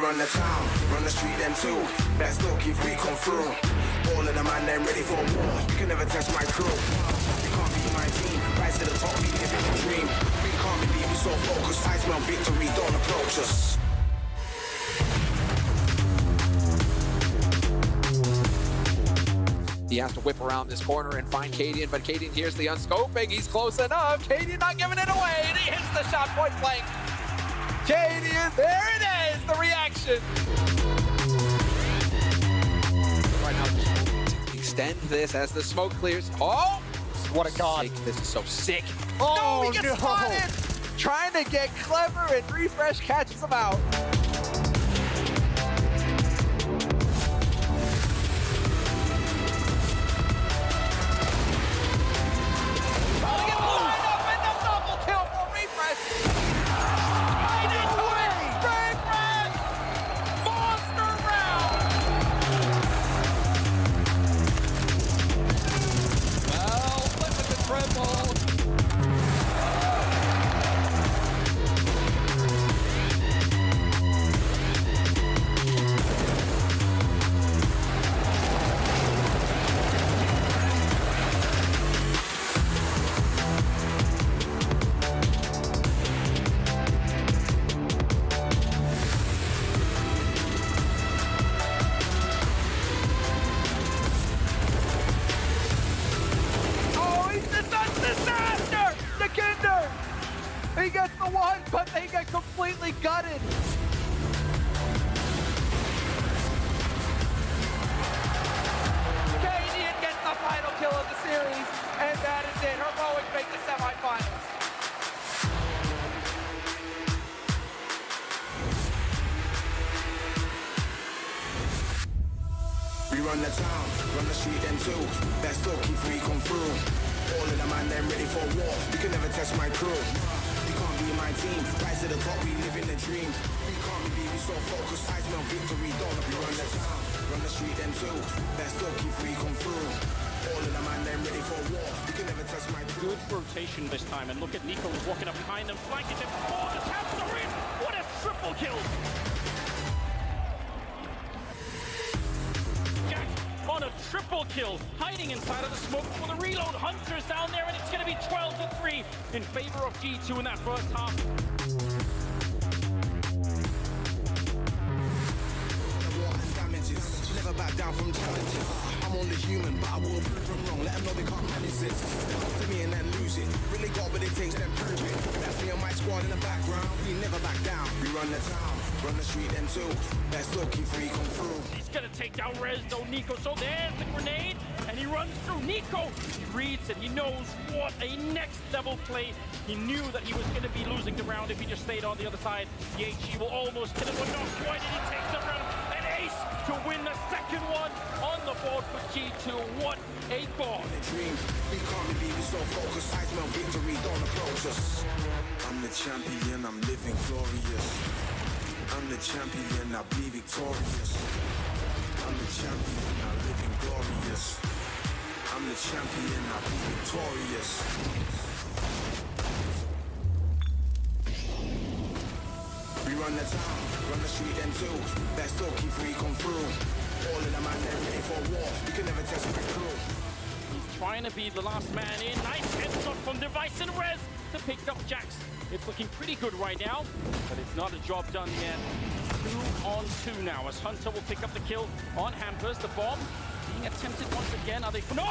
run the town, run the street them too. Best look if we come through. All of the man them ready for war. You can never test my crew. You can't beat my team. Rise to the top, we live in the dream. We can't believe we so focused. I smell victory, don't approach us. He has to whip around this corner and find Cadian, but Cadian hears the unscoping. He's close enough. Cadian not giving it away, and he hits the shot point blank. Cadian, there it is, the reaction. Right now, just extend this as the smoke clears. Oh, what a god. This is so sick. Oh, no, he gets spotted. Trying to get clever, and Refresh catches him out. He gets the one, but they get completely gutted. Cadian gets the final kill of the series, and that is it. Heroic make the semifinals. We run the town, run the street them too. Best look if we come through. All of the man them ready for war. You can never test my crew. You can't be my team. Rise to the top, we live in the dream. We can't be we so focused. I smell victory, don't we run the town, run the street them too. Best look if we come through. All of the man them ready for war. You can never test my crew. Good rotation this time, and look at Nico walking up behind them, flanking them. Oh, the taps are in. What a triple kill! On a triple kill, hiding inside of the smoke for the reload. Hunter's down there, and it's going to be 12-3 in favor of G2 in that first half. Never back down from challenges. I'm only human, but I will prove them wrong. Let them know they can't manage this. They come to me and then lose it. Really got what it takes, then prove it. That's me and my squad in the background. We never back down. We run the town, run the street them too. Best look if we come through. He's gonna take down Rez though, Nico. So there's the grenade, and he runs through. Nico, he reads it. He knows what a next level play. He knew that he was gonna be losing the round if he just stayed on the other side. The HE will almost kill him, but not quite, and he takes the round. An ace to win the second one on the board for G2. What a ball. Dreams, we can't be so focused. I smell victory, don't approach us. I'm the champion, I'm living glorious. I'm the champion, I'll be victorious. I'm the champion, I'm living glorious. I'm the champion, I'll be victorious. We run the town, run the street them too. Best look if we come through. All of the man they're ready for war. You can never test my crew. He's trying to be the last man in. Nice headshot from Device and Rez to pick up Jax. It's looking pretty good right now, but it's not a job done yet. 2-on-2 now as Hunter will pick up the kill on Hampers. The bomb being attempted once again. Are they? No!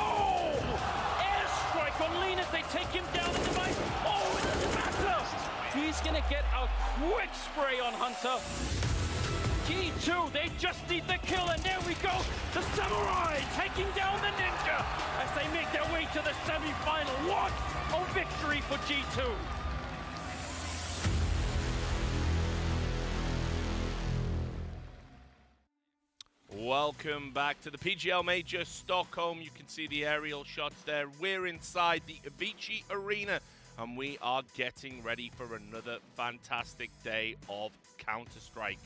Airstrike on Lean as they take him down. The Device. Oh, it doesn't matter. He's gonna get a quick spray on Hunter. G2, they just need the kill, and there we go. The Samurai taking down the Ninja as they make their way to the semi-final. What a victory for G2. Welcome back to the PGL Major Stockholm. You can see the aerial shots there. We're inside the Avicii Arena, and we are getting ready for another fantastic day of Counter-Strike.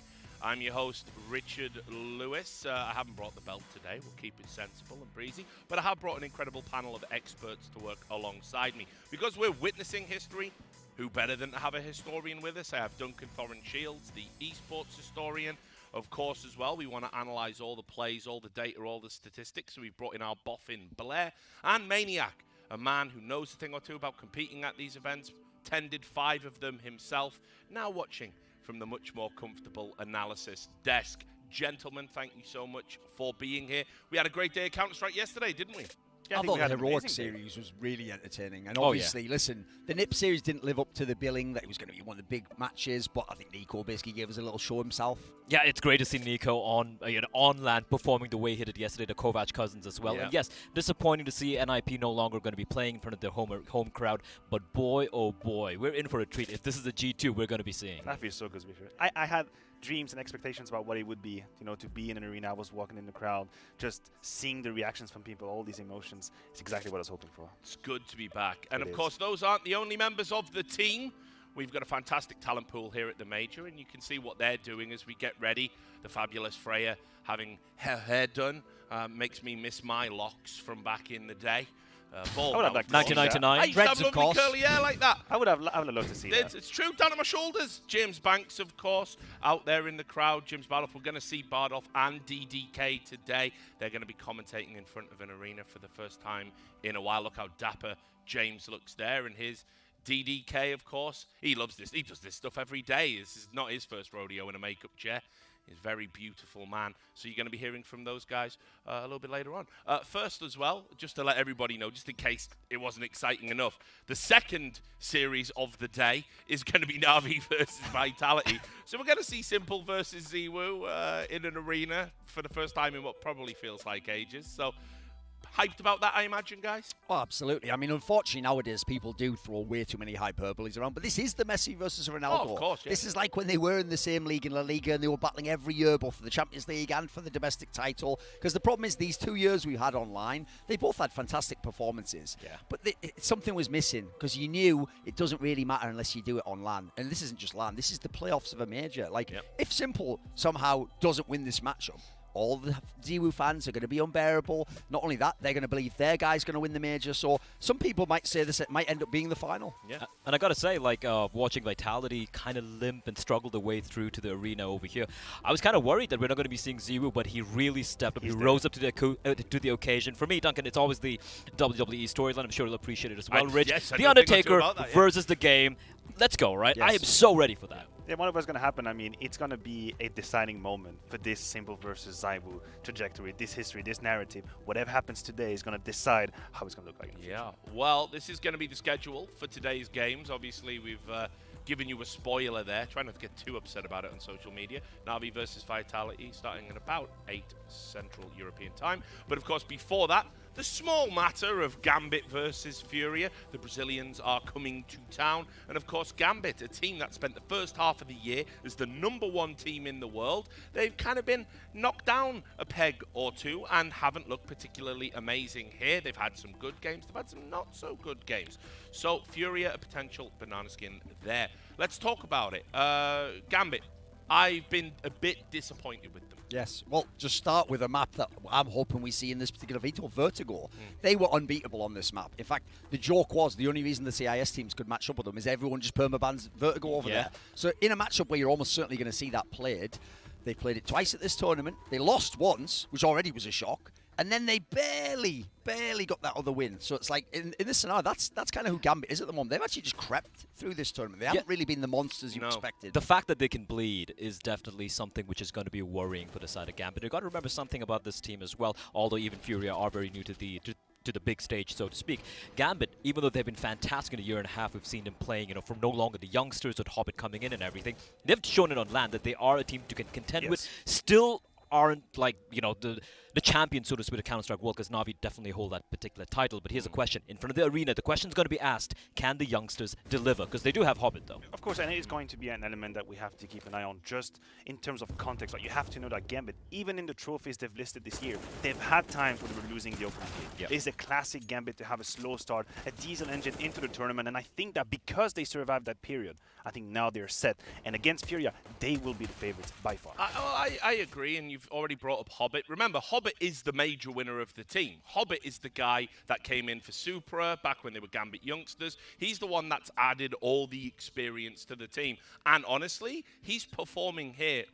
I'm your host, Richard Lewis. I haven't brought the belt today. We'll keep it sensible and breezy. But I have brought an incredible panel of experts to work alongside me. Because we're witnessing history, who better than to have a historian with us? I have Duncan Thorin Shields, the esports historian. Of course, as well, we want to analyse all the plays, all the data, all the statistics. So we've brought in our boffin Blair and Maniac, a man who knows a thing or two about competing at these events, attended 5 of them himself, now watching from the much more comfortable analysis desk. Gentlemen, thank you so much for being here. We had a great day of Counter-Strike yesterday, didn't we? Yeah, I thought the Heroic series was really entertaining. And obviously, listen, the NIP series didn't live up to the billing that it was going to be one of the big matches, but I think Nico basically gave us a little show himself. Yeah, it's great to see Nico on land performing the way he did yesterday, the Kovac cousins as well. Yeah. And yes, disappointing to see NIP no longer going to be playing in front of their home crowd, but boy, oh boy, we're in for a treat. If this is a G2, we're going to be seeing. That feels so good to be fair. I had dreams and expectations about what it would be, to be in an arena. I was walking in the crowd, just seeing the reactions from people, all these emotions. It's exactly what I was hoping for. It's good to be back. And of course, those aren't the only members of the team. We've got a fantastic talent pool here at the Major, and you can see what they're doing as we get ready. The fabulous Freya having her hair done makes me miss my locks from back in the day. I would have liked 1999. I used to have lovely curly hair like that. I would have loved to see that. It's true, down at my shoulders. James Banks, of course, out there in the crowd. James Bardoff. We're going to see Bardoff and DDK today. They're going to be commentating in front of an arena for the first time in a while. Look how dapper James looks there. And his DDK, of course, he loves this. He does this stuff every day. This is not his first rodeo in a makeup chair. He's a very beautiful man. So you're going to be hearing from those guys a little bit later on. First as well, just to let everybody know, just in case it wasn't exciting enough, the second series of the day is going to be Na'Vi versus Vitality. So we're going to see Simple versus ZywOo in an arena for the first time in what probably feels like ages. So hyped about that, I imagine, guys? Oh, absolutely. I mean, unfortunately, nowadays, people do throw way too many hyperboles around, but this is the Messi versus Ronaldo. Oh, of course, yeah. This is like when they were in the same league in La Liga, and they were battling every year, both for the Champions League and for the domestic title, because the problem is these 2 years we had online, they both had fantastic performances, but something was missing, because you knew it doesn't really matter unless you do it on LAN, and this isn't just LAN, this is the playoffs of a major. Like, if Simple somehow doesn't win this matchup, all the ZywOo fans are going to be unbearable. Not only that, they're going to believe their guy's going to win the major. So some people might say this might end up being the final. Yeah, and I got to say, like, watching Vitality kind of limp and struggle their way through to the arena over here, I was kind of worried that we're not going to be seeing ZywOo, but he really stepped up. He rose up to the occasion. For me, Duncan, it's always the WWE storyline. I'm sure you'll appreciate it as well. Rich, yes, The Undertaker versus the game. Let's go, right? Yes. I am so ready for that. Yeah, what was going to happen? I mean, it's going to be a deciding moment for this Simple versus ZywOo trajectory, this history, this narrative. Whatever happens today is going to decide how it's going to look like in the future. Well, this is going to be the schedule for today's games. Obviously, we've given you a spoiler there. Try not to get too upset about it on social media. Na'Vi versus Vitality starting at about 8 Central European time. But of course, before that, the small matter of Gambit versus FURIA. The Brazilians are coming to town. And of course, Gambit, a team that spent the first half of the year as the #1 team in the world. They've kind of been knocked down a peg or two and haven't looked particularly amazing here. They've had some good games. They've had some not so good games. So FURIA, a potential banana skin there. Let's talk about it. Gambit, I've been a bit disappointed with them. Yes. Well, just start with a map that I'm hoping we see in this particular veto, Vertigo. They were unbeatable on this map. In fact, the joke was the only reason the CIS teams could match up with them is everyone just permabans Vertigo over there. So in a matchup where you're almost certainly going to see that played, they played it twice at this tournament. They lost once, which already was a shock. And then they barely got that other win. So it's like, in this scenario, that's kind of who Gambit is at the moment. They've actually just crept through this tournament. They haven't really been the monsters you expected. The fact that they can bleed is definitely something which is going to be worrying for the side of Gambit. You've got to remember something about this team as well, although even FURIA are very new to the big stage, so to speak. Gambit, even though they've been fantastic in a year and a half, we've seen them playing, from no longer the youngsters with Hobbit coming in and everything. They've shown it on land that they are a team to contend with. Still aren't like, the champion, so to speak, of Counter-Strike World, because Na'Vi definitely hold that particular title. But here's a question. In front of the arena, the question's going to be asked, can the youngsters deliver? Because they do have Hobbit, though. Of course, and it is going to be an element that we have to keep an eye on, just in terms of context. Like, you have to know that Gambit, even in the trophies they've listed this year, they've had times where they were losing the opening game. It's a classic Gambit to have a slow start, a diesel engine into the tournament, and I think that because they survived that period, I think now they're set. And against FURIA, they will be the favorites by far. I agree, and you've already brought up Hobbit. Remember, Hobbit is the major winner of the team. Hobbit is the guy that came in for Supra back when they were Gambit youngsters. He's the one that's added all the experience to the team. And honestly, he's performing here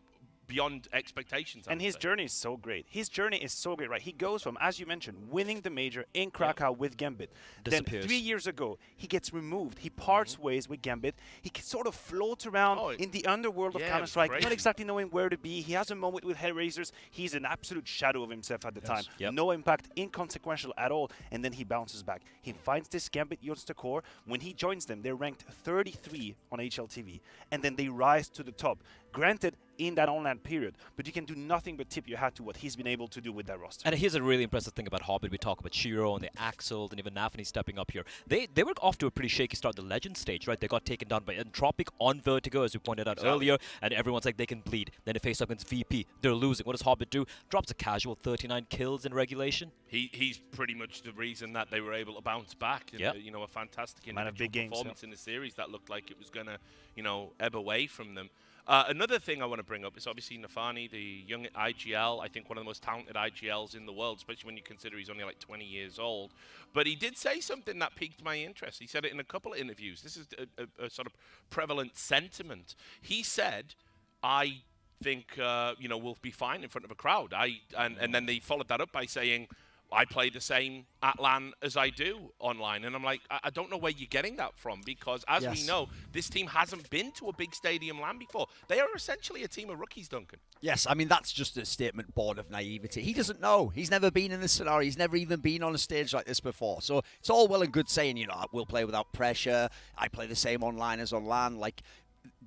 beyond expectations. And his journey is so great. His journey is so great, right? He goes from, as you mentioned, winning the major in Krakow with Gambit. Then 3 years ago, he gets removed. He parts ways with Gambit. He sort of floats around in the underworld of Counter-Strike, not exactly knowing where to be. He has a moment with Hellraisers. He's an absolute shadow of himself at the time. No impact, inconsequential at all. And then he bounces back. He finds this Gambit youngster core. When he joins them, they're ranked 33 on HLTV. And then they rise to the top. Granted, in that online period, but you can do nothing but tip your hat to what he's been able to do with that roster. And here's a really impressive thing about Hobbit. We talk about Shiro and the Axel and even Nafany stepping up here. They were off to a pretty shaky start, the Legend stage, right? They got taken down by Entropiq on Vertigo, as we pointed out earlier, and everyone's like, they can bleed. Then they face up against VP. They're losing. What does Hobbit do? Drops a casual 39 kills in regulation. He's pretty much the reason that they were able to bounce back. And, you know, a fantastic individual performance in the series that looked like it was going to, you know, ebb away from them. Another thing I want to bring up is obviously Nafany, the young IGL, I think one of the most talented IGLs in the world, especially when you consider he's only like 20 years old. But he did say something that piqued my interest. He said it in a couple of interviews. This is a sort of prevalent sentiment. He said, I think, you know, we'll be fine in front of a crowd. And then they followed that up by saying, I play the same at LAN as I do online. And I'm like, I don't know where you're getting that from, because as we know, this team hasn't been to a big stadium LAN before. They are essentially a team of rookies, Duncan. Yes, I mean, that's just a statement born of naivety. He doesn't know. He's never been in this scenario. He's never even been on a stage like this before. So it's all well and good saying, you know, we'll play without pressure. I play the same online as on LAN. Like,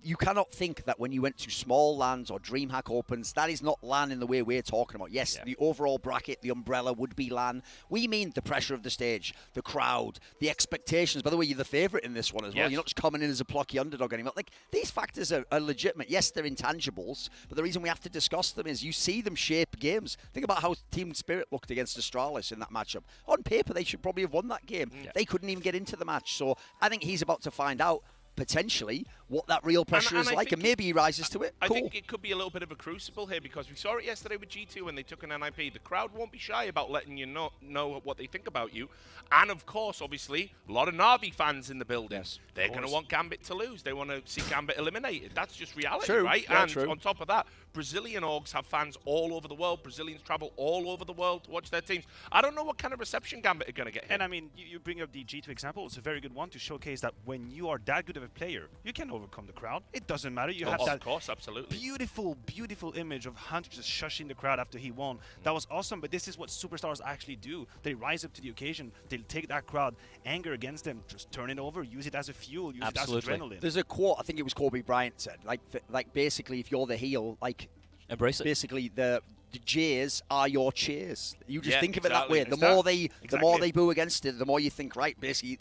you cannot think that when you went to small LANs or DreamHack Opens, that is not LAN in the way we're talking about. Yes, the overall bracket, the umbrella would be LAN. We mean the pressure of the stage, the crowd, the expectations. By the way, you're the favourite in this one as well. You're not just coming in as a plucky underdog anymore. Like, these factors are legitimate. Yes, they're intangibles, but the reason we have to discuss them is you see them shape games. Think about how Team Spirit looked against Astralis in that matchup. On paper, they should probably have won that game. They couldn't even get into the match. So I think he's about to find out, potentially, what that real pressure is like, and maybe he rises to it. I think it could be a little bit of a crucible here, because we saw it yesterday with G2 when they took an NIP. The crowd won't be shy about letting you know what they think about you. And of course, obviously, a lot of Na'Vi fans in the building. They're going to want Gambit to lose. They want to see Gambit eliminated. That's just reality, right? And on top of that, Brazilian orgs have fans all over the world. Brazilians travel all over the world to watch their teams. I don't know what kind of reception Gambit are going to get here. And I mean, you bring up the G2 example. It's a very good one to showcase that when you are that good of a player, you can overcome the crowd. It doesn't matter. You have that, of course, absolutely, beautiful, beautiful image of Hunter just shushing the crowd after he won. That was awesome. But this is what superstars actually do. They rise up to the occasion. They'll take that crowd anger against them, just turn it over, use it as a fuel, use it as adrenaline. There's a quote, I think it was Kobe Bryant said, like basically, if you're the heel, like, embrace it. Basically, the J's are your cheers. You just think of it that way. The more they boo against it, the more you think, right, basically,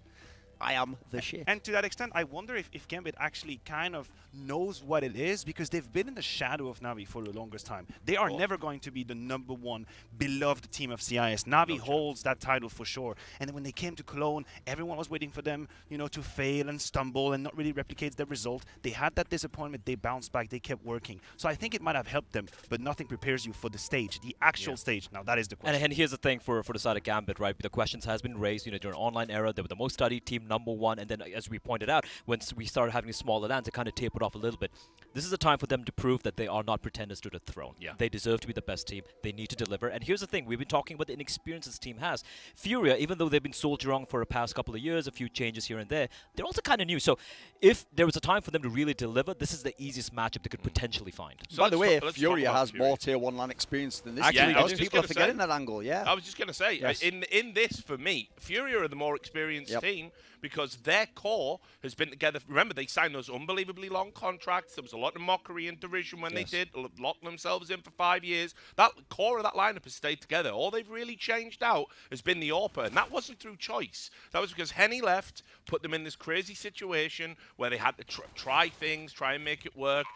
I am the shit. And to that extent, I wonder if Gambit actually kind of knows what it is, because they've been in the shadow of Na'Vi for the longest time. They are never going to be the #1 beloved team of CIS. Na'Vi holds that title for sure. And then when they came to Cologne, everyone was waiting for them, you know, to fail and stumble and not really replicate the result. They had that disappointment. They bounced back. They kept working. So I think it might have helped them, but nothing prepares you for the stage, the actual stage. Now, that is the question. And here's the thing for the side of Gambit, right? The questions has been raised, you know, during online era, they were the most studied team, #1, and then, as we pointed out, once we started having smaller lands, it kind of tapered off a little bit. This is a time for them to prove that they are not pretenders to the throne. They deserve to be the best team. They need to deliver. And here's the thing. We've been talking about the inexperience this team has. FURIA, even though they've been soldiering for the past couple of years, a few changes here and there, they're also kind of new. So if there was a time for them to really deliver, this is the easiest matchup they could potentially find. So by the way, FURIA has more Tier 1 LAN experience than this team does. People are forgetting that angle, I was just going to say, in this, for me, FURIA are the more experienced team, because their core has been together. Remember, they signed those unbelievably long contracts. There was a lot of mockery and derision when they did, locked themselves in for 5 years. That core of that lineup has stayed together. All they've really changed out has been the AWPer, and that wasn't through choice. That was because Henny left, put them in this crazy situation where they had to try things, try and make it work.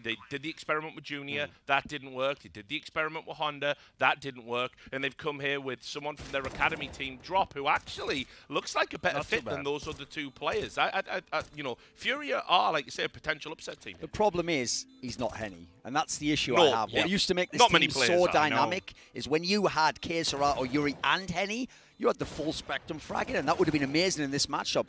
They did the experiment with Junior. That didn't work. They did the experiment with Honda. That didn't work. And they've come here with someone from their academy team, Drop, who actually looks like a better fit than than those other two players. You know, FURIA are, like you say, a potential upset team. The problem is he's not Henny, and that's the issue No, I have. yeah. What used to make this Not many team players so are, dynamic is when you had Keserato, Yuri, and Henny, you had the full spectrum fragging, and that would have been amazing in this matchup.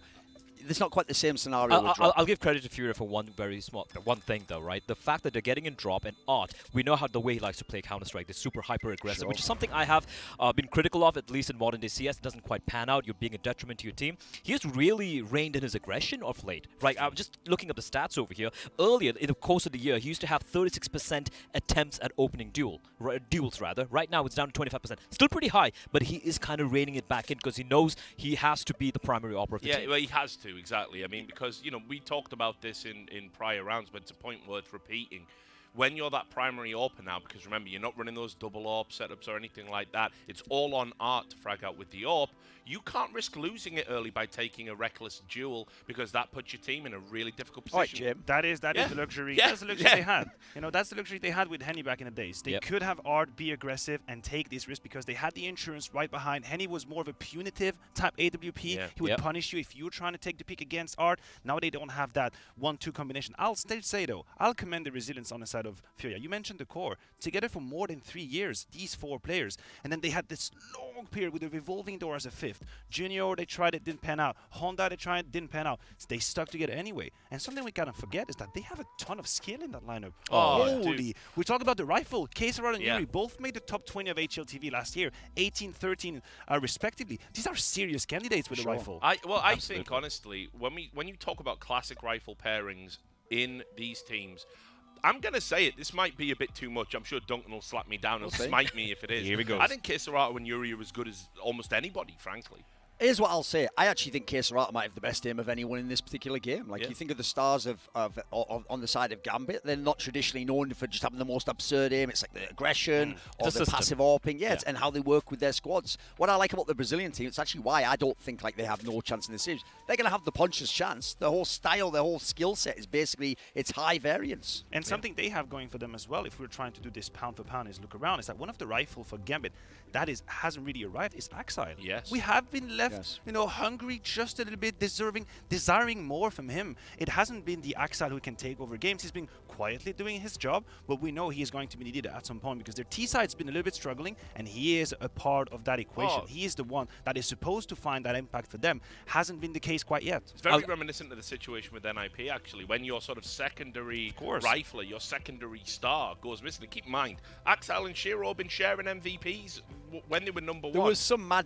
It's not quite the same scenario. I'll give credit to Furia for one thing though, right? The fact that they're getting in drop and Art, we know how the way he likes to play Counter-Strike, the super hyper-aggressive, which is something I have been critical of, at least in modern day CS. It doesn't quite pan out. You're being a detriment to your team. He's really reined in his aggression of late, right? I'm just looking at the stats over here. Earlier, in the course of the year, he used to have 36% attempts at opening duels rather. Right now, it's down to 25%. Still pretty high, but he is kind of reining it back in because he knows he has to be the primary operator of the team. Yeah, well, he has to. Exactly. I mean, because, you know, we talked about this in prior rounds, but it's a point worth repeating. When you're that primary AWP now, because remember, you're not running those double AWP setups or anything like that. It's all on Art to frag out with the AWP. You can't risk losing it early by taking a reckless duel because that puts your team in a really difficult position. All right, Jim. That is the luxury. Yeah. That's the luxury they had. You know, that's the luxury they had with Henny back in the days. They could have Art be aggressive and take this risk because they had the insurance right behind. Henny was more of a punitive type AWP. Yeah. He would punish you if you were trying to take the pick against Art. Now they don't have that 1-2 combination. I'll still say though, I'll commend the resilience on the side of FURIA. You mentioned the core. Together for more than 3 years, these 4 players. And then they had this long period with a revolving door as a 5th. Junior, they tried it, didn't pan out. Honda, they tried it, didn't pan out. So they stuck together anyway. And something we kind of forget is that they have a ton of skill in that lineup. Holy. We talk about the rifle. Keserato and Yuri both made the top 20 of HLTV last year. 18, 13 respectively. These are serious candidates with a rifle. I think, honestly, when you talk about classic rifle pairings in these teams, I'm going to say it. This might be a bit too much. I'm sure Duncan will slap me down and smite me if it is. Here we go. I think Keserato and Yuri are as good as almost anybody, frankly. Here's what I'll say. I actually think Keserato might have the best aim of anyone in this particular game. Like, you think of the stars of on the side of Gambit, they're not traditionally known for just having the most absurd aim. It's like the aggression or the passive AWPing. And how they work with their squads. What I like about the Brazilian team, it's actually why I don't think like they have no chance in the series. They're going to have the puncher's chance. The whole style, their whole skill set is basically, it's high variance. And something they have going for them as well, if we're trying to do this pound for pound, is look around, is that one of the rifle for Gambit that hasn't really arrived is Axile. Yes. We have been left, you know, hungry just a little bit, desiring more from him. It hasn't been the Axile who can take over games. He's been quietly doing his job, but we know he is going to be needed at some point because their T side's been a little bit struggling, and he is a part of that equation. He is the one that is supposed to find that impact for them. Hasn't been the case quite yet. It's very reminiscent of the situation with NIP, actually, when your sort of secondary rifler, your secondary star goes missing. And keep in mind, Axile and Shiro have been sharing MVPs when they were number 1. There was some mad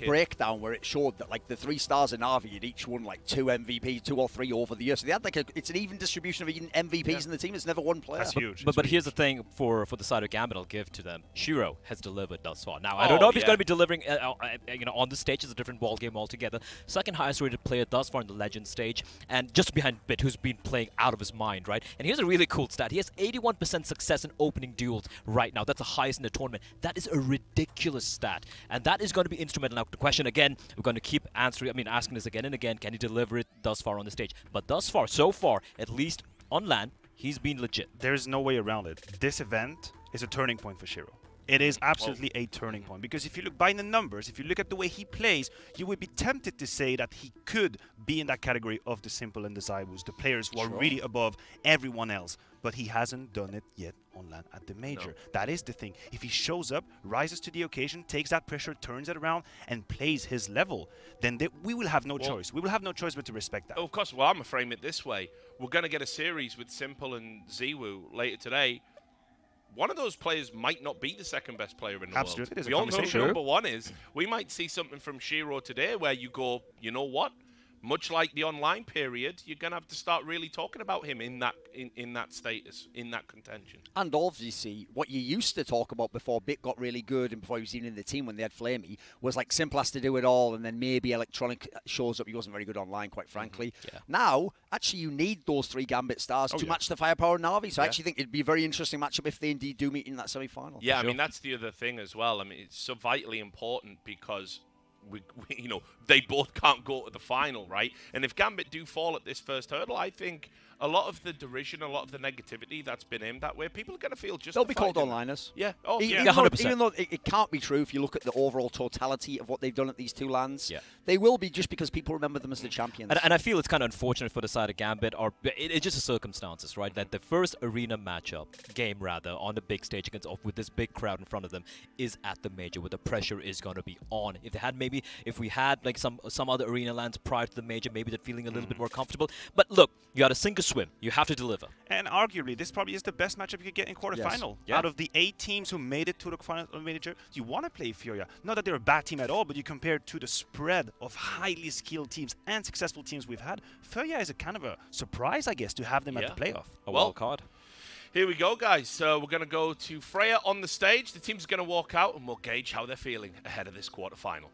breakdown where it showed that like the 3 stars in Na'Vi had each won like 2 MVPs, 2 or 3 over the year. So they had like it's an even distribution of even MVPs in the team. It's never one player. That's huge. But here's the thing for the side of Gambit, I'll give to them. Shiro has delivered thus far. Now I don't know if he's going to be delivering, you know, on the stage. Is a different ball game altogether. Second highest rated player thus far in the Legend stage, and just behind Bit, who's been playing out of his mind, right? And here's a really cool stat. He has 81% success in opening duels right now. That's the highest in the tournament. That is a ridiculous stat, and that is going to be instrumental. Now the question again, we're going to keep asking this again and again. Can he deliver it thus far on the stage? But thus far, so far, at least on LAN, he's been legit. There's no way around it. This event is a turning point for Shiro. It is absolutely a turning point, because if you look by the numbers, if you look at the way he plays, you would be tempted to say that he could be in that category of the Simple and the ZywOos, the players who are really above everyone else. But he hasn't done it yet on LAN at the Major. That is the thing. If he shows up, rises to the occasion, takes that pressure, turns it around, and plays his level, then we will have no choice. We will have no choice but to respect that. Of course. Well, I'm going to frame it this way. We're going to get a series with Simple and ZywOo later today. One of those players might not be the second best player in the world. We all know who number 1 is. We might see something from Shiro today where you go, you know what? Much like the online period, you're going to have to start really talking about him in that status, in that contention. And obviously, what you used to talk about before Bit got really good and before he was even in the team when they had Flamey was like Simple has to do it all, and then maybe Electronic shows up. He wasn't very good online, quite frankly. Now, actually, you need those 3 Gambit stars to match the firepower of Na'Vi. So I actually think it'd be a very interesting matchup if they indeed do meet in that semi-final. Yeah, I mean, that's the other thing as well. I mean, it's so vitally important because you know, they both can't go to the final, right? And if Gambit do fall at this first hurdle, I think a lot of the derision, a lot of the negativity that's been aimed that way, people are going to feel just. They'll be called onliners. Yeah. Oh, even, yeah. 100%. Even though it can't be true if you look at the overall totality of what they've done at these two lands, Yeah. they will be just because people remember them as the champions. And I feel it's kind of unfortunate for the side of Gambit, or it's just the circumstances, right? That the first arena matchup, game rather, on the big stage against with this big crowd in front of them is at the major, where the pressure is going to be on. If we had like some other arena lands prior to the major, maybe they're feeling a little bit more comfortable. But look, you got to sink or swim. You have to deliver. And arguably, this probably is the best matchup you could get in quarterfinal. Yes. Out of the 8 teams who made it to the final major, you want to play FURIA. Not that they're a bad team at all, but you compare to the spread of highly skilled teams and successful teams we've had, FURIA is a kind of a surprise, I guess, to have them at the playoff. A wild card. Here we go, guys. So we're going to go to Freya on the stage. The team's going to walk out, and we'll gauge how they're feeling ahead of this quarterfinal.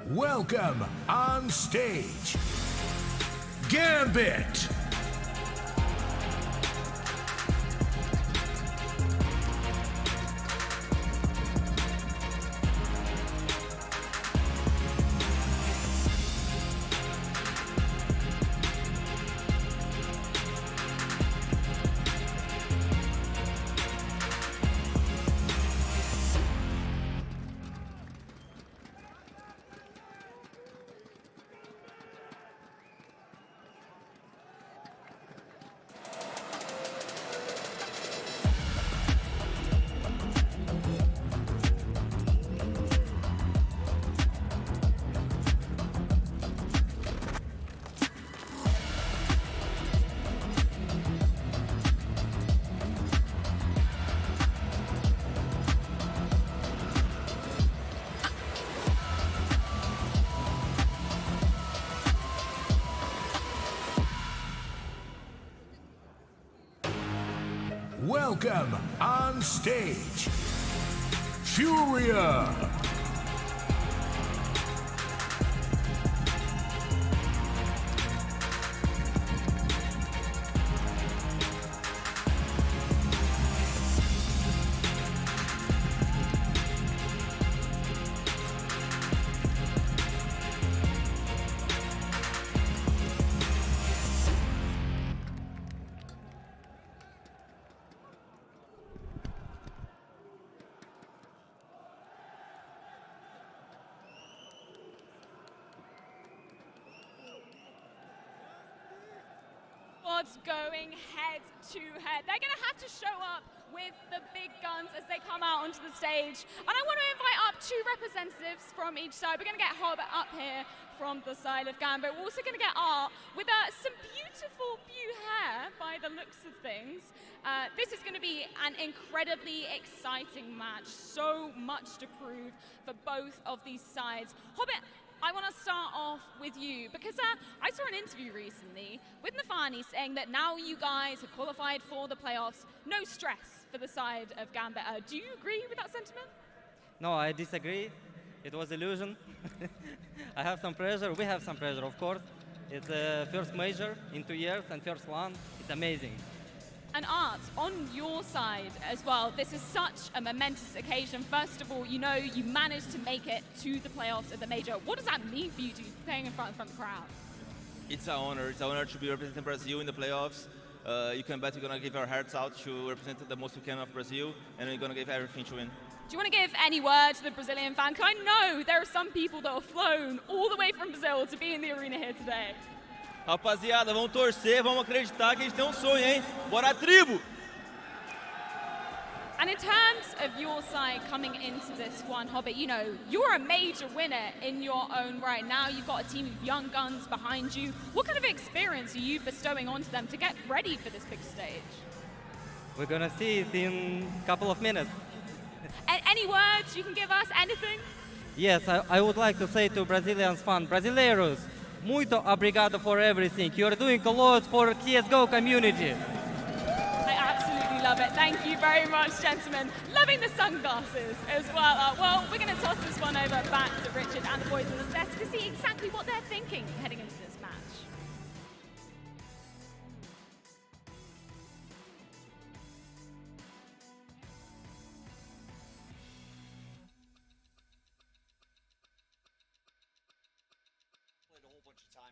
Welcome on stage, Gambit. Welcome on stage, FURIA. Squads going head to head. They're going to have to show up with the big guns as they come out onto the stage. And I want to invite up 2 representatives from each side. We're going to get Hobbit up here from the side of Gambit. We're also going to get Art with some beautiful blue hair by the looks of things. This is going to be an incredibly exciting match. So much to prove for both of these sides. Hobbit, I want to start off with you because I saw an interview recently with Nafani saying that now you guys have qualified for the playoffs. No stress for the side of Gambit. Do you agree with that sentiment? No, I disagree. It was illusion. I have some pressure. We have some pressure, of course. It's the first major in 2 years and first one. It's amazing. And Art, on your side as well, this is such a momentous occasion. First of all, you know you managed to make it to the playoffs at the major. What does that mean for you to be playing in front of the crowd? It's an honor. It's an honor to be representing Brazil in the playoffs. You can bet we're going to give our hearts out to represent the most we can of Brazil, and we're going to give everything to win. Do you want to give any word to the Brazilian fan? Because I know there are some people that have flown all the way from Brazil to be in the arena here today. Rapaziada, vamos torcer, vamos acreditar que a gente tem sonho, hein? Bora, tribo! And And in terms of your side coming into this one, Hobbit, you know, you're a major winner in your own right now. You've got a team of young guns behind you. What kind of experience are you bestowing onto them to get ready for this big stage? We're gonna see it in a couple of minutes. Any words you can give us? Anything? Yes, I would like to say to Brazilians fans, Brasileiros, muito obrigado for everything. You are doing a lot for CSGO community. I absolutely love it. Thank you very much, gentlemen. Loving the sunglasses as well. Well, we're going to toss this one over back to Richard and the boys on the desk to see exactly what they're thinking heading into this match.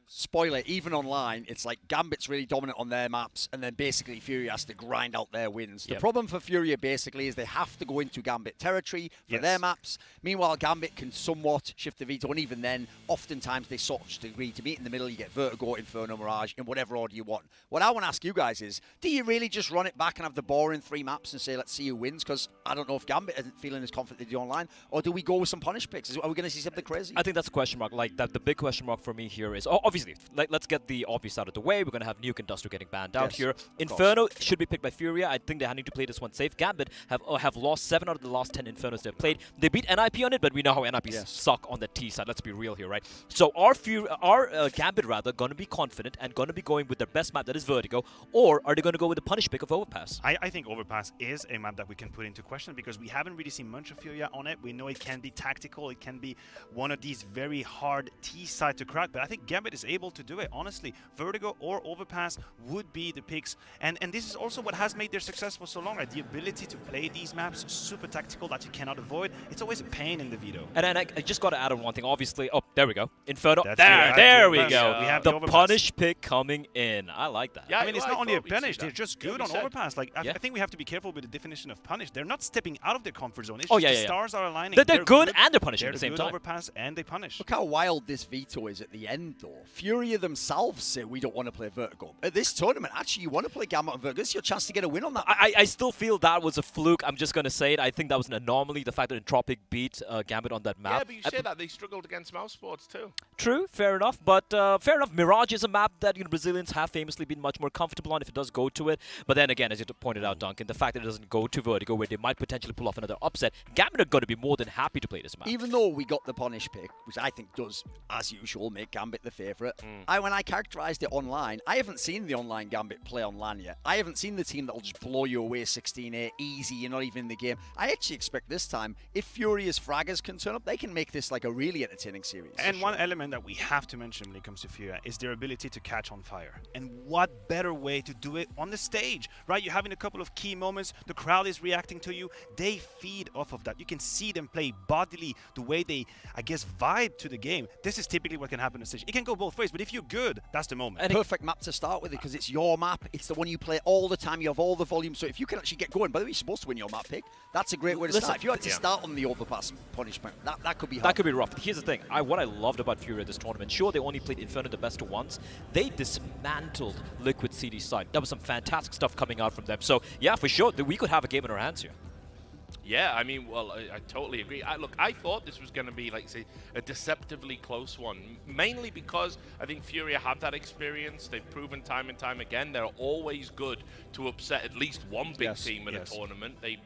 Spoiler, even online, it's like Gambit's really dominant on their maps, and then basically Furia has to grind out their wins. The problem for Furia basically is they have to go into Gambit territory for their maps. Meanwhile, Gambit can somewhat shift the veto, and even then, oftentimes they sort of just agree to meet in the middle. You get Vertigo, Inferno, Mirage, in whatever order you want. What I want to ask you guys is, do you really just run it back and have the boring 3 maps and say, let's see who wins? Because I don't know if Gambit isn't feeling as confident they do online, or do we go with some punish picks? Are we going to see something crazy? I think that's a question mark. Like, that, the big question mark for me here is, obviously, let's get the obvious out of the way. We're going to have Nuke and Duster getting banned out here. Inferno should be picked by Furia. I think they need to play this one safe. Gambit have lost 7 out of the last 10 Infernos they've played. They beat NIP on it, but we know how NIP suck on the T side. Let's be real here, right? So our Gambit rather going to be confident and going to be going with their best map, that is Vertigo, or are they going to go with the punish pick of Overpass? I think Overpass is a map that we can put into question because we haven't really seen much of Furia on it. We know it can be tactical. It can be one of these very hard T side to crack, but I think Gambit is able to do it. Honestly, Vertigo or Overpass would be the picks, and this is also what has made their success for so long, right? The ability to play these maps super tactical that you cannot avoid. It's always a pain in the veto. And I just got to add on one thing. Obviously, oh, there we go. Inferno. That's there we go. We have the punish pick coming in. I like that. Yeah, I mean, it's not only a punish. They're just good on Overpass. Like, I think we have to be careful with the definition of punish. They're not stepping out of their comfort zone. It's just the stars are aligning. They're good and they're punishing at the same time. They're good Overpass and they punish. Look how wild this veto is at the end, though. Furia themselves say we don't want to play Vertigo. At this tournament, actually, you want to play Gambit and Vertigo. This is your chance to get a win on that. I still feel that was a fluke. I'm just going to say it. I think that was an anomaly, the fact that Entropiq beat Gambit on that map. Yeah, but you say that. They struggled against MOUZ Sports too. True, fair enough. But fair enough, Mirage is a map that Brazilians have famously been much more comfortable on if it does go to it. But then again, as you pointed out, Duncan, the fact that it doesn't go to Vertigo, where they might potentially pull off another upset, Gambit are going to be more than happy to play this map. Even though we got the punish pick, which I think does, as usual, make Gambit the favourite, when I characterised it online, I haven't seen the online Gambit play on LAN yet. I haven't seen the team that'll just blow you away 16-8, easy, you're not even in the game. I actually expect this time, if Furia's fraggers can turn up, they can make this like a really entertaining series. And one element that we have to mention when it comes to Furia is their ability to catch on fire. And what better way to do it on the stage, right? You're having a couple of key moments, the crowd is reacting to you, they feed off of that. You can see them play bodily, the way they, I guess, vibe to the game. This is typically what can happen on the stage. It can go both ways, but if you're good, that's the moment. And perfect map to start with because it's your map. It's the one you play all the time. You have all the volume. So if you can actually get going, by the way, you're supposed to win your map pick. That's a great way to start. If you had to start on the Overpass punishment, that could be hard. That could be rough. Here's the thing. What I loved about Furia this tournament, sure, they only played Inferno the best of once. They dismantled Liquid CD side. That was some fantastic stuff coming out from them. So, yeah, for sure, we could have a game in our hands here. Yeah, I mean, well, I totally agree. Look, I thought this was going to be, like, say, a deceptively close one, mainly because I think Furia have that experience. They've proven time and time again they're always good to upset at least one big team in a tournament. They,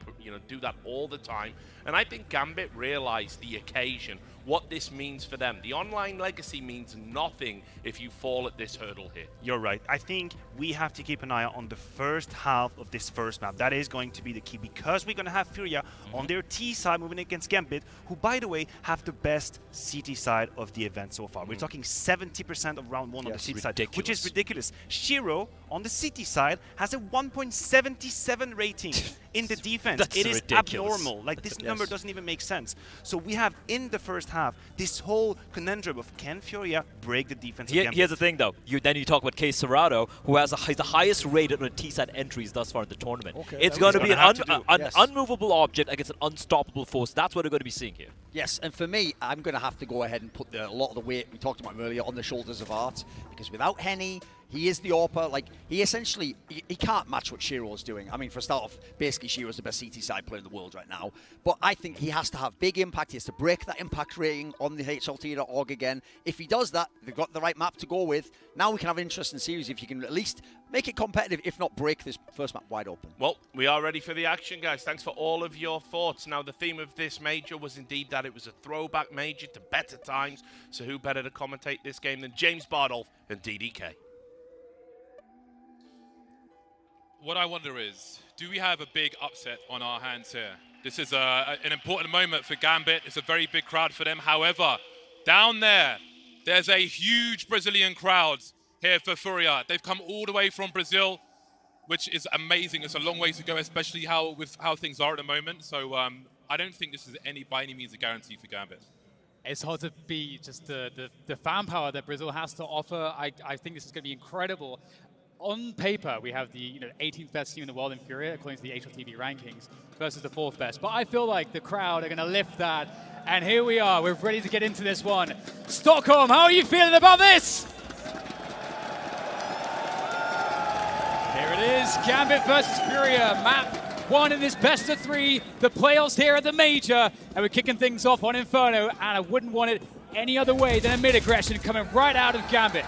do that all the time. And I think Gambit realized the occasion, what this means for them. The online legacy means nothing if you fall at this hurdle here. You're right. I think we have to keep an eye on the first half of this first map. That is going to be the key because we're going to have Furia on their T side moving against Gambit, who, by the way, have the best CT side of the event so far. We're talking 70% of round 1 on the CT side, which is ridiculous. Shiro on the CT side has a 1.77 rating in the defense. It is abnormal. Like, this number doesn't even make sense. So we have in the first half this whole conundrum of can Furia break the defense of Gambit? Here's the thing, though. Then you talk about Case Serrato, who has the highest rated on T-side entries thus far in the tournament. It's going to be an unmovable object against an unstoppable force. That's what we're going to be seeing here. Yes, and for me, I'm going to have to go ahead and put a lot of the weight we talked about earlier on the shoulders of Art, because without Henny, He is the AWPer. Like, he essentially, he can't match what Shiro's doing. I mean, for a start off, basically Shiro's the best CT side player in the world right now. But I think he has to have big impact. He has to break that impact rating on the HLT.org again. If he does that, they've got the right map to go with. Now we can have an interesting series if you can at least make it competitive, if not break this first map wide open. Well, we are ready for the action, guys. Thanks for all of your thoughts. Now, the theme of this major was indeed that it was a throwback major to better times. So who better to commentate this game than James Bardolph and DDK? What I wonder is, do we have a big upset on our hands here? This is an important moment for Gambit. It's a very big crowd for them. However, down there's a huge Brazilian crowd here for FURIA. They've come all the way from Brazil, which is amazing. It's a long way to go, especially with how things are at the moment. So I don't think this is by any means a guarantee for Gambit. It's hard to beat just the fan power that Brazil has to offer. I think this is going to be incredible. On paper, we have the 18th best team in the world in FURIA, according to the HLTV rankings, versus the 4th best. But I feel like the crowd are going to lift that. And here we are. We're ready to get into this one. Stockholm, how are you feeling about this? Here it is, Gambit versus FURIA. Map 1 in this best of 3. The playoffs here at the major. And we're kicking things off on Inferno. And I wouldn't want it any other way than a mid-aggression coming right out of Gambit.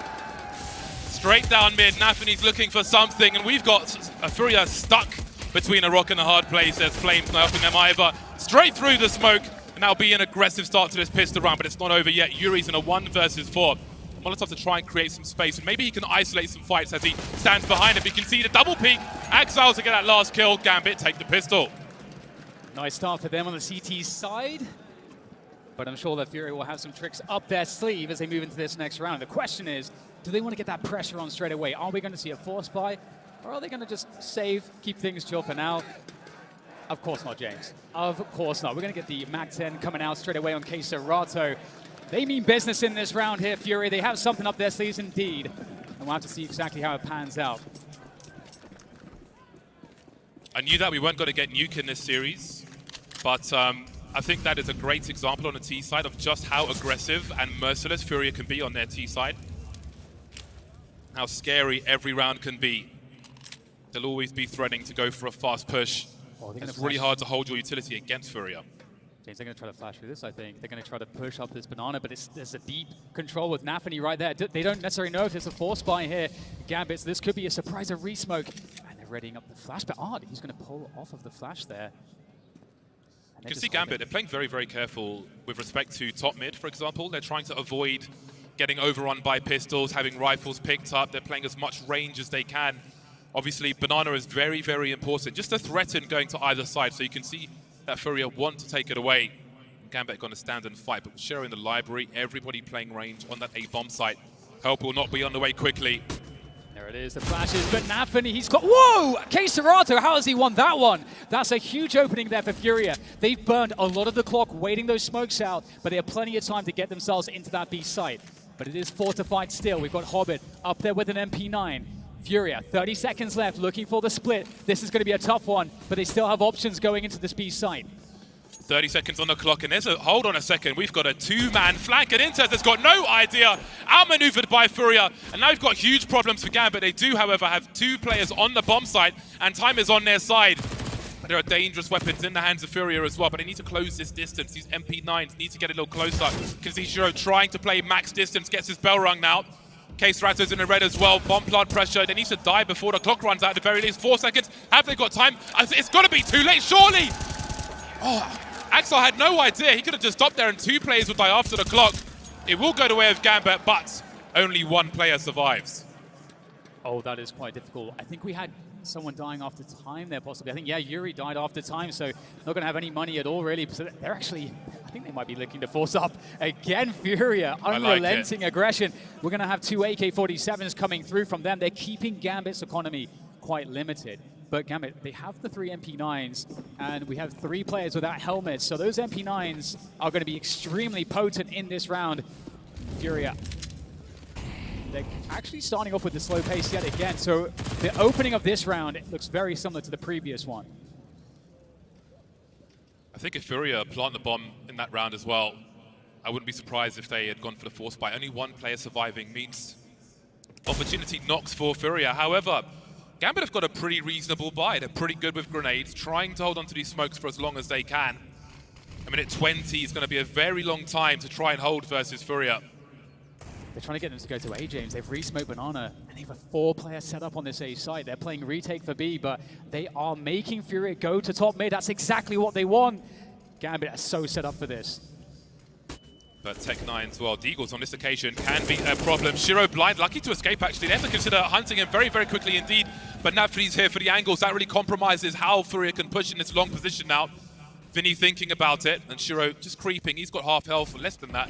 Straight down mid, Nafany's looking for something, and we've got FURIA stuck between a rock and a hard place. There's Flames not helping them either. Straight through the smoke, and that'll be an aggressive start to this pistol round, but it's not over yet. Yuri's in a 1 versus 4. Molotov to try and create some space, and maybe he can isolate some fights as he stands behind him. You can see the double peek. Axel to get that last kill. Gambit take the pistol. Nice start for them on the CT side. But I'm sure that FURIA will have some tricks up their sleeve as they move into this next round. The question is, do they want to get that pressure on straight away? Are we going to see a force buy? Or are they going to just save, keep things chill for now? Of course not, James. Of course not. We're going to get the MAC-10 coming out straight away on K-Serato. They mean business in this round here, FURIA. They have something up their sleeves indeed. And we'll have to see exactly how it pans out. I knew that we weren't going to get Nuke in this series, but I think that is a great example on the T side of just how aggressive and merciless FURIA can be on their T side. How scary every round can be. They'll always be threatening to go for a fast push. Oh, it's really hard to hold your utility against FURIA. James, they're going to try to flash through this, I think. They're going to try to push up this banana, but there's a deep control with Nafany right there. They don't necessarily know if there's a force buy here. Gambit, so this could be a surprise of resmoke. And they're readying up the flash, but he's going to pull off of the flash there. You can see Gambit, they're playing very, very careful with respect to top mid, for example. They're trying to avoid getting overrun by pistols, having rifles picked up. They're playing as much range as they can. Obviously, banana is very, very important, just to threaten going to either side. So you can see that FURIA want to take it away. Gambit going to stand and fight, but sharing the library, everybody playing range on that A-bomb site. Help will not be on the way quickly. There it is, the flashes, but Nafany, he's got, whoa! K-Serato, how has he won that one? That's a huge opening there for FURIA. They've burned a lot of the clock waiting those smokes out, but they have plenty of time to get themselves into that B site. But it is fortified still. We've got Hobbit up there with an MP9. FURIA, 30 seconds left, looking for the split. This is going to be a tough one, but they still have options going into this B site. 30 seconds on the clock, and there's a, hold on a second, we've got a 2-man flank, and ENCE has got no idea, outmaneuvered by FURIA, and now we've got huge problems for Gambit. They do, however, have 2 players on the bomb site, and time is on their side. There are dangerous weapons in the hands of FURIA as well, but they need to close this distance. These MP9s need to get a little closer. You can see Shiro trying to play max distance, gets his bell rung now. K-Serato's in the red as well. Bomb plant pressure. They need to die before the clock runs out at the very least. 4 seconds. Have they got time? It's got to be too late, surely! Oh, Axel had no idea. He could have just stopped there and 2 players would die after the clock. It will go the way of Gambit, but only 1 player survives. Oh, that is quite difficult. I think we had someone dying after time there, possibly. I think, yeah, Yuri died after time, so not going to have any money at all, really. So they're actually, I think they might be looking to force up again. FURIA, unrelenting aggression. We're going to have 2 AK-47s coming through from them. They're keeping Gambit's economy quite limited. But Gambit, they have the 3 MP9s, and we have 3 players without helmets. So those MP9s are going to be extremely potent in this round. FURIA, they're actually starting off with the slow pace yet again. So the opening of this round looks very similar to the previous one. I think if FURIA plant the bomb in that round as well, I wouldn't be surprised if they had gone for the force buy. Only 1 player surviving means opportunity knocks for FURIA. However, Gambit have got a pretty reasonable buy. They're pretty good with grenades, trying to hold on to these smokes for as long as they can. I mean, at 20 is going to be a very long time to try and hold versus FURIA. They're trying to get them to go to A, James. They've re-smoked Banana, and they have a 4-player setup on this A side. They're playing retake for B, but they are making FURIA go to top mid. That's exactly what they want. Gambit are so set up for this. But Tech9's, well, Deagles on this occasion can be a problem. Shiro blind, lucky to escape actually. They have to consider hunting him very, very quickly indeed. But Nafri's here for the angles. That really compromises how FURIA can push in this long position now. Vinny thinking about it, and Shiro just creeping. He's got half health, or less than that.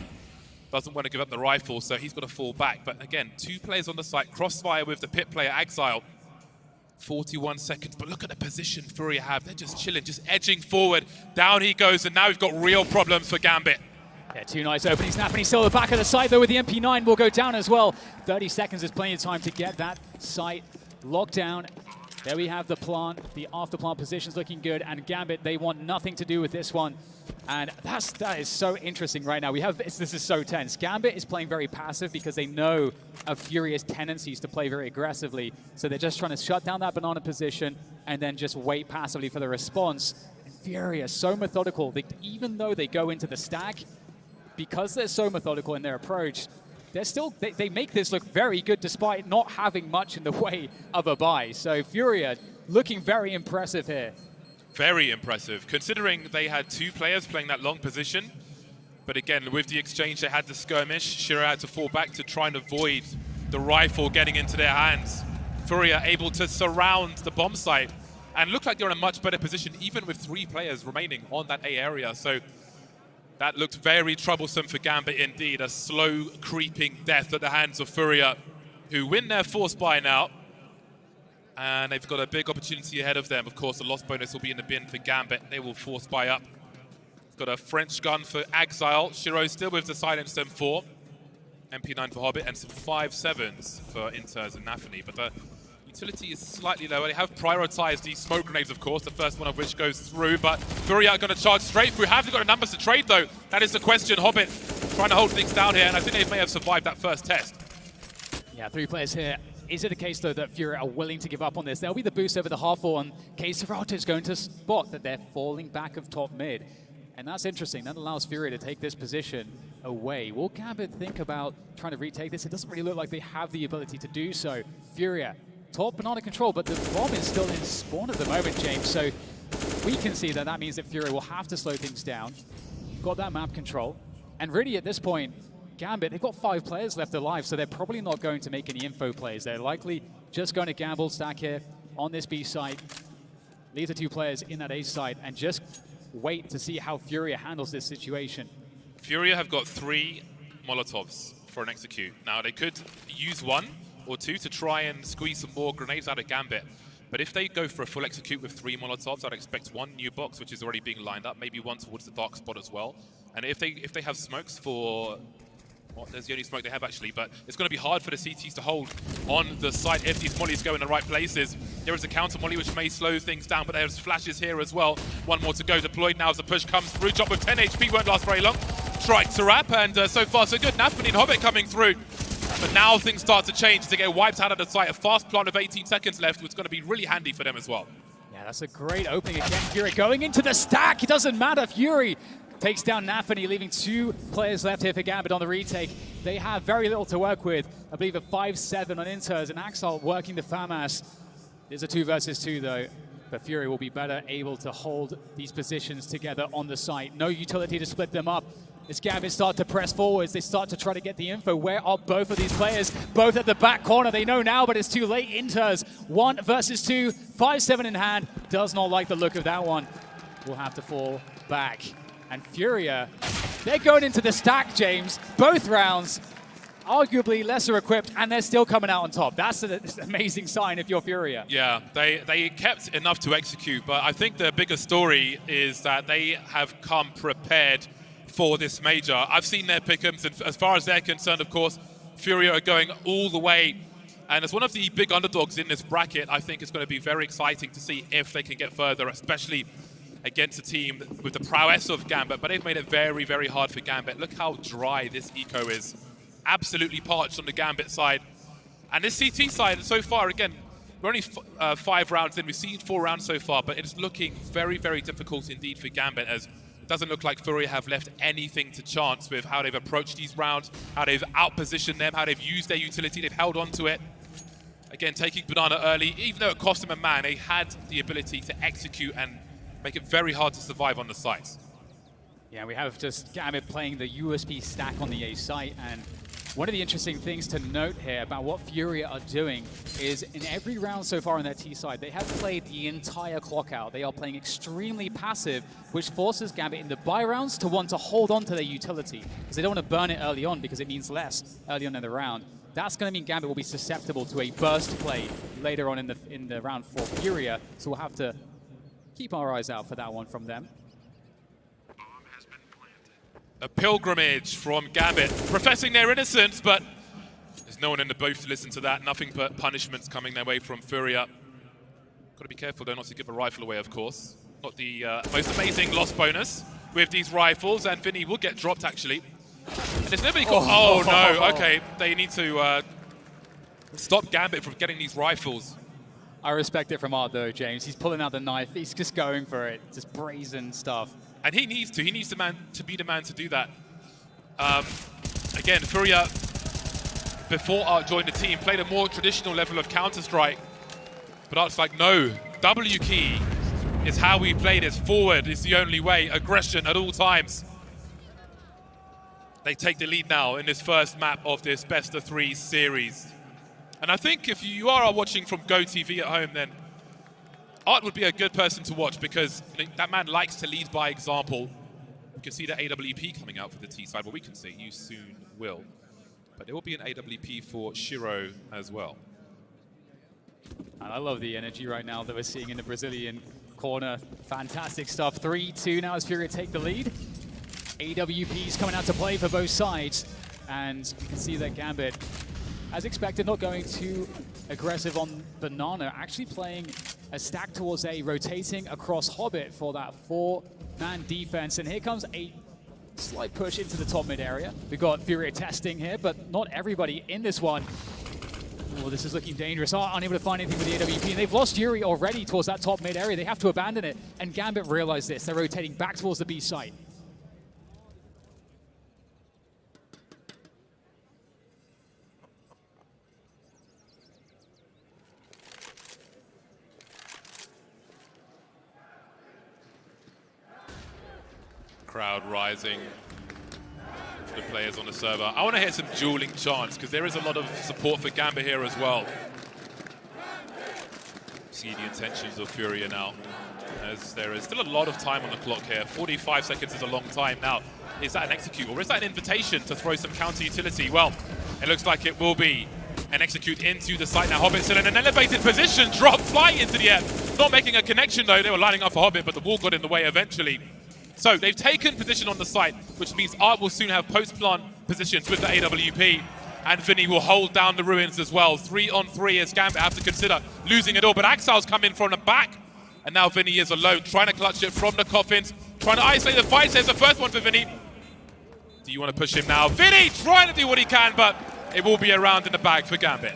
Doesn't want to give up the rifle, so he's got to fall back. But again, 2 players on the site. Crossfire with the pit player, Exile. 41 seconds, but look at the position FURIA have. They're just chilling, just edging forward. Down he goes, and now we've got real problems for Gambit. Yeah, 2 nice openings. He's still at the back of the site, though, with the MP9 will go down as well. 30 seconds is plenty of time to get that site locked down. There we have the plant, the after plant positions looking good, and Gambit, they want nothing to do with this one. And that is so interesting right now. This is so tense. Gambit is playing very passive because they know of FURIA's tendencies to play very aggressively. So they're just trying to shut down that banana position and then just wait passively for the response. And FURIA is so methodical. Even though they go into the stack, because they're so methodical in their approach, they make this look very good despite not having much in the way of a buy. So FURIA looking very impressive here. Very impressive, considering they had 2 players playing that long position. But again, with the exchange, they had the skirmish. Shiro had to fall back to try and avoid the rifle getting into their hands. FURIA able to surround the bomb site and look like they're in a much better position, even with 3 players remaining on that A area. So that looked very troublesome for Gambit indeed. A slow creeping death at the hands of FURIA, who win their force buy now. And they've got a big opportunity ahead of them. Of course, the loss bonus will be in the bin for Gambit. They will force buy up. Got a French gun for Exile. Shiro still with the silenced M4. MP9 for Hobbit and some 5.7s for Inters and Nafani. But the utility is slightly lower. They have prioritized these smoke grenades, of course, the first one of which goes through. But FURIA are going to charge straight through. Have they got the numbers to trade, though? That is the question. Hobbit trying to hold things down here, and I think they may have survived that first test. Yeah, 3 players here. Is it a case, though, that FURIA are willing to give up on this? There'll be the boost over the half-wall, and K-Serato is going to spot that they're falling back of top mid. And that's interesting. That allows FURIA to take this position away. Will Gambit think about trying to retake this? It doesn't really look like they have the ability to do so. FURIA, top banana control, but the bomb is still in spawn at the moment, James. So we can see that means that FURIA will have to slow things down. Got that map control. And really, at this point, Gambit, they've got 5 players left alive, so they're probably not going to make any info plays. They're likely just going to gamble, stack here on this B site, leave the 2 players in that A site, and just wait to see how FURIA handles this situation. FURIA have got 3 Molotovs for an execute. Now, they could use 1 or 2 to try and squeeze some more grenades out of Gambit. But if they go for a full execute with 3 Molotovs, I'd expect 1 new box, which is already being lined up, maybe 1 towards the dark spot as well. And if they have smokes for... Well, there's the only smoke they have, actually, but it's going to be hard for the CTs to hold on the site if these mollies go in the right places. There is a counter molly, which may slow things down, but there's flashes here as well. 1 more to go, deployed now as the push comes through. Drop with 10 HP, won't last very long. Strike to wrap, and so far so good. Nafani and Hobbit coming through. But now things start to change to get wiped out of the site. A fast plant of 18 seconds left, which is going to be really handy for them as well. Yeah, that's a great opening again. FURIA going into the stack. It doesn't matter. FURIA takes down Nafani, leaving 2 players left here for Gambit on the retake. They have very little to work with. I believe a 5-7 on Inters, and Axel working the FAMAS. There's a 2 versus 2, though. But FURIA will be better able to hold these positions together on the site. No utility to split them up. As Gambit start to press forwards, they start to try to get the info. Where are both of these players? Both at the back corner. They know now, but it's too late. Inters, 1 versus 2, 5-7 in hand. Does not like the look of that one. Will have to fall back. And FURIA, they're going into the stack, James. Both rounds, arguably lesser equipped, and they're still coming out on top. That's an amazing sign if you're FURIA. Yeah, they kept enough to execute, but I think the bigger story is that they have come prepared for this major. I've seen their pick'ems, and as far as they're concerned, of course, FURIA are going all the way. And as one of the big underdogs in this bracket, I think it's going to be very exciting to see if they can get further, especially against a team with the prowess of Gambit, but they've made it very, very hard for Gambit. Look how dry this eco is. Absolutely parched on the Gambit side. And this CT side, so far, again, we're only 5 rounds in. We've seen 4 rounds so far, but it's looking very, very difficult indeed for Gambit, as it doesn't look like FURIA have left anything to chance with how they've approached these rounds, how they've outpositioned them, how they've used their utility, they've held on to it. Again, taking Banana early, even though it cost them a man, they had the ability to execute and make it very hard to survive on the sites. Yeah, we have just Gambit playing the USP stack on the A site, and one of the interesting things to note here about what FURIA are doing is in every round so far on their T side, they have played the entire clock out. They are playing extremely passive, which forces Gambit in the buy rounds to want to hold on to their utility, because they don't want to burn it early on because it means less early on in the round. That's going to mean Gambit will be susceptible to a burst play later on in the round for FURIA, so we'll have to keep our eyes out for that one from them. A pilgrimage from Gambit, professing their innocence, but there's no one in the booth to listen to that. Nothing but punishments coming their way from FURIA. Got to be careful though not to give a rifle away, of course. Not the most amazing loss bonus with these rifles, and Vinny will get dropped actually. And there's nobody called. Oh no, okay. They need to stop Gambit from getting these rifles. I respect it from Art though, James. He's pulling out the knife. He's just going for it. Just brazen stuff. And he needs to. He needs to be the man to do that. Again, FURIA, before Art joined the team, played a more traditional level of Counter-Strike. But Art's like, no, W key is how we play this. Forward is the only way. Aggression at all times. They take the lead now in this first map of this best-of-3 series. And I think if you are watching from GoTV at home, then Art would be a good person to watch, because that man likes to lead by example. You can see the AWP coming out for the T side. Well, we can see you soon will. But there will be an AWP for Shiro as well. And I love the energy right now that we're seeing in the Brazilian corner. Fantastic stuff. 3-2 now as FURIA take the lead. AWP's coming out to play for both sides. And you can see that Gambit, as expected, not going too aggressive on Banana, actually playing a stack towards A, rotating across Hobbit for that 4-man defense. And here comes a slight push into the top mid area. We've got FURIA testing here, but not everybody in this one. Oh, this is looking dangerous. Unable to find anything with the AWP. And they've lost Yuri already towards that top mid area. They have to abandon it. And Gambit realize this. They're rotating back towards the B site. Crowd rising for the players on the server. I want to hear some dueling chants, because there is a lot of support for Gambit here as well. See the intentions of FURIA now, as there is still a lot of time on the clock here. 45 seconds is a long time. Now, is that an execute, or is that an invitation to throw some counter utility? Well, it looks like it will be an execute into the site now. Hobbit still in an elevated position, drop flying into the air. Not making a connection though. They were lining up for Hobbit, but the wall got in the way eventually. So they've taken position on the site, which means Art will soon have post-plant positions with the AWP, and Vinny will hold down the ruins as well. 3-on-3 as Gambit have to consider losing it all, but Axel's come in from the back, and now Vinny is alone, trying to clutch it from the coffins, trying to isolate the fight. There's the first one for Vinny. Do you want to push him now? Vinny trying to do what he can, but it will be a round in the bag for Gambit.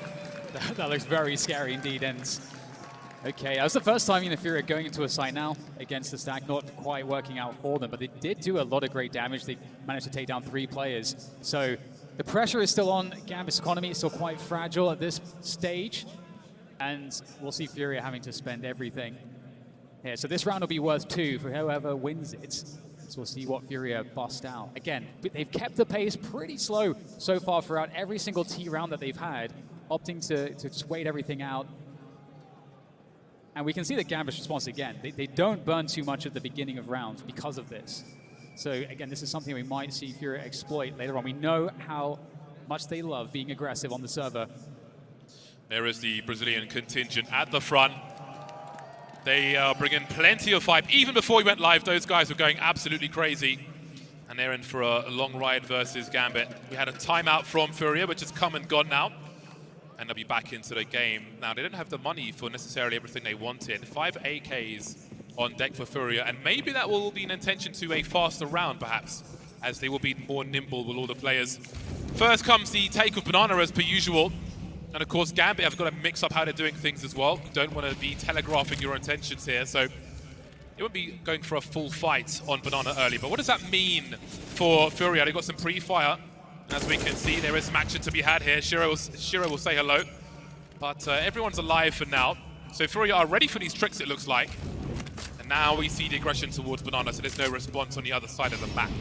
That looks very scary indeed, and okay, that was the first time FURIA going into a site now against the stack, not quite working out for them, but they did do a lot of great damage. They managed to take down 3 players. So the pressure is still on Gambit's economy. It's still quite fragile at this stage, and we'll see FURIA having to spend everything here. So this round will be worth 2 for whoever wins it. So we'll see what FURIA bust out. Again, they've kept the pace pretty slow so far throughout every single T round that they've had, opting to just wait everything out. And we can see the Gambit's response again. They don't burn too much at the beginning of rounds because of this. So again, this is something we might see FURIA exploit later on. We know how much they love being aggressive on the server. There is the Brazilian contingent at the front. They are bringing plenty of fight. Even before we went live, those guys were going absolutely crazy. And they're in for a long ride versus Gambit. We had a timeout from FURIA, which has come and gone now. And they'll be back into the game. Now, they didn't have the money for necessarily everything they wanted. 5 AKs on deck for FURIA, and maybe that will be an intention to a faster round, perhaps, as they will be more nimble with all the players. First comes the take of Banana, as per usual. And of course, Gambit have got to mix up how they're doing things as well. You don't want to be telegraphing your intentions here, so it won't be going for a full fight on Banana early. But what does that mean for FURIA? They've got some pre-fire. As we can see, there is some action to be had here. Shiro will say hello. But everyone's alive for now. So FURIA are ready for these tricks, it looks like. And now we see the aggression towards Banana, so there's no response on the other side of the map.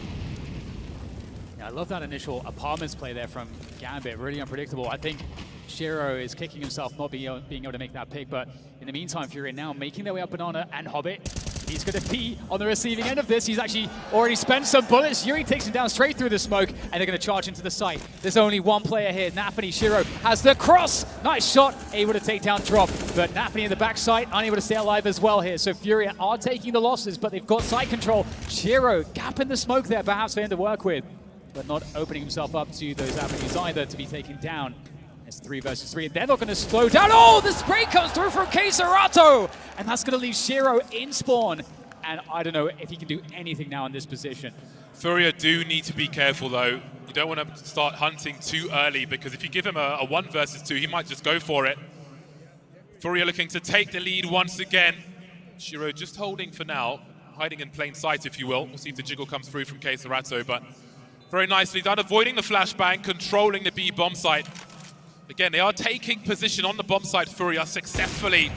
Yeah, I love that initial apartments play there from Gambit. Really unpredictable. I think Shiro is kicking himself not being able to make that pick, but in the meantime, FURIA now making their way up Banana and Hobbit. He's going to be on the receiving end of this. He's actually already spent some bullets. Yuri takes him down straight through the smoke, and they're going to charge into the site. There's only one player here. Nafany. Shiro has the cross. Nice shot. Able to take down Drop, but Nafany in the backside, unable to stay alive as well here. So FURIA are taking the losses, but they've got side control. Shiro, gap in the smoke there, perhaps for him to work with, but not opening himself up to those avenues either to be taken down. It's 3 versus 3, and they're not going to slow down. Oh, the spray comes through from Keisarato, and that's going to leave Shiro in spawn. And I don't know if he can do anything now in this position. FURIA do need to be careful, though. You don't want to start hunting too early, because if you give him a 1 versus 2, he might just go for it. FURIA looking to take the lead once again. Shiro just holding for now, hiding in plain sight, if you will. We'll see if the jiggle comes through from Keisarato, but very nicely done, avoiding the flashbang, controlling the B bomb site. Again, they are taking position on the bomb site, FURIA, successfully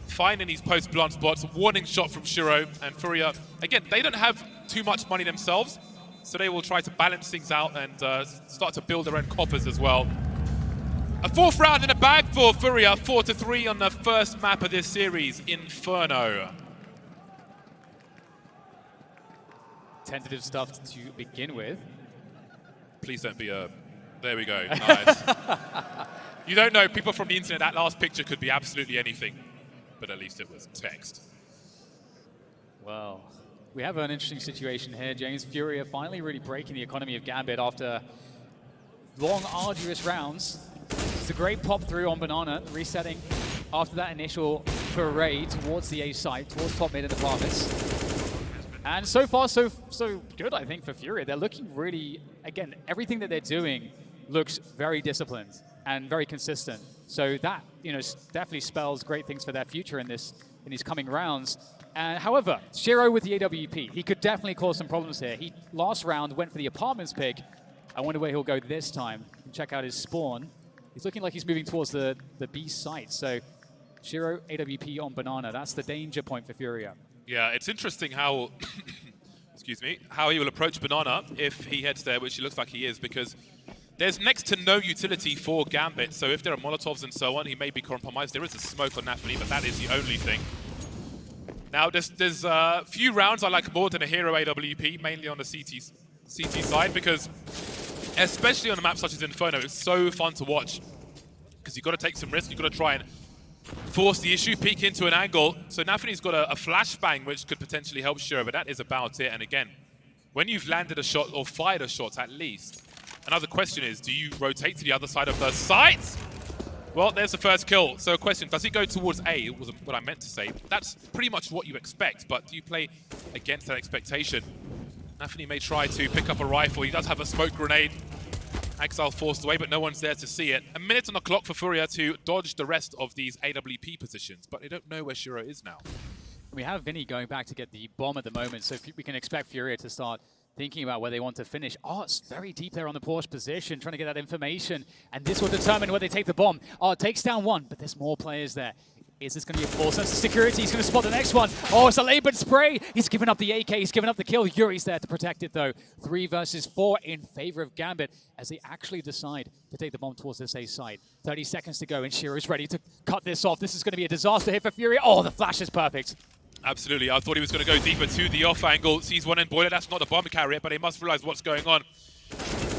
finding these post-blunt spots. Warning shot from Shiro, and FURIA, again, they don't have too much money themselves, so they will try to balance things out and start to build their own coffers as well. A 4th round in the bag for FURIA, 4-3 on the first map of this series, Inferno. Tentative stuff to begin with. Please don't be a... There we go, nice. You don't know, people from the internet, that last picture could be absolutely anything, but at least it was text. Well, we have an interesting situation here, James. FURIA finally really breaking the economy of Gambit after long, arduous rounds. It's a great pop through on Banana, resetting after that initial foray towards the A site, towards top mid in the apartments. And so far, so good, I think, for FURIA. They're looking really, again, everything that they're doing looks very disciplined and very consistent. So that, you know, definitely spells great things for their future in these coming rounds. However, Shiro with the AWP, he could definitely cause some problems here. He last round went for the apartments pick. I wonder where he'll go this time. You can check out his spawn. He's looking like he's moving towards the B site. So Shiro AWP on Banana. That's the danger point for FURIA. Yeah, it's interesting how, excuse me, how he will approach Banana if he heads there, which he looks like he is, because there's next to no utility for Gambit. So if there are Molotovs and so on, he may be compromised. There is a smoke on Nafany, but that is the only thing. Now, there's a few rounds I like more than a hero AWP, mainly on the CT side, because especially on a map such as Inferno, it's so fun to watch, because you've got to take some risk. You've got to try and force the issue, peek into an angle. So Nafany's got a flashbang, which could potentially help Shiro, but that is about it. And again, when you've landed a shot or fired a shot at least, another question is, do you rotate to the other side of the site? Well, there's the first kill. So a question, does he go towards A? Was what I meant to say. That's pretty much what you expect, but do you play against that expectation? Nafany may try to pick up a rifle. He does have a smoke grenade. Exile forced away, but no one's there to see it. A minute on the clock for FURIA to dodge the rest of these AWP positions, but they don't know where Shiro is now. We have Vinny going back to get the bomb at the moment, so we can expect FURIA to start thinking about where they want to finish. Oh, it's very deep there on the Porsche position, trying to get that information, and this will determine where they take the bomb. Oh, it takes down one, but there's more players there. Is this going to be a false sense of security? He's going to spot the next one. Oh, it's a labored spray. He's given up the AK. He's given up the kill. Yuri's there to protect it, though. 3 versus 4 in favor of Gambit as they actually decide to take the bomb towards this A side. 30 seconds to go, and Shiro's ready to cut this off. This is going to be a disaster hit for FURIA. Oh, the flash is perfect. Absolutely. I thought he was going to go deeper to the off angle. Sees one in boiler. That's not the bomb carrier, but he must realize what's going on.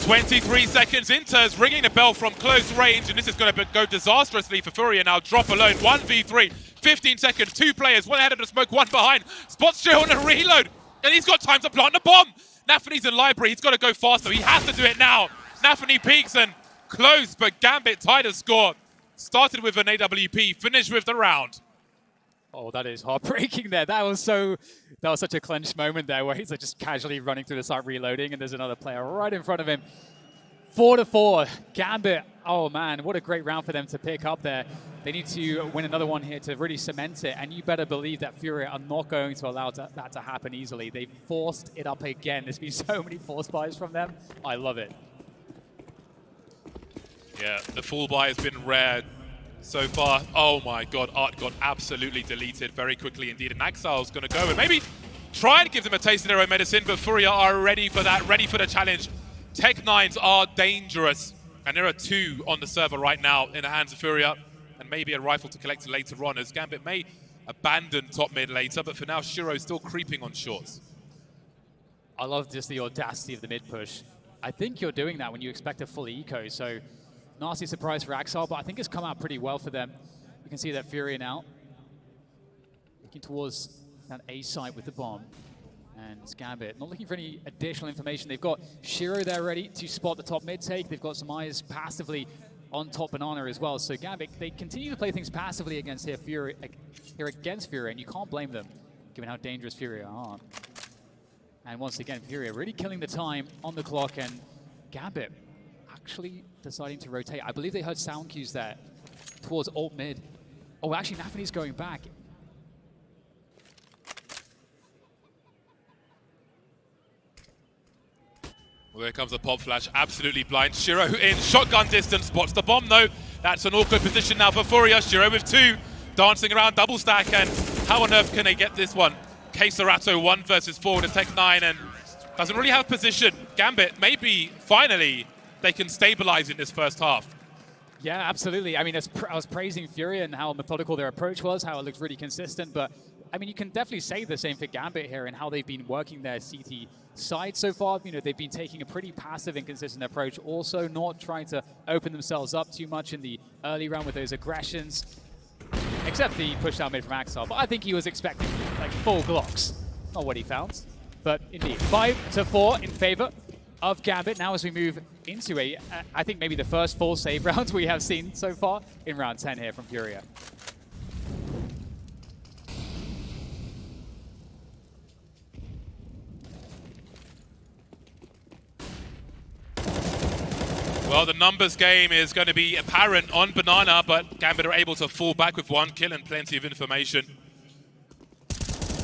23 seconds. Inter's ringing the bell from close range, and this is going to go disastrously for FURIA now. Drop alone. 1v3. 15 seconds. 2 players. One ahead of the smoke, one behind. Spots Shiro on a reload, and he's got time to plant the bomb. Nafany's in library. He's got to go faster. He has to do it now. Nafany peeks and close, but Gambit tied the score. Started with an AWP, finished with the round. Oh, that is heartbreaking there. That was such a clenched moment there where he's just casually running through the site reloading, and there's another player right in front of him. 4-4. Gambit Oh man, what a great round for them to pick up there. They need to win another one here to really cement it, and you better believe that FURIA are not going to allow that to happen easily. They forced it up again. There's been so many force buys from them. I love it. Yeah, the full buy has been rare so far. Oh my god, Art got absolutely deleted very quickly indeed, and Axile's going to go and maybe try and give them a taste of their own medicine, but FURIA are ready for that, ready for the challenge. Tech-9s are dangerous, and there are 2 on the server right now in the hands of FURIA, and maybe a rifle to collect later on, as Gambit may abandon top mid later, but for now, Shiro's still creeping on shorts. I love just the audacity of the mid push. I think you're doing that when you expect a full eco, so nasty surprise for Axile, but I think it's come out pretty well for them. You can see that FURIA now looking towards that A site with the bomb. And Gambit not looking for any additional information. They've got Shiro there ready to spot the top mid take. They've got some eyes passively on top Banana as well. So Gambit, they continue to play things passively against FURIA, and you can't blame them given how dangerous FURIA are. And once again, FURIA really killing the time on the clock, and Gambit actually deciding to rotate. I believe they heard sound cues there towards alt mid. Oh, actually, Nafany's going back. Well, there comes the pop flash, absolutely blind. Shiro in shotgun distance, spots the bomb though. That's an awkward position now for FURIA. Shiro with 2, dancing around double stack, and how on earth can they get this one? Queserato 1 versus 4 with a Tech-9 and doesn't really have position. Gambit, maybe, finally, they can stabilize in this first half. Yeah, absolutely. I mean, I was praising FURIA and how methodical their approach was, how it looks really consistent, but I mean, you can definitely say the same for Gambit here and how they've been working their CT side so far. You know, they've been taking a pretty passive and consistent approach, also not trying to open themselves up too much in the early round with those aggressions, except the push down mid from Axel. But I think he was expecting like full Glocks, not what he found. But indeed, 5-4 in favor of Gambit. Now as we move into I think maybe the first full save round we have seen so far in round 10 here from FURIA. Well, the numbers game is going to be apparent on Banana, but Gambit are able to fall back with 1 kill and plenty of information.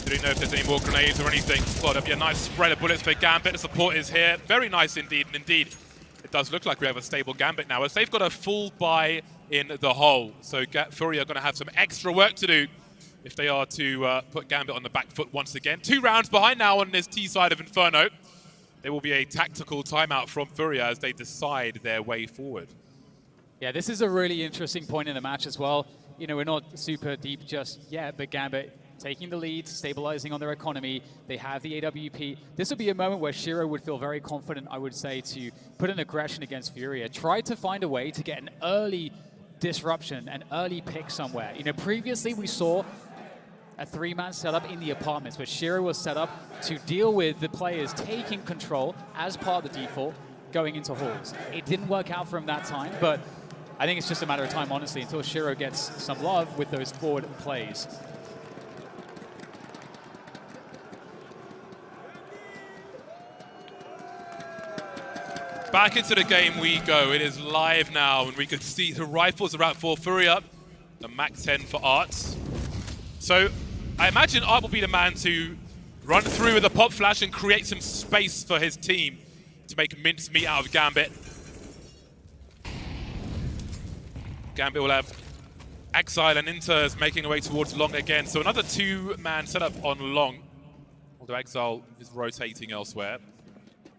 Didn't know if there's any more grenades or anything. Well, there'll be a nice spread of bullets for Gambit. The support is here. Very nice indeed. And indeed, it does look like we have a stable Gambit now, as they've got a full buy in the hole. So FURIA are going to have some extra work to do if they are to put Gambit on the back foot once again. 2 rounds behind now on this T side of Inferno. There will be a tactical timeout from FURIA as they decide their way forward. Yeah, this is a really interesting point in the match as well. You know, we're not super deep just yet, but Gambit taking the lead, stabilizing on their economy. They have the AWP. This would be a moment where Shiro would feel very confident, I would say, to put an aggression against FURIA. Try to find a way to get an early disruption, an early pick somewhere. You know, previously we saw a 3-man setup in the apartments, where Shiro was set up to deal with the players taking control as part of the default going into halls. It didn't work out for him that time, but I think it's just a matter of time, honestly, until Shiro gets some love with those forward plays. Back into the game we go. It is live now, and we can see the rifles are out for FURIA, the Mac 10 for Arts. So I imagine Art will be the man to run through with a pop flash and create some space for his team to make mincemeat out of Gambit. Gambit will have Exile and Inters making their way towards Long again. So another 2-man setup on Long, although Exile is rotating elsewhere.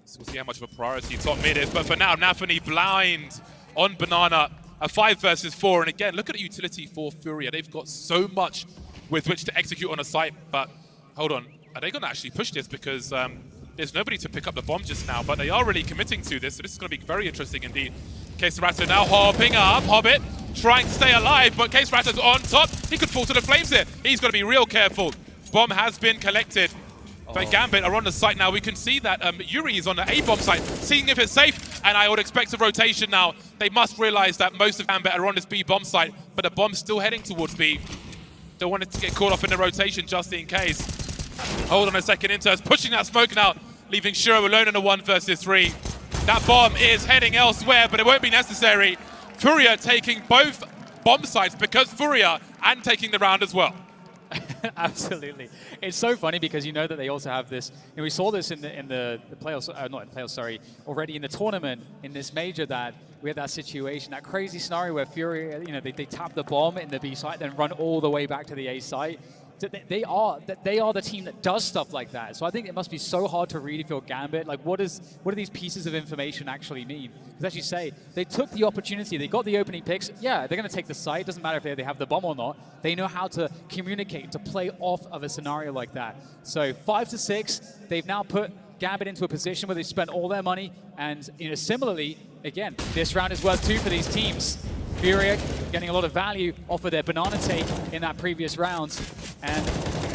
So we'll see how much of a priority top mid is. But for now, Nafany blind on Banana, a 5 versus 4. And again, look at the utility for FURIA. They've got so much with which to execute on a site. But hold on, are they going to actually push this? Because there's nobody to pick up the bomb just now, but they are really committing to this. So this is going to be very interesting indeed. Queserato now hopping up, Hobbit trying to stay alive, but Queserato's on top. He could fall to the flames here. He's got to be real careful. Bomb has been collected. But Gambit are on the site now. We can see that Yuri is on the A-bomb site, seeing if it's safe, and I would expect a rotation now. They must realize that most of Gambit are on this B-bomb site, but the bomb's still heading towards B. Don't want it to get caught off in the rotation just in case. Hold on a second, Inter's pushing that smoke now, leaving Shiro alone in a 1 versus 3. That bomb is heading elsewhere, but it won't be necessary. FURIA taking both bomb sites because FURIA and taking the round as well. Absolutely. It's so funny because you know that they also have this, and we saw this in the playoffs, not in playoffs, sorry, already in the tournament, in this major, that we had that situation, that crazy scenario where FURIA, you know, they tap the bomb in the B site, then run all the way back to the A site. They are the team that does stuff like that. So I think it must be so hard to read if you're Gambit. Like, what do these pieces of information actually mean? Because as you say, they took the opportunity. They got the opening picks. Yeah, they're going to take the site. Doesn't matter if they have the bomb or not. They know how to communicate, to play off of a scenario like that. So 5-6, they've now put Gambit into a position where they spent all their money. And you know, similarly, again, this round is worth 2 for these teams. FURIA getting a lot of value off of their banana take in that previous round. And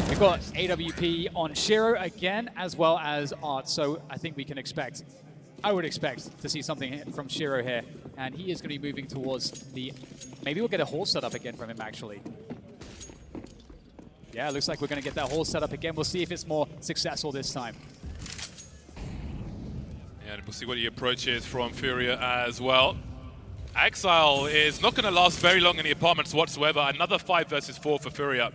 we've got AWP on Shiro again, as well as Art. So I think we can expect, I would expect to see something from Shiro here. And he is going to be moving towards the, maybe we'll get a hole set up again from him, actually. Yeah, it looks like we're going to get that hole set up again. We'll see if it's more successful this time. Yeah, and we'll see what the approach is from FURIA as well. Exile is not going to last very long in the apartments whatsoever. Another 5 versus 4 for FURIA.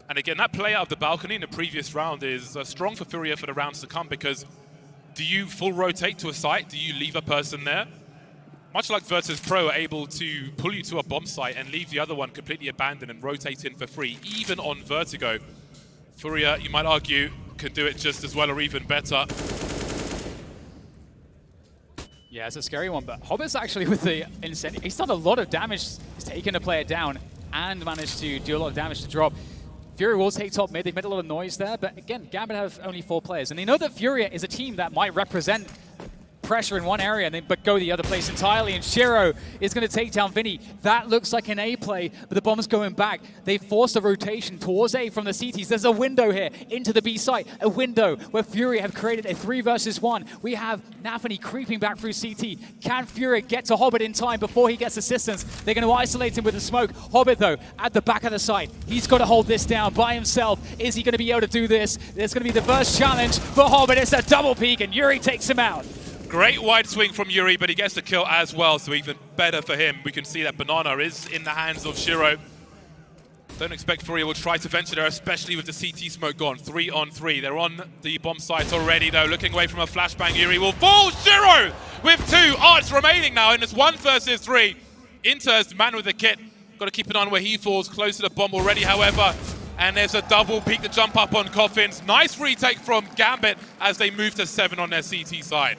And again, that play out of the balcony in the previous round is strong for FURIA for the rounds to come, because do you full rotate to a site? Do you leave a person there? Much like Virtus.pro are able to pull you to a bomb site and leave the other one completely abandoned and rotate in for free, even on Vertigo. FURIA, you might argue, can do it just as well or even better. Yeah, it's a scary one, but Hobbit's actually with the incentive. He's done a lot of damage. He's taken a player down and managed to do a lot of damage to drop. FURIA will take top mid. They've made a lot of noise there, but again, Gambit have only 4 players, and they know that FURIA is a team that might represent pressure in one area, but go the other place entirely, and Shiro is going to take down Vinny. That looks like an A play, but the bomb's going back. They forced a rotation towards A from the CTs. There's a window here into the B site, a window where FURIA have created a 3 versus 1. We have Nafany creeping back through CT. Can FURIA get to Hobbit in time before he gets assistance? They're going to isolate him with the smoke. Hobbit, though, at the back of the site. He's got to hold this down by himself. Is he going to be able to do this? There's going to be the first challenge for Hobbit. It's a double peek, and Yuri takes him out. Great wide swing from Yuri, but he gets the kill as well, so even better for him. We can see that Banana is in the hands of Shiro. Don't expect FURIA will try to venture there, especially with the CT smoke gone. 3 on 3. They're on the bomb site already, though. Looking away from a flashbang, Yuri will fall. Shiro with 2 arts remaining now, and it's 1 versus 3. Inter's the man with the kit. Got to keep an eye on where he falls. Close to the bomb already, however. And there's a double peek to jump up on Coffins. Nice retake from Gambit as they move to 7 on their CT side.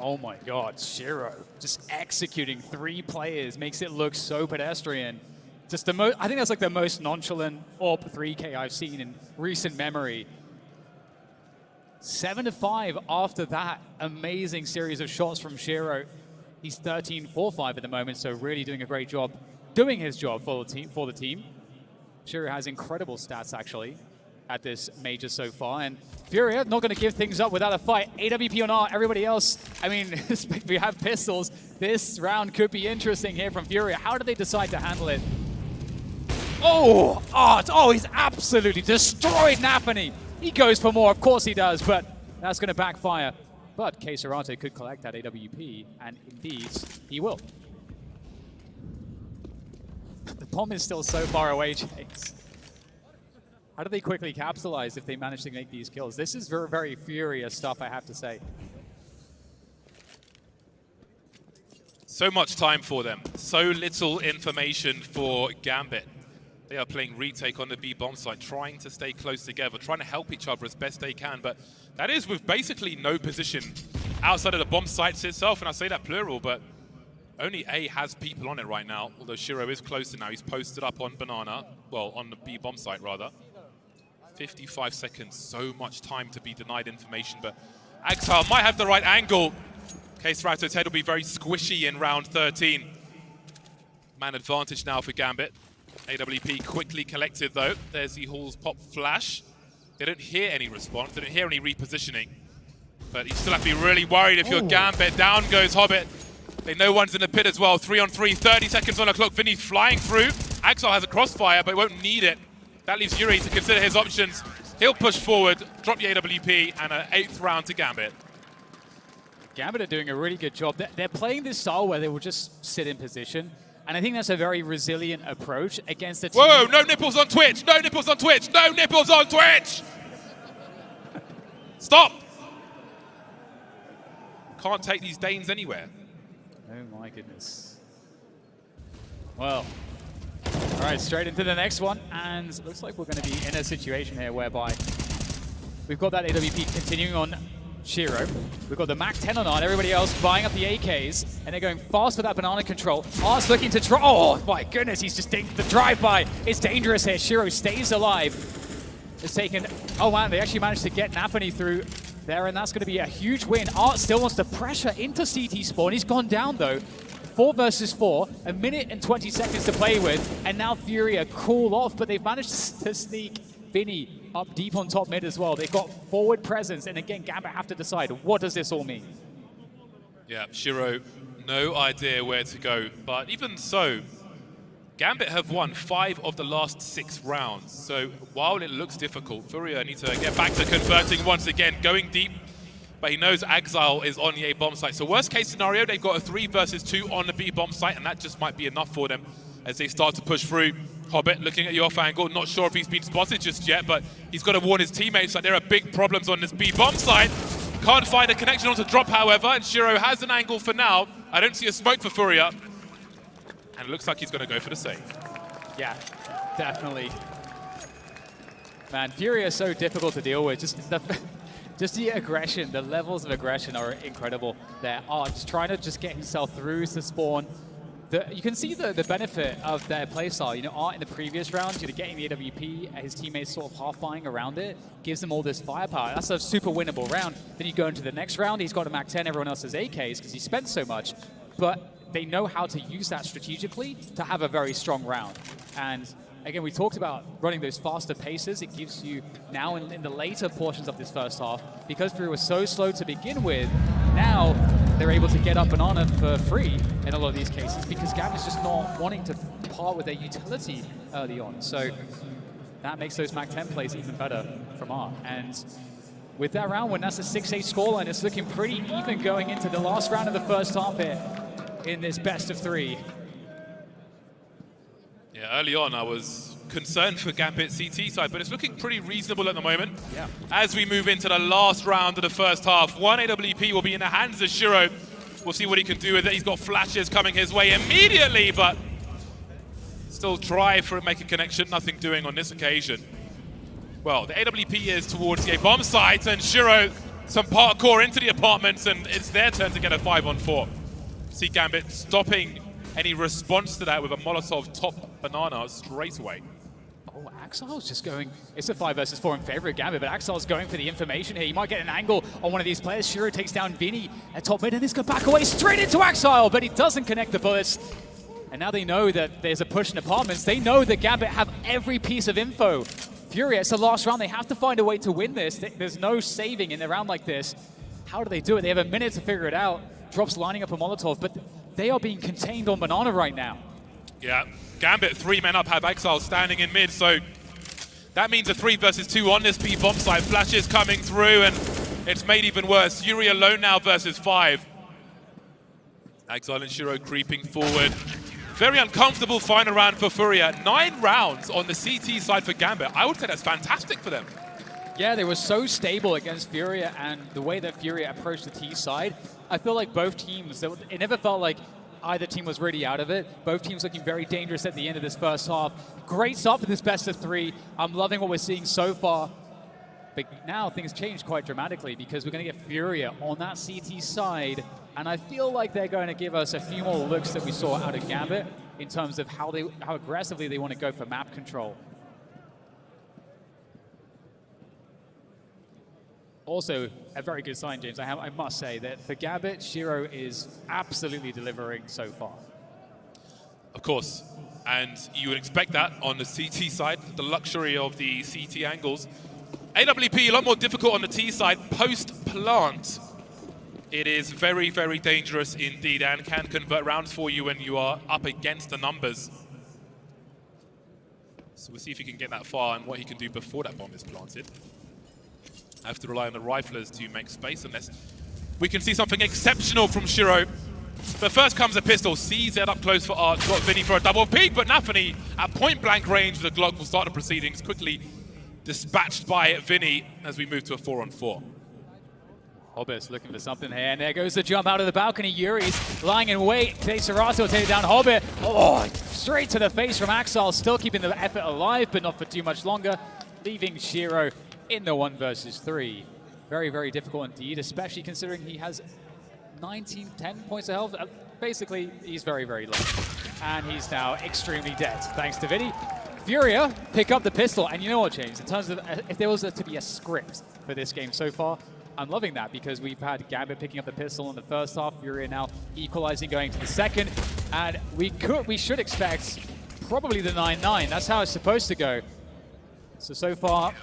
Oh my God, Shiro just executing 3 players makes it look so pedestrian. Just the I think that's like the most nonchalant AWP 3K I've seen in recent memory. 7-5 after that amazing series of shots from Shiro. He's 13-4-5 at the moment, so really doing a great job, doing his job for the team. Shiro has incredible stats actually at this major so far, and FURIA not going to give things up without a fight. AWP on Art, everybody else, I mean, we have pistols. This round could be interesting here from FURIA. How do they decide to handle it? Oh, Art, oh, he's absolutely destroyed Nafany. He goes for more, of course he does, but that's going to backfire. But Kesarate could collect that AWP, and indeed, he will. The bomb is still so far away, Chase. How do they quickly capitalize if they manage to make these kills? This is very, very FURIA stuff, I have to say. So much time for them. So little information for Gambit. They are playing retake on the B bomb site, trying to stay close together, trying to help each other as best they can. But that is with basically no position outside of the bomb sites itself. And I say that plural, but only A has people on it right now. Although Shiro is closer now. He's posted up on Banana. Well, on the B bomb site, rather. 55 seconds, so much time to be denied information, but Exile might have the right angle. Kesarato's head will be very squishy in round 13. Man advantage now for Gambit. AWP quickly collected though. There's the Hall's pop flash. They don't hear any response, they don't hear any repositioning. But you still have to be really worried if you're Gambit. Down goes Hobbit. They know one's in the pit as well. 3 on 3, 30 seconds on the clock. Vinny's flying through. Exile has a crossfire, but won't need it. That leaves Yuri to consider his options. He'll push forward, drop the AWP, and an 8th round to Gambit. Gambit are doing a really good job. They're playing this style where they will just sit in position. And I think that's a very resilient approach against a team. Whoa, no nipples on Twitch! No nipples on Twitch! No nipples on Twitch! Stop! Can't take these Danes anywhere. Oh my goodness. Well, all right, straight into the next one. And it looks like we're going to be in a situation here whereby we've got that AWP continuing on Shiro. We've got the MAC-10 on Art, everybody else buying up the AKs, and they're going fast with that banana control. Art's looking to try. Oh my goodness, he's just taking the drive-by. It's dangerous here. Shiro stays alive. It's taken. Oh man, they actually managed to get Nafany through there, and that's going to be a huge win. Art still wants to pressure into CT spawn. He's gone down though. 4 versus 4, a minute and 20 seconds to play with, and now FURIA cool off, but they've managed to sneak Vinny up deep on top mid as well. They've got forward presence, and again, Gambit have to decide, what does this all mean? Yeah, Shiro, no idea where to go, but even so, Gambit have won 5 of the last 6 rounds, so while it looks difficult, FURIA need to get back to converting once again, going deep, but he knows Exile is on the A bomb site. So worst case scenario, they've got a 3 versus 2 on the B bomb site, and that just might be enough for them as they start to push through. Hobbit looking at the off angle, not sure if he's been spotted just yet, but he's got to warn his teammates that there are big problems on this B bomb site. Can't find a connection onto drop, however, and Shiro has an angle for now. I don't see a smoke for FURIA, and it looks like he's going to go for the save. Yeah, definitely. Man, FURIA is so difficult to deal with. Just the aggression, the levels of aggression are incredible there. Just trying to just get himself through to spawn. You can see the benefit of their playstyle. You know, Art in the previous round, getting the AWP, his teammates sort of half buying around it, gives them all this firepower. That's a super winnable round. Then you go into the next round, he's got a MAC-10, everyone else has AKs because he spent so much. But they know how to use that strategically to have a very strong round. And again, we talked about running those faster paces. It gives you now in the later portions of this first half, because FURIA was so slow to begin with, now they're able to get up banana for free in a lot of these cases because Gambit's just not wanting to part with their utility early on. So that makes those MAC-10 plays even better from Art. And with that round, when that's a 6-8 scoreline, it's looking pretty even going into the last round of the first half here in this best of 3. Yeah, early on I was concerned for Gambit CT side, but it's looking pretty reasonable at the moment. Yeah. As we move into the last round of the first half, 1 AWP will be in the hands of Shiro. We'll see what he can do with it. He's got flashes coming his way immediately, but still try for make a connection. Nothing doing on this occasion. Well, the AWP is towards the A-bomb site, and Shiro some parkour into the apartments, and it's their turn to get a 5-on-4. See Gambit stopping any response to that with a Molotov top banana straight away. Oh, Axile's just going, it's a 5 versus 4 in favor of Gambit, but Axile's going for the information here. He might get an angle on one of these players. Shiro takes down Vinny at top mid, and this could back away straight into Axile, but he doesn't connect the bullets. And now they know that there's a push in apartments. They know that Gambit have every piece of info. FURIA, it's the last round. They have to find a way to win this. There's no saving in a round like this. How do they do it? They have a minute to figure it out. Drops lining up a Molotov, but they are being contained on banana right now. Yeah, Gambit 3 men up, have Exile standing in mid, so that means a 3 versus 2 on this B bomb site. Flashes coming through, and it's made even worse. Yuri alone now versus 5. Exile and Shiro creeping forward. Very uncomfortable final round for FURIA. 9 rounds on the CT side for Gambit. I would say that's fantastic for them. Yeah, they were so stable against FURIA, and the way that FURIA approached the T side, I feel like both teams, it never felt like either team was really out of it. Both teams looking very dangerous at the end of this first half. Great start for this best of 3. I'm loving what we're seeing so far. But now things changed quite dramatically because we're going to get FURIA on that CT side. And I feel like they're going to give us a few more looks that we saw out of Gambit in terms of how aggressively they want to go for map control. Also, a very good sign, James. I must say that for Gambit, Shiro is absolutely delivering so far. Of course, and you would expect that on the CT side, the luxury of the CT angles. AWP, a lot more difficult on the T side. Post-plant, it is very, very dangerous indeed and can convert rounds for you when you are up against the numbers. So we'll see if he can get that far and what he can do before that bomb is planted. Have to rely on the riflers to make space unless we can see something exceptional from Shiro. But first comes a pistol. CZ up close for Art. Got Vinny for a double peek, but Nafany at point-blank range with the Glock will start the proceedings. Quickly dispatched by Vinny as we move to a 4-on-4. Hobbit's looking for something here, and there goes the jump out of the balcony. Yuri's lying in wait. Serato will take it down. Hobbit, oh, straight to the face from Axel, still keeping the effort alive, but not for too much longer, leaving Shiro in the 1 versus 3. Very, very difficult indeed, especially considering he has 10 points of health. Basically, he's very, very low. And he's now extremely dead, thanks to Vinny. Furia pick up the pistol, and you know what, James? In terms of if there was to be a script for this game so far, I'm loving that because we've had Gambit picking up the pistol in the first half, Furia now equalizing going to the second, and we should expect probably the 9-9. That's how it's supposed to go. So far,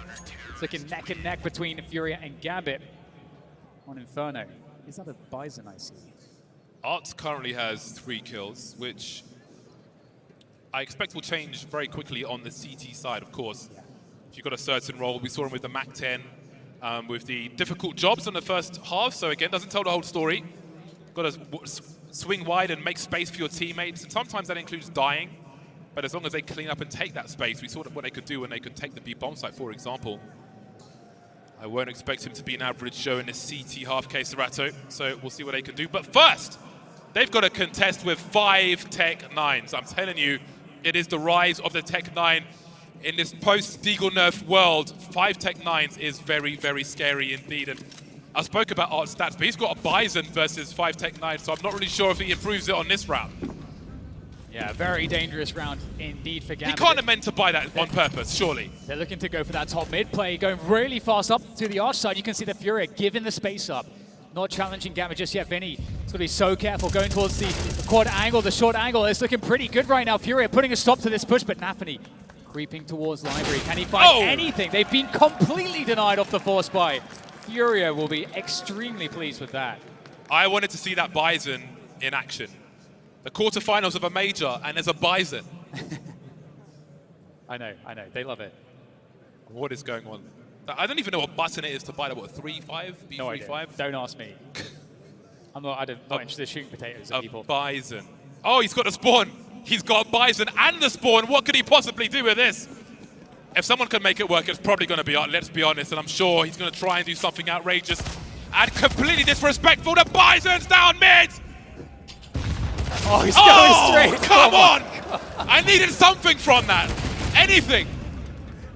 it's looking neck and neck between Furia and Gambit on Inferno. Is that a Bison I see? Arts currently has 3 kills, which I expect will change very quickly on the CT side, of course. Yeah. If you've got a certain role, we saw him with the MAC-10, with the difficult jobs in the first half, so again, doesn't tell the whole story. Got to swing wide and make space for your teammates, and sometimes that includes dying, but as long as they clean up and take that space, we saw what they could do when they could take the B bomb site, for example. I won't expect him to be an average show in this CT half case, Serato, so we'll see what they can do. But first, they've got to contest with 5 Tech 9s. I'm telling you, it is the rise of the Tech 9 in this post-Deagle nerf world. 5 Tech 9s is very, very scary indeed. And I spoke about Art's stats, but he's got a Bison versus 5 Tech 9, so I'm not really sure if he improves it on this round. Yeah, very dangerous round indeed for Gambit. He can't have meant to buy that on purpose, surely. They're looking to go for that top mid play, going really fast up to the arch side. You can see the Furia giving the space up. Not challenging Gambit just yet. Vinny has got to be so careful going towards the quad angle, the short angle. It's looking pretty good right now. Furia putting a stop to this push, but Nafany creeping towards Library. Can he find anything? They've been completely denied off the force buy. Furia will be extremely pleased with that. I wanted to see that Bison in action. The quarterfinals of a major, and there's a Bison. I know. They love it. What is going on? I don't even know what button it is to buy that. What, 3-5? B3-5? No idea. Don't ask me. I'm not interested in shooting potatoes at people. Bison. Oh, he's got the spawn. He's got Bison and the spawn. What could he possibly do with this? If someone can make it work, it's probably going to be Art, let's be honest. And I'm sure he's going to try and do something outrageous and completely disrespectful. The Bison's down mid! Oh, he's going straight. Come on! I needed something from that. Anything.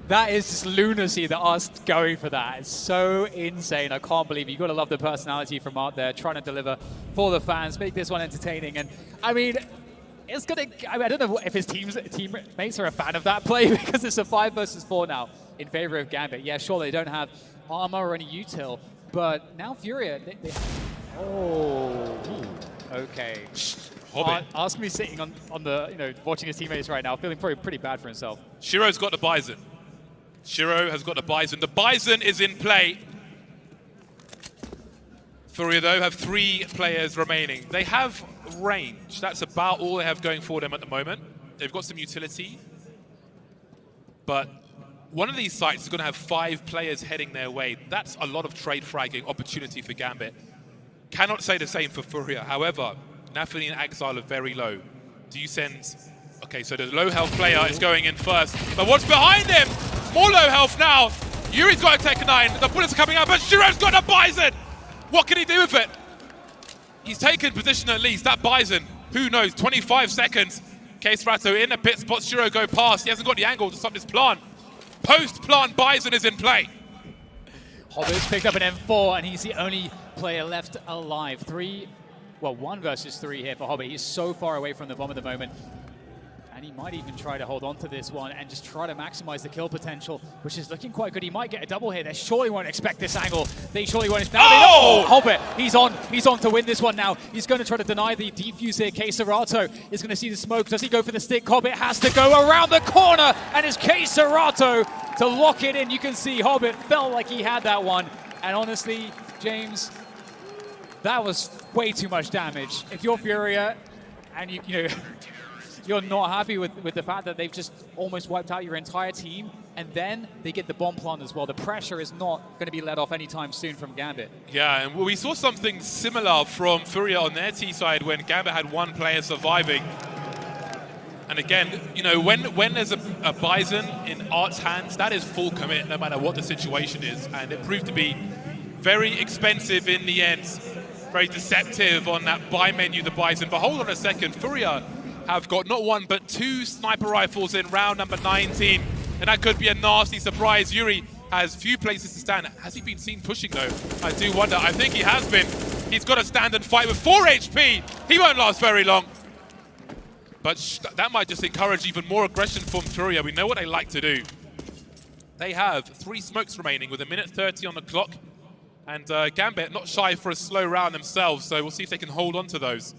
That is just lunacy that Art's going for that. It's so insane. I can't believe it. You've got to love the personality from Art there, trying to deliver for the fans, make this one entertaining. And I mean, it's gonna. I don't know if his teammates are a fan of that play because it's a 5 versus 4 now in favor of Gambit. Yeah, sure, they don't have armor or any util, but now Furia. Okay. Ask me sitting on the watching his teammates right now, feeling probably pretty bad for himself. Shiro's got the Bison. Shiro has got the Bison. The Bison is in play. Furia, though, have 3 players remaining. They have range. That's about all they have going for them at the moment. They've got some utility. But one of these sites is going to have 5 players heading their way. That's a lot of trade fragging opportunity for Gambit. Cannot say the same for Furia. However, Nafany and Exile are very low. Do you send... Okay, so the low health player is going in first. But what's behind him? More low health now. Yuri's got a Tech 9. The bullets are coming out, but Shiro's got a Bison. What can he do with it? He's taken position at least. That Bison, who knows, 25 seconds. Serato in a pit spot. Shiro go past. He hasn't got the angle to stop this plant. Post-plant Bison is in play. Hobbit's picked up an M4, and he's the only player left alive. 1 versus 3 here for Hobbit. He's so far away from the bomb at the moment. And he might even try to hold on to this one and just try to maximize the kill potential, which is looking quite good. He might get a double here. They surely won't expect this angle. They surely won't. Now Hobbit, he's on to win this one now. He's going to try to deny the defuse here. Serato is going to see the smoke. Does he go for the stick? Hobbit has to go around the corner, and it's Serato to lock it in. You can see Hobbit felt like he had that one. And honestly, James, that was way too much damage. If you're Furia and you know, you're not happy with the fact that they've just almost wiped out your entire team, and then they get the bomb plant as well. The pressure is not going to be let off anytime soon from Gambit. Yeah, and we saw something similar from FURIA on their T side when Gambit had one player surviving. And again, you know, when there's a Bison in Art's hands, that is full commit no matter what the situation is. And it proved to be very expensive in the end. Very deceptive on that buy menu, the Bison. But hold on a second, FURIA have got not one but two sniper rifles in round number 19. And that could be a nasty surprise. Yuri has few places to stand. Has he been seen pushing though? I do wonder. I think he has been. He's got to stand and fight with 4 HP. He won't last very long. But that might just encourage even more aggression from FURIA. We know what they like to do. They have 3 smokes remaining with 1:30 on the clock. And Gambit not shy for a slow round themselves, so we'll see if they can hold on to those.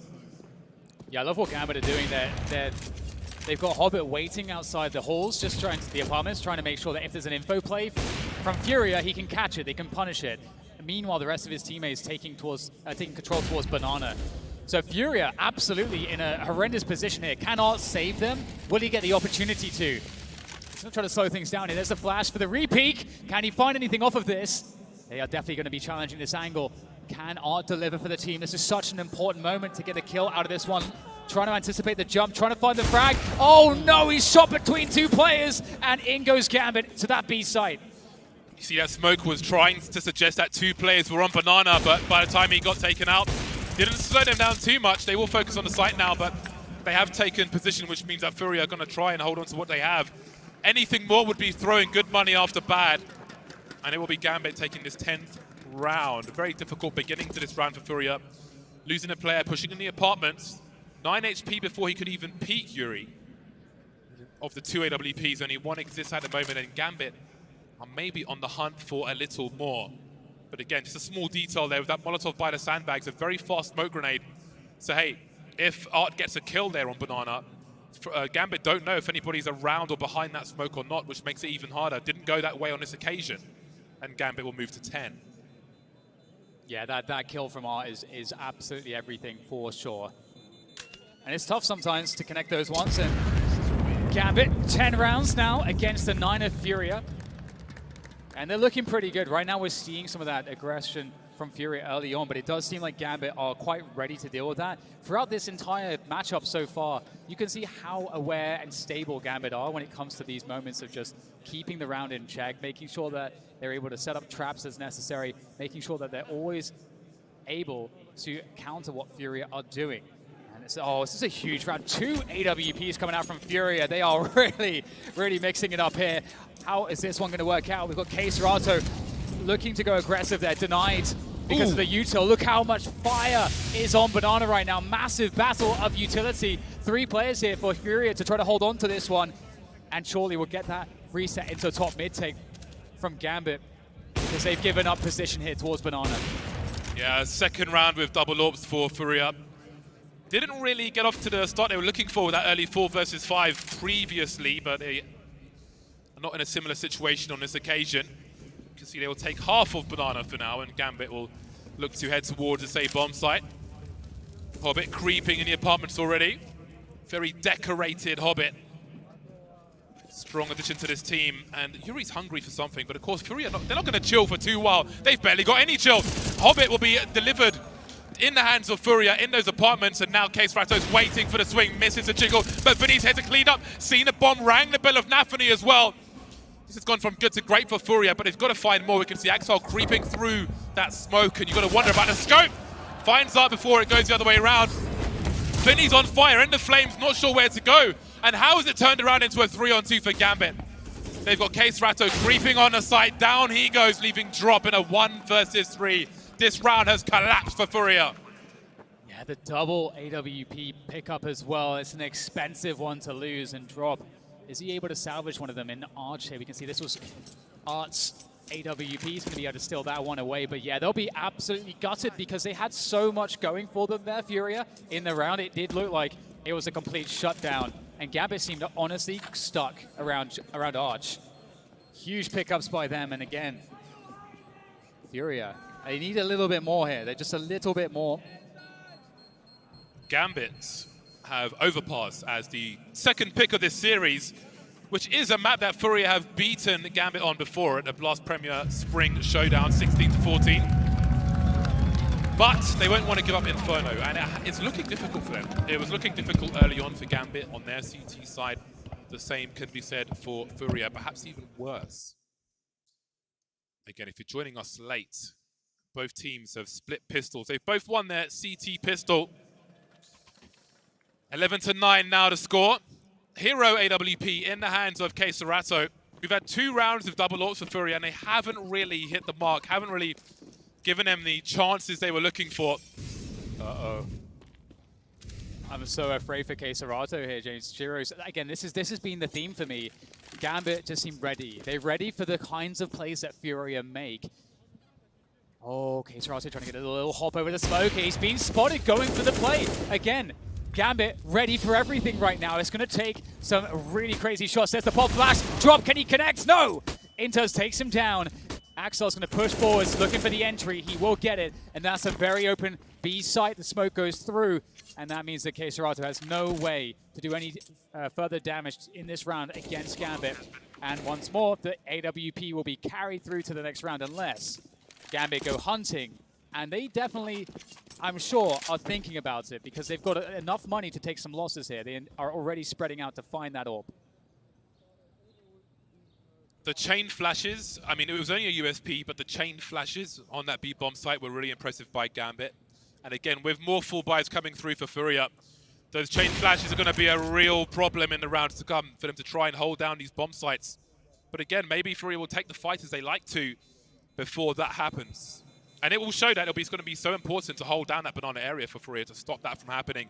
Yeah, I love what Gambit are doing there. They've got Hobbit waiting outside the halls, just trying to the apartments, trying to make sure that if there's an info play from FURIA, he can catch it, they can punish it. Meanwhile, the rest of his teammates taking control towards Banana. So FURIA absolutely in a horrendous position here. Cannot save them. Will he get the opportunity to? He's going to try to slow things down here. There's the flash for the repeak. Can he find anything off of this? They are definitely going to be challenging this angle. Can Art deliver for the team? This is such an important moment to get a kill out of this one. Trying to anticipate the jump, trying to find the frag. Oh no, he's shot between 2 players, and in goes Gambit to that B site. You see that smoke was trying to suggest that 2 players were on Banana, but by the time he got taken out, didn't slow them down too much. They will focus on the site now, but they have taken position, which means that FURIA are going to try and hold on to what they have. Anything more would be throwing good money after bad. And it will be Gambit taking this 10th round. A very difficult beginning to this round for FURIA. Losing a player, pushing in the apartments. 9 HP before he could even peek Yuri. Of the 2 AWPs, only 1 exists at the moment, and Gambit are maybe on the hunt for a little more. But again, just a small detail there with that Molotov by the sandbags, a very fast smoke grenade. So hey, if Art gets a kill there on Banana, Gambit don't know if anybody's around or behind that smoke or not, which makes it even harder. Didn't go that way on this occasion. And Gambit will move to 10. Yeah, that kill from Art is absolutely everything for sure. And it's tough sometimes to connect those ones. And Gambit, 10 rounds now against the 9 of FURIA. And they're looking pretty good. Right now we're seeing some of that aggression from FURIA early on, but it does seem like Gambit are quite ready to deal with that. Throughout this entire matchup so far, you can see how aware and stable Gambit are when it comes to these moments of just keeping the round in check, making sure that they're able to set up traps as necessary, making sure that they're always able to counter what FURIA are doing. And it's, oh, this is a huge round. 2 AWPs coming out from FURIA. They are really, really mixing it up here. How is this one going to work out? We've got K-Serato looking to go aggressive there, denied because of the util. Look how much fire is on Banana right now. Massive battle of utility. 3 players here for FURIA to try to hold on to this one. And surely we'll get that reset into a top mid take from Gambit because they've given up position here towards Banana. Yeah, second round with double orbs for FURIA. Didn't really get off to the start they were looking for with that early 4 versus 5 previously, but they are not in a similar situation on this occasion. You can see they will take half of Banana for now, and Gambit will look to head towards the safe bomb site. Hobbit creeping in the apartments already. Very decorated Hobbit. Strong addition to this team, and Yuri's hungry for something, but of course FURIA, they're not going to chill for too while. They've barely got any chill. Hobbit will be delivered in the hands of FURIA in those apartments, and now K-Serato's waiting for the swing, misses a jiggle, but Vinny's head to clean up. Seen a bomb, rang the bell of Nafany as well. This has gone from good to great for FURIA, but they've got to find more. We can see Axel creeping through that smoke, and you've got to wonder about the scope. Finds out before it goes the other way around. Vinny's on fire, End of Flames, not sure where to go. And how has it turned around into a 3-on-2 for Gambit? They've got K-Serato creeping on the site. Down he goes, leaving Drop in a 1 versus 3. This round has collapsed for FURIA. Yeah, the double AWP pickup as well. It's an expensive one to lose, and Drop, is he able to salvage one of them in Arch here? We can see this was Art's AWP. He's going to be able to steal that one away. But yeah, they'll be absolutely gutted because they had so much going for them there, FURIA. In the round, it did look like it was a complete shutdown. And Gambit seemed honestly stuck around Arch. Huge pickups by them, and again, FURIA, they need a little bit more here. They're just a little bit more. Gambit have Overpass as the second pick of this series, which is a map that FURIA have beaten Gambit on before at the last Premier Spring Showdown, 16-14. But they won't want to give up Inferno, and it's looking difficult for them. It was looking difficult early on for Gambit on their CT side. The same can be said for FURIA, perhaps even worse. Again, if you're joining us late, both teams have split pistols. They've both won their CT pistol. 11-9 now to score. Hero AWP in the hands of K-Serato. We've had 2 rounds of double ults for FURIA, and they haven't really hit the mark, haven't really given them the chances they were looking for. Uh-oh. I'm so afraid for K-Serato here, James. Shiro's, again, this has been the theme for me. Gambit just seem ready. They're ready for the kinds of plays that FURIA make. Oh, K-Serato trying to get a little hop over the smoke. He's been spotted going for the play. Again, Gambit ready for everything right now. It's going to take some really crazy shots. There's the pop flash. Drop, can he connect? No! Inters takes him down. Axel's going to push forwards, looking for the entry. He will get it, and that's a very open B site. The smoke goes through, and that means that K-Serato has no way to do any further damage in this round against Gambit. And once more, the AWP will be carried through to the next round unless Gambit go hunting. And they definitely, I'm sure, are thinking about it because they've got enough money to take some losses here. They are already spreading out to find that orb. The chain flashes, I mean, it was only a USP, but the chain flashes on that B-bomb site were really impressive by Gambit. And again, with more full buys coming through for FURIA, those chain flashes are going to be a real problem in the rounds to come for them to try and hold down these bomb sites. But again, maybe FURIA will take the fight as they like to before that happens. And it will show that it's going to be so important to hold down that banana area for FURIA to stop that from happening.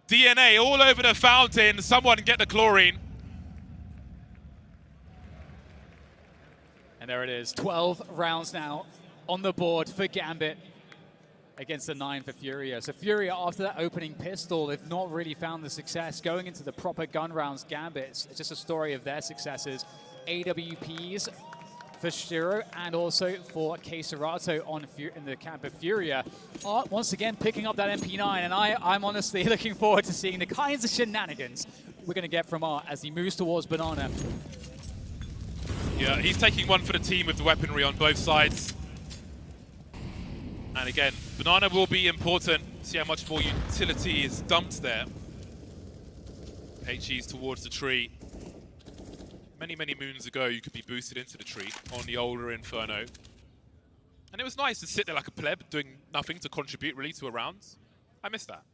DNA all over the fountain. Someone get the chlorine. And there it is. 12 rounds now on the board for Gambit against the 9 for FURIA. So FURIA, after that opening pistol, they've not really found the success. Going into the proper gun rounds, Gambit, it's just a story of their successes. AWPs for Shiro and also for K-Serato in the camp of FURIA. Art once again picking up that MP9, and I'm honestly looking forward to seeing the kinds of shenanigans we're going to get from Art as he moves towards Banana. Yeah, he's taking one for the team with the weaponry on both sides. And again, Banana will be important. See how much more utility is dumped there. HE's towards the tree. Many, many moons ago, you could be boosted into the tree on the older Inferno. And it was nice to sit there like a pleb, doing nothing to contribute really to a round. I miss that.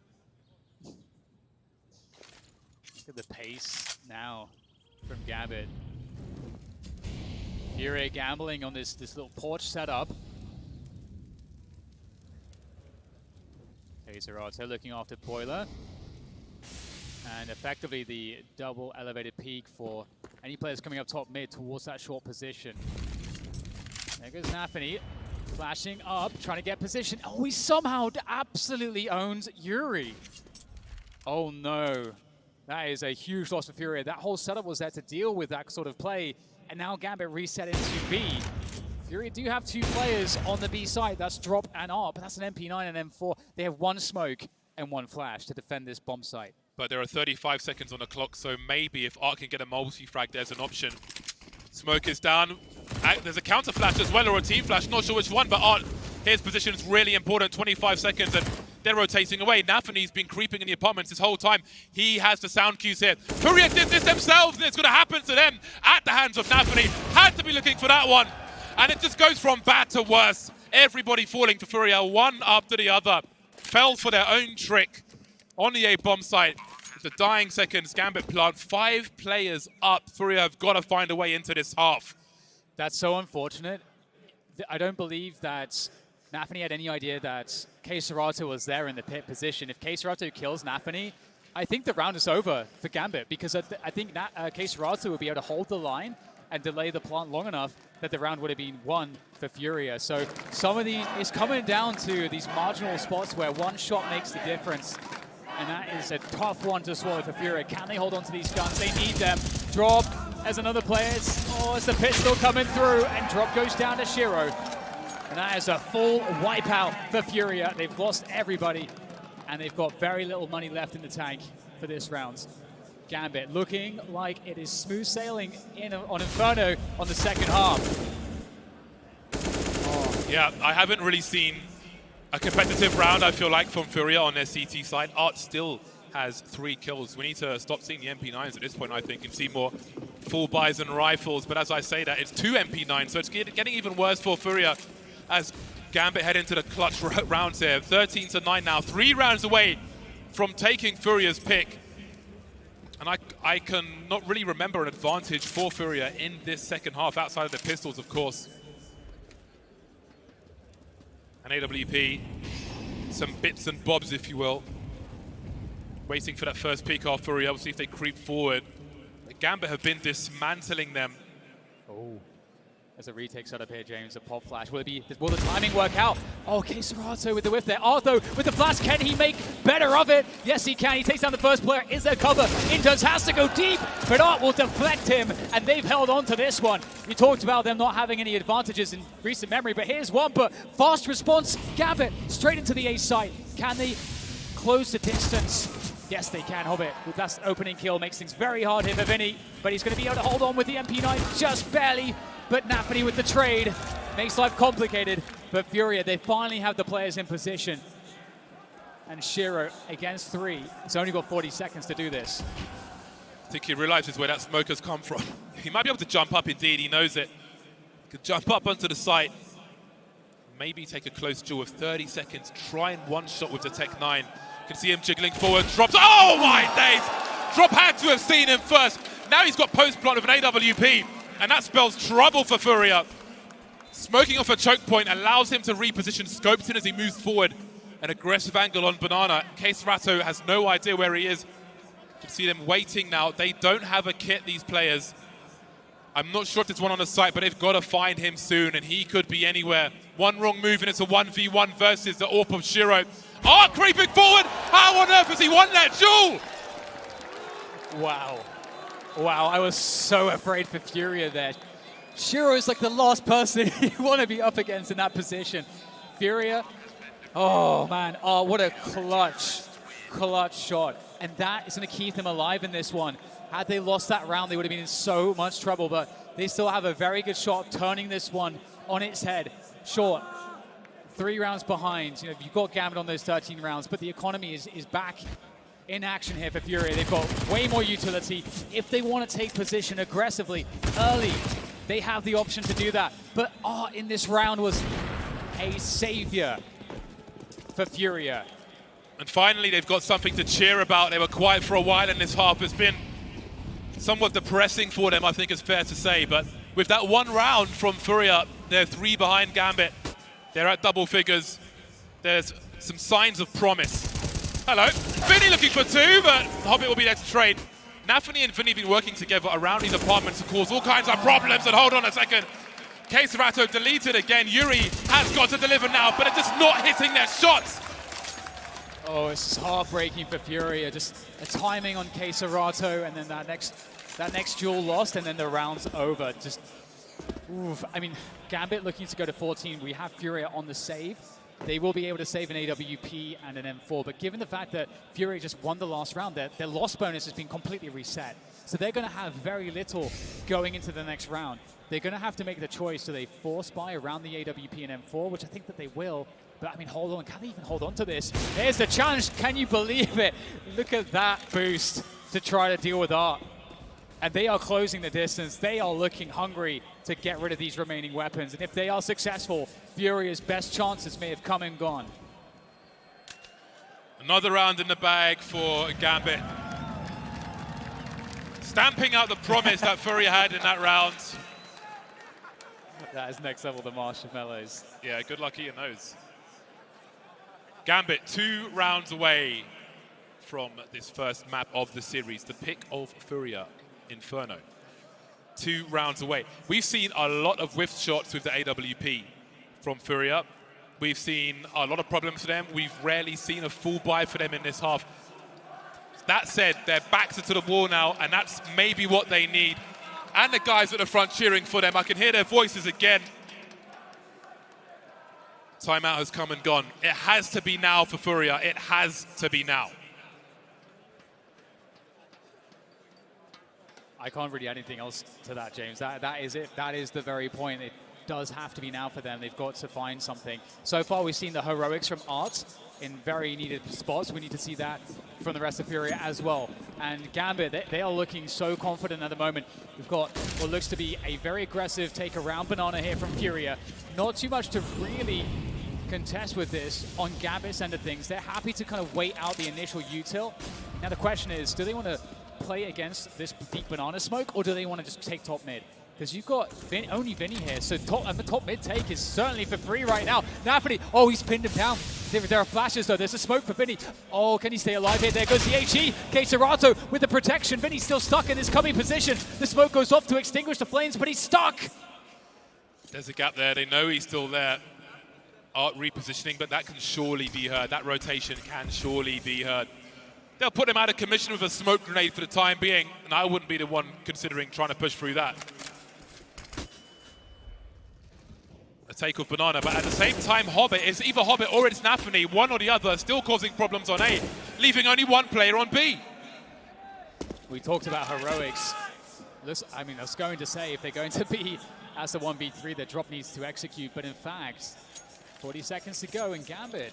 Look at the pace now from Gambit. FURIA gambling on this little porch setup. K-Serato looking after Boiler. And effectively the double elevated peak for any players coming up top mid towards that short position. There goes Nafany, flashing up, trying to get position. Oh, he somehow absolutely owns Yuri. Oh no, that is a huge loss for FURIA. That whole setup was there to deal with that sort of play, and now Gambit reset into B. FURIA do have 2 players on the B side, that's Drop and Art, but that's an MP9 and M4. They have 1 smoke and 1 flash to defend this bomb site. But there are 35 seconds on the clock, so maybe if Art can get a multi-frag, there's an option. Smoke is down. There's a counter flash as well, or a team flash. Not sure which one, but Art, his position is really important. 25 seconds, and they're rotating away. Nafany's been creeping in the apartments this whole time. He has the sound cues here. FURIA did this themselves, and it's going to happen to them at the hands of Nafany. Had to be looking for that one. And it just goes from bad to worse. Everybody falling for FURIA, one after the other. Fell for their own trick on the A bomb site. The dying seconds, Gambit plant 5 players up. FURIA have got to find a way into this half. That's so unfortunate. I don't believe that Nafany had any idea that K-Serato was there in the pit position. If K-Serato kills Nafany, I think the round is over for Gambit because I think K-Serato would be able to hold the line and delay the plant long enough that the round would have been won for FURIA. So some of these, it's coming down to these marginal spots where one shot makes the difference. And that is a tough one to swallow for FURIA. Can they hold on to these guns? They need them. Drop as another player. It's the pistol coming through, and Drop goes down to Shiro. And that is a full wipeout for FURIA. They've lost everybody. and they've got very little money left in the tank for this round. Gambit looking like it is smooth sailing on Inferno on the second half. Yeah, I haven't really seen a competitive round, I feel like, from FURIA on their CT side. Art still has 3 kills. We need to stop seeing the MP9s at this point, I think, and see more full buys and rifles. But as I say that, it's 2 MP9s, so it's getting even worse for FURIA as Gambit head into the clutch rounds here. 13-9 now, 3 rounds away from taking FURIA's pick. And I can not really remember an advantage for FURIA in this second half, outside of the pistols, of course. And AWP, some bits and bobs, if you will. Waiting for that first peek off FURIA. We'll see if they creep forward. Gambit have been dismantling them. Oh, there's a retake set up here, James. A pop flash. Will the timing work out? Oh, Arto with the whiff there. Arto with the flash. Can he make better of it? Yes, he can. He takes down the first player. Is there cover? Interns has to go deep, but Art will deflect him, and they've held on to this one. You talked about them not having any advantages in recent memory, but here's one. But fast response. Gambit straight into the A site. Can they close the distance? Yes, they can. Hobbit with that opening kill makes things very hard here for Vinny, but he's going to be able to hold on with the MP9 just barely. But Nafany with the trade makes life complicated. But FURIA, they finally have the players in position. And Shiro against 3. He's only got 40 seconds to do this. I think he realizes where that smoke has come from. He might be able to jump up, indeed. He knows it. He could jump up onto the site. Maybe take a close duel with 30 seconds. Try and one-shot with the Tech 9. You can see him jiggling forward. Drops. Oh, my days! Drop had to have seen him first. Now he's got post-plant of an AWP. And that spells trouble for FURIA. Smoking off a choke point allows him to reposition Scopes in as he moves forward. An aggressive angle on Banana. Rato has no idea where he is. You can see them waiting now. They don't have a kit, these players. I'm not sure if there's one on the site, but they've got to find him soon, and he could be anywhere. One wrong move, and it's a 1v1 versus the AWP of Shiro. Oh, creeping forward! How on earth has he won that duel? Wow. Wow, I was so afraid for FURIA there. Shiro is like the last person you want to be up against in that position. FURIA, oh man, oh, what a clutch shot. And that is going to keep them alive in this one. Had they lost that round, they would have been in so much trouble, but they still have a very good shot of turning this one on its head. Short, 3 rounds behind. You know, you've got Gambit on those 13 rounds, but the economy is back in action here for FURIA. They've got way more utility. If they want to take position aggressively early, they have the option to do that. But Art in this round was a savior for FURIA. And finally, they've got something to cheer about. They were quiet for a while in this half. It's been somewhat depressing for them, I think it's fair to say. But with that one round from FURIA, they're 3 behind Gambit. They're at double figures. There's some signs of promise. Hello. Vinny looking for 2, but Hobbit will be there to trade. Nafany and Vinny have been working together around these apartments to cause all kinds of problems. And hold on a second. Rato deleted again. Yuri has got to deliver now, but it's just not hitting their shots. Oh, it's just heartbreaking for FURIA. Just a timing on Rato, and then that next duel lost, and then the round's over. Just, oof. I mean, Gambit looking to go to 14. We have FURIA on the save. They will be able to save an AWP and an M4, but given the fact that FURIA just won the last round, their loss bonus has been completely reset. So they're going to have very little going into the next round. They're going to have to make the choice. Do they force buy around the AWP and M4, which I think that they will. But I mean, hold on. Can they even hold on to this? There's the challenge. Can you believe it? Look at that boost to try to deal with Art. And they are closing the distance. They are looking hungry to get rid of these remaining weapons. And if they are successful, FURIA's best chances may have come and gone. Another round in the bag for Gambit. Stamping out the promise that FURIA had in that round. That is next level, the marshmallows. Yeah, good luck eating those. Gambit 2 rounds away from this first map of the series, the pick of FURIA, Inferno. 2 rounds away. We've seen a lot of whiff shots with the AWP from FURIA. We've seen a lot of problems for them. We've rarely seen a full buy for them in this half. That said, their backs are to the wall now, and that's maybe what they need. And the guys at the front cheering for them. I can hear their voices again. Timeout has come and gone. It has to be now for FURIA. It has to be now. I can't really add anything else to that, James. That is it. That is the very point. It does have to be now for them. They've got to find something. So far, we've seen the heroics from Art in very needed spots. We need to see that from the rest of FURIA as well. And Gambit, they are looking so confident at the moment. We've got what looks to be a very aggressive take around Banana here from FURIA. Not too much to really contest with this on Gambit's end of things. They're happy to kind of wait out the initial util. Now the question is, do they want to play against this deep Banana smoke, or do they want to just take top mid? Because you've got only Vinny here, so the top mid take is certainly for free right now. Napoli, oh, he's pinned him down. There are flashes though, there's a smoke for Vinny. Oh, can he stay alive here? There goes the HE. Serato with the protection. Vinny's still stuck in his coming position. The smoke goes off to extinguish the flames, but he's stuck. There's a gap there, they know he's still there. Art repositioning, but that can surely be heard. That rotation can surely be heard. They'll put him out of commission with a smoke grenade for the time being, and I wouldn't be the one considering trying to push through that. A take of Banana, but at the same time, Hobbit is either Hobbit or it's Nafany, one or the other, still causing problems on A, leaving only one player on B. We talked about heroics. I mean, I was going to say if they're going to be as a 1v3, the drop needs to execute, but in fact, 40 seconds to go, and Gambit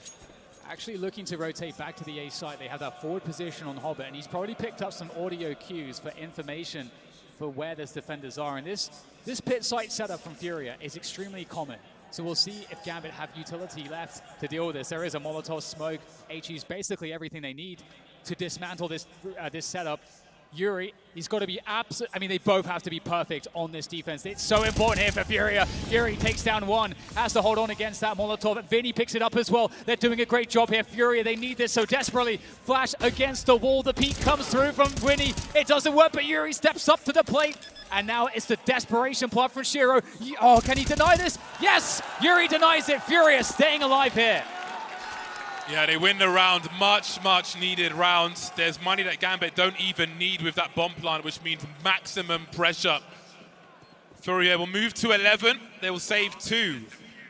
actually looking to rotate back to the A site. They have that forward position on Hobbit, and he's probably picked up some audio cues for information for where those defenders are. And this pit site setup from FURIA is extremely common. So we'll see if Gambit have utility left to deal with this. There is a Molotov smoke. HE's basically everything they need to dismantle this setup. Yuri, he's got to be I mean, they both have to be perfect on this defense. It's so important here for FURIA. Yuri takes down one, has to hold on against that Molotov. Vinny picks it up as well. They're doing a great job here. FURIA, they need this so desperately. Flash against the wall. The peak comes through from Winnie. It doesn't work, but Yuri steps up to the plate. And now it's the desperation plot from Shiro. Oh, can he deny this? Yes! Yuri denies it. FURIA staying alive here. Yeah, they win the round. Much, much needed round. There's money that Gambit don't even need with that bomb plant, which means maximum pressure. FURIA will move to 11. They will save 2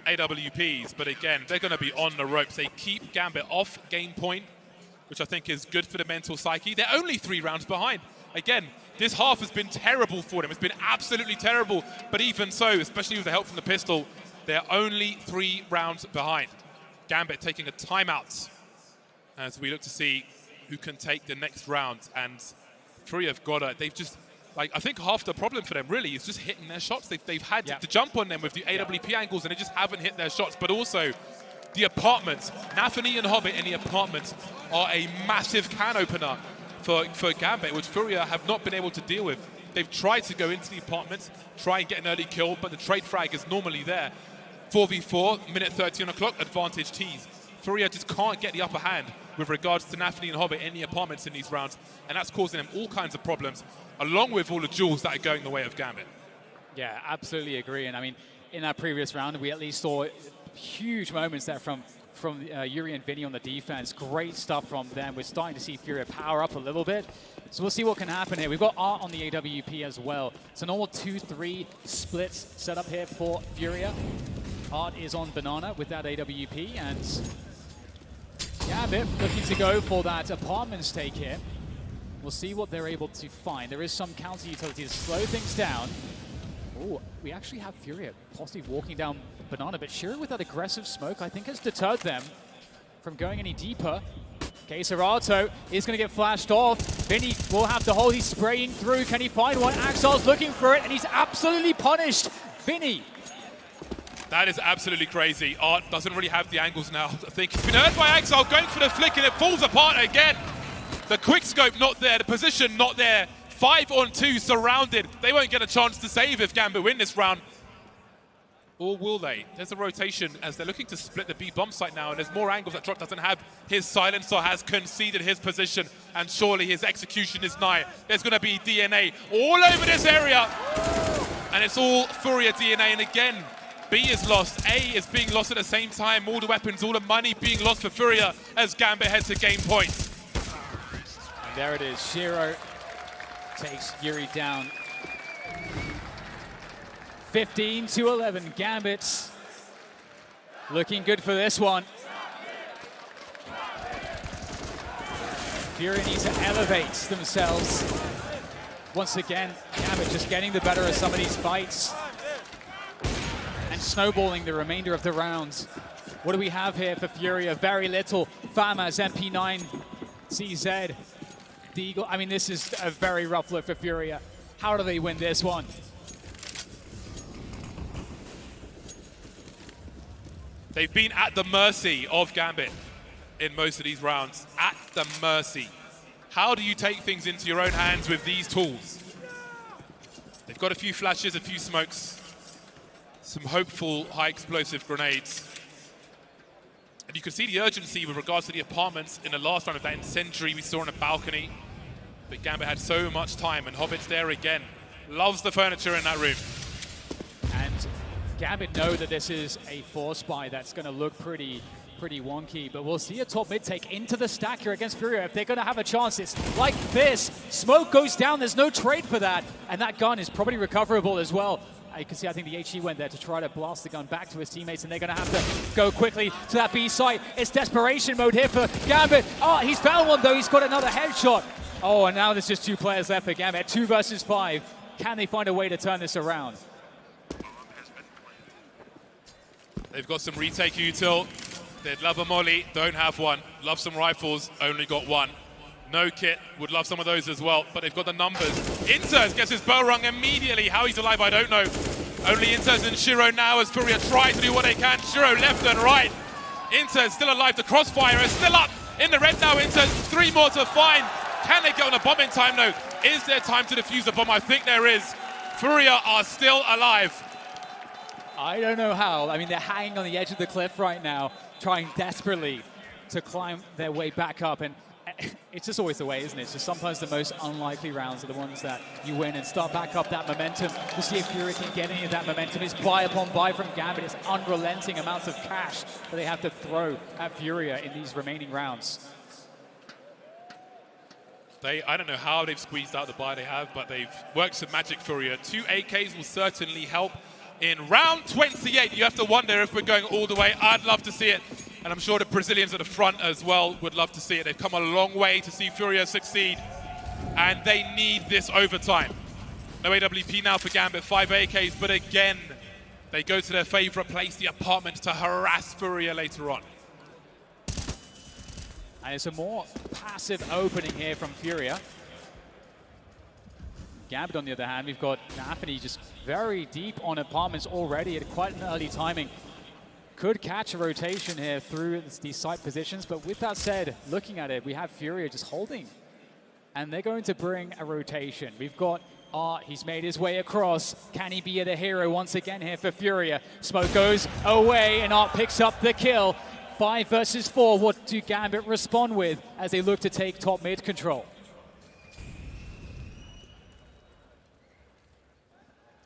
AWPs, but again, they're going to be on the ropes. They keep Gambit off game point, which I think is good for the mental psyche. They're only 3 rounds behind. Again, this half has been terrible for them. It's been absolutely terrible, but even so, especially with the help from the pistol, they're only 3 rounds behind. Gambit taking a timeout as we look to see who can take the next round. And FURIA have got they've just, like, I think half the problem for them really is just hitting their shots. They've had to jump on them with the AWP angles, and they just haven't hit their shots. But also the apartments, Nafany and Hobbit in the apartments are a massive can opener for Gambit, which FURIA have not been able to deal with. They've tried to go into the apartments, try and get an early kill, but the trade frag is normally there. 4v4, minute 30 on the clock, advantage tees. FURIA just can't get the upper hand with regards to Nafany and Hobbit in the apartments in these rounds, and that's causing them all kinds of problems, along with all the duels that are going the way of Gambit. Yeah, absolutely agree. And I mean, in that previous round, we at least saw huge moments there from Yuri and Vinny on the defense. Great stuff from them. We're starting to see FURIA power up a little bit. So we'll see what can happen here. We've got Art on the AWP as well. It's a normal 2-3 splits set up here for FURIA. Art is on Banana with that AWP, and Gambit looking to go for that apartments take here. We'll see what they're able to find. There is some counter utility to slow things down. Oh, we actually have FURIA possibly walking down Banana, but Shiro with that aggressive smoke, I think, has deterred them from going any deeper. Serato is going to get flashed off. Vinny will have to hold. He's spraying through. Can he find one? Axel's looking for it, and he's absolutely punished. Vinny. That is absolutely crazy. Art doesn't really have the angles now. I think he's been hurt by Axel, going for the flick, and it falls apart again. The quick scope not there, the position not there. 5-on-2 surrounded. They won't get a chance to save if Gambit win this round. Or will they? There's a rotation as they're looking to split the B bomb site now, and there's more angles that Drop doesn't have. His silencer has conceded his position, and surely his execution is nigh. There's going to be DNA all over this area, and it's all FURIA DNA. And again, B is lost, A is being lost at the same time. All the weapons, all the money being lost for FURIA as Gambit heads to game point. And there it is. Shiro takes Yuri down. 15-11. Gambit Looking good for this one. FURIA needs to elevate themselves. Once again, Gambit just getting the better of some of these fights and snowballing the remainder of the rounds. What do we have here for FURIA? Very little. FAMAS, MP9, CZ, Deagle. I mean, this is a very rough look for FURIA. How do they win this one? They've been at the mercy of Gambit in most of these rounds. At the mercy. How do you take things into your own hands with these tools? They've got a few flashes, a few smokes, some hopeful high explosive grenades. And you can see the urgency with regards to the apartments in the last round of that incendiary we saw on a balcony. But Gambit had so much time, and Hobbit's there again. Loves the furniture in that room. And Gambit know that this is a force buy that's going to look pretty wonky, but we'll see a top mid take into the stack here against FURIA. If they're going to have a chance, it's like this. Smoke goes down, there's no trade for that, and that gun is probably recoverable as well. You can see, I think the HE went there to try to blast the gun back to his teammates, and they're going to have to go quickly to that B site. It's desperation mode here for Gambit. Oh, he's found one though, he's got another headshot. Oh, and now there's just 2 players left for Gambit, 2 versus 5. Can they find a way to turn this around? They've got some retake util. They'd love a molly, don't have one. Love some rifles, only got one. No kit, would love some of those as well, but they've got the numbers. ENCE gets his bell rung immediately. How he's alive, I don't know. Only ENCE and Shiro now as FURIA try to do what they can. Shiro left and right. ENCE still alive, the crossfire is still up. In the red now, ENCE, 3 more to find. Can they get on the bomb in time? No. Is there time to defuse the bomb? I think there is. FURIA are still alive. I don't know how. I mean, they're hanging on the edge of the cliff right now, trying desperately to climb their way back up. And it's just always the way, isn't it? So sometimes the most unlikely rounds are the ones that you win and start back up that momentum. To see if FURIA can get any of that momentum. It's buy upon buy from Gambit. It's unrelenting amounts of cash that they have to throw at FURIA in these remaining rounds. I don't know how they've squeezed out the buy they have, but they've worked some magic, FURIA. 2 AKs will certainly help. In round 28, you have to wonder if we're going all the way. I'd love to see it. And I'm sure the Brazilians at the front as well would love to see it. They've come a long way to see FURIA succeed. And they need this overtime. No AWP now for Gambit, 5 AKs. But again, they go to their favorite place, the apartment, to harass FURIA later on. And it's a more passive opening here from FURIA. Gambit, on the other hand, we've got Nafany just very deep on apartments already at quite an early timing. Could catch a rotation here through these site positions, but with that said, looking at it, we have FURIA just holding. And they're going to bring a rotation. We've got Art, he's made his way across. Can he be the hero once again here for FURIA? Smoke goes away, and Art picks up the kill. 5 versus 4, what do Gambit respond with as they look to take top mid control?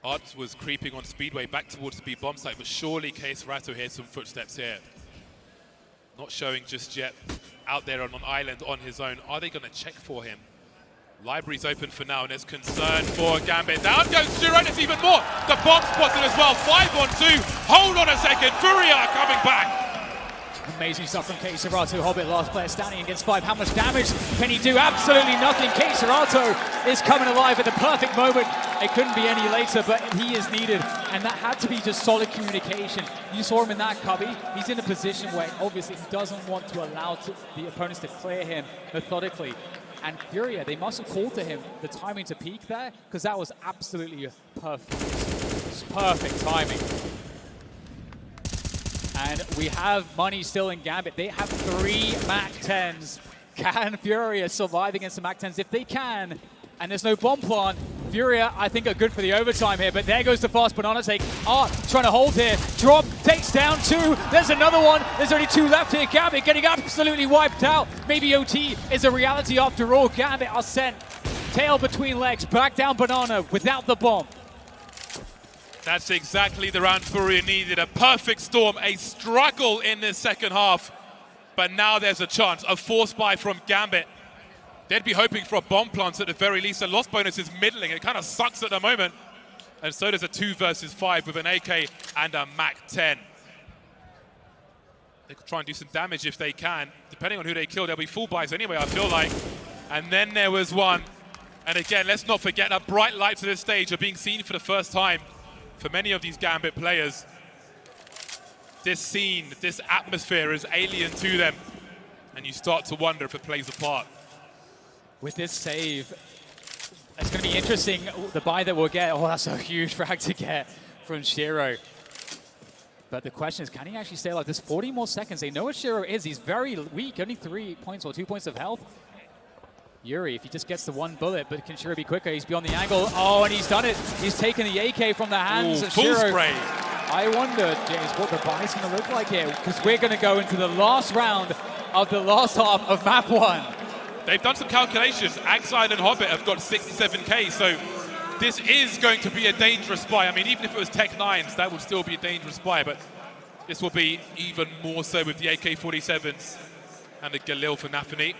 Art was creeping on Speedway back towards the B bomb site, but surely Case Rato hears some footsteps here. Not showing just yet out there on an island on his own. Are they going to check for him? Library's open for now, and there's concern for Gambit. Down goes Shiro, it's even more. The bomb spotted as well, 5 on 2. Hold on a second, FURIA are coming back. Amazing stuff from Keiserato. Hobbit, last player standing against 5. How much damage can he do? Absolutely nothing. Keiserato is coming alive at the perfect moment. It couldn't be any later, but he is needed. And that had to be just solid communication. You saw him in that cubby. He's in a position where obviously he doesn't want to allow the opponents to clear him methodically. And FURIA, they must have called to him the timing to peek there, because that was absolutely perfect. Perfect timing. And we have money still in Gambit. They have 3 MAC-10s. Can FURIA survive against the MAC-10s? If they can, and there's no bomb plant, FURIA, I think, are good for the overtime here. But there goes the fast banana take. Art trying to hold here. Drop, takes down 2. There's another one. There's only 2 left here. Gambit getting absolutely wiped out. Maybe OT is a reality after all. Gambit are sent tail between legs. Back down banana without the bomb. That's exactly the round FURIA needed. A perfect storm, a struggle in this second half. But now there's a chance, a force buy from Gambit. They'd be hoping for a bomb plant at the very least. The loss bonus is middling. It kind of sucks at the moment. And so does a 2 versus 5 with an AK and a MAC-10. They could try and do some damage if they can. Depending on who they kill, there'll be full buys anyway, I feel like. And then there was one. And again, let's not forget that bright lights of this stage are being seen for the first time for many of these Gambit players. This scene, this atmosphere is alien to them. And you start to wonder if it plays a part. With this save, it's going to be interesting, the buy that we'll get. Oh, that's a huge frag to get from Shiro. But the question is, can he actually stay alive? There's 40 more seconds. They know what Shiro is. He's very weak, only 3 points or 2 points of health. Yuri, if he just gets the one bullet, but can Shiro be quicker? He's beyond the angle. Oh, and he's done it. He's taken the AK from the hands of Shiro. Full spray. I wonder, James, what the buy is going to look like here, because we're going to go into the last round of the last half of map 1. They've done some calculations. Axide and Hobbit have got 67k, so this is going to be a dangerous buy. I mean, even if it was Tech 9s, that would still be a dangerous buy, but this will be even more so with the AK-47s and the Galil for Nafani.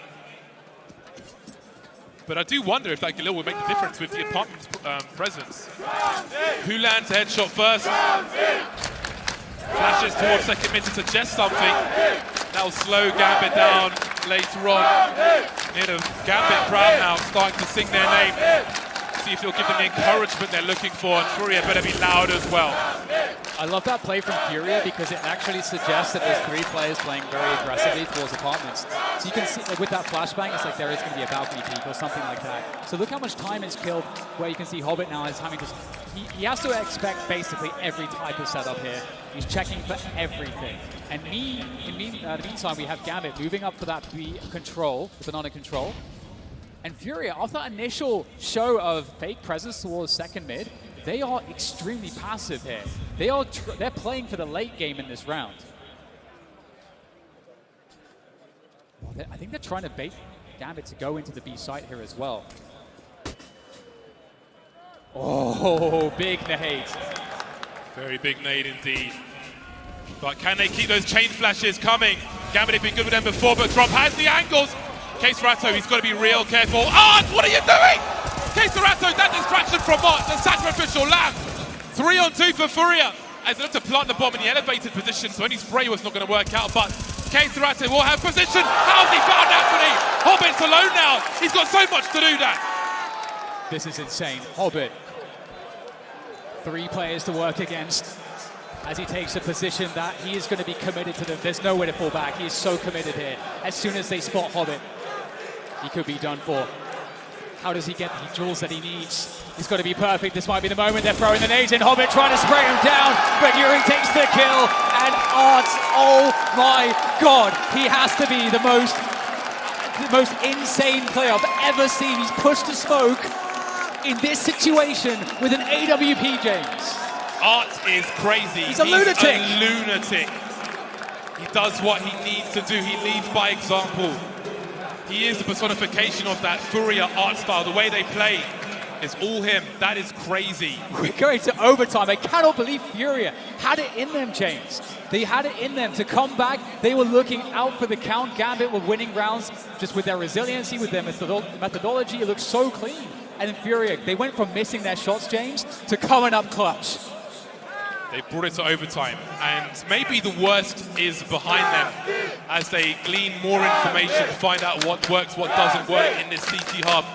But I do wonder if that Galil will make the difference with the apartment's presence. Who lands a headshot first? Flashes towards second mid to suggest something. That'll slow Gambit down later on. Near the Gambit crowd now starting to sing their name. See if he'll give them the encouragement they're looking for, and Furia better be loud as well. I love that play from Furia because it actually suggests that there's 3 players playing very aggressively towards apartments. So you can see, like, with that flashbang, it's like there is going to be a balcony peek or something like that. So look how much time is killed, where you can see Hobbit now is having to... He has to expect basically every type of setup here. He's checking for everything. And in the meantime, we have Gambit moving up for that B control, the banana control. And Furia, after that initial show of fake presence towards second mid, they are extremely passive here. They're playing for the late game in this round. Well, I think they're trying to bait Gambit to go into the B site here as well. Oh, big nade. Very big nade indeed. But can they keep those chain flashes coming? Gambit have been good with them before, but Drop has the angles. Case Ratto, he's got to be real careful. Art, what are you doing? Case Ratto, that distraction from Art, the sacrificial lamb. 3 on 2 for Furia. As they look to plant the bomb in the elevated position, so any spray was not going to work out, but Case Ratto will have position. How's he found Anthony? Hobbit's alone now. He's got so much to do that. This is insane. Hobbit. 3 players to work against as he takes a position that he is going to be committed to them. There's nowhere to fall back. He is so committed here. As soon as they spot Hobbit, he could be done for. How does he get the jewels that he needs? He's got to be perfect. This might be the moment. They're throwing the nades in. Hobbit trying to spray him down, but Yuri takes the kill. And Arts, oh my God, he has to be the most insane player I've ever seen. He's pushed to smoke in this situation with an AWP, James. Art is crazy. He's a lunatic. A lunatic. He does what he needs to do. He leads by example. He is the personification of that Furia art style. The way they play is all him. That is crazy. We're going to overtime. I cannot believe Furia had it in them, James. They had it in them to come back. They were looking out for the count. Gambit were winning rounds just with their resiliency, with their methodology. It looks so clean. And then Furia, they went from missing their shots, James, to coming up clutch. They brought it to overtime, and maybe the worst is behind them as they glean more information, find out what works, what doesn't work in this CT hub.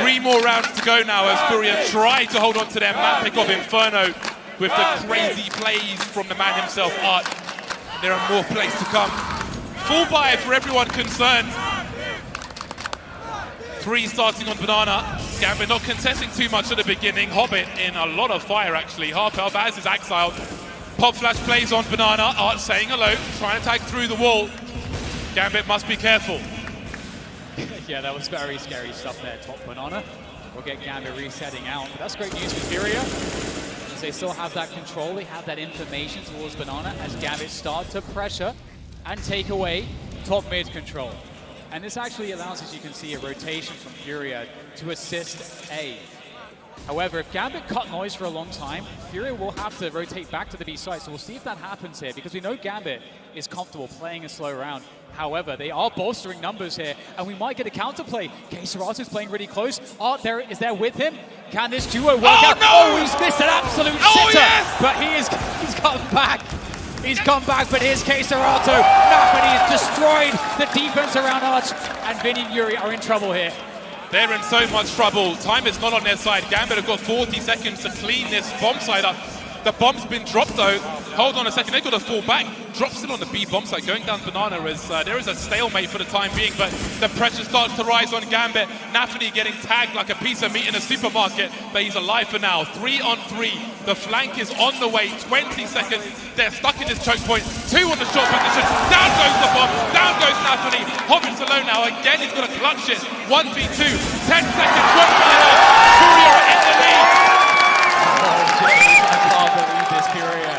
3 more rounds to go now as Furia try to hold on to their map pick of Inferno with the crazy plays from the man himself, Art. There are more plays to come. Full buy for everyone concerned. 3 starting on Banana. Gambit not contesting too much at the beginning. Hobbit in a lot of fire, actually. Half health as is exiled. Pop flash plays on Banana. Art saying hello, trying to tag through the wall. Gambit must be careful. Yeah, that was very scary stuff there, top Banana. We'll get Gambit resetting out. But that's great news for Furia. As they still have that control, they have that information towards Banana as Gambit start to pressure and take away top mid control. And this actually allows, as you can see, a rotation from Furia to assist A. However, if Gambit cut noise for a long time, Furia will have to rotate back to the B side. So we'll see if that happens here, because we know Gambit is comfortable playing a slow round. However, they are bolstering numbers here, and we might get a counterplay. K-Serato's playing really close. Art is there with him. Can this duo work out? No! Oh, he's missed an absolute sitter, yes! but he's gotten back. He's come back, but here's Serato. Nafany's destroyed the defense around Arch, and Vinny and Yuri are in trouble here. They're in so much trouble. Time is not on their side. Gambit have got 40 seconds to clean this bomb side up. The bomb's been dropped though. Hold on a second, they've got to fall back. Drop still on the B bomb site, going down Banana as there is a stalemate for the time being, but the pressure starts to rise on Gambit. Nafany getting tagged like a piece of meat in a supermarket, but he's alive for now. 3 on 3, the flank is on the way, 20 seconds. They're stuck in this choke point, 2 on the short position. Down goes the bomb, down goes Nafany. Hobbit's alone now, again he's got to clutch it. 1v2, 10 seconds, 1 minute. FURIA are in the lead. I can't believe this, FURIA.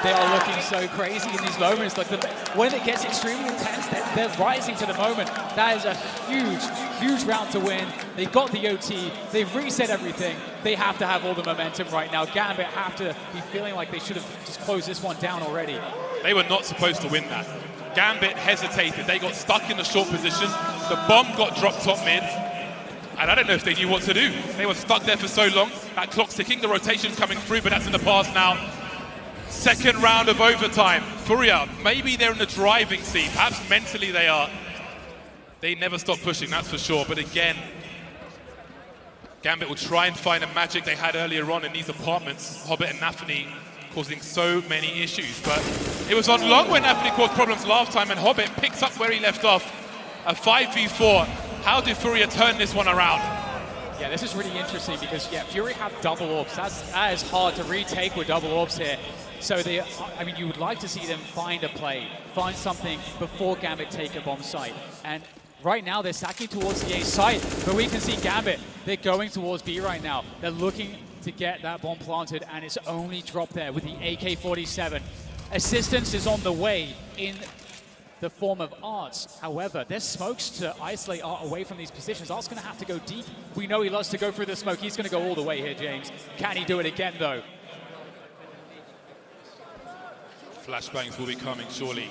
They are looking so crazy in these moments. Like when it gets extremely intense, they're rising to the moment. That is a huge, huge round to win. They've got the OT. They've reset everything. They have to have all the momentum right now. Gambit have to be feeling like they should have just closed this one down already. They were not supposed to win that. Gambit hesitated. They got stuck in the short position. The bomb got dropped top mid. And I don't know if they knew what to do. They were stuck there for so long. That clock's ticking, the rotation's coming through, but that's in the past now. Second round of overtime. FURIA, maybe they're in the driving seat. Perhaps mentally they are. They never stop pushing, that's for sure. But again, Gambit will try and find a magic they had earlier on in these apartments. Hobbit and Nafany causing so many issues. But it was on long when Nafany caused problems last time, and Hobbit picks up where he left off. A 5v4. How do FURIA turn this one around? Yeah, this is really interesting because, yeah, FURIA have double orbs. That is hard to retake with double orbs here. So I mean, you would like to see them find a play, find something before Gambit take a bomb site. And right now they're sacking towards the A site, but we can see Gambit, they're going towards B right now. They're looking to get that bomb planted, and it's only dropped there with the AK-47. Assistance is on the way in the form of Arts. However, there's smokes to isolate Art away from these positions. Art's going to have to go deep. We know he loves to go through the smoke. He's going to go all the way here, James. Can he do it again, though? Flashbangs will be coming, surely.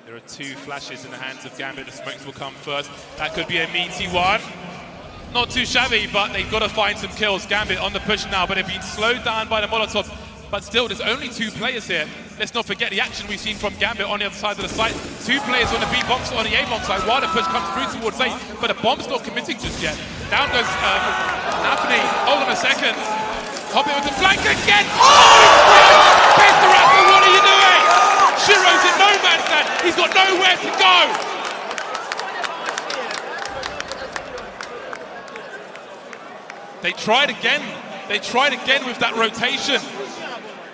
There are 2 flashes in the hands of Gambit. The smokes will come first. That could be a meaty one. Not too shabby, but they've got to find some kills. Gambit on the push now, but they've been slowed down by the Molotov. But still, there's only 2 players here. Let's not forget the action we've seen from Gambit on the other side of the site. 2 players on the B box, on the A bomb side, while the push comes through towards A, but the bomb's not committing just yet. Down goes Nafany. Hold on a second. Hobbit with the flank again. Oh, he's the Raptor, what are you doing? Shiro's in no man's land. He's got nowhere to go. They tried again. They tried again with that rotation.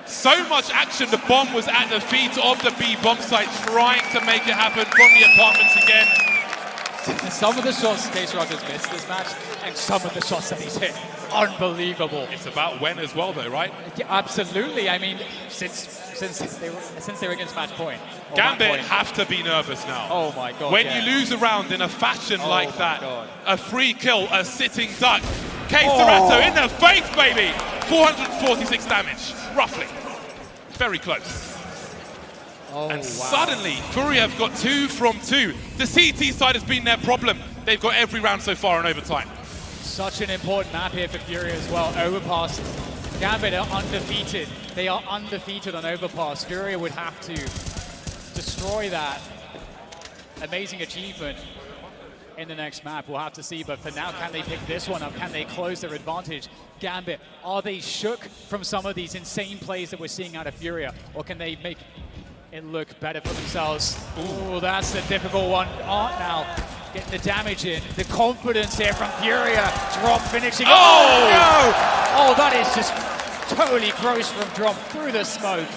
So much action, the bomb was at the feet of the B bomb site, trying to make it happen from the apartments again. Some of the shots Serato has missed this match, and some of the shots that he's hit, unbelievable. It's about when as well, though, right? Yeah, absolutely. I mean, since they were against match point. Gambit have to be nervous now. Oh my God! When you lose a round in a fashion like that, a free kill, a sitting duck. Serato in the face, baby! 446 damage, roughly. Very close. And suddenly, FURIA have got 2 from 2. The CT side has been their problem. They've got every round so far in overtime. Such an important map here for FURIA as well. Overpass. Gambit are undefeated. They are undefeated on Overpass. FURIA would have to destroy that amazing achievement in the next map. We'll have to see, but for now, can they pick this one up? Can they close their advantage? Gambit, are they shook from some of these insane plays that we're seeing out of FURIA, or can they make it look better for themselves? Ooh, that's a difficult one. Art now getting the damage in. The confidence here from FURIA. Drop finishing. Oh no! Oh, that is just totally gross from Drop through the smoke.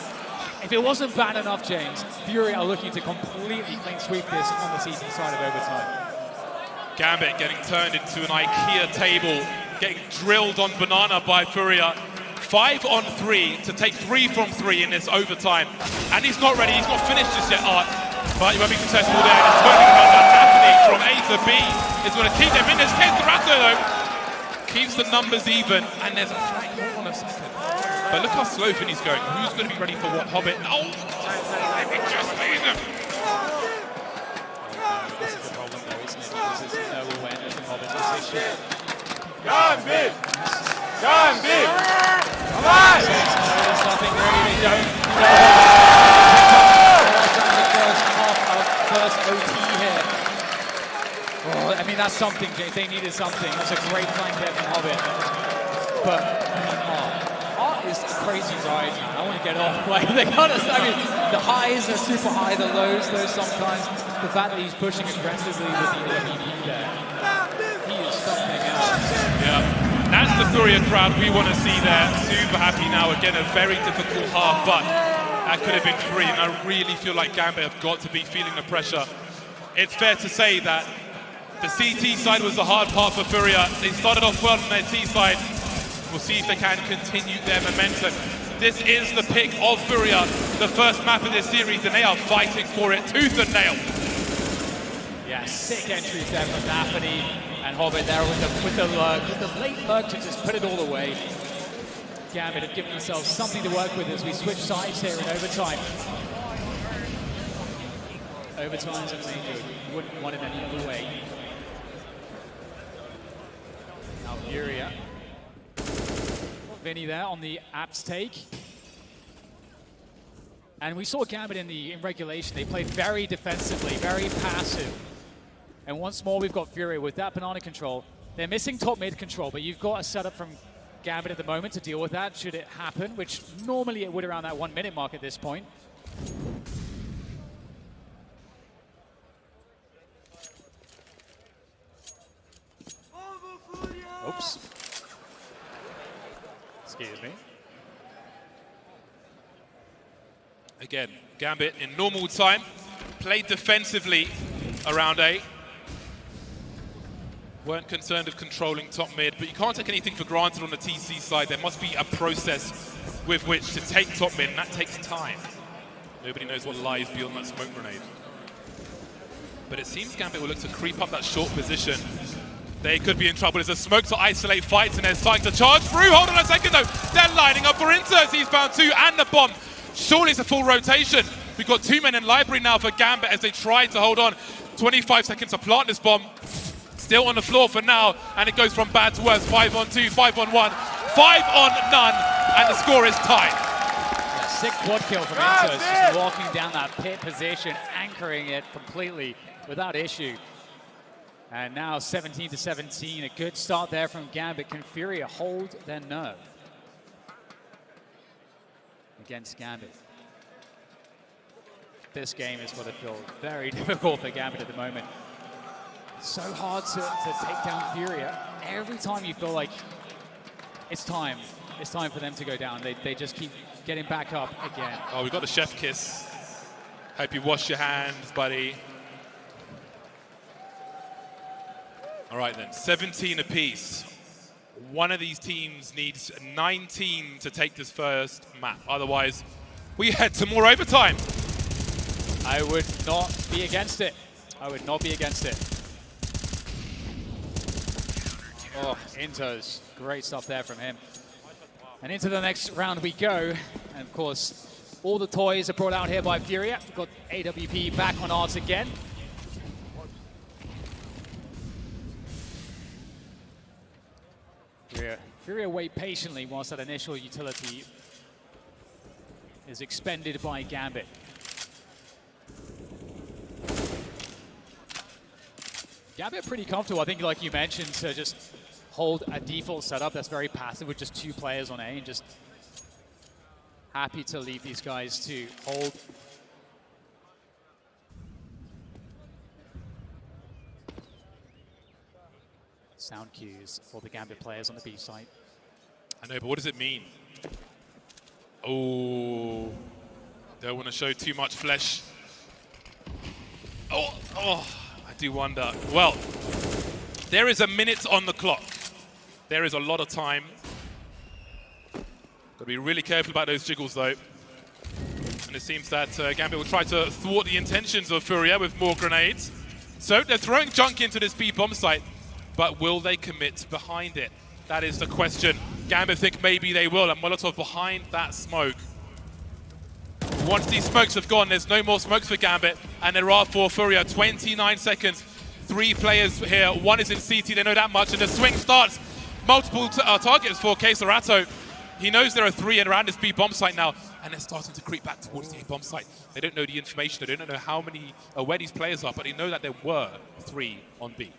If it wasn't bad enough, James, FURIA are looking to completely clean sweep this on the CT side of overtime. Gambit getting turned into an IKEA table, getting drilled on Banana by FURIA. 5 on 3 to take 3 from 3 in this overtime. And he's not ready, he's not finished just yet, Art. But he won't be successful there. And turning around that Nafany from A to B is going to keep them in this case. Serato, though, keeps the numbers even. And there's a flank. Hold on a second. But look how slow Vinny's going. Who's going to be ready for what? Hobbit. Oh! It just leaves him. This is the problem, though, isn't it? Because there's no awareness of Hobbit's position. Gambit! Gambit! Come on! There's nothing really. They don't That's something, James. They needed something. That's a great flank there from Hobbit. But, Art is crazy right now. I want to get off. Like, they got us. I mean, the highs are super high, the lows, though, sometimes. The fact that he's pushing aggressively with the MVP there, he is something else. Yeah, that's the FURIA crowd we want to see there. Super happy now. Again, a very difficult half, but that could have been 3, and I really feel like Gambit have got to be feeling the pressure. It's fair to say that the CT side was the hard part for FURIA. They started off well on their T side. We'll see if they can continue their momentum. This is the pick of FURIA, the first map of this series, and they are fighting for it tooth and nail. Yeah, sick entries there from Nathany and Hobbit there with the lurk, with the late lurk to just put it all away. Gambit have given themselves something to work with as we switch sides here in overtime. Overtime's an major. You wouldn't want it any other way. Now FURIA. Vinny there on the apps take. And we saw Gambit in regulation. They played very defensively, very passive. And once more, we've got FURIA with that banana control. They're missing top mid control, but you've got a setup from Gambit at the moment to deal with that, should it happen, which normally it would around that 1 minute mark at this point. Oops. Excuse me. Again, Gambit in normal time, played defensively around A. Weren't concerned of controlling top mid, but you can't take anything for granted on the TC side. There must be a process with which to take top mid, and that takes time. Nobody knows what lies beyond that smoke grenade. But it seems Gambit will look to creep up that short position. They could be in trouble. There's a smoke to isolate fights, and they're starting to charge through. Hold on a second, though. They're lining up for ENCE. He's found 2 and the bomb. Surely it's a full rotation. We've got 2 men in library now for Gambit as they try to hold on. 25 seconds to plant this bomb. Still on the floor for now, and it goes from bad to worse. 5 on 2, 5 on 1, 5 on none, and the score is tied. Yeah, sick quad kill from ENCE, just walking down that pit position, anchoring it completely without issue. And now 17-17, a good start there from Gambit. Can FURIA hold their nerve against Gambit? This game is going to feel very difficult for Gambit at the moment. So hard to take down FURIA. Every time you feel like it's time for them to go down, they just keep getting back up again. Oh, we got the chef kiss. Hope you wash your hands, buddy. All right then, 17 apiece. One of these teams needs 19 to take this first map. Otherwise, we head to more overtime. I would not be against it. I would not be against it. Oh, Intos, great stuff there from him. And into the next round we go. And of course, all the toys are brought out here by FURIA. We've got AWP back on Arts again. FURIA wait patiently whilst that initial utility is expended by Gambit. Gambit pretty comfortable, I think, like you mentioned, to just hold a default setup that's very passive with just 2 players on A, and just happy to leave these guys to hold. Sound cues for the Gambit players on the B site. I know, but what does it mean? Oh, don't want to show too much flesh. Oh, I do wonder. Well, there is a minute on the clock. There is a lot of time. Got to be really careful about those jiggles, though. And it seems that Gambit will try to thwart the intentions of FURIA with more grenades. So they're throwing junk into this B bomb site, but will they commit behind it? That is the question. Gambit think maybe they will, and Molotov behind that smoke. Once these smokes have gone, there's no more smokes for Gambit, and there are for FURIA. 29 seconds, 3 players here. 1 is in CT, they know that much, and the swing starts. Multiple targets for Quesarato. He knows there are 3 around this B bomb site now, and they're starting to creep back towards the A bomb site. They don't know the information, they don't know how many, where these players are, but they know that there were 3 on B.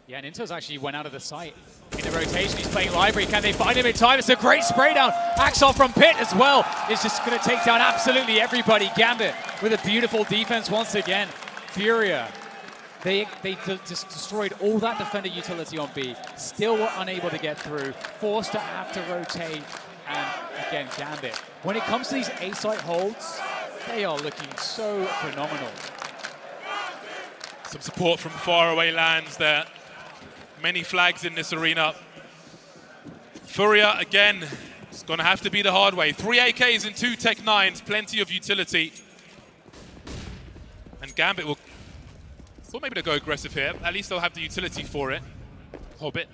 Yeah, and Into's actually went out of the site. In the rotation, he's playing library. Can they find him in time? It's a great spray down. Axel from pit as well is just going to take down absolutely everybody. Gambit with a beautiful defense once again. Furia, they just destroyed all that defender utility on B. Still were unable to get through. Forced to have to rotate. And again, Gambit. When it comes to these A-site holds, they are looking so phenomenal. Some support from faraway lands there. Many flags in this arena. Furia, again, it's going to have to be the hard way. 3 AKs and 2 Tech 9s, plenty of utility. And Gambit will... thought maybe to go aggressive here. At least they'll have the utility for it. Hobbit.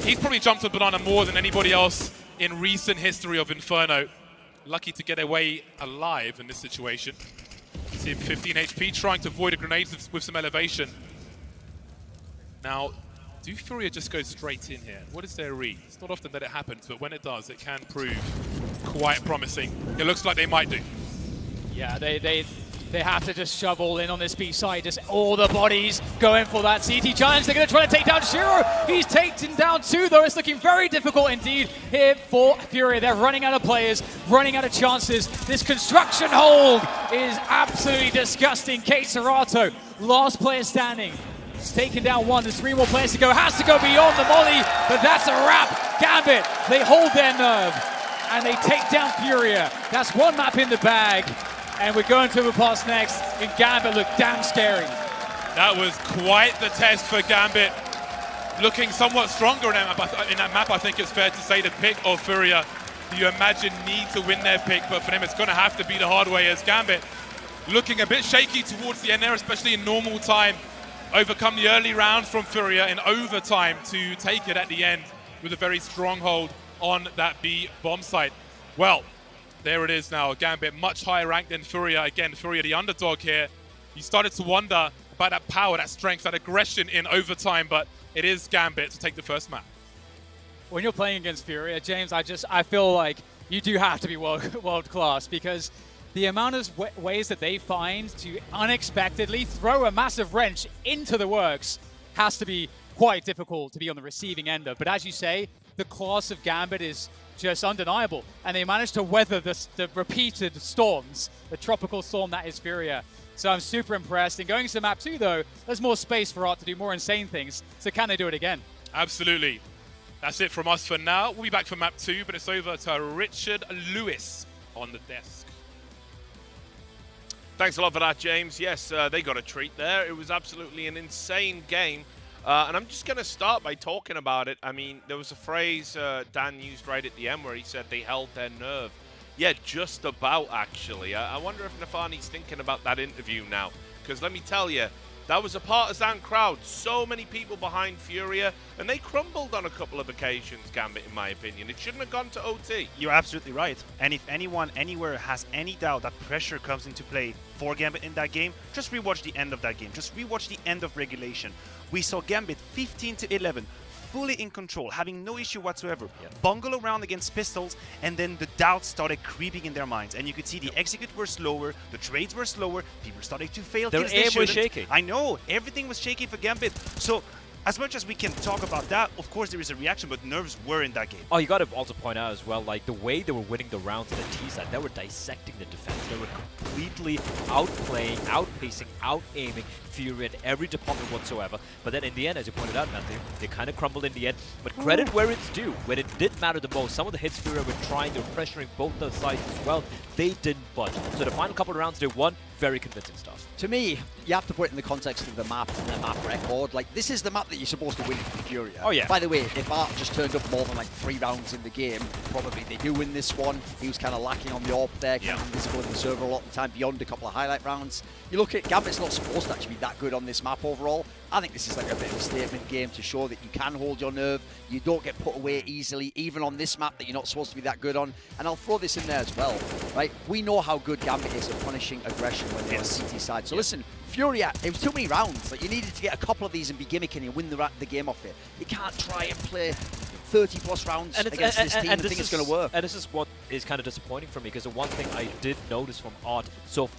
He's probably jumped on Banana more than anybody else in recent history of Inferno. Lucky to get away alive in this situation. See him 15 HP, trying to avoid a grenade with some elevation. Now, do Furia just go straight in here? What is their read? It's not often that it happens, but when it does, it can prove quite promising. It looks like they might do. Yeah, they have to just shove all in on this B side. Just all the bodies going for that CT challenge. They're going to try to take down Shiro. He's taken down 2, though. It's looking very difficult indeed here for Furia. They're running out of players, running out of chances. This construction hold is absolutely disgusting. Kate Serato, last player standing. He's taken down 1. There's 3 more players to go. Has to go beyond the molly, but that's a wrap. Gambit, they hold their nerve, and they take down Furia. That's 1 map in the bag. And we're going to Overpass next, and Gambit look damn scary. That was quite the test for Gambit. Looking somewhat stronger in that map, I think it's fair to say the pick of Furia, who you imagine need to win their pick, but for them it's going to have to be the hard way as Gambit looking a bit shaky towards the end there, especially in normal time. Overcome the early rounds from Furia in overtime to take it at the end with a very strong hold on that B bomb site. Well, there it is now. Gambit much higher ranked than Furia. Again, Furia the underdog here. You started to wonder about that power, that strength, that aggression in overtime, but it is Gambit to take the first map. When you're playing against Furia, James, I feel like you do have to be world class, because the amount of ways that they find to unexpectedly throw a massive wrench into the works has to be quite difficult to be on the receiving end of. But as you say, the class of Gambit is just undeniable, and they managed to weather the repeated storms, the tropical storm that is Furia. So I'm super impressed. And going to map 2, though, there's more space for Art to do more insane things. So can they do it again? Absolutely. That's it from us for now. We'll be back for map 2, but it's over to Richard Lewis on the desk. Thanks a lot for that, James. Yes, they got a treat there. It was absolutely an insane game. And I'm just going to start by talking about it. I mean, there was a phrase Dan used right at the end where he said they held their nerve. Yeah, just about, actually. I wonder if Nafani's thinking about that interview now. Because let me tell you, that was a partisan crowd. So many people behind Furia, and they crumbled on a couple of occasions, Gambit, in my opinion. It shouldn't have gone to OT. You're absolutely right. And if anyone anywhere has any doubt that pressure comes into play for Gambit in that game, just rewatch the end of that game. Just rewatch the end of regulation. We saw Gambit 15-11, fully in control, having no issue whatsoever. Bungle around against pistols, and then the doubts started creeping in their minds. And you could see the execute were slower, the trades were slower, people started to fail. Their aim was shaky. I know, everything was shaky for Gambit. So, as much as we can talk about that, of course there is a reaction, but nerves were in that game. Oh, you got to also point out as well, like the way they were winning the rounds on the T side, they were dissecting the defense. They were completely outplaying, outpacing, out-aiming Furia in every department whatsoever. But then in the end, as you pointed out, Matthew, they kind of crumbled in the end. But credit where it's due. When it did matter the most, some of the hits Furia were trying, they were pressuring both those sides as well. They didn't budge. So the final couple of rounds, they won. Very convincing stuff. To me, you have to put it in the context of the map and the map record. Like, this is the map that you're supposed to win for Furia. Oh, yeah. By the way, if Art just turned up more than like 3 rounds in the game, probably they do win this one. He was kind of lacking on the AWP there, kind of invisible in the server a lot of the time, beyond a couple of highlight rounds. You look at Gambit's not supposed to actually be that good on this map overall. I think this is like a bit of a statement game to show that you can hold your nerve. You don't get put away easily, even on this map that you're not supposed to be that good on. And I'll throw this in there as well, right? We know how good Gambit is at punishing aggression when they're on the CT side. So listen, Furia, it was too many rounds. Like, you needed to get a couple of these and be gimmicking and win the game off it. You can't try and play 30-plus rounds against this team and think it's going to work. And this is what is kind of disappointing for me, because the one thing I did notice from Art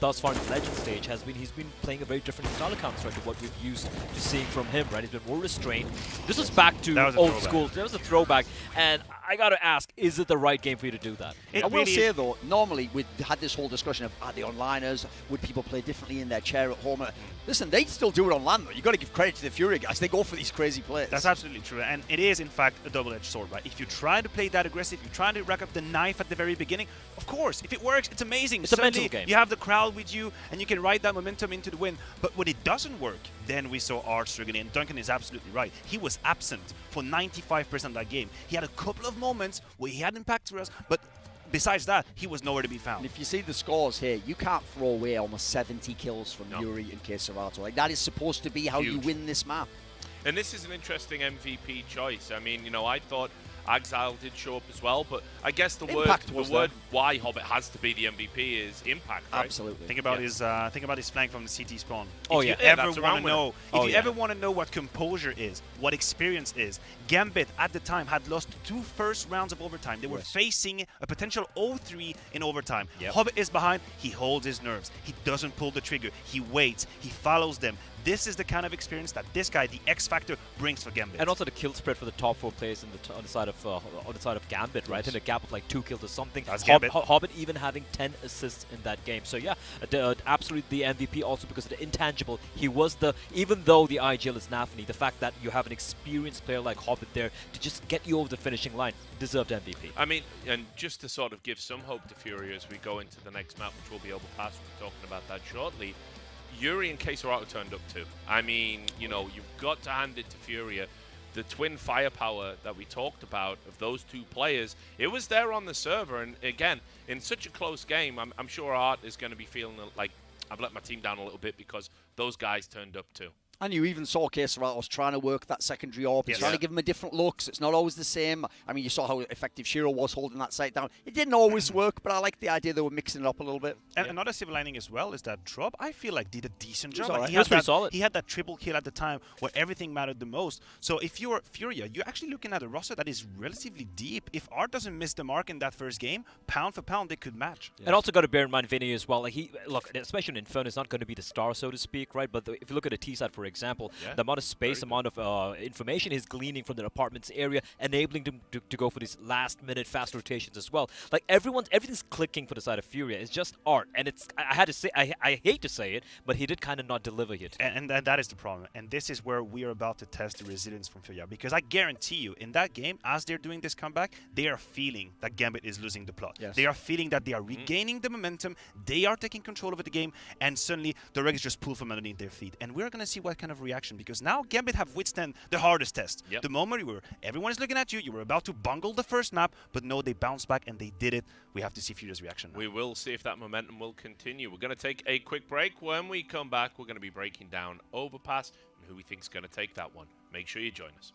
thus far in the Legend stage has been he's been playing a very different style of Counter-Strike to what we've used to seeing from him, right? He's been more restrained. This is back to old school. That was a throwback. And I got to ask, is it the right game for you to do that? I will say, though, normally we had this whole discussion of, are they onliners? Would people play differently in their chair at home? Listen, they still do it on LAN, though. You've got to give credit to the FURIA guys. They go for these crazy plays. That's absolutely true. And it is, in fact, a double-edged sword, right? If you try to play that aggressive, you try to rack up the knife at the very beginning, of course, if it works, it's amazing. It's a mental game. You have the crowd with you, and you can ride that momentum into the win. But when it doesn't work, then we saw Art struggling. And Duncan is absolutely right. He was absent for 95% of that game. He had a couple of moments where he had impact for us, but besides that, he was nowhere to be found. And if you see the scores here, you can't throw away almost 70 kills from Yuri and Keserato. Like, that is supposed to be how you win this map. And this is an interesting MVP choice. I mean, you know, I thought Exile did show up as well, but I guess the word why Hobbit has to be the MVP is impact, right? Absolutely. Think about his flank from the CT spawn. Oh, if yeah. you ever want to know, if you ever want to know what composure is, what experience is, Gambit at the time had lost 2 first rounds of overtime. They were facing a potential 0-3 in overtime. Hobbit is behind. He holds his nerves. He doesn't pull the trigger. He waits. He follows them. This is the kind of experience that this guy, the X Factor, brings for Gambit. And also the kill spread for the top 4 players on the side of Gambit, right? In a gap of like 2 kills or something. That's Gambit. Hobbit even having 10 assists in that game. So yeah, absolutely the MVP also because of the intangible. He was even though the IGL is Nafany, the fact that you have an experienced player like Hobbit there to just get you over the finishing line, deserved MVP. I mean, and just to sort of give some hope to FURIA as we go into the next map, which will be Overpass, we'll be talking about that shortly. Yuri and Keserato turned up too. I mean, you know, you've got to hand it to FURIA. The twin firepower that we talked about of those 2 players, it was there on the server. And again, in such a close game, I'm sure Art is going to be feeling like I've let my team down a little bit because those guys turned up too. And you even saw Keserato's trying to work that secondary AWP. He's trying to give him a different look, so it's not always the same. I mean, you saw how effective Shiro was holding that site down. It didn't always work, but I like the idea they were mixing it up a little bit. And another silver lining as well is that Drop, I feel like, did a decent job. Right. He had that triple kill at the time where everything mattered the most. So if you're FURIA, you're actually looking at a roster that is relatively deep. If Art doesn't miss the mark in that first game, pound for pound, they could match. And also got to bear in mind Vinny as well. Like look, especially in Inferno, is not going to be the star, so to speak, right? But if you look at the T side, for example, the amount of space, amount of information he's gleaning from the apartments area, enabling them to go for these last-minute fast rotations as well. Like everything's clicking for the side of FURIA. It's just Art, and I had to say, I hate to say it, but he did kind of not deliver here. And that is the problem. And this is where we are about to test the resilience from FURIA, because I guarantee you, in that game, as they're doing this comeback, they are feeling that Gambit is losing the plot. They are feeling that they are regaining the momentum. They are taking control over the game, and suddenly the Regs just pull from underneath their feet. And we're going to see what kind of reaction, because now Gambit have withstand the hardest test. The moment everyone is looking at you, you were about to bungle the first map, but no, they bounced back and they did it. We have to see FURIA's reaction now. We will see if that momentum will continue. We're going to take a quick break. When we come back, we're going to be breaking down Overpass and who we think is going to take that one. Make sure you join us.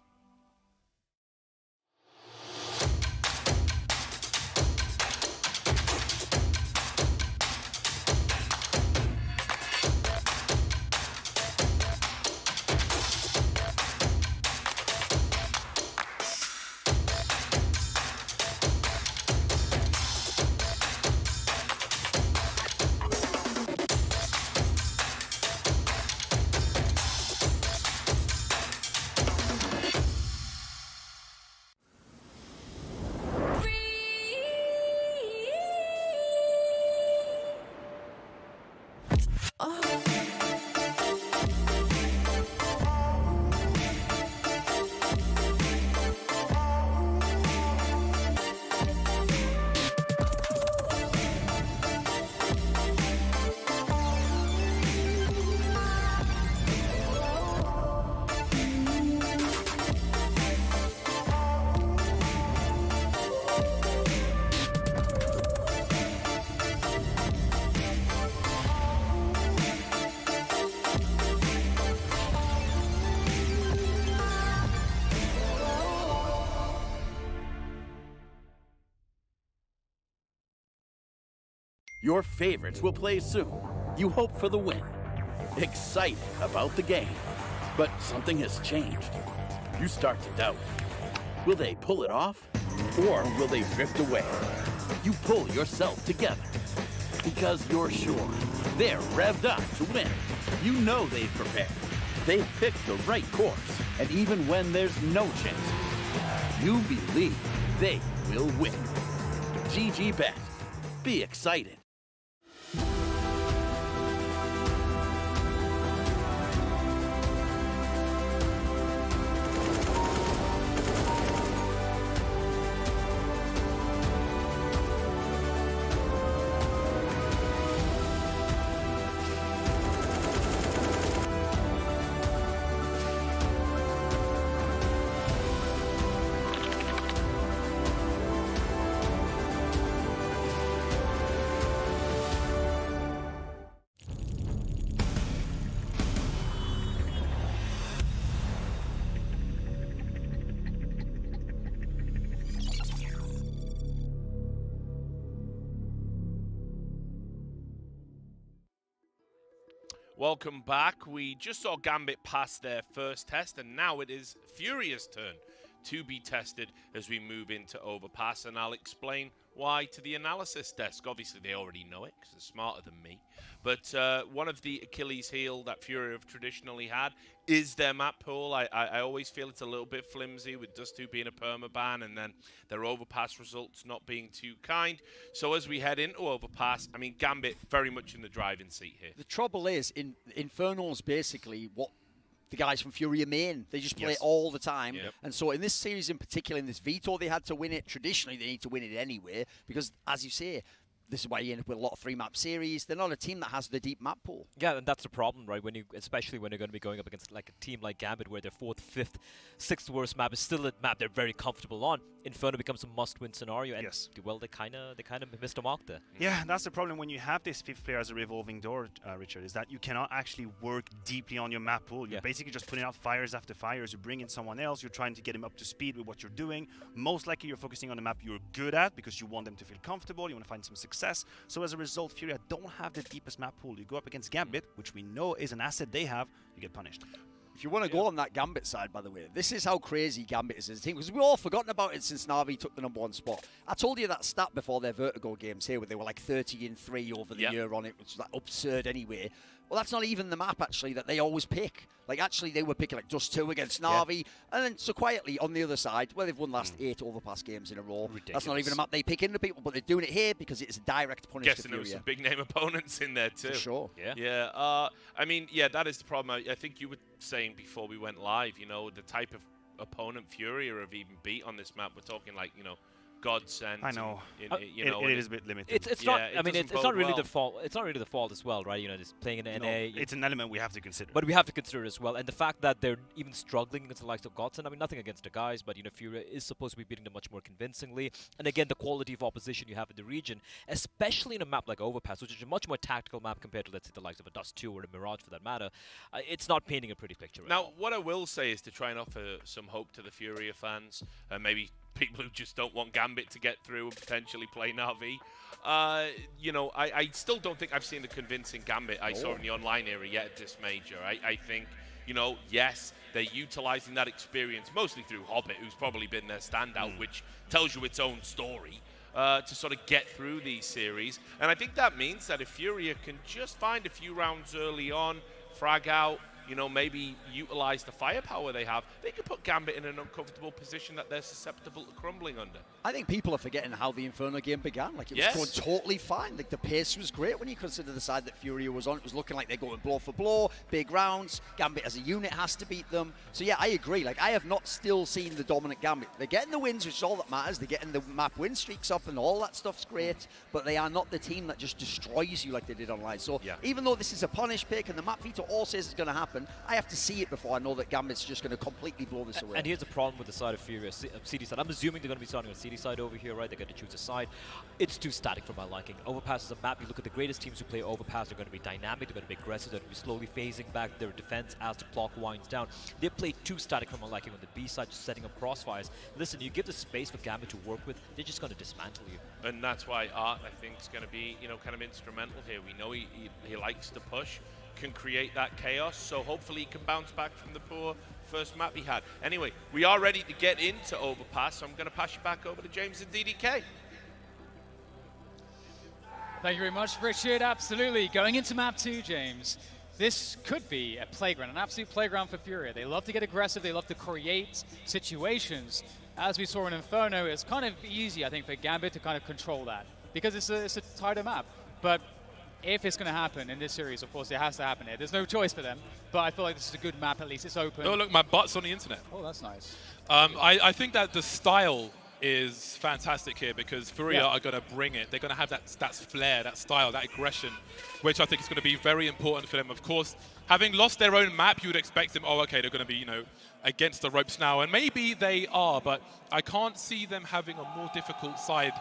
Your favorites will play soon. You hope for the win. Excited about the game. But something has changed. You start to doubt. Will they pull it off? Or will they drift away? You pull yourself together. Because you're sure they're revved up to win. You know they've prepared. They've picked the right course. And even when there's no chance, you believe they will win. GG Bet. Be excited. Welcome back. We just saw Gambit pass their first test, and now it is Furia's turn to be tested as we move into Overpass, and I'll explain why to the analysis desk. Obviously, they already know it because they're smarter than me. But one of the Achilles heel that Furia have traditionally had is their map pool. I always feel it's a little bit flimsy with Dust2 being a permaban and then their Overpass results not being too kind. So as we head into Overpass, I mean, Gambit very much in the driving seat here. The trouble is, Inferno's basically what the guys from Furia main. They just play it all the time. Yep. And so in this series in particular, in this veto, they had to win it. Traditionally, they need to win it anyway because, as you say, this is why you end up with a lot of 3-map series. They're not a team that has the deep map pool. Yeah, and that's the problem, right? Especially when you're going to be going up against like a team like Gambit, where their 4th, 5th, 6th worst map is still a map they're very comfortable on. Inferno becomes a must-win scenario, and well, they kind of missed a mark there. Yeah, that's the problem when you have this 5th player as a revolving door, Richard, is that you cannot actually work deeply on your map pool. You're basically just putting out fires after fires. You bring in someone else. You're trying to get him up to speed with what you're doing. Most likely, you're focusing on the map you're good at because you want them to feel comfortable. You want to find some success. So as a result, Furia don't have the deepest map pool. You go up against Gambit, which we know is an asset they have, you get punished. If you want to go on that Gambit side, by the way, this is how crazy Gambit is as a team, because we've all forgotten about it since Na'Vi took the #1 spot. I told you that stat before their Vertigo games here, where they were like 30-3 over the year on it, which is like absurd anyway. Well, that's not even the map, actually, that they always pick. Like, actually, they were picking, like, Dust2 against Na'Vi. And then, so quietly, on the other side, where they've won the last 8 Overpass games in a row. Ridiculous. That's not even a map they pick into people, but they're doing it here because it's a direct punish to Furia. There were some big-name opponents in there, too. For sure. Yeah. I mean, that is the problem. I think you were saying before we went live, you know, the type of opponent Furia have even beat on this map. We're talking, like, you know, GODSENT. I know. It is a bit limited. It's not. I mean, it's not really the fault. It's not really the fault as well, right? You know, just playing in NA. It's an element we have to consider. But we have to consider it as well, and the fact that they're even struggling against the likes of GODSENT. I mean, nothing against the guys, but you know, Furia is supposed to be beating them much more convincingly. And again, the quality of opposition you have in the region, especially in a map like Overpass, which is a much more tactical map compared to, let's say, the likes of a Dust2 or a Mirage for that matter, it's not painting a pretty picture. Now, what I will say is to try and offer some hope to the Furia fans, maybe people who just don't want Gambit to get through and potentially play Na'Vi. You know, I still don't think I've seen the convincing Gambit I saw in the online era yet at this major. I think, you know, yes, they're utilizing that experience, mostly through Hobbit, who's probably been their standout, which tells you its own story, to sort of get through these series. And I think that means that if Furia can just find a few rounds early on, frag out, you know, maybe utilize the firepower they have, they could put Gambit in an uncomfortable position that they're susceptible to crumbling under. I think people are forgetting how the Inferno game began. Like, it was going totally fine. Like, the pace was great when you consider the side that Furia was on. It was looking like they're going blow for blow, big rounds. Gambit as a unit has to beat them. So, yeah, I agree. Like, I have not still seen the dominant Gambit. They're getting the wins, which is all that matters. They're getting the map win streaks up and all that stuff's great. But they are not the team that just destroys you like they did online. So, even though this is a punish pick and the map veto all says it's going to happen, I have to see it before I know that Gambit's just going to completely blow this away. And here's the problem with the side of Furia, CD side. I'm assuming they're going to be starting on CD side over here, right? They're going to choose a side. It's too static for my liking. Overpass is a map. You look at the greatest teams who play Overpass, they're going to be dynamic, they're going to be aggressive, they're going to be slowly phasing back their defense as the clock winds down. They play too static for my liking on the B side, just setting up crossfires. Listen, you give the space for Gambit to work with, they're just going to dismantle you. And that's why Art, I think, is going to be, you know, kind of instrumental here. We know he likes to push, can create that chaos, so hopefully he can bounce back from the poor first map he had. Anyway, we are ready to get into Overpass, so I'm going to pass you back over to James and DDK. Thank you very much, Richard. Absolutely. Going into map 2, James, this could be a playground, an absolute playground for Furia. They love to get aggressive. They love to create situations. As we saw in Inferno, it's kind of easy, I think, for Gambit to kind of control that because it's a tighter map. But if it's going to happen in this series, of course, it has to happen here. There's no choice for them. But I feel like this is a good map, at least. It's open. Oh, look, my butt's on the internet. Oh, that's nice. I think that the style is fantastic here because Furia are going to bring it. They're going to have that flair, that style, that aggression, which I think is going to be very important for them. Of course, having lost their own map, you would expect them, oh, okay, they're going to be, you know, against the ropes now. And maybe they are, but I can't see them having a more difficult side,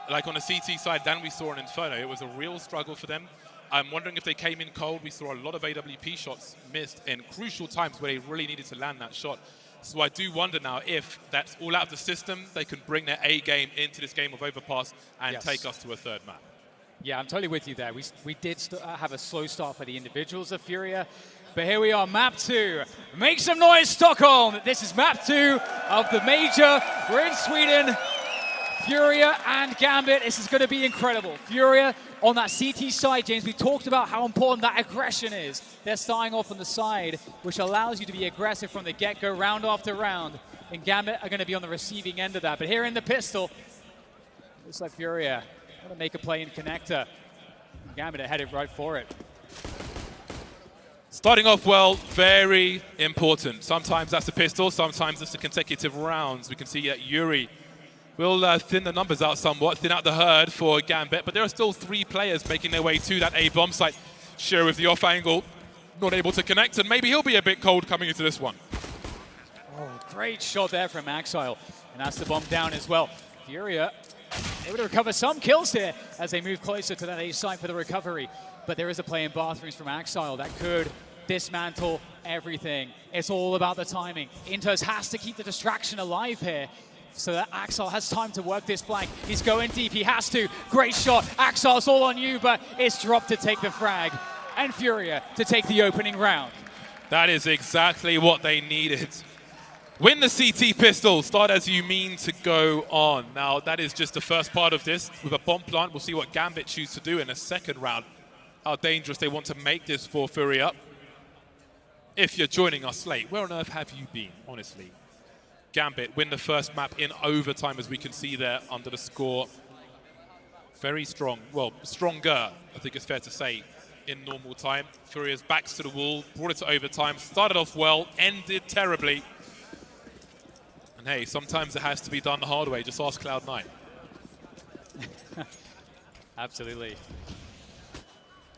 like on a CT side, than we saw in Inferno. It was a real struggle for them. I'm wondering if they came in cold. We saw a lot of AWP shots missed in crucial times where they really needed to land that shot. So I do wonder now if that's all out of the system, they can bring their A game into this game of Overpass and take us to a third map. Yeah, I'm totally with you there. We did have a slow start for the individuals of Furia, but here we are, map 2. Make some noise, Stockholm! This is map 2 of the Major. We're in Sweden. Furia and Gambit. This is going to be incredible. Furia on that CT side, James, we talked about how important that aggression is. They're starting off on the side, which allows you to be aggressive from the get-go, round after round. And Gambit are going to be on the receiving end of that. But here in the pistol, looks like Furia want to make a play in connector. Gambit are headed right for it. Starting off well, very important. Sometimes that's a pistol, sometimes it's the consecutive rounds. We can see Yuri will thin the numbers out somewhat, thin out the herd for Gambit, but there are still 3 players making their way to that A bomb site. Sure, with the off angle, not able to connect, and maybe he'll be a bit cold coming into this one. Oh, great shot there from Axile, and that's the bomb down as well. Furia able to recover some kills here as they move closer to that A site for the recovery, but there is a play in bathrooms from Axile that could dismantle everything. It's all about the timing. Inters has to keep the distraction alive here, so that Axel has time to work this flank. He's going deep, he has to. Great shot, Axel's all on you, but it's dropped to take the frag. And Furia to take the opening round. That is exactly what they needed. Win the CT pistol, start as you mean to go on. Now, that is just the first part of this. With a bomb plant, we'll see what Gambit choose to do in a second round. How dangerous they want to make this for Furia. If you're joining us late, where on earth have you been, honestly? Gambit win the first map in overtime, as we can see there under the score. Very strong, well, stronger, I think it's fair to say, in normal time. Furia's backs to the wall, brought it to overtime, started off well, ended terribly. And hey, sometimes it has to be done the hard way. Just ask Cloud9. Absolutely.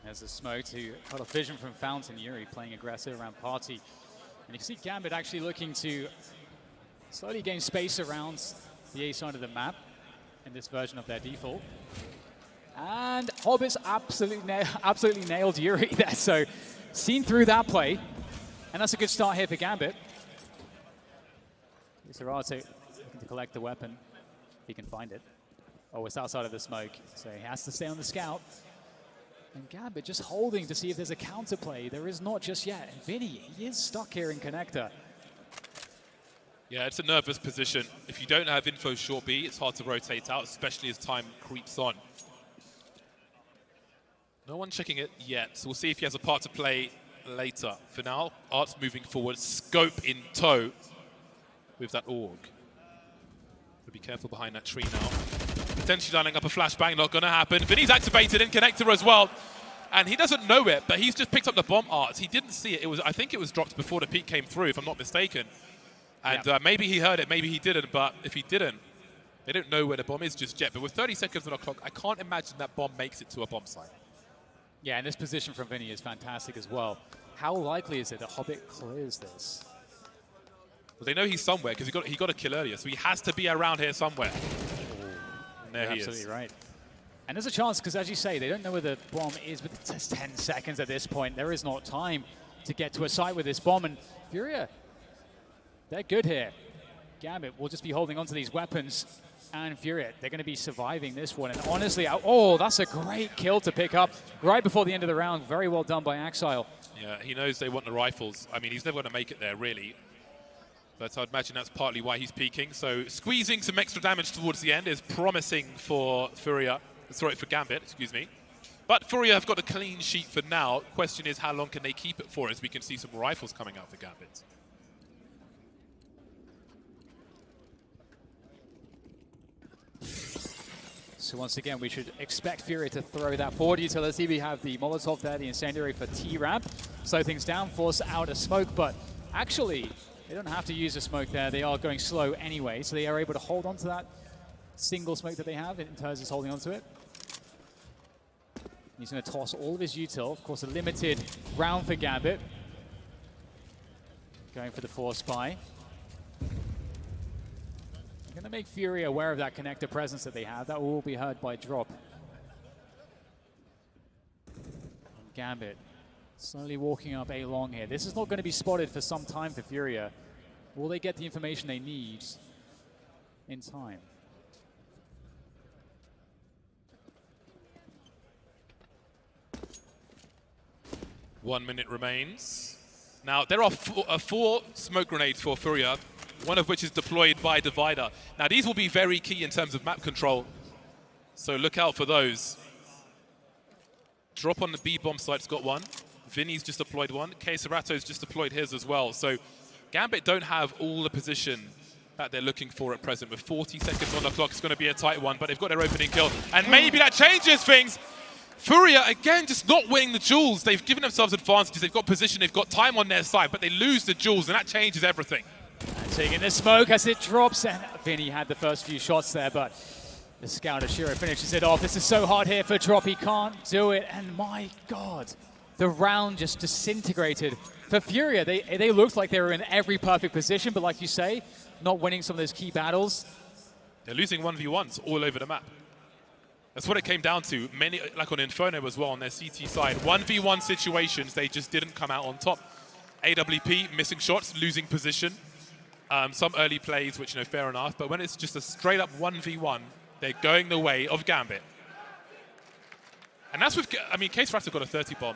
There's a smoke to cut off vision from Fountain. Yuri playing aggressive around Party. And you can see Gambit actually looking to slowly gain space around the A side of the map in this version of their default. And Hobbits absolutely nailed Yuri there, so seen through that play. And that's a good start here for Gambit. Serato looking to collect the weapon, if he can find it. Oh, it's outside of the smoke, so he has to stay on the scout. And Gambit just holding to see if there's a counterplay. There is not just yet. And Vinny, he is stuck here in connector. Yeah, it's a nervous position. If you don't have info short B, it's hard to rotate out, especially as time creeps on. No one checking it yet, so we'll see if he has a part to play later. For now, Art's moving forward, scope in tow with that org. So be careful behind that tree now. Potentially lining up a flashbang, not going to happen. Vinny's activated in connector as well. And he doesn't know it, but he's just picked up the bomb, Art. He didn't see it. I think it was dropped before the peak came through, if I'm not mistaken. And maybe he heard it, maybe he didn't, but if he didn't, they don't know where the bomb is just yet. But with 30 seconds on the clock, I can't imagine that bomb makes it to a bomb site. Yeah, and this position from Vinny is fantastic as well. How likely is it that Hobbit clears this? Well, they know he's somewhere because he got a kill earlier, so he has to be around here somewhere. And there he is. Absolutely right. And there's a chance, because as you say, they don't know where the bomb is, but it's 10 seconds at this point. There is not time to get to a site with this bomb, and Furia, they're good here. Gambit will just be holding on to these weapons, and Furia, they're going to be surviving this one. And honestly, oh, that's a great kill to pick up right before the end of the round. Very well done by Axile. Yeah, he knows they want the rifles. I mean, he's never going to make it there, really. But I'd imagine that's partly why he's peaking. So squeezing some extra damage towards the end is promising for FURIA. Sorry, for Gambit, excuse me. But FURIA have got a clean sheet for now. Question is, how long can they keep it for, as we can see some rifles coming out for Gambit. So once again, we should expect FURIA to throw that forward utility. We have the Molotov there, the Incendiary for T-Ramp. Slow things down, force out a smoke, but actually, they don't have to use a smoke there. They are going slow anyway, so they are able to hold on to that single smoke that they have. Interz is holding on to it. He's going to toss all of his util. Of course, a limited round for Gambit. Going for the force buy. Going to make FURIA aware of that connector presence that they have. That will be heard by Drop. Gambit slowly walking up A long here. This is not going to be spotted for some time for FURIA. Will they get the information they need in time? One minute remains. Now, there are four smoke grenades for FURIA, one of which is deployed by Divider. Now, these will be very key in terms of map control, so look out for those. Drop on the B-bomb site's got one. Vinny's just deployed one. K Serato's just deployed his as well. So Gambit don't have all the position that they're looking for at present. With 40 seconds on the clock, it's going to be a tight one, but they've got their opening kill. And maybe that changes things. FURIA, again, just not winning the duels. They've given themselves advantages. They've got position, they've got time on their side, but they lose the duels, and that changes everything. And taking the smoke as it drops, and Vinny had the first few shots there, but the scout Ashiro finishes it off. This is so hard here for Drop, he can't do it, and my God, the round just disintegrated. For FURIA, they looked like they were in every perfect position, but like you say, not winning some of those key battles. They're losing 1v1s all over the map. That's what it came down to. Many, like on Inferno as well, on their CT side, 1v1 situations, they just didn't come out on top. AWP, missing shots, losing position. Some early plays, which, you know, fair enough. But when it's just a straight-up 1v1, they're going the way of Gambit. And that's with, I mean, Case Rats got a 30 bomb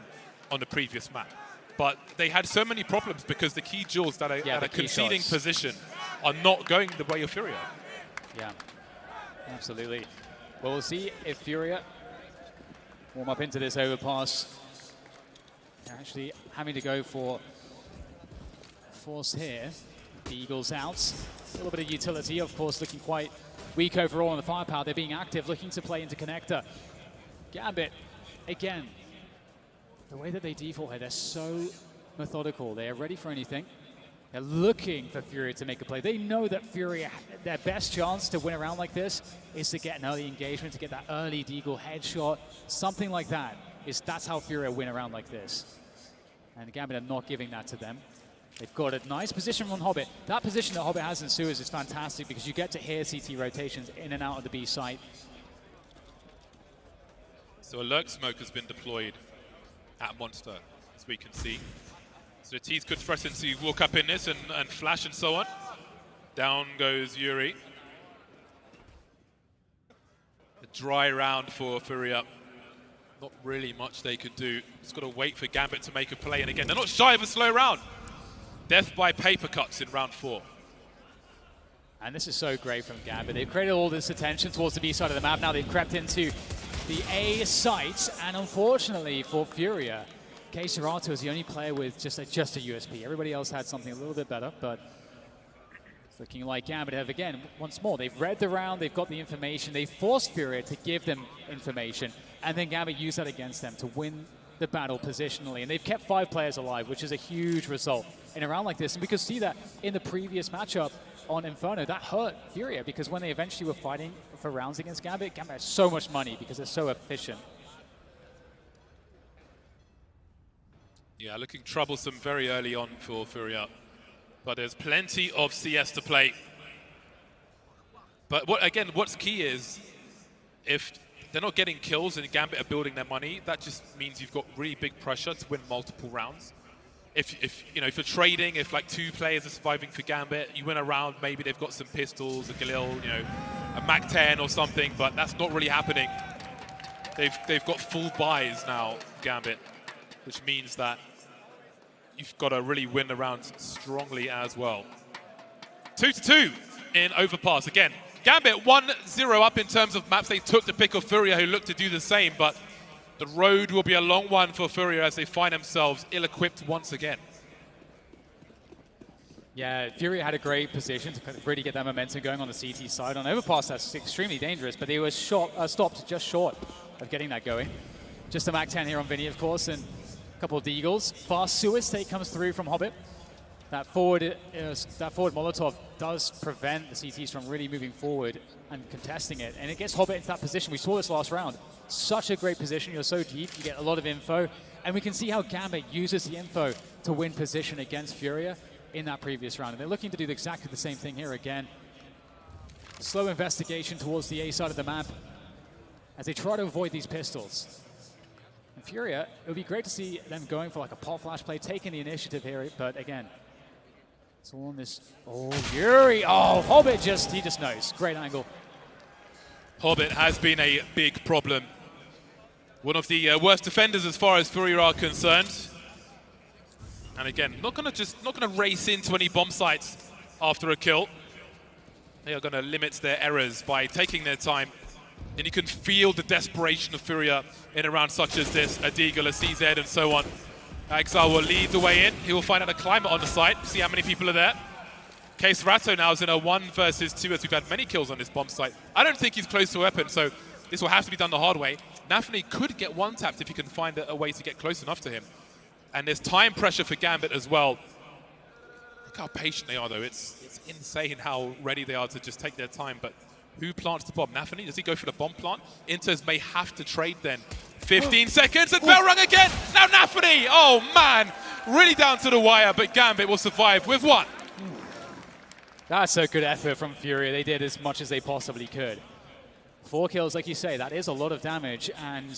on the previous map. But they had so many problems because the key duels that are conceding position are not going the way of FURIA. Yeah, absolutely. Well, we'll see if FURIA warm up into this overpass. They're actually having to go for force here. The Eagles out. A little bit of utility, of course, looking quite weak overall on the firepower. They're being active, looking to play into connector. Gambit, again, the way that they default here, they're so methodical. They're ready for anything. They're looking for FURIA to make a play. They know that FURIA, their best chance to win a round like this is to get an early engagement, to get that early deagle headshot, something like that. That's how FURIA win a round like this. And Gambit are not giving that to them. They've got a nice position on Hobbit. That position that Hobbit has in sewers is fantastic because you get to hear CT rotations in and out of the B site. So a lurk smoke has been deployed at Monster, as we can see. So the T's could threaten to walk up in this and flash and so on. Down goes Yuri. A dry round for FURIA. Not really much they could do. Just got to wait for Gambit to make a play. And again, they're not shy of a slow round. Death by paper cuts in round 4. And this is so great from Gambit. They've created all this attention towards the B side of the map. Now they've crept into the A site. And unfortunately for FURIA, K Serato is the only player with just a USP. Everybody else had something a little bit better, but it's looking like Gambit have, again, once more, they've read the round, they've got the information, they forced FURIA to give them information, and then Gambit used that against them to win the battle positionally. And they've kept 5 players alive, which is a huge result in a round like this. And we could see that in the previous matchup on Inferno. That hurt FURIA because when they eventually were fighting for rounds against Gambit, Gambit has so much money because they're so efficient. Yeah, looking troublesome very early on for FURIA. But there's plenty of CS to play. But what's key is if they're not getting kills and Gambit are building their money, that just means you've got really big pressure to win multiple rounds. If you're trading, if like 2 players are surviving for Gambit, you win a round, maybe they've got some pistols, a Galil, a Mac-10 or something, but that's not really happening. They've got full buys now, Gambit, which means that you've got to really win the rounds strongly as well. 2-2 in Overpass. Again, Gambit 1-0 up in terms of maps. They took the pick of FURIA, who looked to do the same, but the road will be a long one for FURIA as they find themselves ill-equipped once again. Yeah, FURIA had a great position to kind of really get that momentum going on the CT side. On Overpass, that's extremely dangerous, but they were stopped just short of getting that going. Just a Mac 10 here on Vinny, of course, and a couple of Deagles. Fast sewer stake comes through from Hobbit. That forward Molotov does prevent the CTs from really moving forward and contesting it, and it gets Hobbit into that position. We saw this last round. Such a great position. You're so deep, you get a lot of info, and we can see how Gambit uses the info to win position against FURIA in that previous round. And they're looking to do exactly the same thing here again. Slow investigation towards the A side of the map as they try to avoid these pistols. And FURIA, it would be great to see them going for like a pop flash play, taking the initiative here, but again, it's all on this. Oh, Yuri! Oh, Hobbit he just knows. Great angle. Hobbit has been a big problem. One of the worst defenders as far as FURIA are concerned. And again, not gonna race into any bomb sites after a kill. They are gonna limit their errors by taking their time. And you can feel the desperation of FURIA in a round such as this. A Deagle, a CZ, and so on. Exile will lead the way in. He will find out a climber on the site, see how many people are there. Case Ratto now is in a 1 versus 2 as we've had many kills on this bomb site. I don't think he's close to a weapon, so this will have to be done the hard way. Nafany could get one tapped if he can find a way to get close enough to him. And there's time pressure for Gambit as well. Look how patient they are, though. It's insane how ready they are to just take their time. But who plants the bomb? Nafany? Does he go for the bomb plant? Inters may have to trade then. 15 seconds and bell rung again. Now Nafany! Oh, man. Really down to the wire, but Gambit will survive with one. That's a good effort from FURIA. They did as much as they possibly could. 4 kills, like you say, that is a lot of damage. And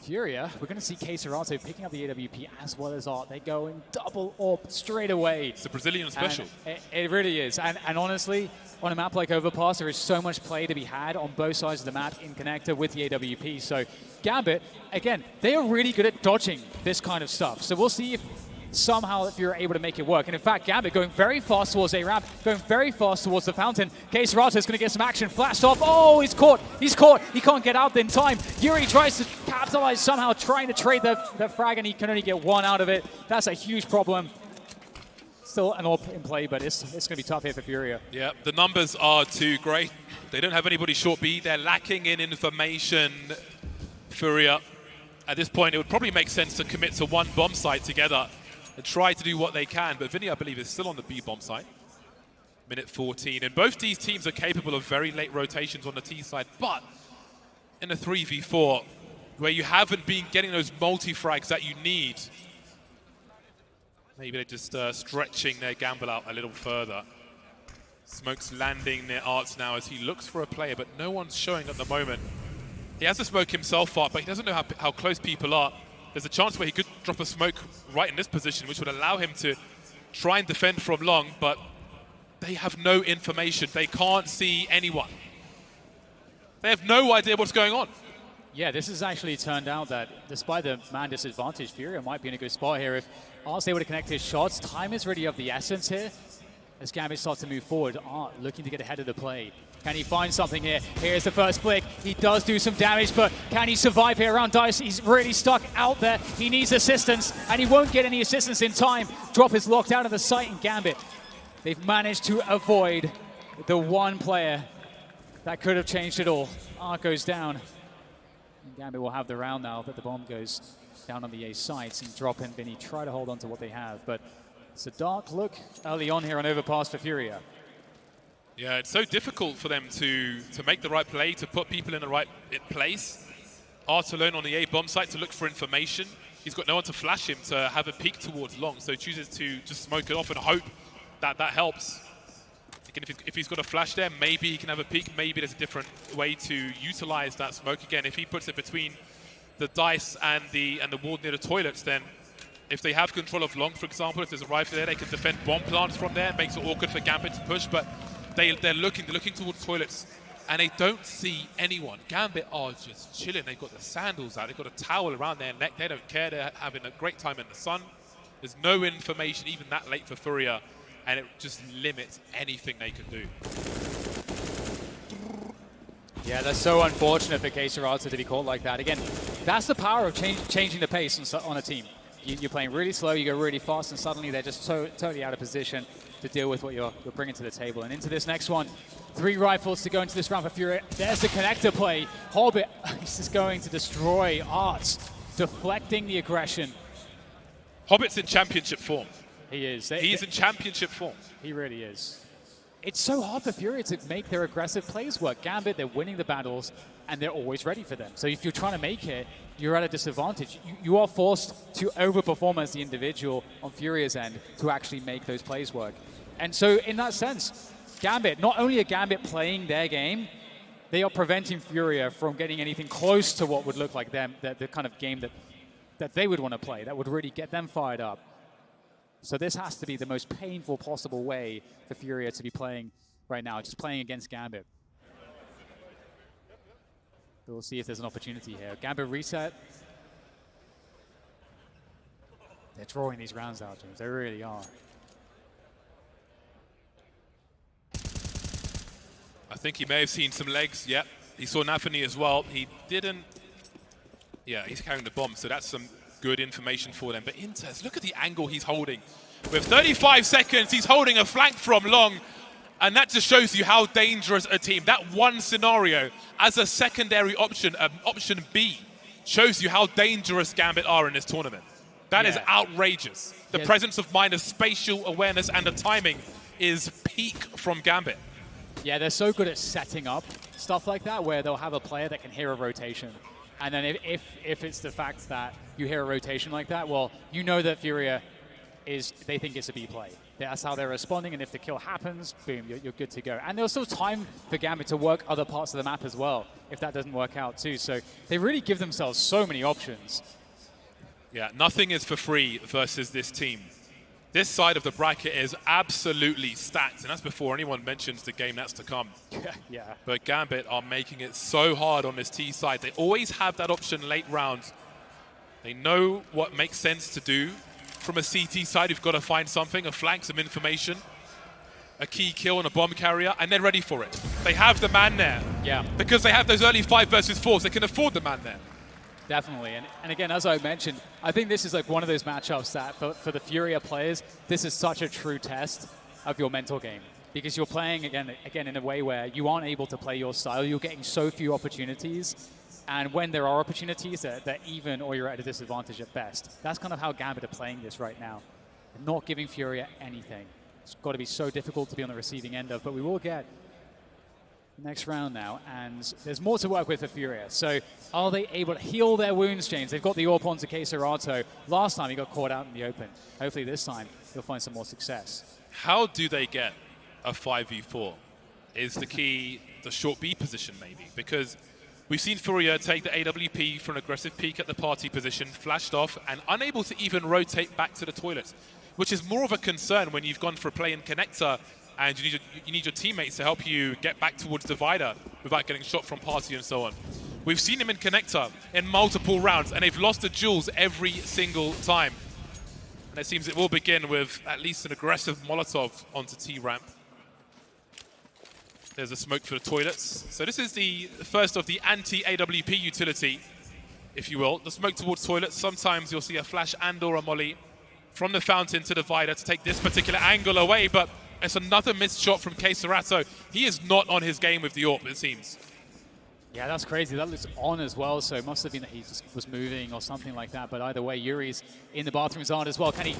FURIA, we're going to see Keserato picking up the AWP as well as Art. They go in double up straight away. It's a Brazilian special. It really is. And honestly, on a map like Overpass, there is so much play to be had on both sides of the map in connector with the AWP. So Gambit, again, they are really good at dodging this kind of stuff. So we'll see if somehow if you're able to make it work. And in fact, Gambit going very fast towards A-Ramp, going very fast towards the fountain. Keserato is going to get some action, flashed off. Oh, he's caught. He's caught. He can't get out in time. Yuri tries to capitalize somehow, trying to trade the frag, and he can only get 1 out of it. That's a huge problem. Still an AWP in play, but it's going to be tough here for FURIA. Yeah, the numbers are too great. They don't have anybody short B. They're lacking in information, FURIA. At this point, it would probably make sense to commit to 1 bomb site together and try to do what they can. But Vinny, I believe, is still on the B bomb site. Minute 14. And both these teams are capable of very late rotations on the T side. But in a 3v4, where you haven't been getting those multi-frags that you need, maybe they're just stretching their gamble out a little further. Smoke's landing near Arts now as he looks for a player, but no one's showing at the moment. He has to smoke himself up, but he doesn't know how close people are. There's a chance where he could drop a smoke right in this position, which would allow him to try and defend from long, but they have no information. They can't see anyone. They have no idea what's going on. Yeah, this has actually turned out that despite the man disadvantage, FURIA might be in a good spot here. If Art's able to connect his shots, time is really of the essence here as Gambit starts to move forward. Art looking to get ahead of the play. Can he find something here? Here's the first flick. He does do some damage, but can he survive here around Dice? He's really stuck out there. He needs assistance, and he won't get any assistance in time. Drop is locked out of the site in Gambit. They've managed to avoid the one player that could have changed it all. Art goes down. And Gambit will have the round now, but the bomb goes down on the A sites, and Drop and Vinny try to hold on to what they have. But it's a dark look early on here on Overpass for FURIA. Yeah, it's so difficult for them to make the right play, to put people in the right place. Art alone on the A bomb site to look for information. He's got no one to flash him to have a peek towards long, so he chooses to just smoke it off and hope that that helps. Again, if he's got a flash there, maybe he can have a peek. Maybe there's a different way to utilize that smoke. Again, if he puts it between the Dice and the wall near the toilets, then if they have control of long, for example, if there's a rifle there, they can defend bomb plants from there. It makes it awkward for Gambit to push, but they're looking towards toilets, and they don't see anyone. Gambit are just chilling. They've got the sandals out. They've got a towel around their neck. They don't care. They're having a great time in the sun. There's no information even that late for FURIA, and it just limits anything they can do. Yeah, that's so unfortunate for KSerato to be caught like that. Again, that's the power of changing the pace on a team. You're playing really slow, you go really fast, and suddenly they're just totally out of position to deal with what you're bringing to the table. And into this next one, 3 rifles to go into this round for FURIA. There's the connector play. Hobbit is just going to destroy Arts, deflecting the aggression. Hobbit's in championship form. He is. He's in championship form. He really is. It's so hard for FURIA to make their aggressive plays work. Gambit, they're winning the battles, and they're always ready for them. So if you're trying to make it, you're at a disadvantage. You are forced to overperform as the individual on FURIA's end to actually make those plays work. And so in that sense, Gambit, not only are Gambit playing their game, they are preventing FURIA from getting anything close to what would look like them, the kind of game that they would want to play, that would really get them fired up. So this has to be the most painful possible way for FURIA to be playing right now, just playing against Gambit. We'll see if there's an opportunity here. Gambit reset. They're drawing these rounds out, James. They really are. I think he may have seen some legs. Yep. He saw Nafani as well. He didn't. Yeah, he's carrying the bomb, so that's some good information for them. But ENCE, look at the angle he's holding. With 35 seconds, he's holding a flank from long. And that just shows you how dangerous a team. That one scenario as a secondary option, option B, shows you how dangerous Gambit are in this tournament. That is outrageous. The presence of mind, the spatial awareness, and the timing is peak from Gambit. Yeah, they're so good at setting up stuff like that, where they'll have a player that can hear a rotation. And then if it's the fact that you hear a rotation like that, well, you know that FURIA they think it's a B play. That's how they're responding, and if the kill happens, boom, you're good to go. And there's still time for Gambit to work other parts of the map as well, if that doesn't work out too. So they really give themselves so many options. Yeah, nothing is for free versus this team. This side of the bracket is absolutely stacked, and that's before anyone mentions the game that's to come. Yeah. But Gambit are making it so hard on this T side. They always have that option late rounds. They know what makes sense to do. From a CT side, you've got to find something, a flank, some information, a key kill on a bomb carrier, and they're ready for it. They have the man there. Yeah. Because they have those early 5 versus 4s, they can afford the man there. Definitely, and again, as I mentioned, I think this is like one of those matchups that for the FURIA players, this is such a true test of your mental game. Because you're playing, again in a way where you aren't able to play your style, you're getting so few opportunities, and when there are opportunities, they're even or you're at a disadvantage at best. That's kind of how Gambit are playing this right now. They're not giving FURIA anything. It's got to be so difficult to be on the receiving end of, but we will get next round now, and there's more to work with for FURIA. So are they able to heal their wounds, James? They've got the AWP onto KSerato. Last time he got caught out in the open. Hopefully this time he'll find some more success. How do they get a 5v4 is the key, the short B position maybe, because we've seen FURIA take the AWP for an aggressive peek at the party position, flashed off, and unable to even rotate back to the toilets, which is more of a concern when you've gone for a play in connector and you need your teammates to help you get back towards divider without getting shot from party and so on. We've seen him in connector in multiple rounds, and they've lost the duels every single time. And it seems it will begin with at least an aggressive Molotov onto T-ramp. There's a smoke for the toilets. So this is the first of the anti-AWP utility, if you will. The smoke towards toilets. Sometimes you'll see a flash and or a molly from the fountain to divider to take this particular angle away, but it's another missed shot from KSerato. He is not on his game with the AWP, it seems. Yeah, that's crazy. That looks on as well, so it must have been that he just was moving or something like that. But either way, Yuri's in the bathrooms Art as well. Can he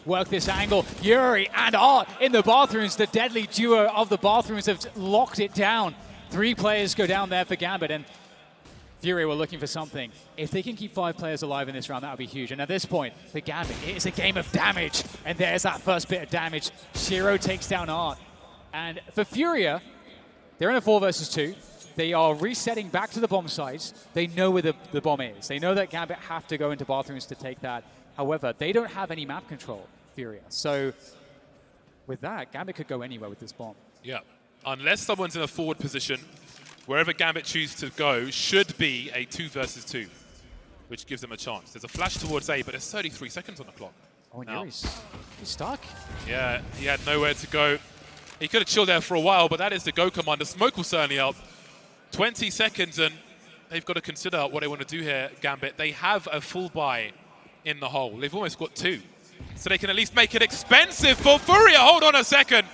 work this angle? Yuri and Art in the bathrooms. The deadly duo of the bathrooms have locked it down. 3 players go down there for Gambit, and FURIA were looking for something. If they can keep 5 players alive in this round, that would be huge. And at this point, for Gambit, it is a game of damage. And there's that first bit of damage. Shiro takes down Art. And for FURIA, they're in a 4 versus 2. They are resetting back to the bomb sites. They know where the bomb is. They know that Gambit have to go into bathrooms to take that. However, they don't have any map control, FURIA. So with that, Gambit could go anywhere with this bomb. Yeah, unless someone's in a forward position, wherever Gambit chooses to go should be a 2 versus 2, which gives them a chance. There's a flash towards A, but there's 33 seconds on the clock. Oh, and Yuri's stuck. Yeah, he had nowhere to go. He could have chilled there for a while, but that is the go command. The smoke will certainly help. 20 seconds, and they've got to consider what they want to do here, Gambit. They have a full buy in the hole. They've almost got 2. So they can at least make it expensive for FURIA. Hold on a second.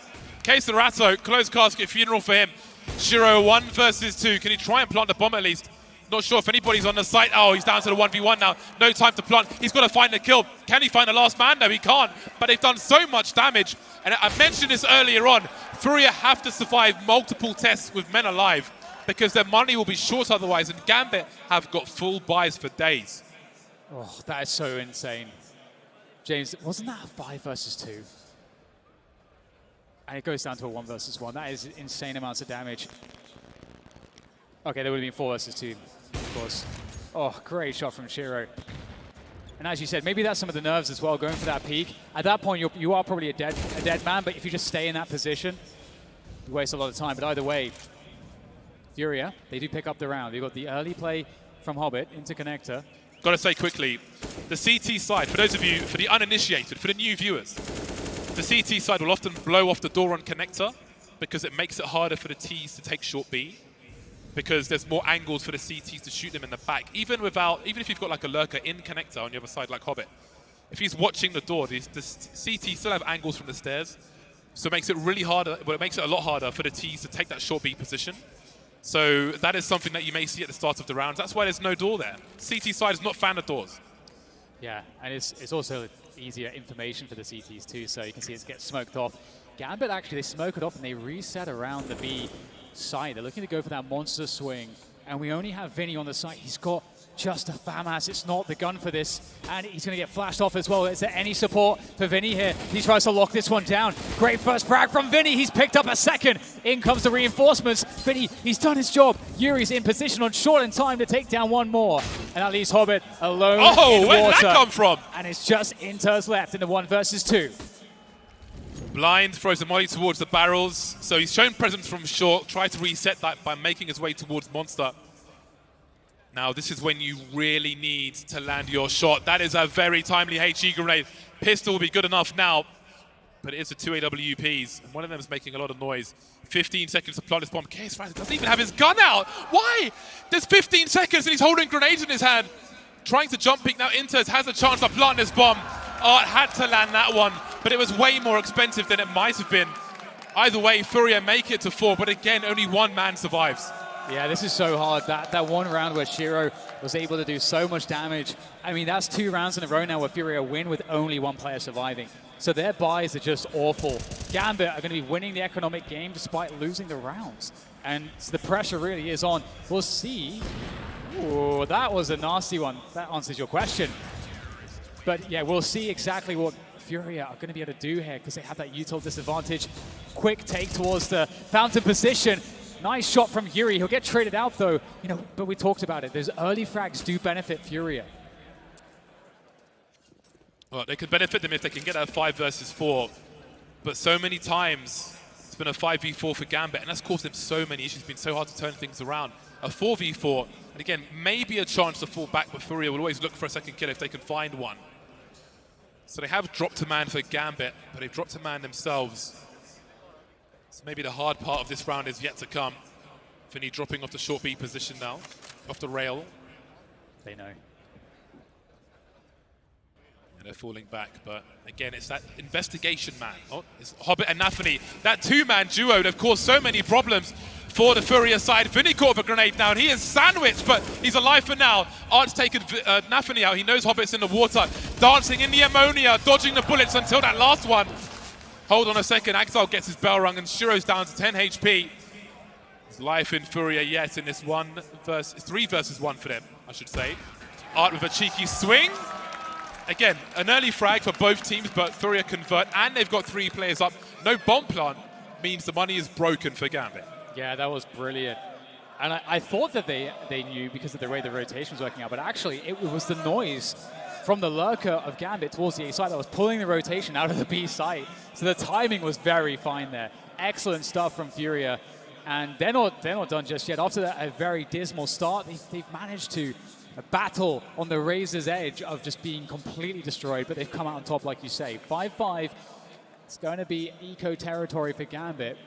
Case the Ratto, closed casket funeral for him. Shiro 1 versus 2. Can he try and plant the bomb at least? Not sure if anybody's on the site. Oh, he's down to the 1v1 now. No time to plant. He's got to find the kill. Can he find the last man? No, he can't. But they've done so much damage. And I mentioned this earlier on. FURIA have to survive multiple tests with men alive because their money will be short otherwise. And Gambit have got full buys for days. Oh, that is so insane. James, wasn't that a 5 versus 2? And it goes down to a 1 versus 1. That is insane amounts of damage. Okay, there would have been 4 versus 2, of course. Oh, great shot from Shiro. And as you said, maybe that's some of the nerves as well, going for that peak. At that point, you are probably a dead man, but if you just stay in that position, you waste a lot of time. But either way, FURIA, they do pick up the round. You've got the early play from Hobbit into Connector. Got to say quickly, the CT side, for those of you, for the uninitiated, for the new viewers, the CT side will often blow off the door on Connector because it makes it harder for the Ts to take short B, because there's more angles for the CTs to shoot them in the back. Even if you've got like a lurker in Connector on the other side like Hobbit, if he's watching the door, the CT still have angles from the stairs, so it makes it really harder, well, it makes it a lot harder for the Ts to take that short B position. So that is something that you may see at the start of the rounds. That's why there's no door there. CT side is not fan of doors. Yeah, and it's also easier information for the CTs too, so you can see it gets smoked off. Gambit, actually, they smoke it off and they reset around the B side. They're looking to go for that monster swing, and we only have Vinny on the site. He's got just a FAMAS. It's not the gun for this, and he's going to get flashed off as well. Is there any support for Vinny here? He tries to lock this one down. Great first frag from Vinny. He's picked up a second. In comes the reinforcements. Vinny, he's done his job. Yuri's in position on short in time to take down one more, and that leaves Hobbit alone in water. Where did that come from? And it's just Inters left in the 1 versus 2. Blind throws a molly towards the barrels, so he's shown presence from short, tried to reset that by making his way towards Monster. Now this is when you really need to land your shot. That is a very timely HE grenade. Pistol will be good enough now, but it is a 2 AWPs, and one of them is making a lot of noise. 15 seconds to plant this bomb. Case Rider doesn't even have his gun out. Why? There's 15 seconds and he's holding grenades in his hand. Trying to jump peek now. Inters has a chance to plant this bomb. Art had to land that one, but it was way more expensive than it might have been. Either way, FURIA make it to 4, but again, only one man survives. Yeah, this is so hard. That one round where Shiro was able to do so much damage. I mean, that's 2 rounds in a row now where FURIA win with only 1 player surviving. So their buys are just awful. Gambit are going to be winning the economic game despite losing the rounds. And the pressure really is on. We'll see. Ooh, that was a nasty one. That answers your question. But yeah, we'll see exactly what FURIA are going to be able to do here because they have that util disadvantage. Quick take towards the fountain position. Nice shot from Yuri. He'll get traded out though, but we talked about it. Those early frags do benefit FURIA. Well, they could benefit them if they can get that 5 versus 4. But so many times it's been a 5v4 for Gambit, and that's caused them so many issues. It's been so hard to turn things around. A 4v4, and again, maybe a chance to fall back, but FURIA will always look for a second kill if they can find one. So they have dropped a man for Gambit, but they've dropped a man themselves. So maybe the hard part of this round is yet to come. Vinny dropping off the short B position now, off the rail. They know. And they're falling back, but again, it's that investigation man. Oh, it's Hobbit and Nafany. That 2-man duo, they've caused so many problems for the FURIA side. Vinny caught a grenade now, and he is sandwiched, but he's alive for now. Art's taken Nafany out. He knows Hobbit's in the water. Dancing in the ammonia, dodging the bullets until that last one. Hold on a second, Axel gets his bell rung, and Shiro's down to 10 HP. There's life in FURIA yet in this 3 versus 1 for them, I should say. Art with a cheeky swing. Again, an early frag for both teams, but FURIA convert, and they've got 3 players up. No bomb plant means the money is broken for Gambit. Yeah, that was brilliant. And I thought that they knew because of the way the rotation was working out, but actually it was the noise from the lurker of Gambit towards the A side that was pulling the rotation out of the B side. So the timing was very fine there. Excellent stuff from FURIA. And they're not done just yet. After a very dismal start, they've managed to a battle on the razor's edge of just being completely destroyed, but they've come out on top, like you say. 5-5. It's going to be eco territory for Gambit.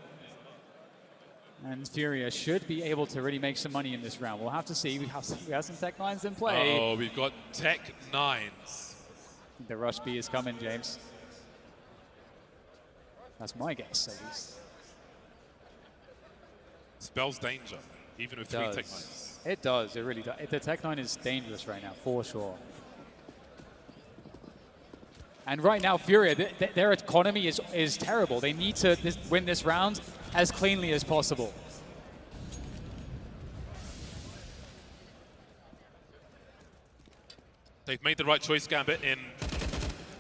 And FURIA should be able to really make some money in this round. We'll have to see. We have some Tech 9s in play. Oh, we've got Tech 9s. The rush B is coming, James. That's my guess, at least. Spells danger, even with 3 Tech 9s. It does, it really does. The Tech 9 is dangerous right now, for sure. And right now, FURIA, their economy is terrible. They need to win this round as cleanly as possible. They've made the right choice, Gambit, in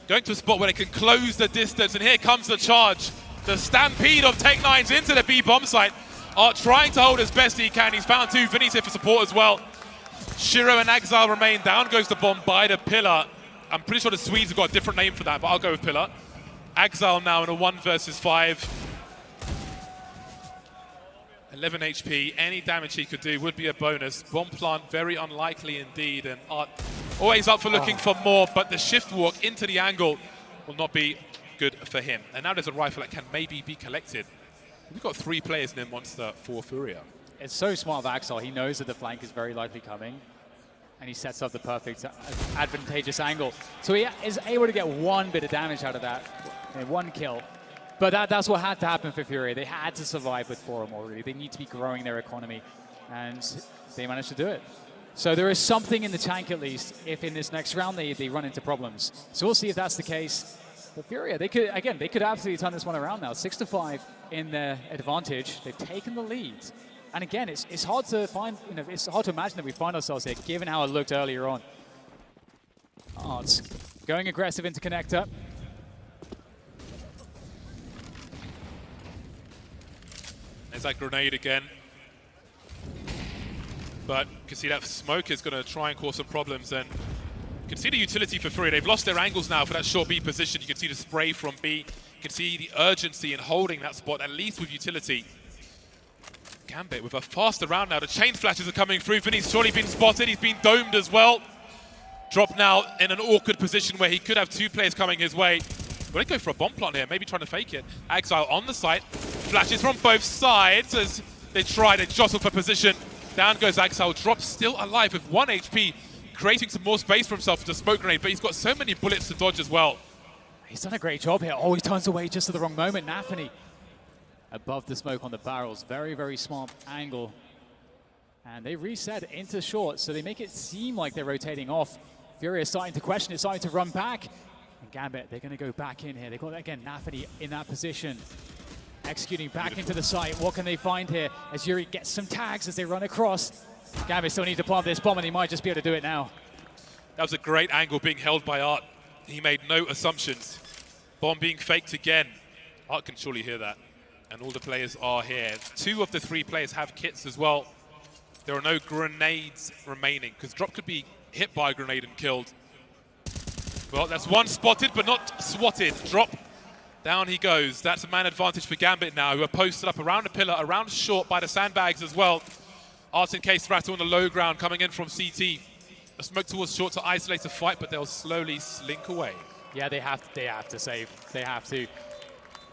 going to a spot where they can close the distance. And here comes the charge. The stampede of Tech 9s into the B bomb site. Art trying to hold as best he can. He's found 2. Vinny's here for support as well. Shiro and Exile remain. Down goes the bomb by the pillar. I'm pretty sure the Swedes have got a different name for that, but I'll go with pillar. Exile now in a 1 versus 5. 11 HP. Any damage he could do would be a bonus. Bomb plant, very unlikely indeed. And Art always up for looking for more, but the shift walk into the angle will not be good for him. And now there's a rifle that can maybe be collected. We've got 3 players in monster for FURIA. It's so smart of Axel. He knows that the flank is very likely coming, and he sets up the perfect, advantageous angle. So he is able to get 1 bit of damage out of that, 1 kill. But that's what had to happen for FURIA. They had to survive with 4 or more, really. They need to be growing their economy, and they managed to do it. So there is something in the tank, at least, if in this next round they run into problems. So we'll see if that's the case. But FURIA, they could absolutely turn this one around now. 6-5 in their advantage. They've taken the lead. And again, it's hard to find, it's hard to imagine that we find ourselves here, given how it looked earlier on. Arts going aggressive into connector. There's that grenade again. But you can see that smoke is going to try and cause some problems. And you can see the utility for FURIA. They've lost their angles now for that short B position. You can see the spray from B. You can see the urgency in holding that spot, at least with utility. Gambit with a faster round now. The chain flashes are coming through. Vinny's surely been spotted. He's been domed as well. Drop now in an awkward position where he could have 2 players coming his way. We're going to go for a bomb plant here, maybe trying to fake it. Exile on the site. Flashes from both sides as they try to jostle for position. Down goes Exile. Drop still alive with 1 HP, creating some more space for himself with the smoke grenade, but he's got so many bullets to dodge as well. He's done a great job here. Oh, he turns away just at the wrong moment. Nafany above the smoke on the barrels. Very, very smart angle. And they reset into short, so they make it seem like they're rotating off. FURIA is starting to question it, starting to run back. And Gambit, they're going to go back in here. They've got, again, Nafany in that position. Executing back into the site. What can they find here as Yuri gets some tags as they run across? Gambit still needs to plant this bomb, and he might just be able to do it now. That was a great angle being held by Art. He made no assumptions. Bomb being faked again. Art can surely hear that. And all the players are here. 2 of the 3 players have kits as well. There are no grenades remaining, because Drop could be hit by a grenade and killed. Well, that's 1 spotted, but not swatted. Drop. Down he goes. That's a man advantage for Gambit now, who are posted up around the pillar, around short by the sandbags as well. Arts in case rattle on the low ground coming in from CT. A smoke towards short to isolate the fight, but they'll slowly slink away. Yeah, they have to save. They have to.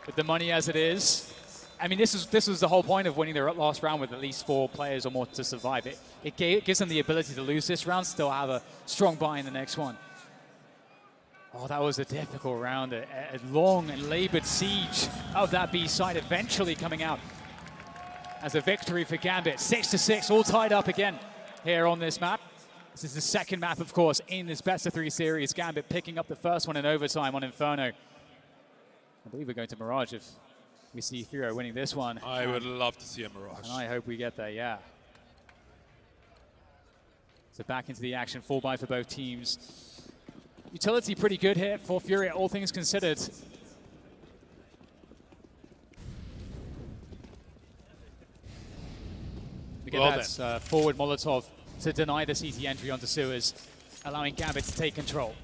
With the money as it is, I mean, this was the whole point of winning their last round with at least 4 players or more to survive. It gives them the ability to lose this round, still have a strong buy in the next one. Oh, that was a difficult round, a long and labored siege of that B side eventually coming out as a victory for Gambit. 6-6, all tied up again here on this map. This is the second map, of course, in this best-of-3 series. Gambit picking up the first one in overtime on Inferno. I believe we're going to Mirage if we see FURIA winning this one. I would love to see a Mirage. And I hope we get there, yeah. So back into the action, full buy for both teams. Utility pretty good here for FURIA, all things considered. We get that forward Molotov to deny the CT entry onto sewers, allowing Gambit to take control.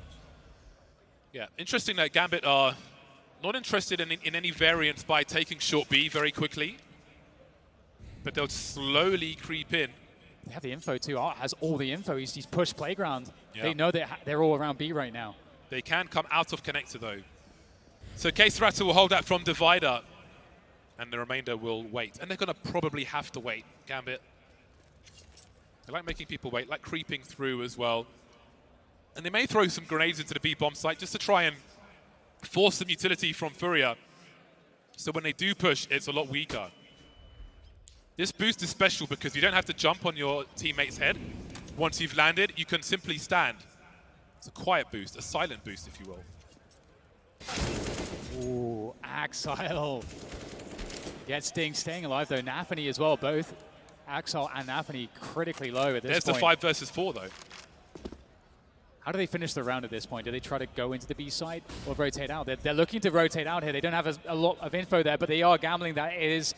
Yeah, interesting that Gambit are not interested in any variance by taking short B very quickly, but they'll slowly creep in They have the info too. Art has all the info. He's pushed Playground. Yeah. They know that they're all around B right now. They can come out of connector though. So K-Serata will hold that from Divider, and the remainder will wait. And they're going to probably have to wait, Gambit. They like making people wait, like creeping through as well. And they may throw some grenades into the B-bomb site just to try and force some utility from FURIA. So when they do push, it's a lot weaker. This boost is special because you don't have to jump on your teammate's head. Once you've landed, you can simply stand. It's a quiet boost, a silent boost, if you will. Ooh, Axile. Yet Sting staying alive though. Nafany as well, both Axile and Nafany critically low at this point. There's the 5 versus 4 though. How do they finish the round at this point? Do they try to go into the B side or rotate out? They're looking to rotate out here. They don't have a lot of info there, but they are gambling that it is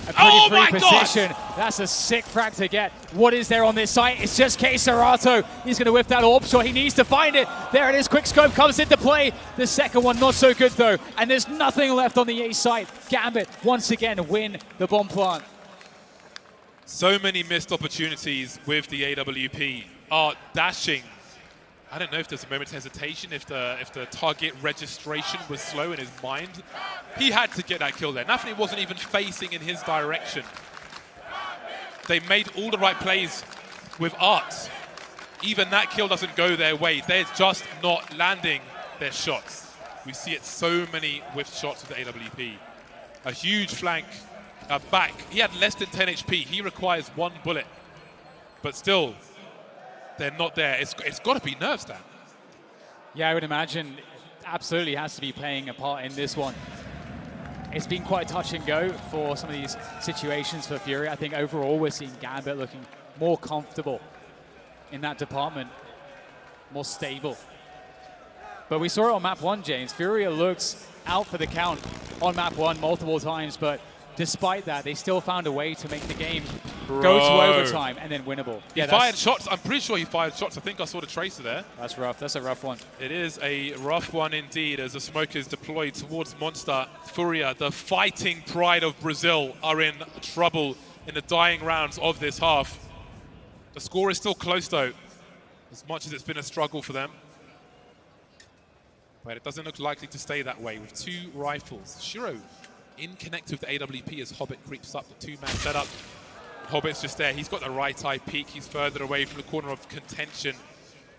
a pretty free position. That's a sick frag to get. What is there on this site? It's just K-Serata. He's going to whip that orb shot. He needs to find it. There it is. Quickscope comes into play. The second one not so good though. And there's nothing left on the A site. Gambit once again win the bomb plant. So many missed opportunities with the AWP. Art dashing. I don't know if there's a moment's hesitation, if the target registration was slow in his mind. He had to get that kill there. Nafany wasn't even facing in his direction. They made all the right plays with Art. Even that kill doesn't go their way. They're just not landing their shots. We see it so many with shots with the AWP. A huge flank back. He had less than 10 HP. He requires 1 bullet. But still, they're not there. It's got to be nerves, Dan. Yeah, I would imagine it absolutely has to be playing a part in this one. It's been quite touch and go for some of these situations for FURIA. I think overall we're seeing Gambit looking more comfortable in that department, more stable. But we saw it on map 1, James. FURIA looks out for the count on map 1 multiple times, but despite that, they still found a way to make the game go to overtime and then winnable. He fired shots. I'm pretty sure he fired shots. I think I saw the tracer there. That's rough. That's a rough one. It is a rough one indeed as the smoke is deployed towards Monster. FURIA, the fighting pride of Brazil, are in trouble in the dying rounds of this half. The score is still close though, as much as it's been a struggle for them. But it doesn't look likely to stay that way with 2 rifles. Shiro in connect with the AWP as Hobbit creeps up the 2-man setup. Hobbit's just there. He's got the right eye peek. He's further away from the corner of contention,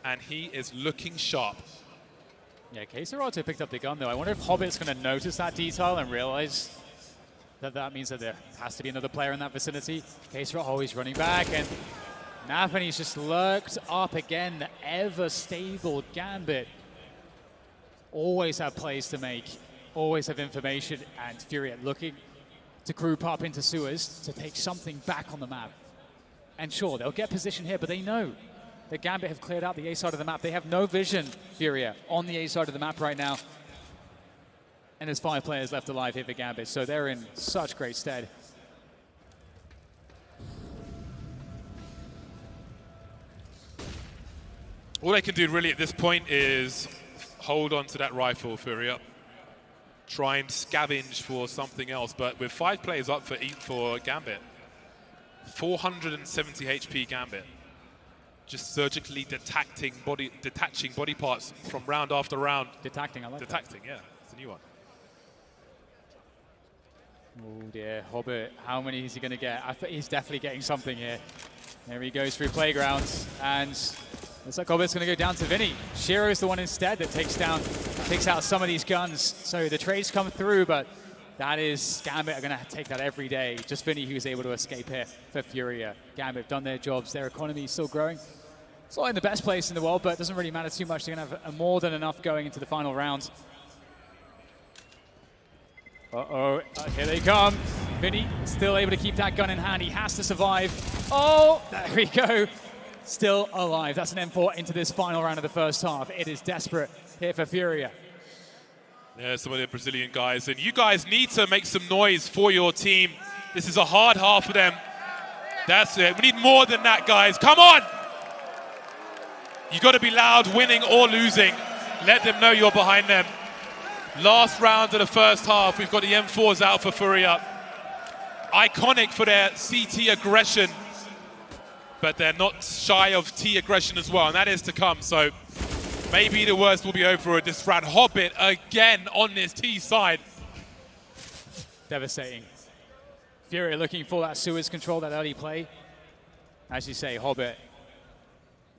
and he is looking sharp. Yeah, K-Serata picked up the gun though. I wonder if Hobbit's going to notice that detail and realize that that means that there has to be another player in that vicinity. K-Serata always running back, and Nafany's just lurked up again. The ever-stable Gambit always have plays to make. Always have information, and FURIA looking to group up into sewers to take something back on the map. And sure, they'll get position here, but they know that Gambit have cleared out the A side of the map. They have no vision, FURIA, on the A side of the map right now. And there's 5 players left alive here for Gambit, so they're in such great stead. All they can do really at this point is hold on to that rifle, FURIA. Try and scavenge for something else, but with 5 players up for Gambit, 470 HP Gambit, just surgically detaching body parts from round after round. Detacting, I like Detacting, yeah, it's a new one. Oh dear, Hobbit, how many is he going to get? I think he's definitely getting something here. There he goes through playgrounds, and looks like Hobbit's going to go down to Vinny. Shiro's the one instead that takes out some of these guns. So the trades come through, but that is, Gambit are going to take that every day. Just Vinny who's able to escape here for FURIA. Gambit have done their jobs. Their economy is still growing. It's not in the best place in the world, but it doesn't really matter too much. They're going to have more than enough going into the final round. Uh-oh, here they come. Vinny still able to keep that gun in hand. He has to survive. Oh, there we go. Still alive. That's an M4 into this final round of the first half. It is desperate here for FURIA. Yeah, some of the Brazilian guys. And you guys need to make some noise for your team. This is a hard half for them. That's it. We need more than that, guys. Come on! You got to be loud, winning or losing. Let them know you're behind them. Last round of the first half. We've got the M4s out for FURIA. Iconic for their CT aggression. but they're not shy of T aggression as well, and that is to come. So maybe the worst will be over at this round. Hobbit again on this T side. Devastating. Furia looking for that sewers control, that early play. As you say, Hobbit,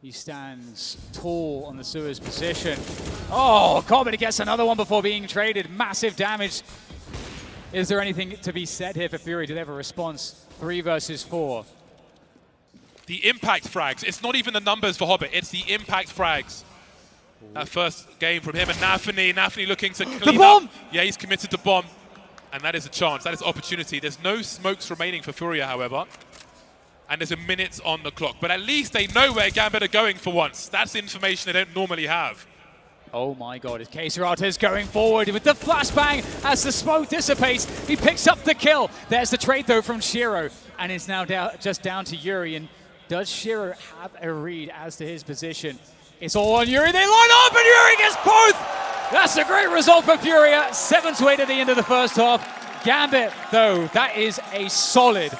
he stands tall on the sewers position. Oh, Cobbit gets another one before being traded. Massive damage. Is there anything to be said here for Furia? Do they have a response? 3 versus 4. The impact frags. It's not even the numbers for Hobbit, it's the impact frags. That first game from him and Nafany looking to clean the bomb! up. Yeah, he's committed to bomb. And that is a chance, that is opportunity. There's no smokes remaining for Furia, however. And there's a minute on the clock. But at least they know where Gambit are going for once. That's information they don't normally have. Oh my god, as K-Serata is going forward with the flashbang as the smoke dissipates. He picks up the kill. There's the trade though from Shiro. And it's now just down to Yuri. And does Shiro have a read as to his position? It's all on Yuri. They line up and Yuri gets both! That's a great result for Furia. 7-8 at the end of the first half. Gambit, though, that is a solid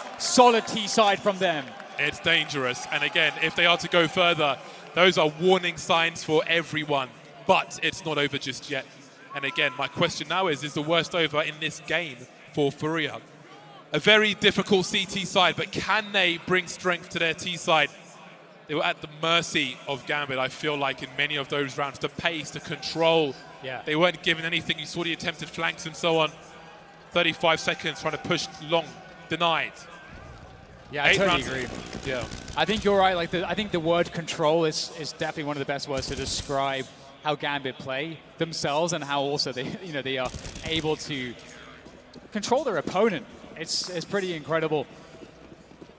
T-side from them. It's dangerous. And again, if they are to go further, those are warning signs for everyone. But it's not over just yet. And again, my question now is the worst over in this game for Furia? A very difficult CT side, but can they bring strength to their T side? They were at the mercy of Gambit, I feel like, in many of those rounds. The pace, the control. Yeah. They weren't given anything. You saw the attempted flanks and so on. 35 seconds trying to push long, denied. Yeah, I totally agree. Yeah. I think you're right. Like I think the word control is definitely one of the best words to describe how Gambit play themselves and how also they are able to control their opponent. It's pretty incredible.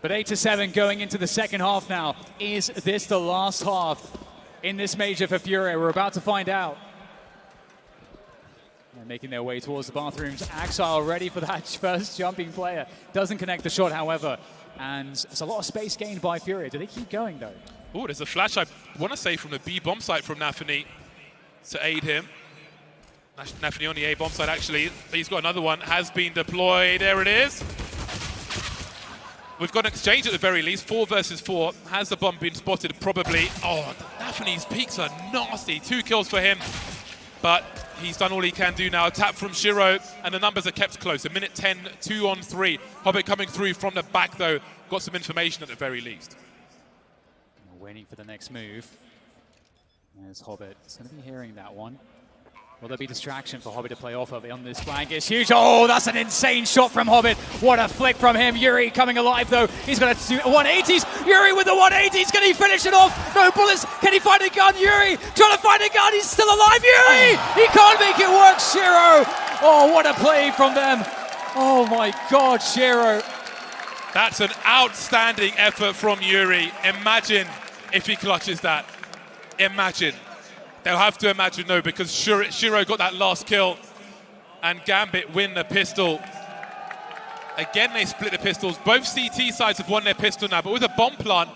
But 8-7 going into the second half now. Is this the last half in this major for Furia? We're about to find out. They're making their way towards the bathrooms. Axile ready for that first jumping player. Doesn't connect the shot, however. And it's a lot of space gained by Furia. Do they keep going, though? Oh, there's a flash, I want to say, from the B bomb site from Nafany to aid him. Nafany on the A bomb site, actually. He's got another one. Has been deployed. There it is. We've got an exchange at the very least. 4 versus 4. Has the bomb been spotted? Probably. Oh, Nafany's peaks are nasty. 2 kills for him. But he's done all he can do now. A tap from Shiro, and the numbers are kept close. A minute 10, 2 on 3. Hobbit coming through from the back, though. Got some information at the very least. Waiting for the next move. There's Hobbit. It's going to be hearing that one. Will there be distraction for Hobbit to play off of it on this flank? It's huge. Oh, that's an insane shot from Hobbit. What a flick from him. Yuri coming alive, though. He's going to do 180s. Yuri with the 180s. Can he finish it off? No bullets. Can he find a gun? Yuri trying to find a gun. He's still alive. Yuri! He can't make it work. Shiro. Oh, what a play from them. Oh, my God, Shiro. That's an outstanding effort from Yuri. Imagine if he clutches that. Imagine. They'll have to imagine, no, because Shiro got that last kill and Gambit win the pistol. Again, they split the pistols. Both CT sides have won their pistol now, but with a bomb plant,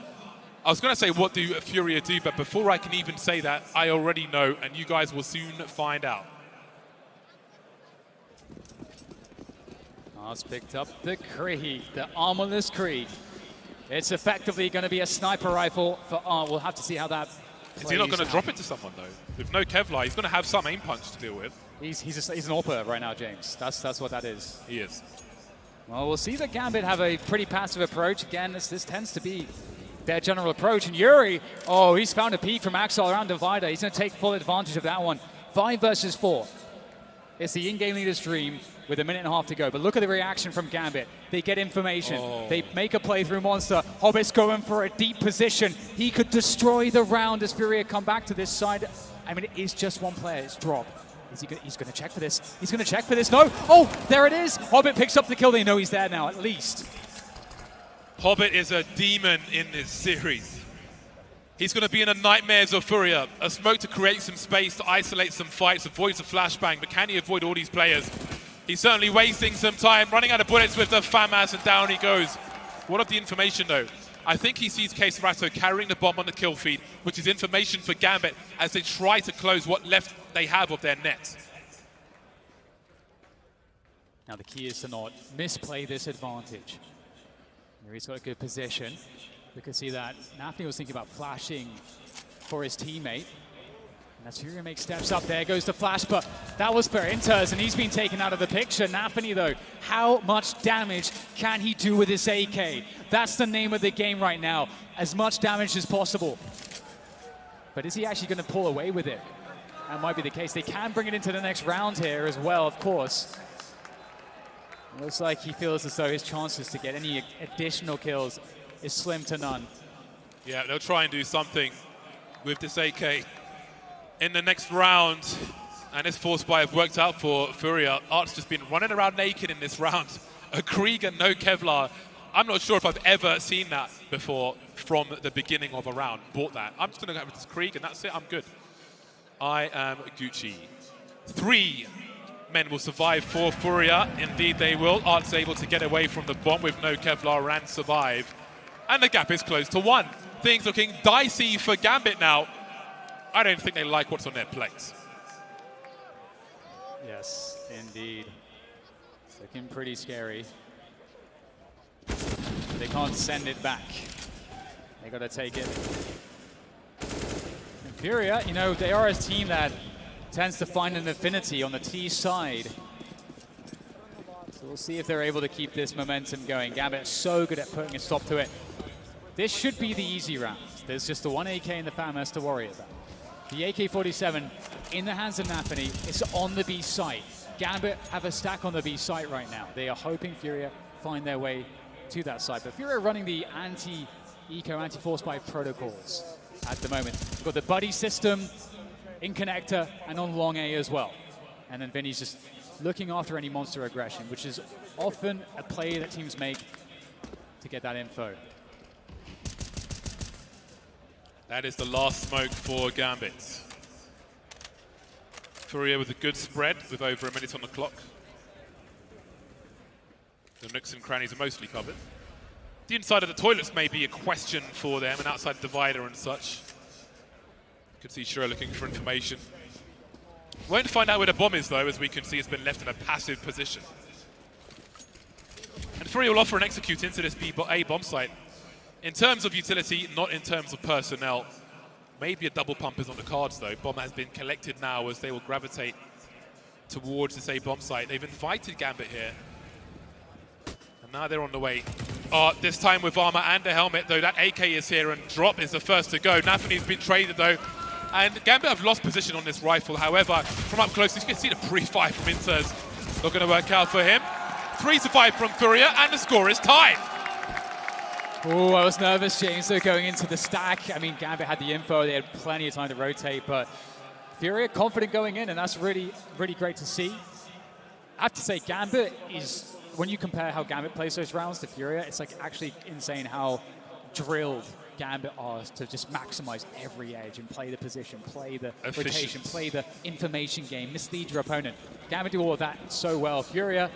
I was going to say, what do Furia do? But before I can even say that, I already know, and you guys will soon find out. Mars picked up the Krieg, the armorless Krieg. It's effectively going to be a sniper rifle for Art. We'll have to see how that Is he not going to drop it to someone, though? With no Kevlar, he's going to have some aim punch to deal with. He's an AWPer right now, James. That's what that is. He is. Well, we'll see that Gambit have a pretty passive approach. Again, this tends to be their general approach. And Yuri, oh, he's found a peek from Axel around Divider. He's going to take full advantage of that one. 5 versus 4. It's the in-game leader's dream with a minute and a half to go. But look at the reaction from Gambit. They get information. Oh. They make a play through Monster. Hobbit's going for a deep position. He could destroy the round as Furia come back to this side. I mean, it is just one player. It's drop. He's going to check for this. He's going to check for this. No. Oh, there it is. Hobbit picks up the kill. They know he's there now, at least. Hobbit is a demon in this series. He's going to be in the nightmares of Furia. A smoke to create some space, to isolate some fights, avoids a flashbang. But can he avoid all these players? He's certainly wasting some time, running out of bullets with the FAMAS, and down he goes. What of the information, though? I think he sees K-Serata carrying the bomb on the kill feed, which is information for Gambit as they try to close what left they have of their net. Now the key is to not misplay this advantage. He's got a good position. We could see that Nafny was thinking about flashing for his teammate. And as FURIA makes steps up, there goes the flash, but that was for ENCE, and he's been taken out of the picture. Nafny, though, how much damage can he do with his AK? That's the name of the game right now. As much damage as possible. But is he actually going to pull away with it? That might be the case. They can bring it into the next round here as well, of course. It looks like he feels as though his chances to get any additional kills is slim to none. Yeah, they'll try and do something with this AK in the next round. And this force buy have worked out for FURIA. Art's just been running around naked in this round. A Krieg and no Kevlar. I'm not sure if I've ever seen that before from the beginning of a round. Bought that. I'm just going to go with this Krieg and that's it. I'm good. I am Gucci. 3 men will survive for FURIA. Indeed they will. Art's able to get away from the bomb with no Kevlar and survive. And the gap is close to 1. Things looking dicey for Gambit now. I don't think they like what's on their plates. Yes, indeed. It's looking pretty scary. They can't send it back. They got to take it. And FURIA, you know, they are a team that tends to find an affinity on the T side. So we'll see if they're able to keep this momentum going. Gambit is so good at putting a stop to it. This should be the easy round. There's just the 1 AK in the FAMAS to worry about. The AK-47 in the hands of Nafny. It's on the B site. Gambit have a stack on the B site right now. They are hoping FURIA find their way to that site. But FURIA are running the anti-eco, anti-force buy protocols at the moment. We've got the buddy system in connector and on long A as well. And then Vinny's just looking after any monster aggression, which is often a play that teams make to get that info. That is the last smoke for Gambit. FURIA with a good spread with over a minute on the clock. The nooks and crannies are mostly covered. The inside of the toilets may be a question for them, and outside divider and such. You can see Shiro looking for information. Won't find out where the bomb is though, as we can see it's been left in a passive position. And FURIA will offer an execute into this A bomb site. In terms of utility, not in terms of personnel. Maybe a double pump is on the cards though. Bomb has been collected now as they will gravitate towards this A bomb site. They've invited Gambit here. And now they're on the way. This time with armor and a helmet though. That AK is here and Drop is the first to go. Nafny's been traded though. And Gambit have lost position on this rifle. However, from up close, you can see the pre-fire from ENCE. Not going to work out for him. 3 to 5 from FURIA and the score is tied. Oh, I was nervous, James, though, going into the stack. I mean, Gambit had the info. They had plenty of time to rotate, but FURIA confident going in, and that's really, really great to see. I have to say, Gambit is, when you compare how Gambit plays those rounds to FURIA, it's like actually insane how drilled Gambit are to just maximize every edge and play the position, play the rotation, play the information game, mislead your opponent. Gambit do all of that so well. FURIA,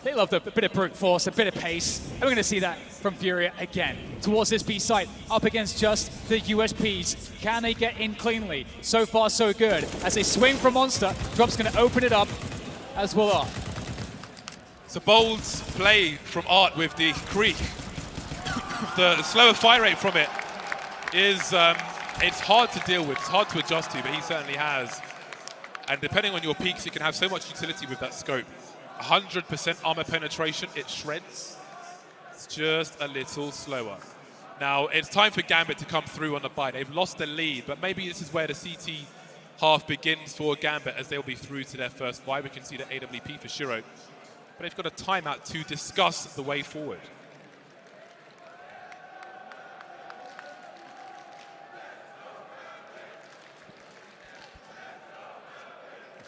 they love a bit of brute force, a bit of pace. And we're going to see that from FURIA again. Towards this B site, up against just the USPs. Can they get in cleanly? So far, so good. As they swing from Monster, Drop's going to open it up, as will Art. It's a bold play from Art with the Krieg. The slower fire rate from it is, it's hard to deal with. It's hard to adjust to, but he certainly has. And depending on your peaks, you can have so much utility with that scope. 100% armor penetration, it shreds. It's just a little slower. Now, it's time for Gambit to come through on the buy. They've lost the lead, but maybe this is where the CT half begins for Gambit as they'll be through to their first buy. We can see the AWP for Shiro. But they've got a timeout to discuss the way forward.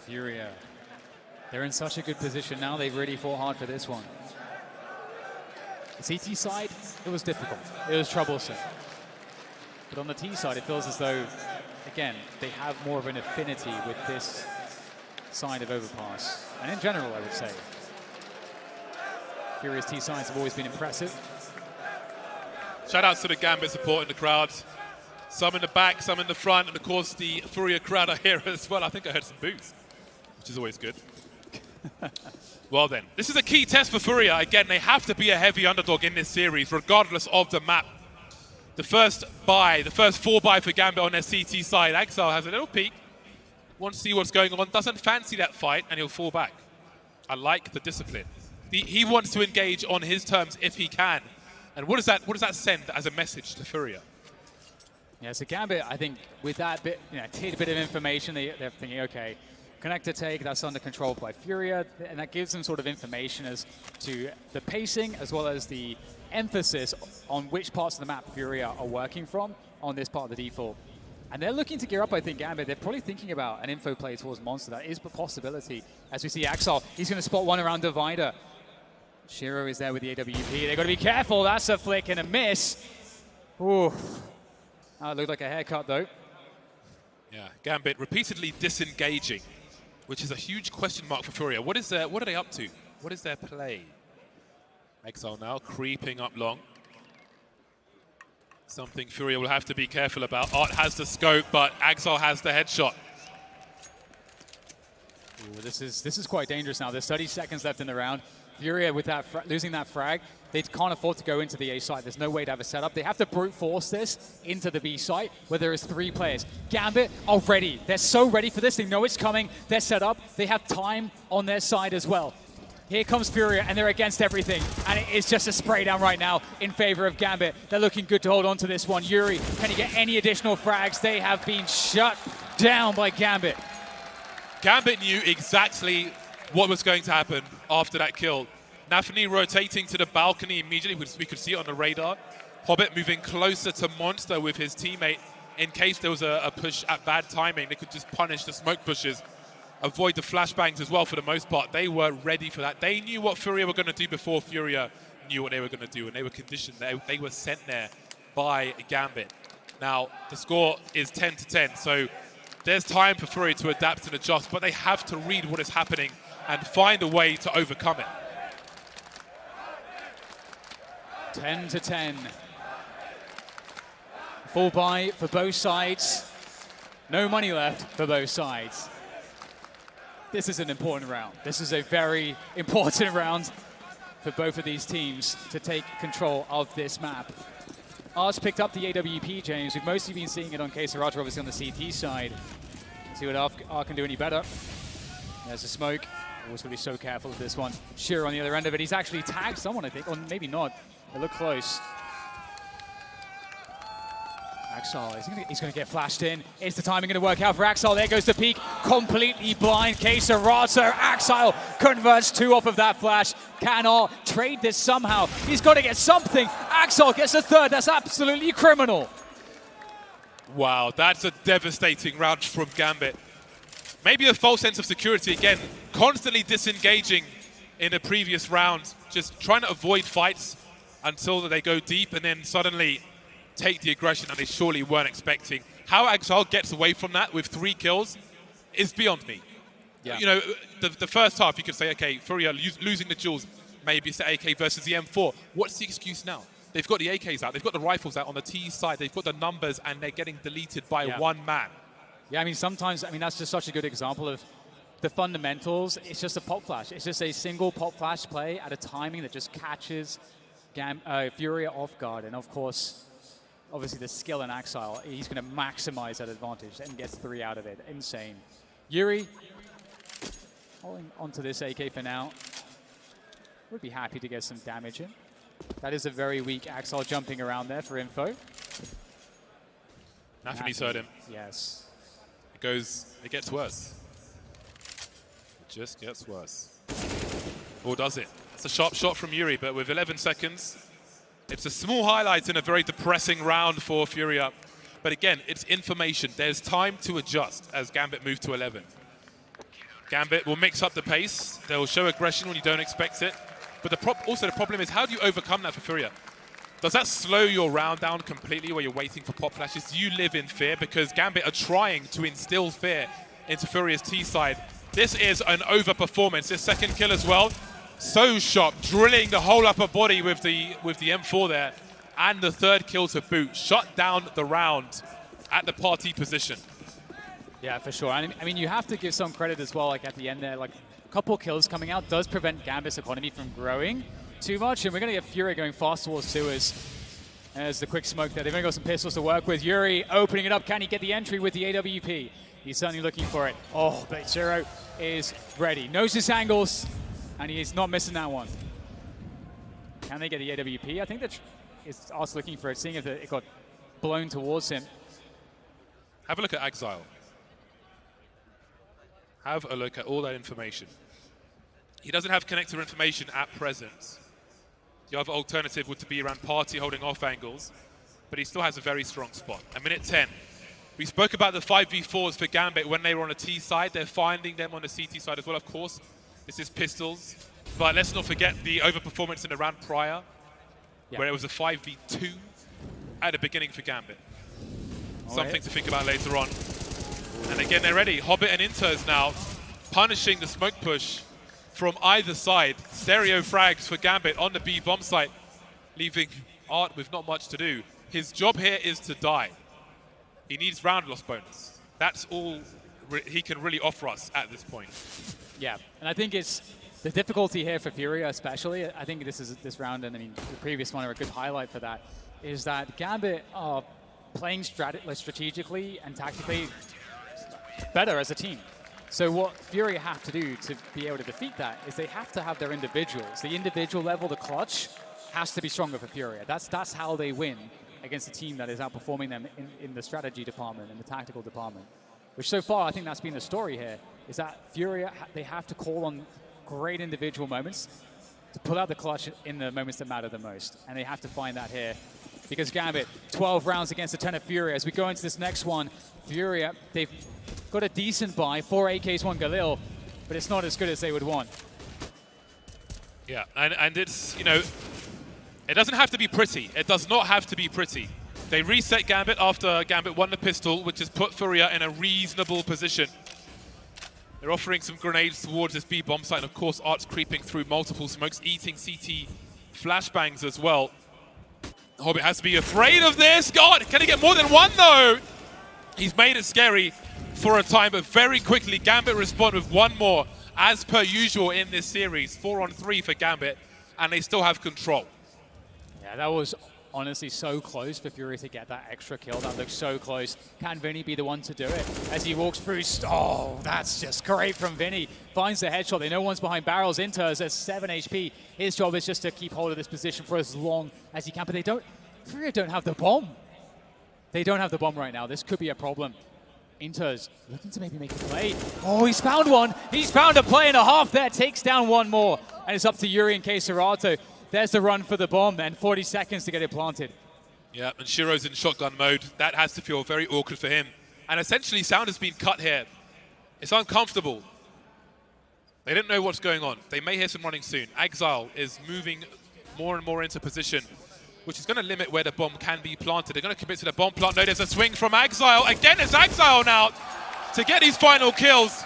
FURIA. They're in such a good position now. They've really fought hard for this one. The CT side, it was difficult. It was troublesome. But on the T side, it feels as though, again, they have more of an affinity with this side of Overpass. And in general, I would say. FURIA's T sides have always been impressive. Shout out to the Gambit support in the crowd. Some in the back, some in the front, and of course the FURIA crowd are here as well. I think I heard some boos, which is always good. Well then, this is a key test for FURIA. Again, they have to be a heavy underdog in this series, regardless of the map. The first buy, the first 4 buy for Gambit on their CT side. Axel has a little peek, wants to see what's going on, doesn't fancy that fight, and he'll fall back. I like the discipline. He wants to engage on his terms if he can. And what does that send as a message to FURIA? Yeah, so Gambit, I think with that bit, tidbit of information, they're thinking, okay, connector take, that's under control by FURIA, and that gives them sort of information as to the pacing as well as the emphasis on which parts of the map FURIA are working from on this part of the default. And they're looking to gear up, I think, Gambit. They're probably thinking about an info play towards Monster. That is a possibility. As we see Axel, he's going to spot one around Divider. Shiro is there with the AWP. They've got to be careful. That's a flick and a miss. Ooh. That looked like a haircut, though. Yeah, Gambit repeatedly disengaging, which is a huge question mark for FURIA. What are they up to? What is their play? Exile now creeping up long. Something FURIA will have to be careful about. Art has the scope, but Axel has the headshot. Ooh, this is quite dangerous now. There's 30 seconds left in the round. FURIA with that losing that frag, they can't afford to go into the A site. There's no way to have a setup. They have to brute force this into the B site where there is 3 players. Gambit are ready. They're so ready for this. They know it's coming. They're set up. They have time on their side as well. Here comes FURIA, and they're against everything. And it is just a spray down right now in favor of Gambit. They're looking good to hold on to this one. Yuri, can he get any additional frags? They have been shut down by Gambit. Gambit knew exactly what was going to happen after that kill. Nafani rotating to the balcony immediately. We could see it on the radar. Hobbit moving closer to Monster with his teammate in case there was a push at bad timing. They could just punish the smoke pushes, avoid the flashbangs as well for the most part. They were ready for that. They knew what FURIA were going to do before FURIA knew what they were going to do, and they were conditioned. They were sent there by Gambit. Now, the score is 10-10, so there's time for FURIA to adapt and adjust, but they have to read what is happening and find a way to overcome it. 10-10. Full buy for both sides. No money left for both sides. This is an important round. This is a very important round for both of these teams to take control of this map. Art's picked up the AWP, James. We've mostly been seeing it on Kesaratra, obviously on the CT side. See what Art can do any better. There's a smoke. Always got to be so careful with this one. Shiro on the other end of it. He's actually tagged someone, I think, or maybe not. They look close. Axel, he's going to get flashed in. Is the timing going to work out for Axel? There goes the peak. Completely blind. Kesaratra. Axel converts 2 off of that flash. Cannot trade this somehow. He's got to get something. Axel gets a 3rd. That's absolutely criminal. Wow, that's a devastating round from Gambit. Maybe a false sense of security again. Constantly disengaging in the previous round. Just trying to avoid fights until they go deep and then suddenly take the aggression that they surely weren't expecting. How Axel gets away from that with 3 kills is beyond me. Yeah. You know, the first half you could say, okay, FURIA losing the duels, maybe it's the AK versus the M4. What's the excuse now? They've got the AKs out, they've got the rifles out on the T side, they've got the numbers, and they're getting deleted by 1 man. Yeah, I mean, sometimes, that's just such a good example of the fundamentals. It's just a pop flash. It's just a single pop flash play at a timing that just catches FURIA off guard. And of course, obviously the skill in Axile, he's going to maximize that advantage and gets 3 out of it. Insane. Yuri, holding onto this AK for now. Would be happy to get some damage in. That is a very weak Axile jumping around there for info. Nafani's heard him. Yes. It gets worse. It just gets worse. Or does it? It's a sharp shot from Yuri, but with 11 seconds, it's a small highlight in a very depressing round for FURIA. But again, it's information. There's time to adjust as Gambit move to 11. Gambit will mix up the pace. They'll show aggression when you don't expect it. But also the problem is, how do you overcome that for FURIA? Does that slow your round down completely where you're waiting for pop flashes? Do you live in fear? Because Gambit are trying to instill fear into FURIA's T side. This is an overperformance. This second kill as well. So sharp, drilling the whole upper body with the M4 there. And the 3rd kill to boot. Shut down the round at the party position. Yeah, for sure. I mean, you have to give some credit as well, like at the end there, like a couple kills coming out does prevent Gambit's economy from growing too much, and we're going to get FURIA going fast towards sewers. There's the quick smoke there. They've only got some pistols to work with. Yuri opening it up. Can he get the entry with the AWP? He's certainly looking for it. Oh, but Zero is ready. Knows his angles, and he is not missing that one. Can they get the AWP? I think that it's us looking for it, seeing if it got blown towards him. Have a look at Exile. Have a look at all that information. He doesn't have connector information at present. The other alternative would to be around Party holding off angles, but he still has a very strong spot. A minute 10. We spoke about the 5v4s for Gambit when they were on the T side. They're finding them on the CT side as well, of course. This is pistols. But let's not forget the overperformance in the round prior, where it was a 5v2 at the beginning for Gambit. Something to think about later on. And again, they're ready. Hobbit and Inters now punishing the smoke push from either side. Stereo frags for Gambit on the B bomb site, leaving Art with not much to do. His job here is to die. He needs round loss bonus. That's all he can really offer us at this point. Yeah, and I think it's the difficulty here for FURIA especially. I think this round, and I mean the previous one are a good highlight for that, is that Gambit are playing strategically and tactically better as a team. So what FURIA have to do to be able to defeat that is they have to have their individuals. The individual level, the clutch, has to be stronger for FURIA. That's how they win against a team that is outperforming them in the strategy department, in the tactical department. Which so far, I think that's been the story here, is that FURIA, they have to call on great individual moments to pull out the clutch in the moments that matter the most. And they have to find that here. Because Gambit, 12 rounds against the 10 of FURIA. As we go into this next one, FURIA, they've got a decent buy, 4 AKs, 1 Galil, but it's not as good as they would want. Yeah, and it's, you know, it doesn't have to be pretty. It does not have to be pretty. They reset Gambit after Gambit won the pistol, which has put FURIA in a reasonable position. They're offering some grenades towards this B bomb site, and of course Art's creeping through multiple smokes, eating CT flashbangs as well. Hobbit has to be afraid of this. God, can he get more than one though? He's made it scary for a time, but very quickly Gambit respond with one more, as per usual in this series. 4-on-3 for Gambit, and they still have control. Yeah, that was honestly so close for FURIA to get that extra kill. That looks so close. Can Vinny be the one to do it? As he walks through, oh, that's just great from Vinny. Finds the headshot. They know one's behind barrels. Inters at 7 HP. His job is just to keep hold of this position for as long as he can, but FURIA don't have the bomb. They don't have the bomb right now. This could be a problem. Inters looking to maybe make a play. Oh, he's found one. He's found a play and a half there. Takes down one more. And it's up to Yuri and Keserato. There's the run for the bomb, and 40 seconds to get it planted. Yeah, and Shiro's in shotgun mode. That has to feel very awkward for him. And essentially, sound has been cut here. It's uncomfortable. They don't know what's going on. They may hear some running soon. Exile is moving more and more into position, which is going to limit where the bomb can be planted. They're going to commit to the bomb plant. No, there's a swing from Exile. Again, it's Exile now to get these final kills.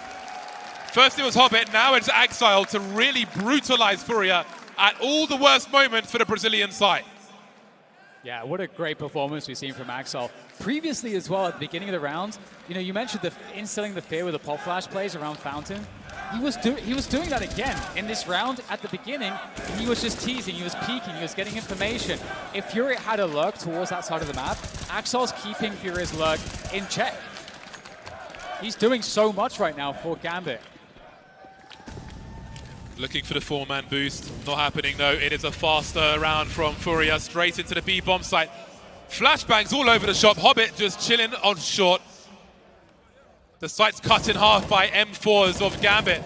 First it was Hobbit, now it's Exile to really brutalize FURIA at all the worst moments for the Brazilian side. Yeah, what a great performance we've seen from Exile. Previously as well, at the beginning of the round, you know, you mentioned instilling the fear with the pop flash plays around Fountain. He was doing that again in this round at the beginning. He was just teasing, he was peeking, he was getting information. If FURIA had a lurk towards that side of the map, Exile's keeping FURIA's lurk in check. He's doing so much right now for Gambit. Looking for the 4-man boost. Not happening though. It is a faster round from FURIA straight into the B bomb site. Flashbangs all over the shop. Hobbit just chilling on short. The site's cut in half by M4s of Gambit.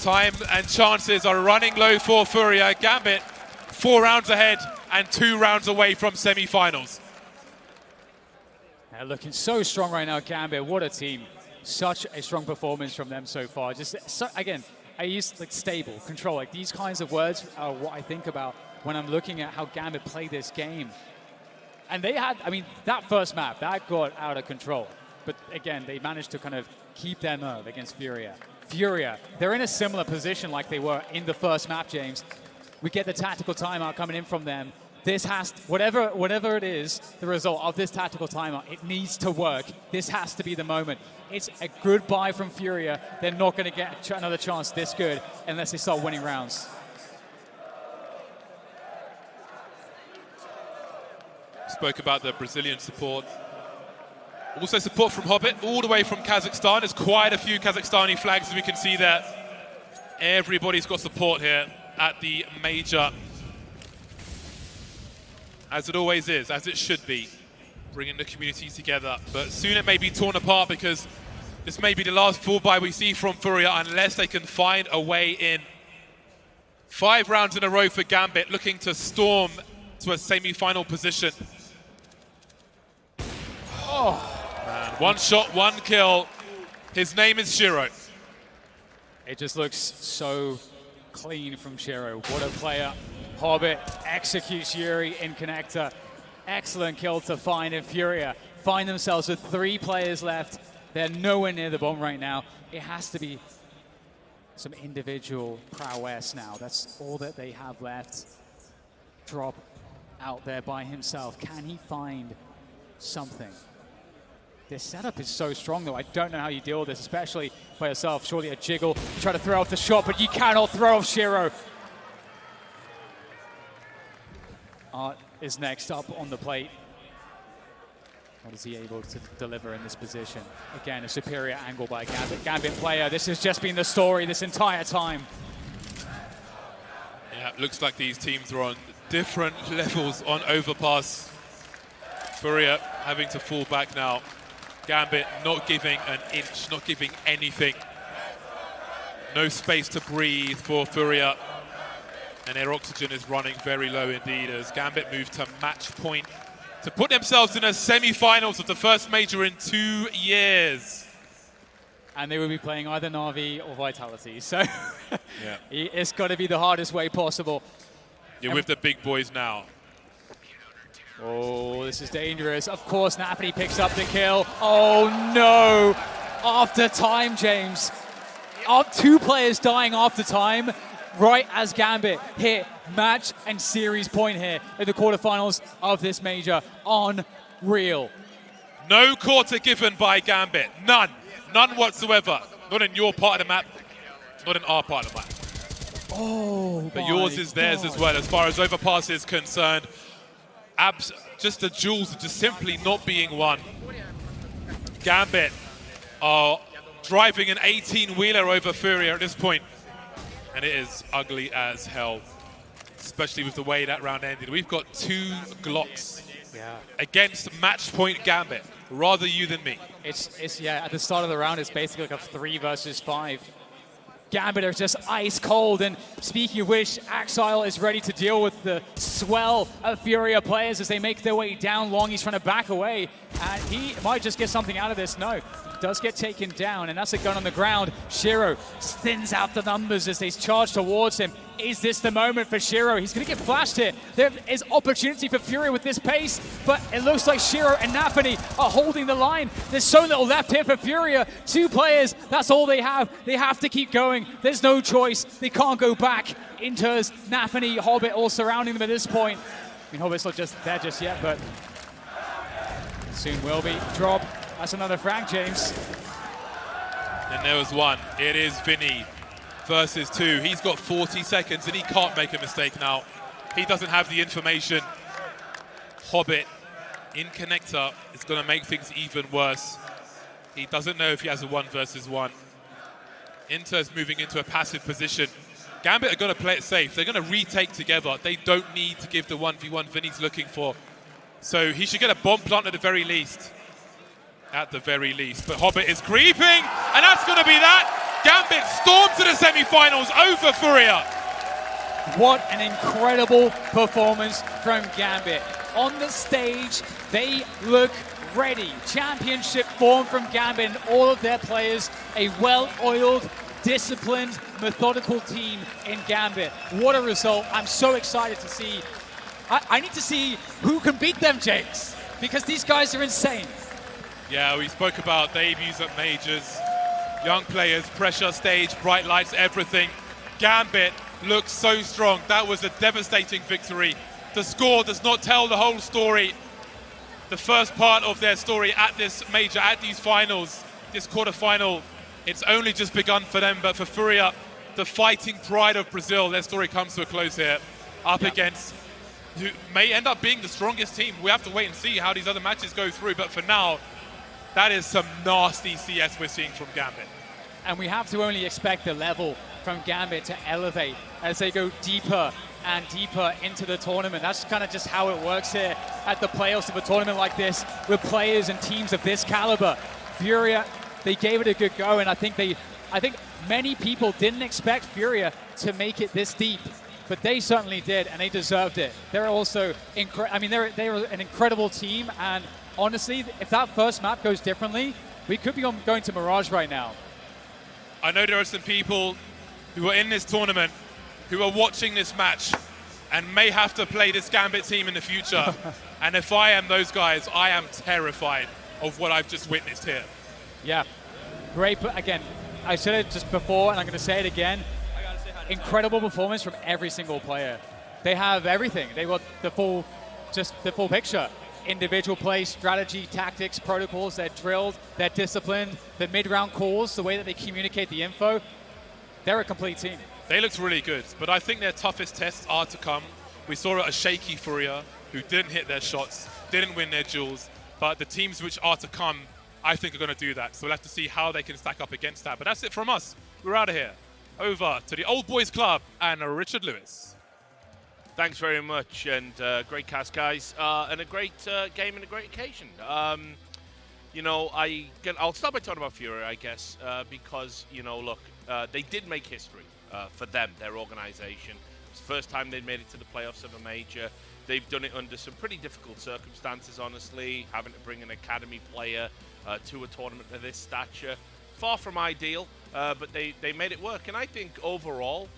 Time and chances are running low for FURIA. Gambit 4 rounds ahead and 2 rounds away from semi-finals. They're looking so strong right now, Gambit. What a team. Such a strong performance from them so far. Just again, I use like stable, control. Like these kinds of words are what I think about when I'm looking at how Gambit play this game. And they had, I mean, that first map, that got out of control. But again, they managed to kind of keep their nerve against FURIA. FURIA, they're in a similar position like they were in the first map, James. We get the tactical timeout coming in from them. This has, whatever it is, the result of this tactical timeout, it needs to work. This has to be the moment. It's a good buy from FURIA. They're not going to get another chance this good unless they start winning rounds. Spoke about the Brazilian support. Also support from Hobbit, all the way from Kazakhstan. There's quite a few Kazakhstani flags, as we can see there. Everybody's got support here at the major. As it always is, as it should be, bringing the community together. But soon it may be torn apart, because this may be the last full buy we see from FURIA unless they can find a way in. 5 rounds in a row for Gambit, looking to storm to a semi-final position. Oh. Man, 1 shot, 1 kill. His name is Shiro. It just looks so clean from Shiro. What a player. Hobbit executes Yuri in connector. Excellent kill to find, and FURIA find themselves with 3 players left. They're nowhere near the bomb right now. It has to be some individual prowess now. That's all that they have left. Drop out there by himself. Can he find something? This setup is so strong, though. I don't know how you deal with this, especially by yourself. Surely a jiggle. You try to throw off the shot, but you cannot throw off Shiro. Art is next up on the plate. What is he able to deliver in this position? Again, a superior angle by Gambit. Gambit player, this has just been the story this entire time. Yeah, it looks like these teams are on different levels on Overpass. FURIA having to fall back now. Gambit not giving an inch, not giving anything. No space to breathe for FURIA. And their oxygen is running very low indeed as Gambit move to match point to put themselves in a semi-finals of the first major in 2 years. And they will be playing either Na'Vi or Vitality, so yeah. It's got to be the hardest way possible. You're with the big boys now. Oh, this is dangerous. Of course, Nafany picks up the kill. Oh no! After time, James. 2 players dying after time, right as Gambit hit match and series point here in the quarterfinals of this major. Unreal. No quarter given by Gambit. None. None whatsoever. Not in your part of the map, not in our part of the map. Oh, but yours is theirs as well, as far as Overpass is concerned. Just the jewels are just simply not being won. Gambit are driving an 18-wheeler over FURIA at this point. And it is ugly as hell, especially with the way that round ended. We've got 2 Glocks against match point Gambit. Rather you than me. It's yeah, at the start of the round, it's basically like a 3 versus 5. Gambit are just ice cold, and speaking of which, Axile is ready to deal with the swell of FURIA players as they make their way down long. He's trying to back away, and he might just get something out of this. No, he does get taken down, and that's a gun on the ground. Shiro thins out the numbers as they charge towards him. Is this the moment for Shiro? He's going to get flashed here. There is opportunity for FURIA with this pace, but it looks like Shiro and Nafany are holding the line. There's so little left here for FURIA. 2 players, that's all they have. They have to keep going. There's no choice. They can't go back. Inters, Nafany, Hobbit all surrounding them at this point. I mean, Hobbit's not just there just yet, but soon will be. Drop. That's another frag, James. And there was 1. It is Vinny versus 2. He's got 40 seconds and he can't make a mistake now. He doesn't have the information. Hobbit in connector is going to make things even worse. He doesn't know if he has a 1 versus 1. Inter's moving into a passive position. Gambit are going to play it safe. They're going to retake together. They don't need to give the 1v1 Vinny's looking for. So he should get a bomb plant at the very least. At the very least. But Hobbit is creeping, and that's going to be that. Gambit stormed to the semi-finals over FURIA. What an incredible performance from Gambit. On the stage, they look ready. Championship form from Gambit and all of their players. A well-oiled, disciplined, methodical team in Gambit. What a result. I'm so excited to see. I need to see who can beat them, James, because these guys are insane. Yeah, we spoke about debuts at majors. Young players, pressure stage, bright lights, everything. Gambit looks so strong. That was a devastating victory. The score does not tell the whole story. The first part of their story at this major, at these finals, this quarterfinal, it's only just begun for them. But for FURIA, the fighting pride of Brazil, their story comes to a close here. Up against who may end up being the strongest team. We have to wait and see how these other matches go through, but for now, that is some nasty CS we're seeing from Gambit. And we have to only expect the level from Gambit to elevate as they go deeper and deeper into the tournament. That's kind of just how it works here at the playoffs of a tournament like this with players and teams of this caliber. FURIA, they gave it a good go, and I think many people didn't expect FURIA to make it this deep, but they certainly did, and they deserved it. They're also they're an incredible team, and honestly, if that first map goes differently, we could be going to Mirage right now. I know there are some people who are in this tournament who are watching this match and may have to play this Gambit team in the future. And if I am those guys, I am terrified of what I've just witnessed here. Yeah, great. Again, I said it just before, and I'm going to say it again. Incredible performance from every single player. They have everything. They got the full picture. Individual play, strategy, tactics, protocols. They're drilled, they're disciplined. The mid-round calls, the way that they communicate the info. They're a complete team. They looked really good, but I think their toughest tests are to come. We saw a shaky FURIA who didn't hit their shots, didn't win their duels, but the teams which are to come, I think, are going to do that. So we'll have to see how they can stack up against that. But that's it from us. We're out of here. Over to the Old Boys Club and Richard Lewis. Thanks very much, and great cast, guys, and a great game and a great occasion. You know, I'll start by talking about FURIA, I guess, because, you know, look, they did make history for them, their organization. It's the first time they'd made it to the playoffs of a major. They've done it under some pretty difficult circumstances, honestly, having to bring an academy player to a tournament of this stature. Far from ideal, but they made it work. And I think overall,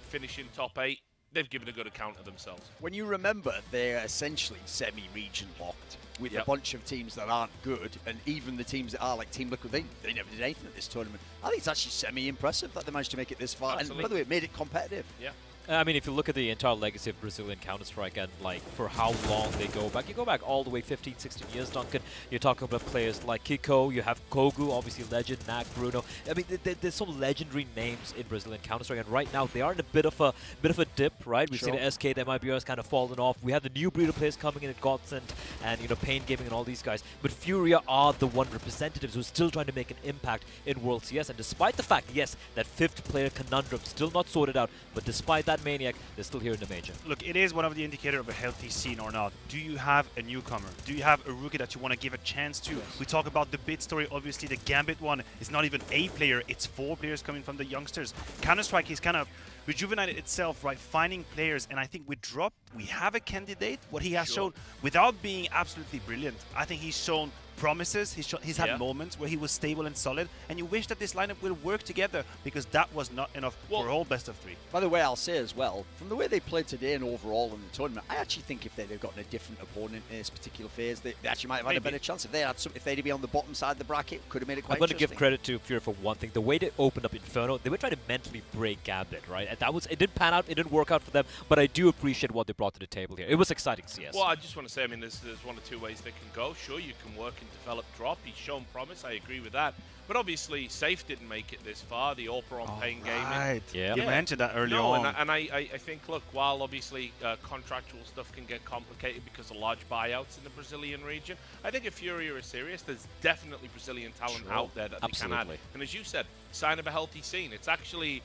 finishing top 8, they've given a good account of themselves. When you remember, they're essentially semi-region locked with a bunch of teams that aren't good, and even the teams that are like Team Liquid, they never did anything at this tournament. I think it's actually semi-impressive that they managed to make it this far. Absolutely. And by the way, it made it competitive. Yeah. I mean, if you look at the entire legacy of Brazilian Counter-Strike and, like, for how long they go back, you go back all the way 15, 16 years, Duncan. You're talking about players like Kiko, you have Kogu, obviously legend, Nak, Bruno. I mean, there's some legendary names in Brazilian Counter-Strike, and right now they are in a bit of a dip, right? We've seen the SK, the MIBRs kind of fallen off. We have the new breed of players coming in at GODSENT and, you know, Pain Gaming and all these guys. But FURIA are the one representatives who are still trying to make an impact in World CS. And despite the fact, yes, that 5th player conundrum still not sorted out, but despite that maniac, they're still here in the major. Look, it is one of the indicators of a healthy scene or not. Do you have a newcomer? Do you have a rookie that you want to give a chance to? Yes. We talk about the bid story. Obviously, the Gambit one is not even a player. It's 4 players coming from the youngsters. Counter-Strike is kind of rejuvenated itself, right? Finding players. And I think with Drop, we have a candidate. What he has shown, without being absolutely brilliant, I think he's shown promises. He's had moments where he was stable and solid, and you wish that this lineup will work together, because that was not enough for a whole best of 3. By the way, I'll say as well, from the way they played today and overall in the tournament, I actually think if they'd have gotten a different opponent in this particular phase, they actually might have had a better chance. If they'd be on the bottom side of the bracket, could have made it quite interesting. I'm going to give credit to FURIA for one thing. The way they opened up Inferno, they were trying to mentally break Gambit, right? And it didn't pan out, it didn't work out for them, but I do appreciate what they brought to the table here. It was exciting CS. Well, I just want to say, I mean, there's one or two ways they can go. Sure, you can work and develop Drop. He's shown promise, I agree with that. But obviously, Safe didn't make it this far. The Orpa on Pain Gaming. Yeah. You mentioned that earlier on. And I think, look, while obviously contractual stuff can get complicated because of large buyouts in the Brazilian region, I think if FURIA is serious, there's definitely Brazilian talent out there that they can add. And as you said, sign of a healthy scene. It's actually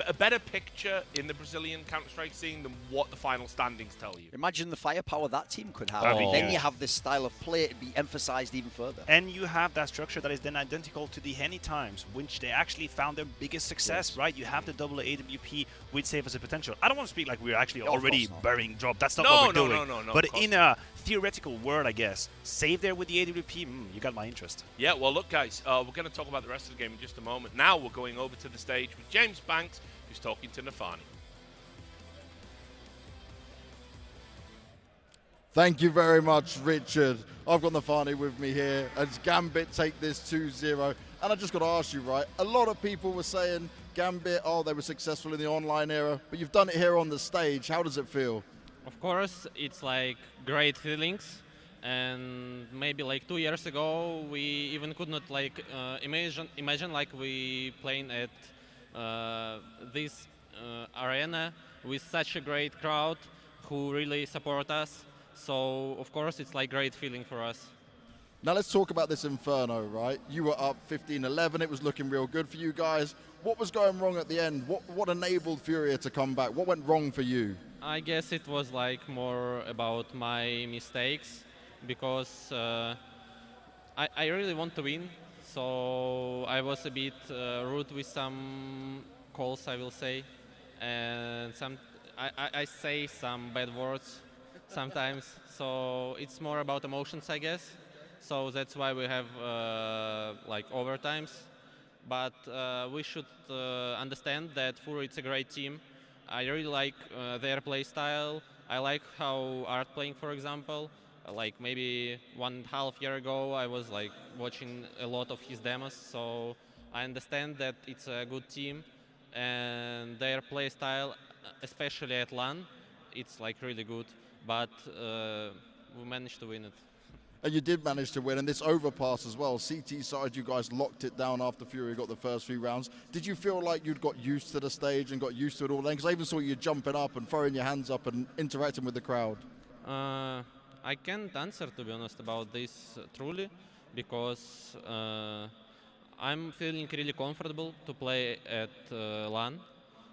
a better picture in the Brazilian Counter-Strike scene than what the final standings tell you. Imagine the firepower that team could have. Then you have this style of play to be emphasized even further. And you have that structure that is then identical to the Henny times, which they actually found their biggest success, right? You have the double AWP with Safe as a potential. I don't want to speak like we're actually already burying Drop. That's not what we're doing. No, but in a theoretical world, I guess, Safe there with the AWP, you got my interest. Yeah, well, look, guys, we're going to talk about the rest of the game in just a moment. Now we're going over to the stage with James Banks, who's talking to Nafani. Thank you very much, Richard. I've got Nafani with me here as Gambit take this 2-0. And I just got to ask you, right, a lot of people were saying Gambit, they were successful in the online era, but you've done it here on the stage. How does it feel? Of course, it's like great feelings. And maybe like 2 years ago, we even could not like imagine like we playing at this arena with such a great crowd, who really support us. So of course it's like great feeling for us. Now let's talk about this Inferno, right? You were up 15-11. It was looking real good for you guys. What was going wrong at the end? What enabled FURIA to come back? What went wrong for you? I guess it was like more about my mistakes, because I really want to win. So I was a bit rude with some calls, I will say, and I say some bad words sometimes. So it's more about emotions, I guess. So that's why we have like overtimes. But we should understand that FURIA is a great team. I really like their play style. I like how Art playing, for example. Like maybe 1.5 years ago, I was like watching a lot of his demos. So I understand that it's a good team, and their play style, especially at LAN, it's like really good. But we managed to win it. And you did manage to win, and this Overpass as well. CT side, you guys locked it down after FURIA got the first few rounds. Did you feel like you'd got used to the stage and got used to it all then? Because I even saw you jumping up and throwing your hands up and interacting with the crowd. I can't answer, to be honest, about this truly, because I'm feeling really comfortable to play at LAN,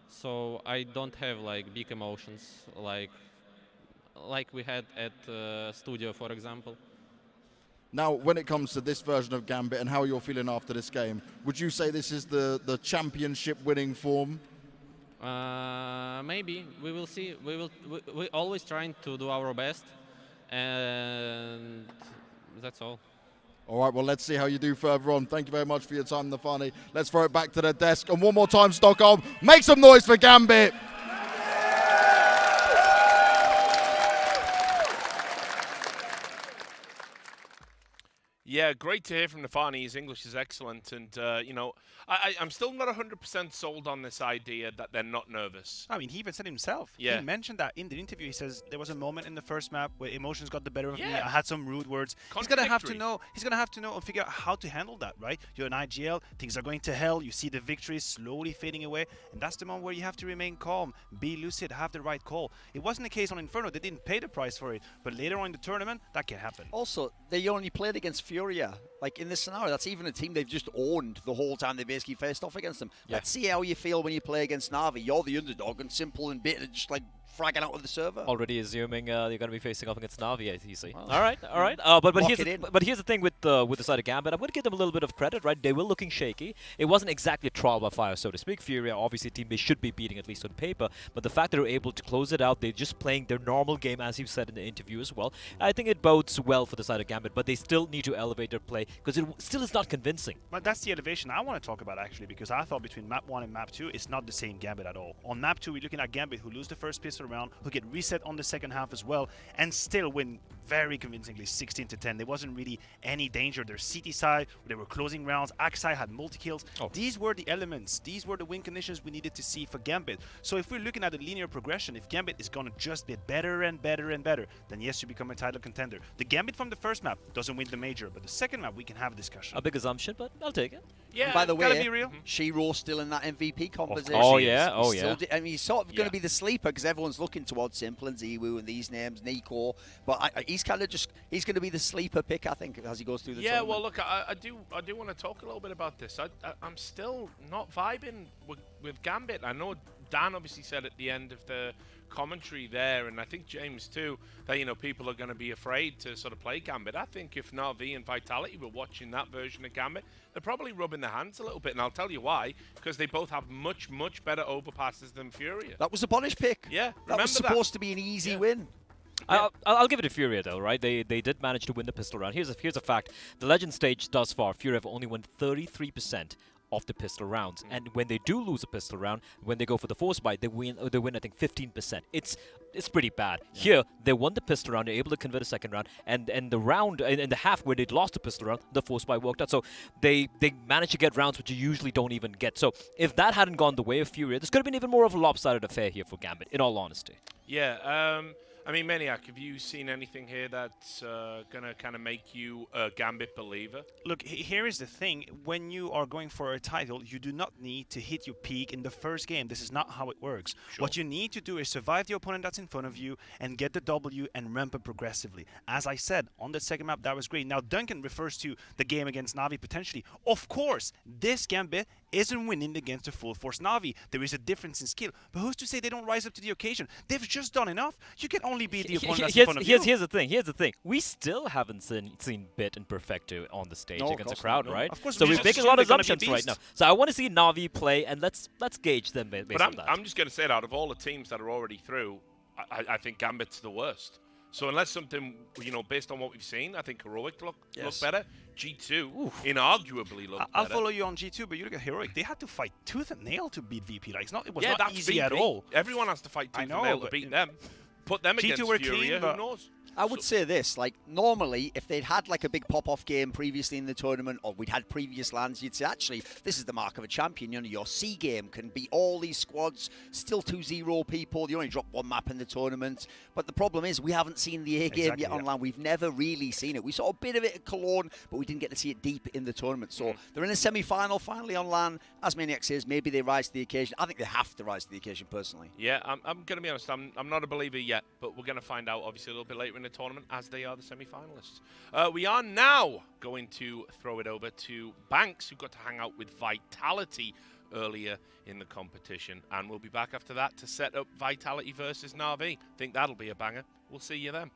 so I don't have like big emotions like we had at Studio, for example. Now, when it comes to this version of Gambit and how you're feeling after this game, would you say this is the championship winning form? Maybe. We will see. We always trying to do our best, and that's all. All right, well, let's see how you do further on. Thank you very much for your time, Nafani. Let's throw it back to the desk. And one more time, Stockholm, make some noise for Gambit. Yeah, great to hear from Nafani. His English is excellent. And, you know, I'm still not 100% sold on this idea that they're not nervous. I mean, he even said himself. Yeah. He mentioned that in the interview. He says, there was a moment in the first map where emotions got the better of me. I had some rude words. He's going to have to know. He's going to have to know and figure out how to handle that, right? You're an IGL. Things are going to hell. You see the victories slowly fading away. And that's the moment where you have to remain calm, be lucid, have the right call. It wasn't the case on Inferno. They didn't pay the price for it. But later on in the tournament, that can happen. Also, they only played against FURIA. Like in this scenario, that's even a team they've just owned the whole time they basically faced off against them. Yeah. Let's see how you feel when you play against Na'Vi. You're the underdog and simple and bit, just like fragging out with the server. Already assuming you're going to be facing off against Na'Vi, you see. Wow. All right. But here's the thing with the side of Gambit. I'm going to give them a little bit of credit, right? They were looking shaky. It wasn't exactly a trial by fire, so to speak. FURIA, obviously, a team they should be beating at least on paper. But the fact that they were able to close it out, they're just playing their normal game, as you said in the interview as well. I think it bodes well for the side of Gambit, but they still need to elevate their play because it still is not convincing. But that's the elevation I want to talk about, actually, because I thought between map 1 and map 2, it's not the same Gambit at all. On map 2, we're looking at Gambit, who lose the first pistol round, who get reset on the second half as well, and still win very convincingly 16-10. There wasn't really any danger. Their CT side, they were closing rounds. Aksai had multi-kills. These were the elements. These were the win conditions we needed to see for Gambit. So if we're looking at a linear progression, if Gambit is going to just get better and better and better, then yes, you become a title contender. The Gambit from the first map doesn't win the major, but the second map, we can have a discussion. A big assumption, but I'll take it. Yeah, and by the way, be real. Shero's still in that MVP conversation. Oh, yeah. Oh, yeah. I mean, he's sort of going to be the sleeper because everyone's looking towards Simple and Ziwu and these names, Nico. But he's kind of he's going to be the sleeper pick, I think, as he goes through the tournament. Well, look, I do want to talk a little bit about this. I'm still not vibing with Gambit. I know Dan obviously said at the end of the commentary there, and I think James too, that, you know, people are going to be afraid to sort of play Gambit. I think if Na'Vi and Vitality were watching that version of Gambit, they're probably rubbing their hands a little bit, and I'll tell you why, because they both have much better overpasses than FURIA. That was a punish pick. Yeah, that was supposed to be an easy win. I'll give it to FURIA though, right? They did manage to win the pistol round. Here's a fact: the Legend stage thus far, FURIA have only won 33% of the pistol rounds, and when they do lose a pistol round, when they go for the force buy, they win I think 15%. It's pretty bad. Yeah. Here they won the pistol round, they're able to convert a second round, and the round in the half where they'd lost the pistol round, the force buy worked out. So they managed to get rounds which you usually don't even get. So if that hadn't gone the way of FURIA, this could have been even more of a lopsided affair here for Gambit, in all honesty. Yeah, I mean, Maniac, have you seen anything here that's going to kind of make you a Gambit believer? Look, here is the thing. When you are going for a title, you do not need to hit your peak in the first game. This is not how it works. Sure. What you need to do is survive the opponent that's in front of you and get the W and ramp up progressively. As I said, on the second map, that was great. Now, Duncan refers to the game against Na'Vi potentially. Of course, this Gambit isn't winning against a full force Na'Vi. There is a difference in skill. But who's to say they don't rise up to the occasion? They've just done enough. You can only beat the opponent that's in front of you. Here's the thing. Here's the thing. We still haven't seen Bit and Perfecto on the stage against the crowd, right? Of course, so we're making a lot of assumptions right now. So I want to see Na'Vi play, and let's gauge them based on that. I'm just going to say that out of all the teams that are already through, I think Gambit's the worst. So unless something, based on what we've seen, I think Heroic look better. G2 inarguably look better. I'll follow you on G2, but you look at Heroic. They had to fight tooth and nail to beat VP. Like, it was not easy VP. at all. Everyone has to fight tooth and nail to beat them. Put them against Furia, who knows? I would say this, like, normally, if they'd had, like, a big pop-off game previously in the tournament, or we'd had previous lands, you'd say, actually, this is the mark of a champion. Your C game can beat all these squads, still 2-0 people. You only drop one map in the tournament. But the problem is, we haven't seen the A game yet online. We've never really seen it. We saw a bit of it at Cologne, but we didn't get to see it deep in the tournament. So they're in a semi-final, finally on LAN. As Maniac says, maybe they rise to the occasion. I think they have to rise to the occasion, personally. Yeah, I'm going to be honest. I'm not a believer yet, but we're going to find out, obviously, a little bit later in the tournament, as they are the semi-finalists. We are now going to throw it over to Banks, who got to hang out with Vitality earlier in the competition. And we'll be back after that to set up Vitality versus Na'Vi. Think that'll be a banger. We'll see you then.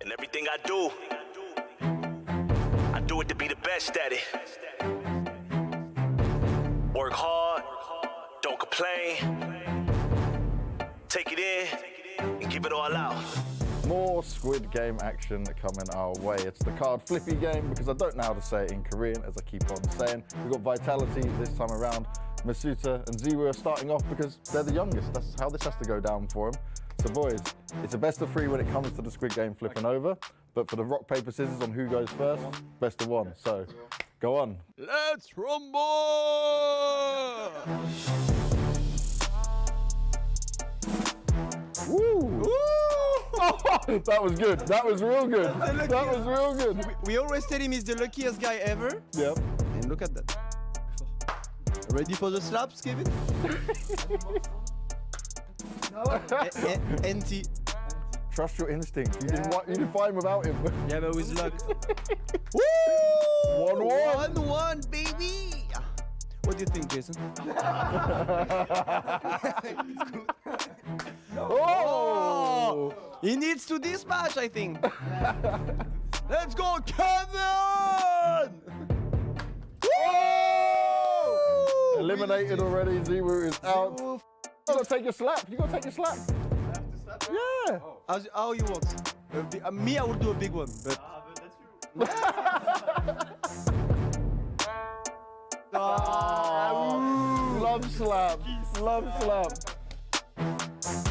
And everything I do it to be the best at it. Work hard, don't complain. Take it in and give it all out. More Squid Game action coming our way. It's the card flippy game, because I don't know how to say it in Korean, as I keep on saying. We've got Vitality this time around. Masuta and Ziwu are starting off because they're the youngest. That's how this has to go down for them. So boys, it's a best of 3 when it comes to the Squid Game flipping over. But for the rock, paper, scissors on who goes first, best of 1. So, go on. Let's rumble! Woo! Woo! That was good. That was real good. That was real good. We always tell him he's the luckiest guy ever. Yep. And look at that. Ready for the slaps, Kevin? NT. Trust your instinct. You didn't find without him. Yeah, but with luck. Woo! 1-1. 1-1, baby. What do you think, Jason? Oh! He needs to dispatch, I think. Let's go, Kevin! Oh! Eliminated already. Ziwu is out. You gotta take your slap. You gotta take your slap. Yeah. How you want? Me, I will do a big one, but. Love slap. Love slap.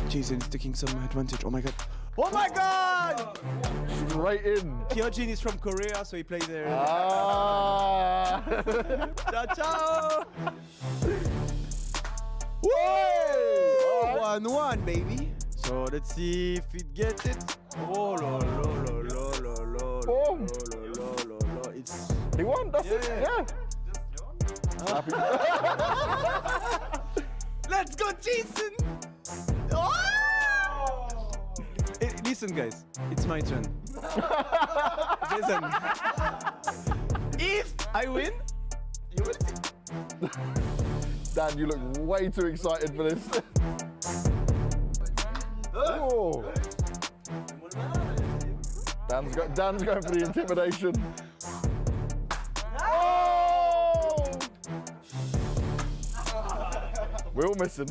Jason is taking some advantage. Oh my god. Oh my god! Straight in. Kyojin is from Korea, so he plays there. Ah. Ciao, ciao! Whoa! 1-1, baby. So let's see if it gets it. Oh, lo, lo, lo, lo, lo, lo, lo, lo, lo, lo. It's... He won, that's it, yeah. Let's go, Jason! Oh! Hey, listen, guys, it's my turn. Jason, if I win, you will see. Dan, you look way too excited for this. Oh. Dan's going for the intimidation. Oh! We're all missing.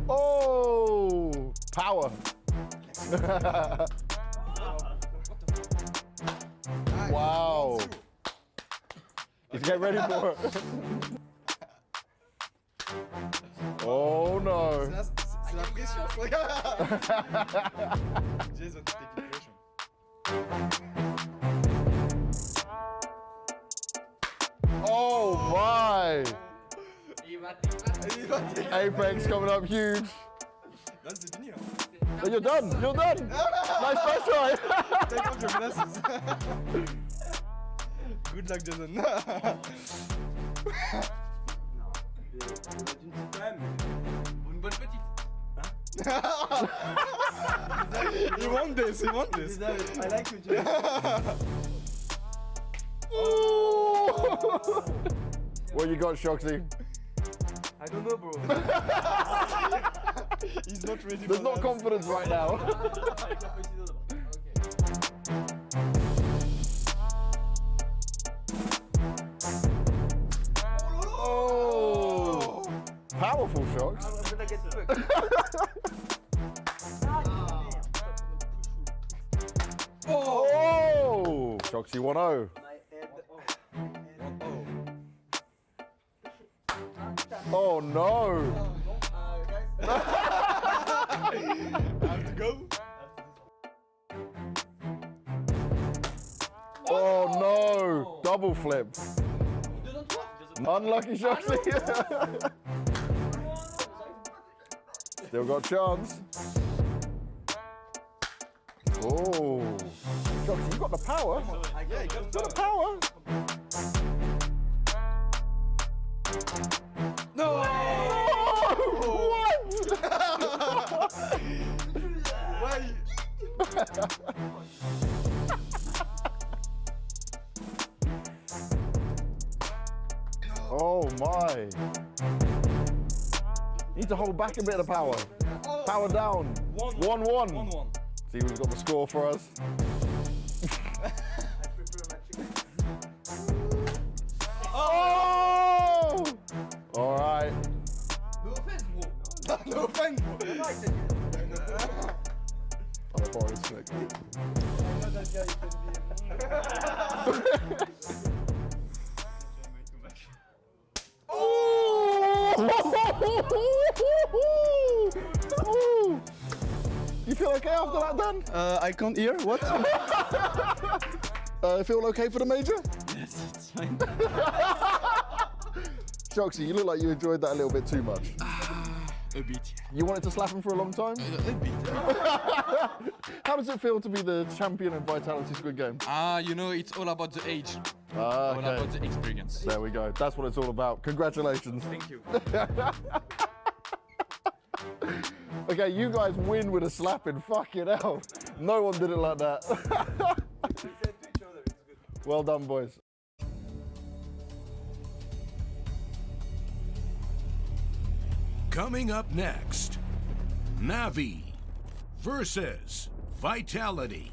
Oh! Power. Wow. He's getting ready for it. Oh no. C'est la pression, regarde. Jason, take the pression. Oh my. Apex coming up huge. Oh, you're done. You're done. Nice first try. Take off your glasses. Good luck, Jason. Une bonne petite. You want this, you want this. I like you, Jason. What you got, Shoxy? I don't know, bro. He's not ready. There's not confidence right now. Oh! Powerful Shox. I'm gonna get fucked. Oh! Shoxy 1-0. Oh no! I have to go. Oh no! Double flip. Unlucky Shoxy. Still got chance. Oh! Shoxy, you got the power. Yeah, you got the power. No! What? Why? Oh my! Need to hold back a bit of power. Power down. 1-1. See who's got the score for us. Oh! All right. No offense, bro. No offense, bro. Oh, Boris, sick. I know that guy can be. Oh! You feel okay after that, Dan? I can't hear. What? Feel okay for the major? Yes, it's fine. Shoxy, you look like you enjoyed that a little bit too much. A bit. You wanted to slap him for a long time? A bit. How does it feel to be the champion in Vitality Squid Game? You know, it's all about the age. All about the experience. There we go. That's what it's all about. Congratulations. Thank you. Okay, you guys win with a slapping. Fucking hell. No one did it like that. Well done, boys. Coming up next, Navi versus Vitality.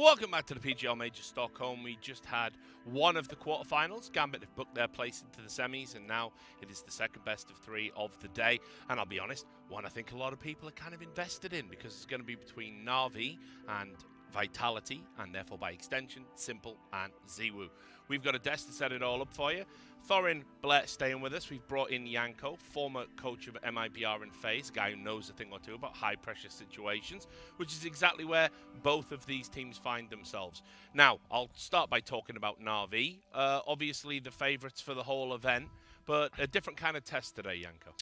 Welcome back to the PGL Major Stockholm. We just had one of the quarterfinals. Gambit have booked their place into the semis, and now it is the second best of 3 of the day. And I'll be honest, one I think a lot of people are kind of invested in, because it's going to be between Na'Vi and Vitality, and therefore by extension, Simple and ZywOo. We've got a desk to set it all up for you. Thorin Blair staying with us. We've brought in Yanko, former coach of MIBR and FaZe, a guy who knows a thing or two about high-pressure situations, which is exactly where both of these teams find themselves. Now, I'll start by talking about Na'Vi. Obviously, the favourites for the whole event, but a different kind of test today, Yanko.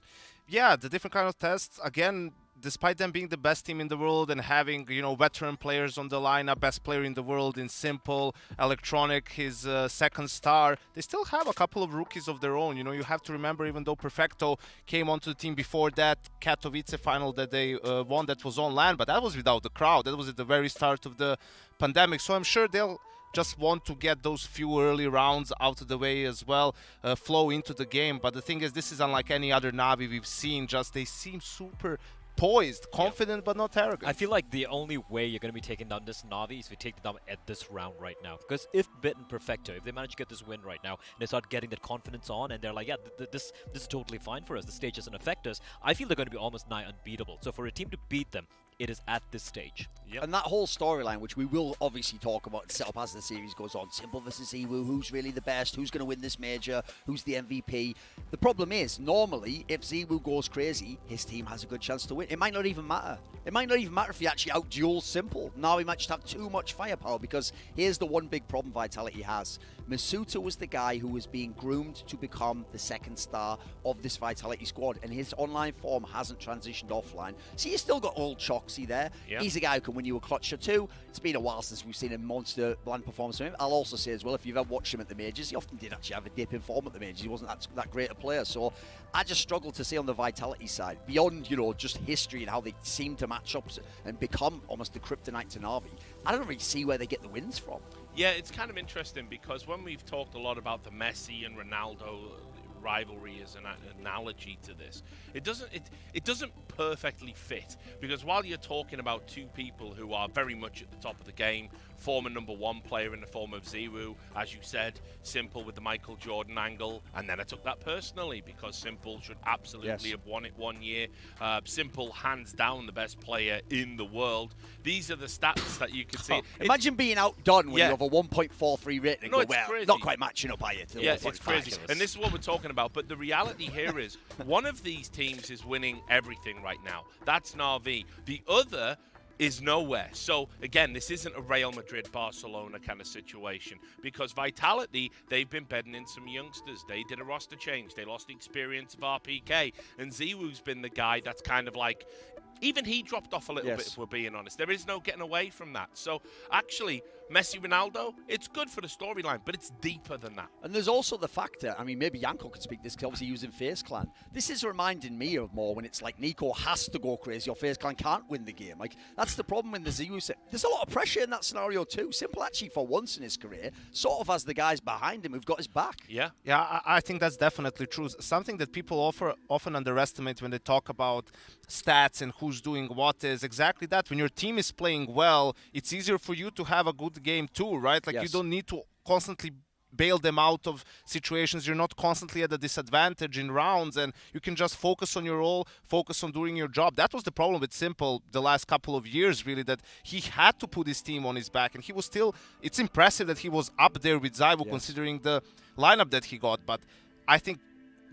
Yeah, the different kind of tests. Again, despite them being the best team in the world and having, you know, veteran players on the lineup, best player in the world in Simple, Electronic, his second star, they still have a couple of rookies of their own. You know, you have to remember, even though Perfecto came onto the team before that Katowice final that they won, that was on LAN, but that was without the crowd. That was at the very start of the pandemic. So I'm sure they'll just want to get those few early rounds out of the way as well, flow into the game. But the thing is, this is unlike any other Na'Vi we've seen. Just they seem super poised, confident, but not arrogant. I feel like the only way you're going to be taking down this Na'Vi is if you take them down at this round right now. Because if Bit and Perfecto, if they manage to get this win right now, and they start getting that confidence on, and they're like, yeah, this is totally fine for us, the stage doesn't affect us, I feel they're going to be almost nigh unbeatable. So for a team to beat them, it is at this stage. Yep. And that whole storyline, which we will obviously talk about and set up as the series goes on, Simple versus ZywOo, who's really the best, who's going to win this major, who's the MVP. The problem is, normally, if ZywOo goes crazy, his team has a good chance to win. It might not even matter. It might not even matter if he actually out-duels Simple. Now he might just have too much firepower, because here's the one big problem Vitality has. Masuta was the guy who was being groomed to become the second star of this Vitality squad, and his online form hasn't transitioned offline. So you've still got old Choxy there. Yep. He's a guy who can win you a clutch or two. It's been a while since we've seen a monster land performance from him. I'll also say as well, if you've ever watched him at the majors, he often did actually have a dip in form at the majors. He wasn't that great a player. So I just struggle to see on the Vitality side, beyond, you know, just history and how they seem to match up and become almost the kryptonite to Na'Vi, I don't really see where they get the wins from. Yeah, it's kind of interesting, because when we've talked a lot about the Messi and Ronaldo rivalry as an analogy to this, it doesn't perfectly fit, because while you're talking about two people who are very much at the top of the game, former #1 player in the form of ZywOo, as you said, Simple with the Michael Jordan angle, and then I took that personally, because Simple should absolutely have won it one year. Simple, hands down, the best player in the world. These are the stats that you can see. Imagine being outdone when you have a 1.43 rating and go, well, crazy. Not quite matching up, are you? Yeah, it's crazy. And this is what we're talking about. But the reality here is, one of these teams is winning everything right now. That's Na'Vi. The other is nowhere. So again, this isn't a Real Madrid-Barcelona kind of situation, because Vitality, they've been bedding in some youngsters. They did a roster change. They lost the experience of RPK, and ZywOo's been the guy that's kind of like, even he dropped off a little bit, if we're being honest. There is no getting away from that. So actually, Messi, Ronaldo, it's good for the storyline, but it's deeper than that. And there's also the factor, I mean, maybe Yanko could speak this, because obviously using FaZe Clan. This is reminding me of more when it's like Nico has to go crazy or FaZe Clan can't win the game. Like, that's the problem in the ZywOo set. There's a lot of pressure in that scenario too. Simple actually, for once in his career, sort of has the guys behind him who've got his back. Yeah, I think that's definitely true. Something that people often underestimate when they talk about stats and who's doing what is exactly that. When your team is playing well, it's easier for you to have a good game too, right? Like, you don't need to constantly bail them out of situations. You're not constantly at a disadvantage in rounds, and you can just focus on your role, focus on doing your job. That was the problem with Simple the last couple of years, really, that he had to put his team on his back, and he was still, it's impressive that he was up there with ZywOo considering the lineup that he got. But I think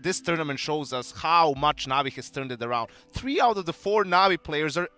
this tournament shows us how much Na'Vi has turned it around. 3 out of the 4 Na'Vi players are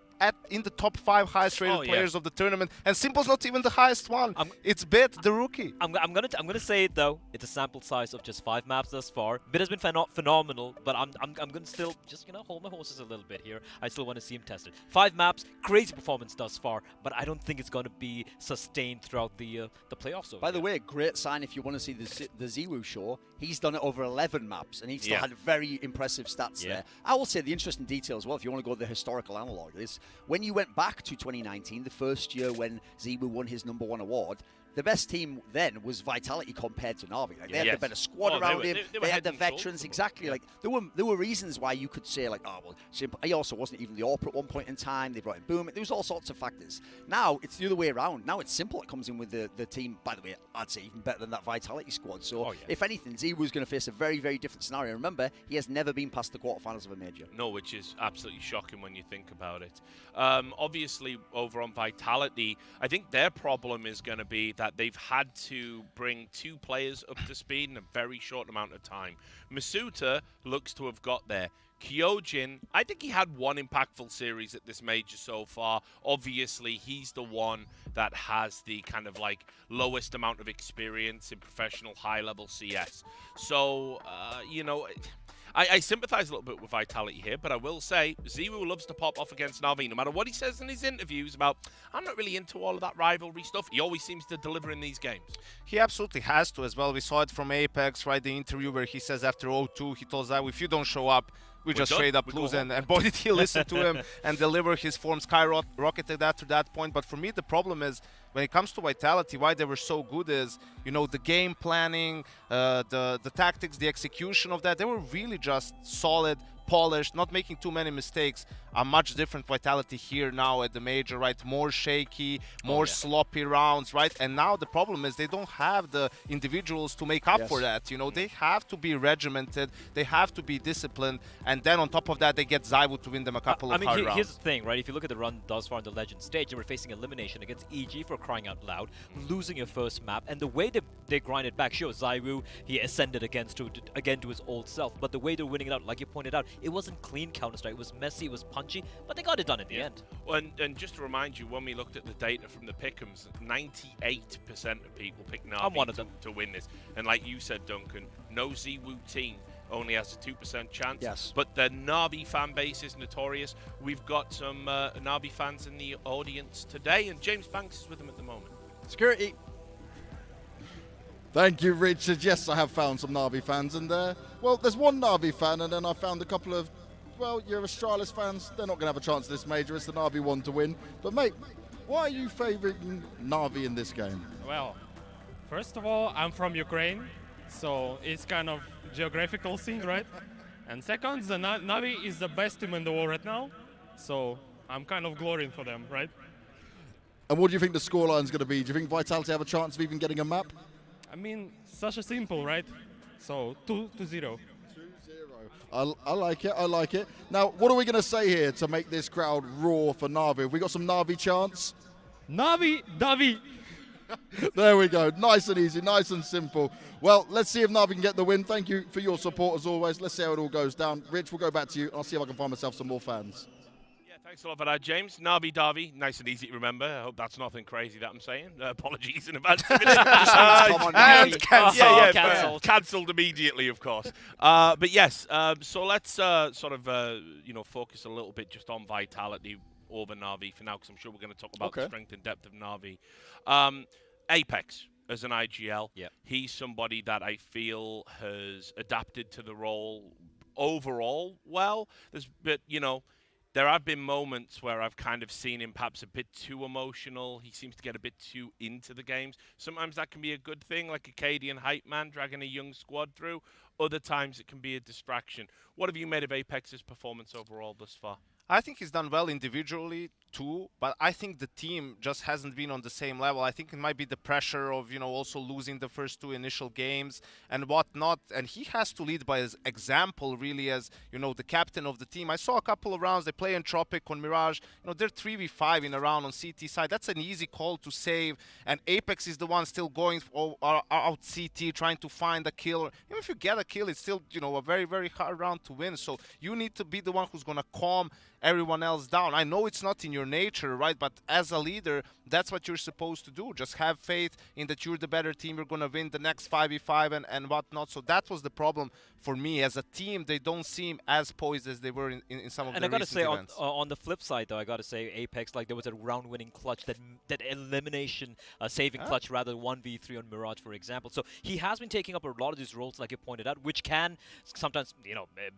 in the top 5 highest rated players of the tournament, and Simple's not even the highest one. It's Bit, the rookie. I'm gonna say it though. It's a sample size of just 5 maps thus far. Bit has been phenomenal, but I'm gonna still just, you know, hold my horses a little bit here. I still want to see him tested. 5 maps, crazy performance thus far, but I don't think it's gonna be sustained throughout the playoffs. By the way, great sign if you want to see the ZywOo show. He's done it over 11 maps, and he's still had very impressive stats there. I will say the interesting detail as well, if you want to go the historical analog, is when you went back to 2019, the first year when ZywOo won his #1 award, the best team then was Vitality compared to Na'Vi. Like, they had the better squad around him. They had the veterans, exactly. Like there were reasons why you could say like, oh well, he also wasn't even the AWPer at one point in time. They brought in Boom. There was all sorts of factors. Now it's the other way around. Now it's Simple that comes in with the team. By the way, I'd say even better than that Vitality squad. So if anything, Z was going to face a very, very different scenario. Remember, he has never been past the quarterfinals of a major. No, which is absolutely shocking when you think about it. Obviously, over on Vitality, I think their problem is going to be that they've had to bring 2 players up to speed in a very short amount of time. Masuta looks to have got there. Kyojin, I think he had one impactful series at this major so far. Obviously, he's the one that has the kind of like lowest amount of experience in professional high-level CS. So, you know, I sympathize a little bit with Vitality here, but I will say Ziwu loves to pop off against Na'Vi. No matter what he says in his interviews about, I'm not really into all of that rivalry stuff, he always seems to deliver in these games. He absolutely has to as well. We saw it from Apex, right? The interview where he says after 0-2, he told Ziwu, if you don't show up, we just straight up lose. And boy, did he listen to him and deliver. His form skyrocketed after that point. But for me, the problem is, when it comes to Vitality, why they were so good is, you know, the game planning, the tactics, the execution of that. They were really just solid, polished, not making too many mistakes. A much different Vitality here now at the major, right? More shaky, more sloppy rounds, right? And now the problem is they don't have the individuals to make up for that. You know, they have to be regimented, they have to be disciplined, and then on top of that, they get Ziwu to win them a couple of hard rounds. Here's the thing, right? If you look at the run thus far on the Legend stage, they were facing elimination against EG, for crying out loud, losing your first map, and the way they grinded back, sure, Ziwu, he ascended again to his old self, but the way they're winning it out, like you pointed out, it wasn't clean Counter-Strike, it was messy, it was punchy, but they got it done in the end. Well, and just to remind you, when we looked at the data from the pick'ems, 98% of people picked Na'Vi to win this. And like you said, Duncan, no Ziwu team only has a 2% chance. Yes. But the Na'Vi fan base is notorious. We've got some Na'Vi fans in the audience today, and James Banks is with them at the moment. Security. Thank you, Richard. Yes, I have found some Na'Vi fans, and well, there's one Na'Vi fan, and then I found a couple of, well, your Astralis fans. They're not going to have a chance at this major. It's the Na'Vi one to win. But mate, why are you favouring Na'Vi in this game? Well, first of all, I'm from Ukraine, so it's kind of geographical thing, right? And second, the Na'Vi is the best team in the world right now, so I'm kind of glorying for them, right? And what do you think the scoreline's going to be? Do you think Vitality have a chance of even getting a map? I mean, such a simple, right? So 2-0. I like it. I like it. Now, what are we going to say here to make this crowd roar for Na'Vi? Have we got some Na'Vi chants? Na'Vi, Davi. There we go. Nice and easy, nice and simple. Well, let's see if Na'Vi can get the win. Thank you for your support as always. Let's see how it all goes down. Rich, we'll go back to you. I'll see if I can find myself some more fans. Thanks a lot for that, James. Na'Vi Davi, nice and easy to remember. I hope that's nothing crazy that I'm saying. Apologies in advance. Cancelled immediately, of course. But yes, so let's sort of focus a little bit just on Vitality over Na'Vi for now, because I'm sure we're going to talk about the strength and depth of Na'Vi. Apex as an IGL, he's somebody that I feel has adapted to the role overall well. But there have been moments where I've kind of seen him perhaps a bit too emotional. He seems to get a bit too into the games. Sometimes that can be a good thing, like a Cadian hype man dragging a young squad through. Other times it can be a distraction. What have you made of Apex's performance overall thus far? I think he's done well individually too, but I think the team just hasn't been on the same level. I think it might be the pressure of, also losing the first 2 initial games and whatnot. And he has to lead by his example, really, as, the captain of the team. I saw a couple of rounds. They play Entropiq on Mirage. They're 3v5 in a round on CT side. That's an easy call to save. And Apex is the one still going out CT, trying to find a kill. Even if you get a kill, it's still, a very, very hard round to win. So you need to be the one who's going to calm everyone else down. I know it's not in your nature, right? But as a leader, that's what you're supposed to do. Just have faith in that you're the better team. You're going to win the next 5v5 and whatnot. So that was the problem for me. As a team, they don't seem as poised as they were in some of the recent events. And I got to say, on the flip side, though, I got to say Apex, like there was a round-winning clutch, that elimination saving clutch, rather 1v3 on Mirage, for example. So he has been taking up a lot of these roles, like you pointed out, which can sometimes,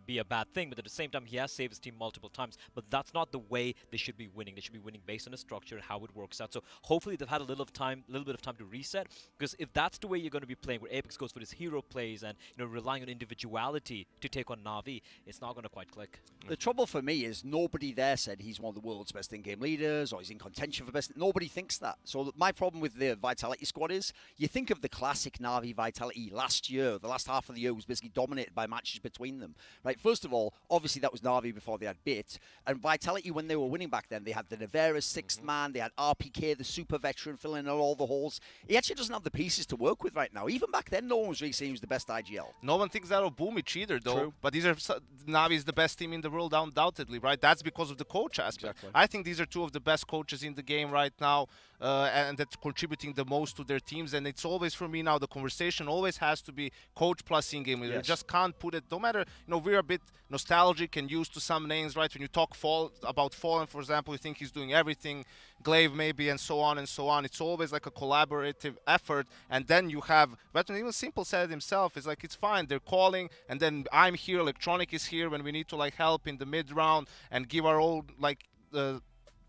be a bad thing. But at the same time, he has saved his team multiple times. but that's not the way they should be winning. They should be winning based on a structure and how it works out. So hopefully they've had a little bit of time to reset, because if that's the way you're going to be playing, where Apex goes for this hero plays and relying on individuality to take on Na'Vi, it's not going to quite click. The trouble for me is nobody there said he's one of the world's best in-game leaders or he's in contention for best. Nobody thinks that. So my problem with the Vitality squad is you think of the classic Na'Vi Vitality last year. The last half of the year was basically dominated by matches between them. Right. First of all, obviously that was Na'Vi before they had Bit, and Vitality when they were winning back then, they had the Nevera's sixth man, they had RPK, the super veteran, filling in all the holes. He actually doesn't have the pieces to work with right now. Even back then, no one was really saying he was the best IGL. No one thinks that of Boomich either, though. True. But these are Na'Vi is the best team in the world, undoubtedly, right? That's because of the coach aspect. Exactly. I think these are two of the best coaches in the game right now, and that's contributing the most to their teams. And it's always, for me now, the conversation always has to be coach plus in-game leader. Yes. You just can't put it, no matter, we're a bit nostalgic and used to some names, right? When you talk about Fallen, for example, you think he's doing everything, Glaive maybe, and so on and so on. It's always like a collaborative effort, and then you have, but even Simple said himself, it's like, it's fine, they're calling, and then I'm here, Electronic is here when we need to help in the mid-round and give our own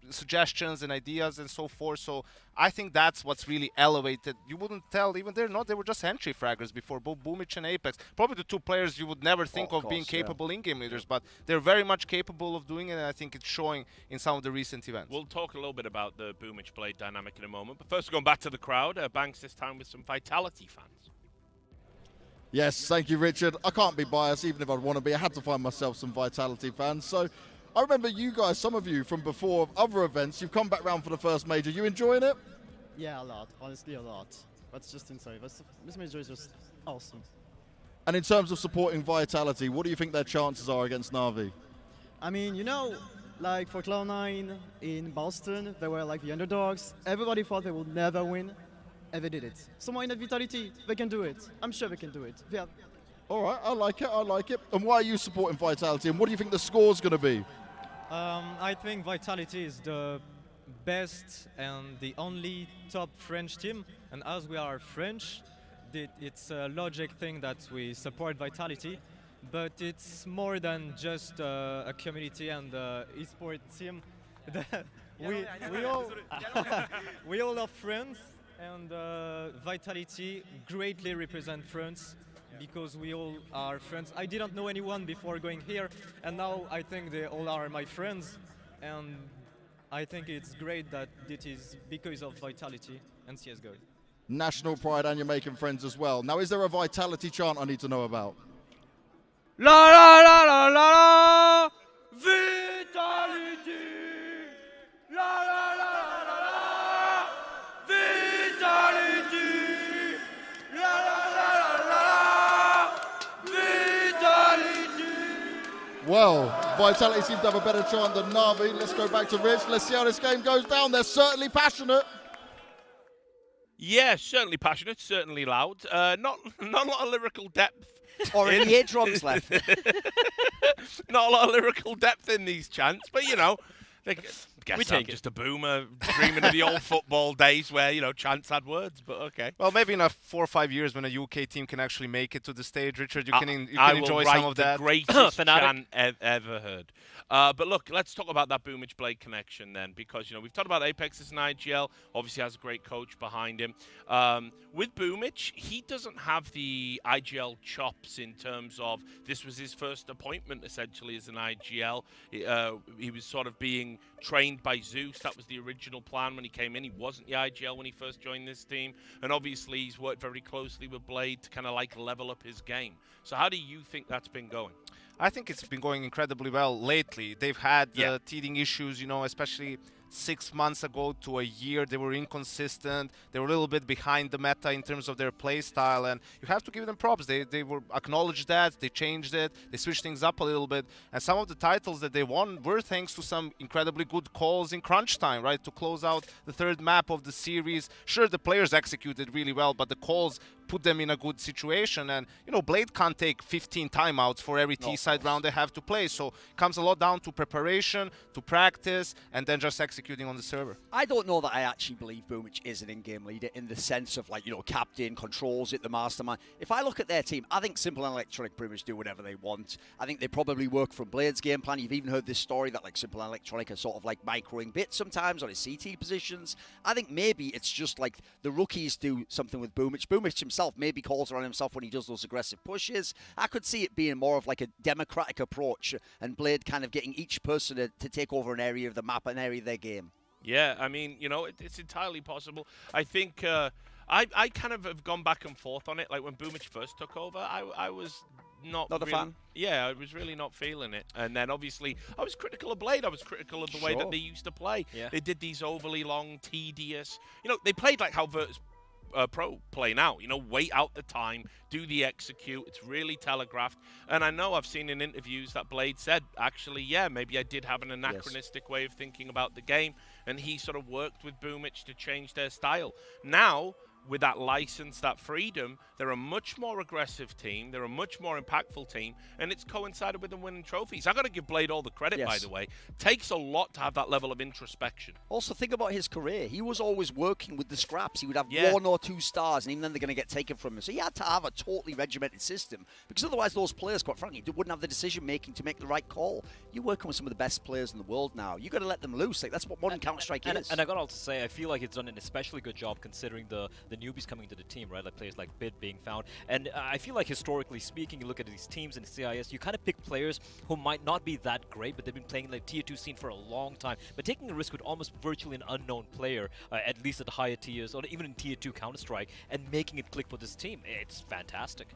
suggestions and ideas and so forth. So I think that's what's really elevated. You wouldn't tell, even they were just entry fraggers before, both Boomich and Apex. Probably the two players you would never think of being capable in-game leaders, but they're very much capable of doing it, and I think it's showing in some of the recent events. We'll talk a little bit about the Boomich Blade dynamic in a moment, but first going back to the crowd, Banks this time with some Vitality fans. Yes, thank you, Richard. I can't be biased, even if I'd want to be. I had to find myself some Vitality fans. So I remember you guys, some of you from before other events, you've come back round for the first major. You enjoying it? Yeah, a lot. Honestly, a lot. But just insane. This major is just awesome. And in terms of supporting Vitality, what do you think their chances are against Na'Vi? I mean, like for Cloud9 in Boston, they were like the underdogs. Everybody thought they would never win, and they did it. Someone in Vitality, they can do it. I'm sure they can do it. Yeah. All right, I like it. And why are you supporting Vitality, and what do you think the score's going to be? I think Vitality is the best and the only top French team, and as we are French, it's a logic thing that we support Vitality, but it's more than just a community and esports team. We all are friends, and Vitality greatly represent France, because we all are friends. I didn't know anyone before going here, and now I think they all are my friends, and I think it's great that it is because of Vitality and CSGO. National pride, and you're making friends as well. Now, is there a Vitality chant I need to know about? La la la la la la, Vitality. La la la la la, Vitality. La la la la la, Vitality. Well, Vitality seems to have a better chant than Na'Vi. Let's go back to Rich. Let's see how this game goes down. They're certainly passionate. Yeah, certainly passionate, certainly loud. Not a lot of lyrical depth. Or any eardrums left. Not a lot of lyrical depth in these chants, but I guess I'm just a boomer dreaming of the old football days where, chants had words, but okay. Well, maybe in 4 or 5 years when a UK team can actually make it to the stage, Richard, you can enjoy some of that. I will write the greatest chant ever heard. But look, let's talk about that Boomich Blade connection then, because, we've talked about Apex as an IGL, obviously has a great coach behind him. With Boomich, he doesn't have the IGL chops in terms of this was his first appointment, essentially, as an IGL. He was sort of being trained by Zeus. That was the original plan when he came in. He wasn't the IGL when he first joined this team. And obviously, he's worked very closely with Blade to kind of level up his game. So how do you think that's been going? I think it's been going incredibly well lately. They've had teething issues, especially 6 months ago to a year. They were inconsistent. They were a little bit behind the meta in terms of their play style, and you have to give them props. They were acknowledged that. They changed it. They switched things up a little bit, and some of the titles that they won were thanks to some incredibly good calls in crunch time, right, to close out the third map of the series. Sure, the players executed really well, but the calls put them in a good situation, and Blade can't take 15 timeouts for every T-side round they have to play, so it comes a lot down to preparation, to practice, and then just execution. executing on the server. I don't know that I actually believe Boomich is an in-game leader in the sense of, like, you know, captain, controls it, the mastermind. If I look at their team, I think Simple and Electronic pretty much do whatever they want. I think they probably work from Blade's game plan. You've even heard this story that, like, Simple and Electronic are sort of like microing bits sometimes on his CT positions. I think maybe it's just like the rookies do something with Boomich. Boomich himself maybe calls around himself when he does those aggressive pushes. I could see it being more of like a democratic approach and Blade kind of getting each person to take over an area of the map, an area of their game. Yeah, I mean, you know, it's entirely possible. I think I kind of have gone back and forth on it. Like when Boomich first took over, I was not a fan? Yeah, I was really not feeling it. And then obviously I was critical of Blade. I was critical of the way that they used to play. Yeah. They did these overly long, tedious, you know, they played like how Virtus.pro play now, you know, wait out the time, do the execute. It's really telegraphed. And I know I've seen in interviews that Blade said, actually, yeah, maybe I did have an anachronistic way of thinking about the game. And he sort of worked with Boomich to change their style. Now, with that license, that freedom, they're a much more aggressive team. They're a much more impactful team, and it's coincided with them winning trophies. I got to give Blade all the credit, by the way. Takes a lot to have that level of introspection. Also, think about his career. He was always working with the scraps. He would have 1 or 2 stars, and even then they're going to get taken from him. So he had to have a totally regimented system, because otherwise those players, quite frankly, wouldn't have the decision-making to make the right call. You're working with some of the best players in the world now. You've got to let them loose. Like, that's what modern Counter-Strike is. And I got to also say, I feel like it's done an especially good job considering the newbies coming to the team, right? Like players like Bid being found. And I feel like historically speaking, you look at these teams in CIS, you kind of pick players who might not be that great, but they've been playing like tier 2 scene for a long time. But taking a risk with almost virtually an unknown player, at least at the higher tiers, or even in tier 2 Counter-Strike, and making it click for this team, it's fantastic.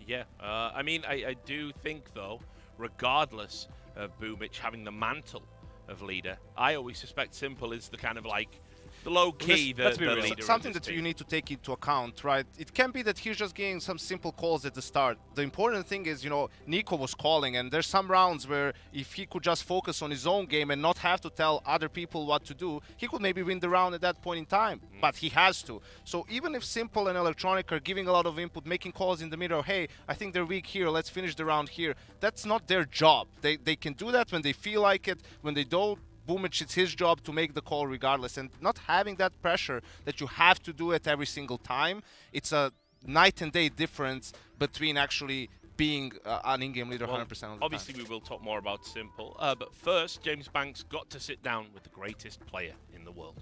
Yeah, I mean, I do think, though, regardless of Boomich having the mantle of leader, I always suspect Simple is the kind of like the low key, the leader. Something that you need to take into account, right? It can be that he's just getting some simple calls at the start. The important thing is, you know, Nico was calling, and there's some rounds where if he could just focus on his own game and not have to tell other people what to do, he could maybe win the round at that point in time. But he has to. So even if Simple and Electronic are giving a lot of input, making calls in the middle, hey, I think they're weak here, let's finish the round here, that's not their job. They can do that when they feel like it. When they don't, Boomich, it's his job to make the call regardless, and not having that pressure that you have to do it every single time. It's a night and day difference between actually being an in-game leader 100% of the time. Obviously, we will talk more about Simple, but first, James Banks got to sit down with the greatest player in the world.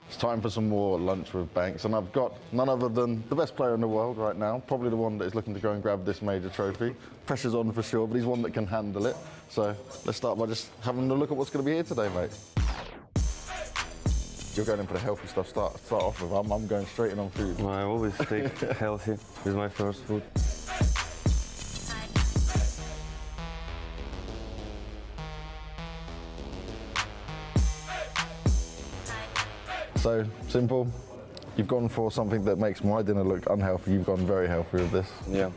It's time for some more lunch with Banks, and I've got none other than the best player in the world right now, probably the one that is looking to go and grab this major trophy. Pressure's on for sure, but he's one that can handle it. So let's start by just having a look at what's going to be here today, mate. You're going in for the healthy stuff. Start off with. I'm going straight in on food. I always take healthy with my first food. So, Simple, you've gone for something that makes my dinner look unhealthy. You've gone very healthy with this. Yeah.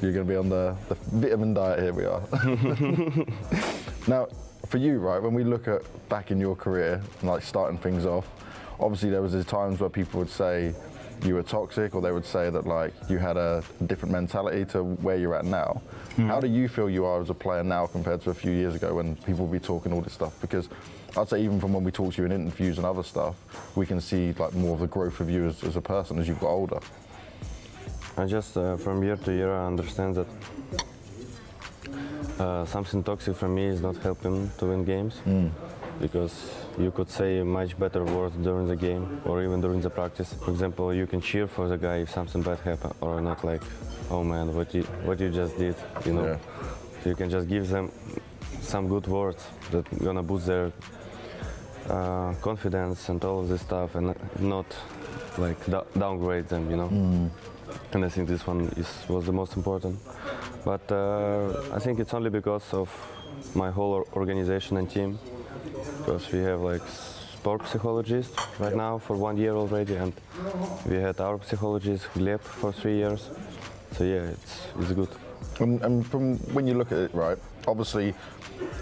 You're going to be on the vitamin diet. Here we are. Now, for you, right, when we look at back in your career, like starting things off, obviously there was these times where people would say you were toxic, or they would say that like you had a different mentality to where you're at now. How do you feel you are as a player now compared to a few years ago when people would be talking all this stuff? Because I'd say even from when we talk to you in interviews and other stuff, we can see like more of the growth of you as a person as you've got older. I just, from year to year, I understand that something toxic for me is not helping to win games. Because you could say much better words during the game or even during the practice. For example, you can cheer for the guy if something bad happened, or not like, oh man, what you just did, you know. So you can just give them some good words that gonna boost their confidence and all of this stuff, and not like downgrade them, you know. And I think this one was the most important. But I think it's only because of my whole organization and team, because we have like sport psychologist right now for 1 year already, and we had our psychologist Gleb for 3 years. So yeah, it's good. And from when you look at it, right, obviously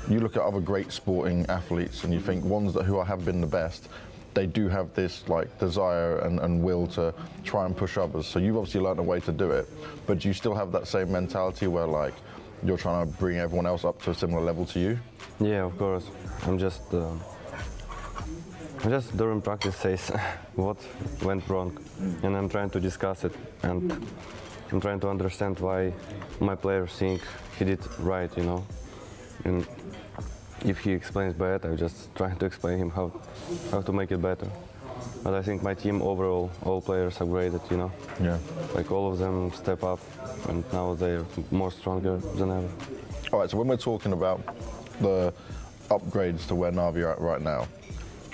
you look at other great sporting athletes and you think ones who have been the best, they do have this like desire and will to try and push others. So you've obviously learned a way to do it, but do you still have that same mentality where like you're trying to bring everyone else up to a similar level to you? Yeah, of course. I'm just during practice says what went wrong, and I'm trying to discuss it, and I'm trying to understand why my players think he did right, you know. And if he explains bad, I'm just trying to explain him how to make it better. But I think my team overall, all players upgraded, you know. Yeah. Like all of them step up, and now they're more stronger than ever. All right, so when we're talking about the upgrades to where Na'Vi are at right now,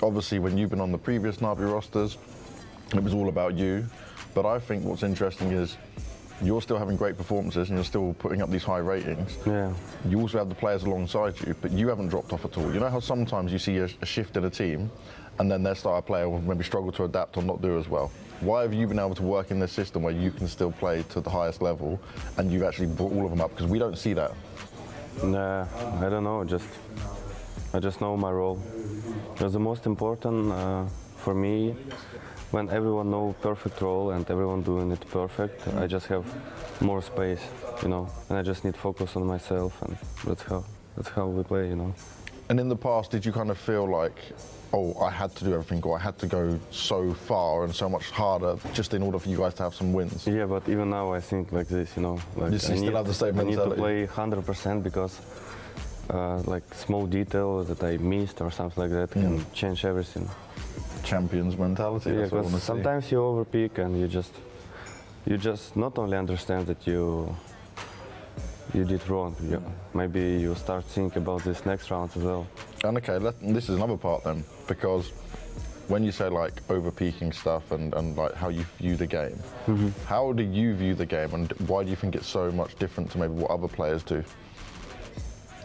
obviously when you've been on the previous Na'Vi rosters, it was all about you. But I think what's interesting is you're still having great performances and you're still putting up these high ratings. Yeah. You also have the players alongside you, but you haven't dropped off at all. You know how sometimes you see a shift in a team and then their star player will maybe struggle to adapt or not do as well? Why have you been able to work in this system where you can still play to the highest level and you've actually brought all of them up? Because we don't see that. Nah, I don't know, I just know my role. Because the most important for me, when everyone knows perfect role and everyone doing it perfect, I just have more space, you know, and I just need focus on myself, and that's how we play, you know. And in the past, did you kind of feel like, oh, I had to do everything, or I had to go so far and so much harder just in order for you guys to have some wins? Yeah, but even now I think like this, you know. Like you still have the same mentality? I need to play 100% because like small detail that I missed or something like that can change everything. Champion's mentality. Yeah, that's what I want because to see. sometimes you overpeak and you just not only understand that you did wrong. Maybe you start thinking about this next round as well. And okay, this is another part then, because when you say like over-peaking stuff and like how you view the game, how do you view the game, and why do you think it's so much different to maybe what other players do?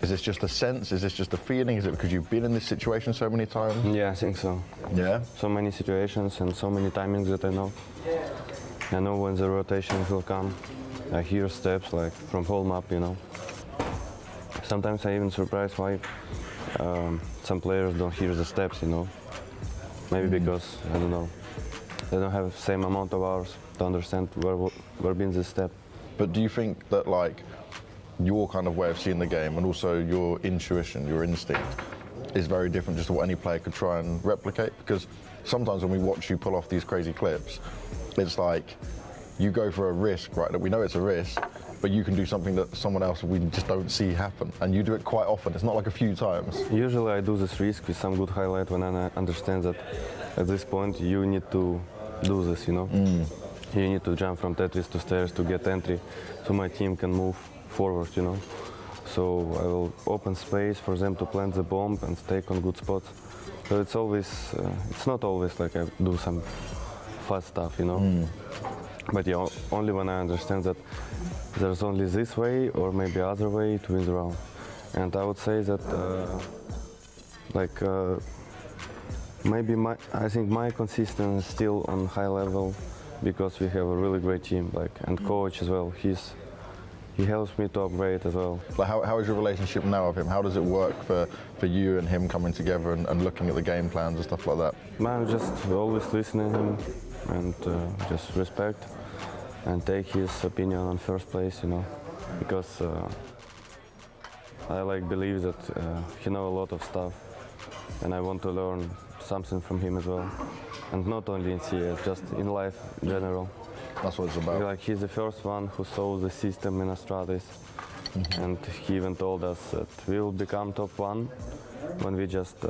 Is this just a sense? Is this just a feeling? Is it because you've been in this situation so many times? Yeah, I think so. Yeah? So many situations and so many timings that I know. I know when the rotation will come. I hear steps like from whole map, you know. Sometimes I even surprised why some players don't hear the steps, you know. Maybe because, I don't know, they don't have the same amount of hours to understand where being this step. But do you think that like your kind of way of seeing the game and also your intuition, your instinct, is very different just to what any player could try and replicate? Because sometimes when we watch you pull off these crazy clips, it's like you go for a risk, right? That we know it's a risk, but you can do something that someone else we just don't see happen, and you do it quite often. It's not like a few times. Usually I do this risk with some good highlight when I understand that at this point you need to do this, you know. You need to jump from Tetris to stairs to get entry, so my team can move forward, you know. So I will open space for them to plant the bomb and stay on good spots. So it's always, it's not always like I do some fast stuff, you know. But yeah, only when I understand that there's only this way or maybe other way to win the round. And I would say that maybe I think my consistency is still on high level because we have a really great team, and coach as well. He helps me to upgrade as well. Like how is your relationship now with him? How does it work for you and him coming together and looking at the game plans and stuff like that? Man, just always listening to him and just respect and take his opinion on first place, you know, because I believe that he knows a lot of stuff and I want to learn something from him as well. And not only in CS, just in life in general. That's what it's about. He's the first one who saw the system in Astralis, and he even told us that we will become top 1 when we just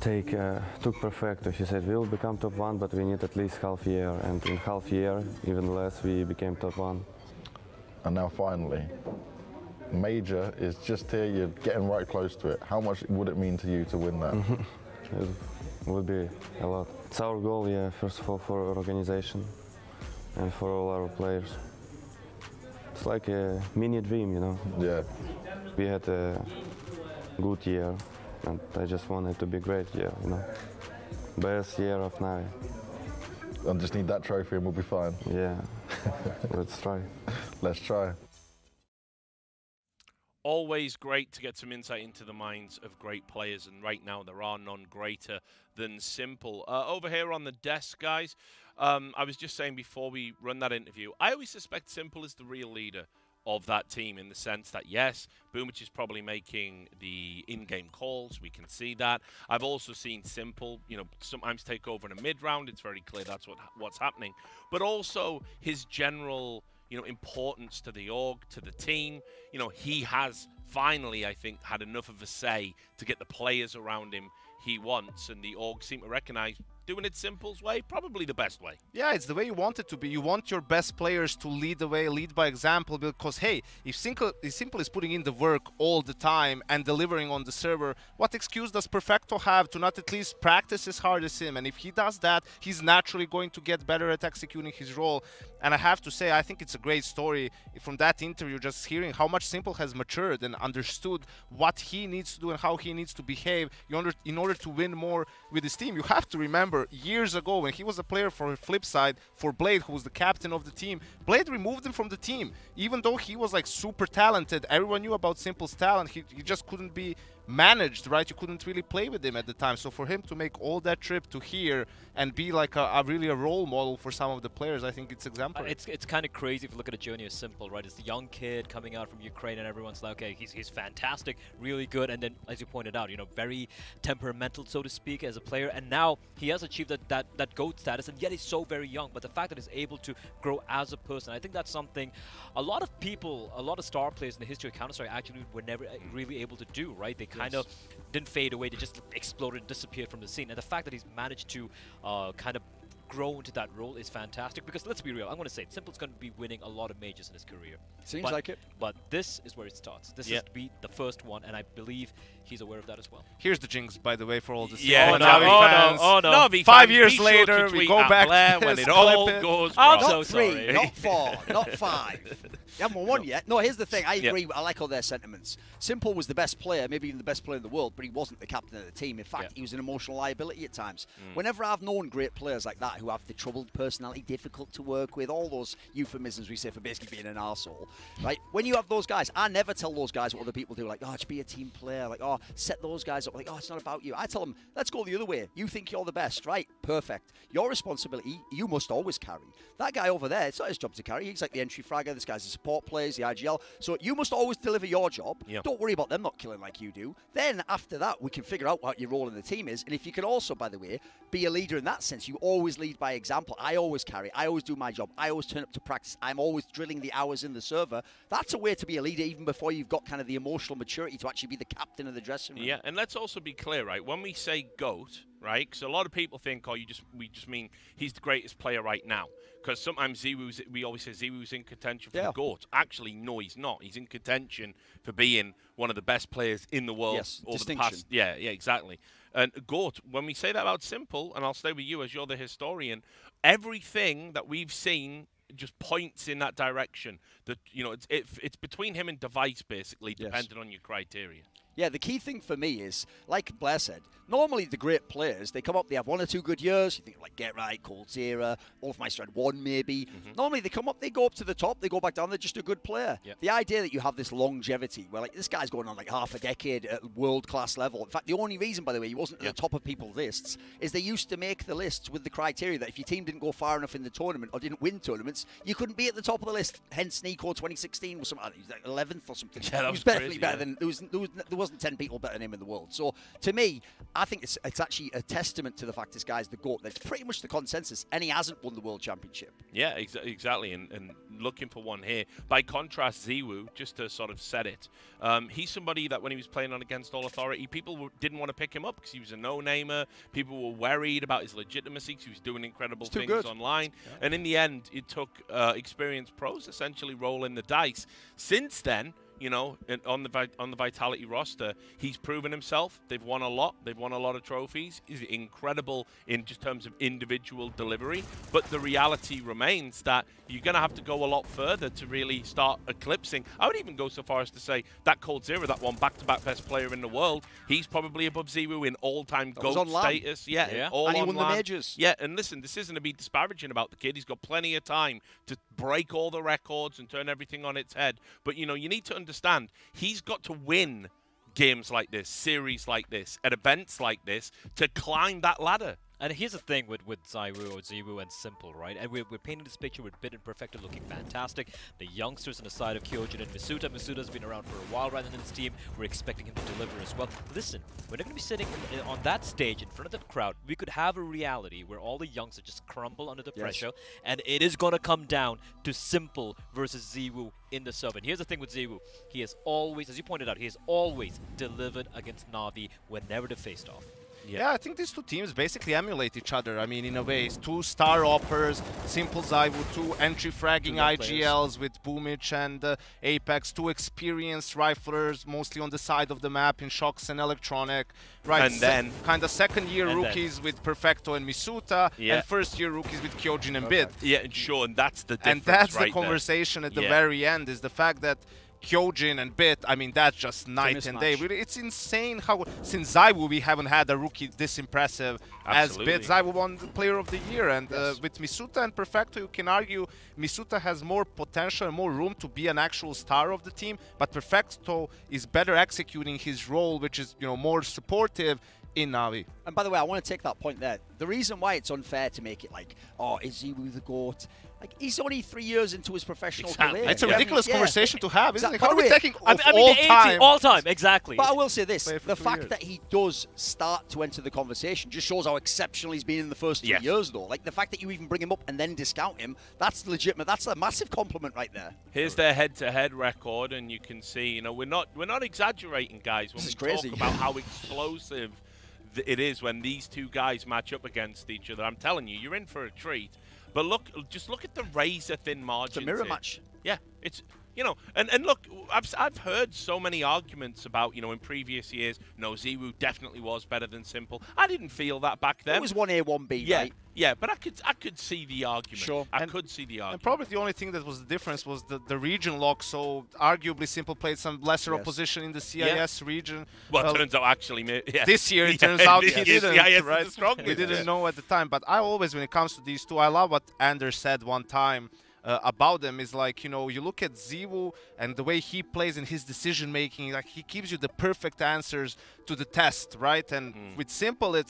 took Perfecto. He said we will become top 1, but we need at least half year, and in half year, even less, we became top 1. And now finally, Major is just here, you're getting right close to it. How much would it mean to you to win that? It would be a lot. It's our goal, yeah, first of all for our organization and for all our players. It's like a mini dream, you know. Yeah. We had a good year and I just want it to be a great year, you know. Best year of Navi. I just need that trophy and we'll be fine. Yeah, let's try. Let's try. Always great to get some insight into the minds of great players, and right now there are none greater than Simple. Over here on the desk, guys, I was just saying before we run that interview, I always suspect Simple is the real leader of that team in the sense that, yes, Boomich is probably making the in-game calls. We can see that. I've also seen Simple, you know, sometimes take over in a mid-round. It's very clear that's what's happening. But also his general, you know, importance to the org, to the team. You know, he has finally, I think, had enough of a say to get the players around him he wants, and the org seem to recognize doing it Simple's way, probably the best way. Yeah, it's the way you want it to be. You want your best players to lead the way, lead by example, because, hey, if Simple is putting in the work all the time and delivering on the server, what excuse does Perfecto have to not at least practice as hard as him? And if he does that, he's naturally going to get better at executing his role. And I have to say, I think it's a great story from that interview, just hearing how much Simple has matured and understood what he needs to do and how he needs to behave in order to win more with his team. You have to remember, years ago when he was a player for Flipside, for Blade, who was the captain of the team, Blade removed him from the team. Even though he was like super talented, everyone knew about Simple's talent, he just couldn't be managed, right? You couldn't really play with him at the time. So for him to make all that trip to here and be like really a role model for some of the players, I think it's exemplary. It's kind of crazy if you look at a journey as Simple, right? It's the young kid coming out from Ukraine and everyone's like, okay, he's fantastic, really good. And then, as you pointed out, you know, very temperamental, so to speak, as a player. And now he has achieved that GOAT status, and yet he's so very young. But the fact that he's able to grow as a person, I think that's something a lot of people, a lot of star players in the history of Counter-Strike actually were never really able to do, right? They kind of didn't fade away, they just exploded and disappeared from the scene. And the fact that he's managed to kind of grow into that role is fantastic, because let's be real, I'm going to say it, Simple's going to be winning a lot of majors in his career. Seems like it. But this is where it starts. This is to be the first one, and I believe he's aware of that as well. Here's the jinx, by the way, for all the Navi fans. Navi 5 years later, we go back Blair when it all goes wrong. I'm so sorry. Not 4, not 5. You haven't won yet. No, here's the thing. I agree. I like all their sentiments. Simple was the best player, maybe even the best player in the world, but he wasn't the captain of the team. In fact, he was an emotional liability at times. Whenever I've known great players like that who have the troubled personality, difficult to work with, all those euphemisms we say for basically being an arsehole, right? When you have those guys, I never tell those guys what other people do, like, oh, just be a team player, like, oh, set those guys up, like, oh, it's not about you. I tell them, let's go the other way. You think you're the best, right? Perfect. Your responsibility, you must always carry. That guy over there, it's not his job to carry. He's like the entry fragger. This guy's a support player, he's the IGL. So you must always deliver your job. Don't worry about them not killing like you do. Then after that, we can figure out what your role in the team is. And if you can also, by the way, be a leader in that sense, you always lead by example. I always carry. I always do my job. I always turn up to practice. I'm always drilling the hours in the server. That's a way to be a leader even before you've got kind of the emotional maturity to actually be the captain of the dressing room. Yeah, and let's also be clear, right? When we say GOAT, right? Because a lot of people think, oh, we just mean he's the greatest player right now. Because sometimes we always say Ziwu's in contention for the GOAT. Actually, no, he's not. He's in contention for being one of the best players in the world over the past. Yeah, exactly. And GOAT, when we say that about Simple, and I'll stay with you as you're the historian, everything that we've seen just points in that direction. That, you know, it's between him and Device, basically, depending on your criteria. Yeah, the key thing for me is, like Blair said, normally the great players, they come up, they have 1 or 2 good years. You think like Get Right, Coldzera, Wolfmeister had 1 maybe. Normally they come up, they go up to the top, they go back down, they're just a good player. The idea that you have this longevity, where like this guy's going on like half a decade at world-class level. In fact, the only reason, by the way, he wasn't at the top of people's lists is they used to make the lists with the criteria that if your team didn't go far enough in the tournament or didn't win tournaments, you couldn't be at the top of the list. Hence, Nico 2016 was something, he was like 11th or something. Yeah, that was definitely crazy, better than, there wasn't 10 people better than him in the world. So to me, I think it's actually a testament to the fact this guy's the GOAT. That's pretty much the consensus, and he hasn't won the world championship. Yeah, exactly, and looking for one here. By contrast, Ziwu, just to sort of set it, he's somebody that when he was playing on against All Authority, people didn't want to pick him up because he was a no-namer. People were worried about his legitimacy because he was doing incredible things online. And in the end, it took experienced pros essentially rolling the dice. Since then, you know, on the Vitality roster, he's proven himself. They've won a lot. They've won a lot of trophies. He's incredible in just terms of individual delivery. But the reality remains that you're going to have to go a lot further to really start eclipsing. I would even go so far as to say that Coldzera, that one back-to-back best player in the world, he's probably above Ziwu in all-time GOAT status. Yeah. All and he won the majors. Yeah, and listen, this isn't to be disparaging about the kid. He's got plenty of time to break all the records and turn everything on its head. But, you know, you need to understand, he's got to win games like this, series like this, at events like this, to climb that ladder. And here's the thing with ZywOo and Simple, right? And we're painting this picture with Bit and Perfecto looking fantastic. The youngsters on the side of Kyojin and Misuta. Misuta's been around for a while right in this team. We're expecting him to deliver as well. Listen, we're not going to be sitting on that stage in front of the crowd. We could have a reality where all the youngsters just crumble under the pressure, and it is going to come down to Simple versus ZywOo in the sub. And here's the thing with ZywOo. He has always, as you pointed out, he has always delivered against Na'Vi whenever they faced off. Yeah, I think these two teams basically emulate each other. I mean, in a way, it's two star hoppers, Simple ZywOo, two entry fragging IGLs with Boomich and Apex, two experienced riflers, mostly on the side of the map in Shox and Electronic. Right, and then kind of second-year rookies with Perfecto and Misuta, and first-year rookies with Kyojin and Bit. Yeah, and sure, and that's the difference. And that's right the conversation at the very end, is the fact that Kyojin and Bit, I mean, that's just night and day. Really, it's insane how, since ZywOo, we haven't had a rookie this impressive as Bit. ZywOo won the Player of the Year, and with Misuta and Perfecto, you can argue Misuta has more potential and more room to be an actual star of the team, but Perfecto is better executing his role, which is, you know, more supportive in Na'Vi. And by the way, I want to take that point there. The reason why it's unfair to make it like, oh, is ZywOo the GOAT? Like, he's only 3 years into his professional career. It's a ridiculous conversation to have, isn't it? How are we taking I mean, all time, exactly. But I will say this, the fact that he does start to enter the conversation just shows how exceptional he's been in the first 3 years, though. Like, the fact that you even bring him up and then discount him, that's legitimate. That's a massive compliment right there. Here's their head-to-head record, and you can see, you know, we're not exaggerating, guys, when we talk about how explosive it is when these two guys match up against each other. I'm telling you, you're in for a treat. But just look at the razor-thin margins. It's a mirror match. Yeah, it's, you know, and look, I've heard so many arguments about, you know, in previous years, no, ZywOo definitely was better than Simple. I didn't feel that back then. It was 1A, 1B, right? Yeah, but I could see the argument. Sure. I could see the argument. And probably the only thing that was the difference was the region lock, so arguably Simple played some lesser opposition in the CIS region. Well, it turns out actually, this year it turns out he didn't, CIS right? Is the strongest. We didn't know at the time, but I always, when it comes to these two, I love what Anders said one time about them, is like, you know, you look at ZywOo and the way he plays in his decision making, like he gives you the perfect answers to the test, right? And with Simple,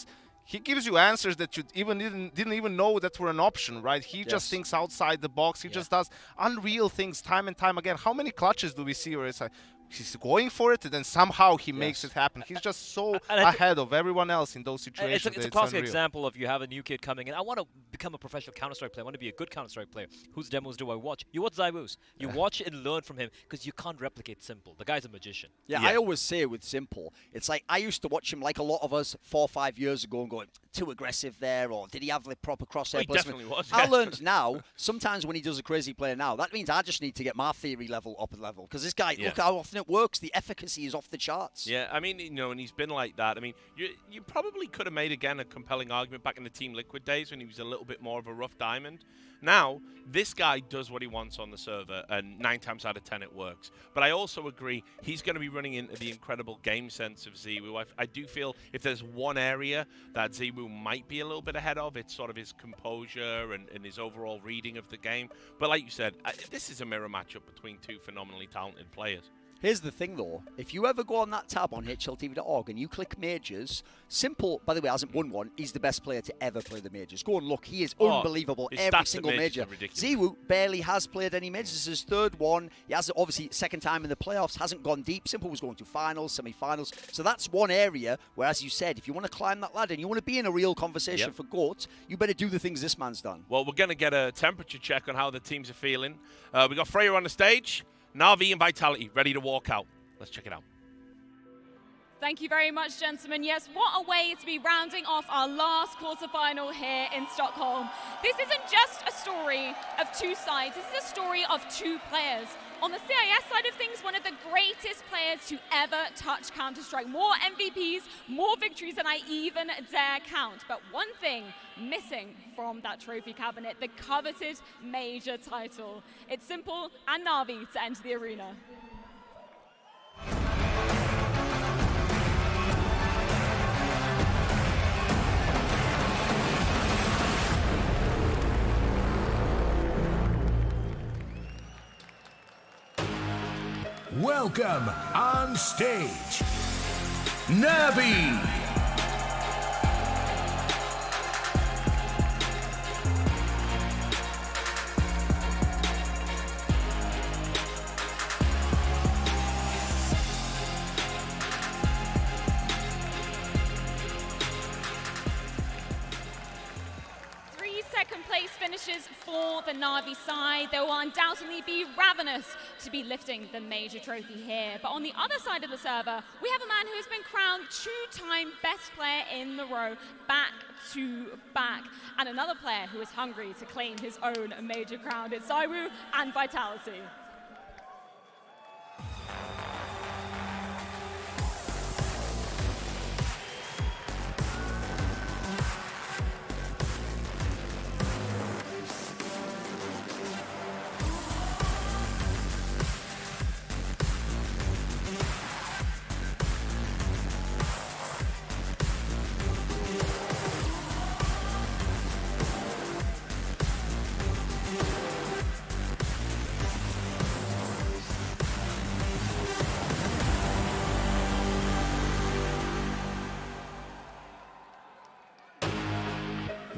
he gives you answers that you didn't even know that were an option, right? He just thinks outside the box. He just does unreal things time and time again. How many clutches do we see where it's like he's going for it and then somehow he makes it happen? He's just so ahead of everyone else in those situations. It's a classic example of you have a new kid coming in. I want to become a professional Counter-Strike player. I want to be a good Counter-Strike player. Whose demos do I watch? You watch ZywOo's. You watch and learn from him because you can't replicate Simple. The guy's a magician. Yeah, I always say with Simple, it's like I used to watch him like a lot of us 4 or 5 years ago and going, too aggressive there, or did he have the proper crosshair? He definitely was. I learned now, sometimes when he does a crazy play now, that means I just need to get my theory level up a level. Because this guy, look how often it works. The efficacy is off the charts. Yeah, I mean, you know, and he's been like that. I mean, you probably could have made, again, a compelling argument back in the Team Liquid days when he was a little bit more of a rough diamond. Now, this guy does what he wants on the server, and 9 times out of 10 it works. But I also agree, he's going to be running into the incredible game sense of ZywOo. I do feel if there's one area that ZywOo might be a little bit ahead of, it's sort of his composure and his overall reading of the game. But like you said, this is a mirror matchup between two phenomenally talented players. Here's the thing, though. If you ever go on that tab on HLTV.org and you click Majors, Simple, by the way, hasn't won one. He's the best player to ever play the Majors. Go and look. He is unbelievable every single major. ZywOo barely has played any Majors. This is his 3rd one. He has, obviously, 2nd time in the playoffs. Hasn't gone deep. Simple was going to finals, semi-finals. So that's one area where, as you said, if you want to climb that ladder and you want to be in a real conversation for GOAT, you better do the things this man's done. Well, we're going to get a temperature check on how the teams are feeling. We got FURIA on the stage. Na'Vi and Vitality ready to walk out. Let's check it out. Thank you very much, gentlemen. Yes, what a way to be rounding off our last quarterfinal here in Stockholm. This isn't just a story of 2 sides. This is a story of 2 players. On the CIS side of things, one of the greatest players to ever touch Counter-Strike. More MVPs, more victories than I even dare count. But one thing missing from that trophy cabinet, the coveted major title. It's Simple and Na'Vi to enter the arena. Welcome on stage, Na'Vi. wishes for the Na'Vi side. They will undoubtedly be ravenous to be lifting the major trophy here. But on the other side of the server, we have a man who has been crowned 2-time best player in the row, back to back. And another player who is hungry to claim his own major crown. It's ZywOo and Vitality.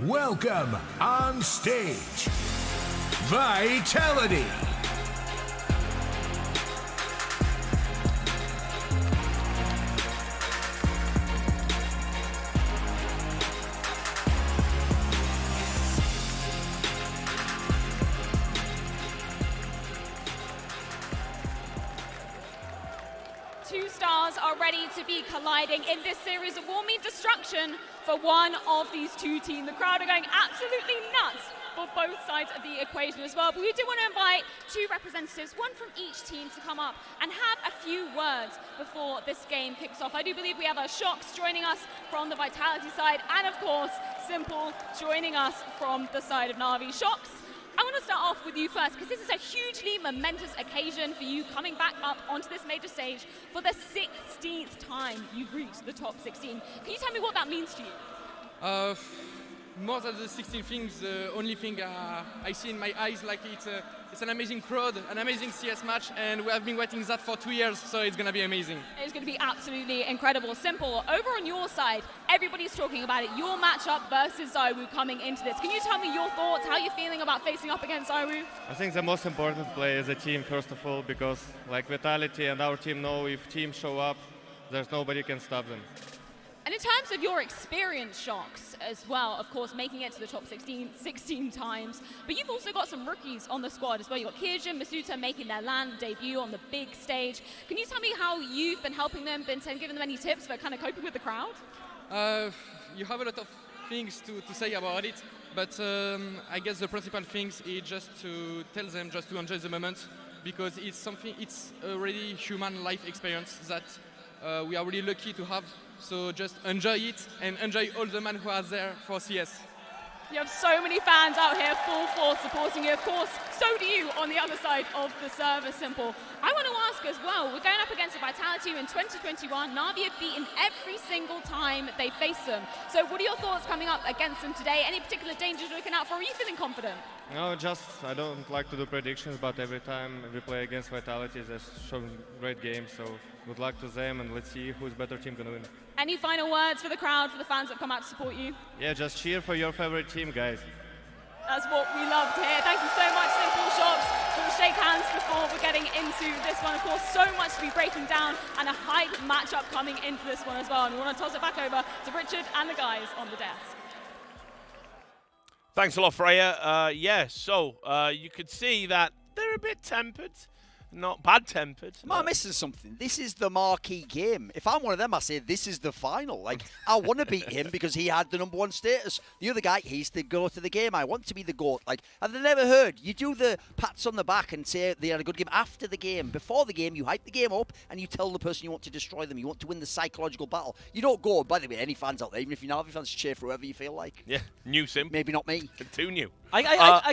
Welcome on stage, Vitality. Two stars are ready to be colliding in this series. It will mean destruction for one of these two teams. The crowd are going absolutely nuts for both sides of the equation as well. But we do want to invite two representatives, one from each team, to come up and have a few words before this game kicks off. I do believe we have a Shox joining us from the Vitality side, and of course, Simple joining us from the side of Na'Vi. Shox, I want to start off with you first, because this is a hugely momentous occasion for you coming back up onto this major stage for the 16th time you've reached the top 16. Can you tell me what that means to you? More than the 16 things, the only thing I see in my eyes, like it's an amazing crowd, an amazing CS match, and we have been waiting that for 2 years, so it's going to be amazing. It's going to be absolutely incredible. Simple, over on your side, everybody's talking about it. Your matchup versus ZywOo coming into this. Can you tell me your thoughts, how you're feeling about facing up against ZywOo? I think the most important play is the team, first of all, because like Vitality and our team know if teams show up, there's nobody can stop them. And in terms of your experience, Shox, as well, of course, making it to the top 16 times, but you've also got some rookies on the squad as well. You've got Kirjin, Masuta making their LAN debut on the big stage. Can you tell me how you've been helping them, been giving them any tips for kind of coping with the crowd? You have a lot of things to say about it, but I guess the principal things is just to tell them just to enjoy the moment, because it's a really human life experience that we are really lucky to have. So just enjoy it and enjoy all the men who are there for CS. You have so many fans out here full force supporting you. Of course, so do you on the other side of the server, Simple. I want to ask as well, we're going up against a Vitality who in 2021, Na'Vi have beaten every single time they face them. So what are your thoughts coming up against them today? Any particular dangers you're looking out for? Are you feeling confident? No, I don't like to do predictions, but every time we play against Vitality, they're showing great games. So good luck to them, and let's see who's better team gonna win. Any final words for the crowd, for the fans that have come out to support you? Yeah, just cheer for your favorite team, guys. That's what we love to hear. Thank you so much, Simple. Shox. We'll shake hands before we're getting into this one. Of course, so much to be breaking down, and a hype matchup coming into this one as well. And we want to toss it back over to Richard and the guys on the desk. Thanks a lot, Freya. You could see that they're a bit tempered. Not bad-tempered. Am I missing something? This is the marquee game. If I'm one of them, I say this is the final. Like, I want to beat him because he had the #1 status. The other guy, he's the GOAT of the game. I want to be the GOAT. Like, have they never heard? You do the pats on the back and say they had a good game after the game. Before the game, you hype the game up and you tell the person you want to destroy them. You want to win the psychological battle. You don't go, by the way, any fans out there, even if you're Na'Vi fans, cheer for whoever you feel like. Yeah, new Simple. Maybe not me. Too new. I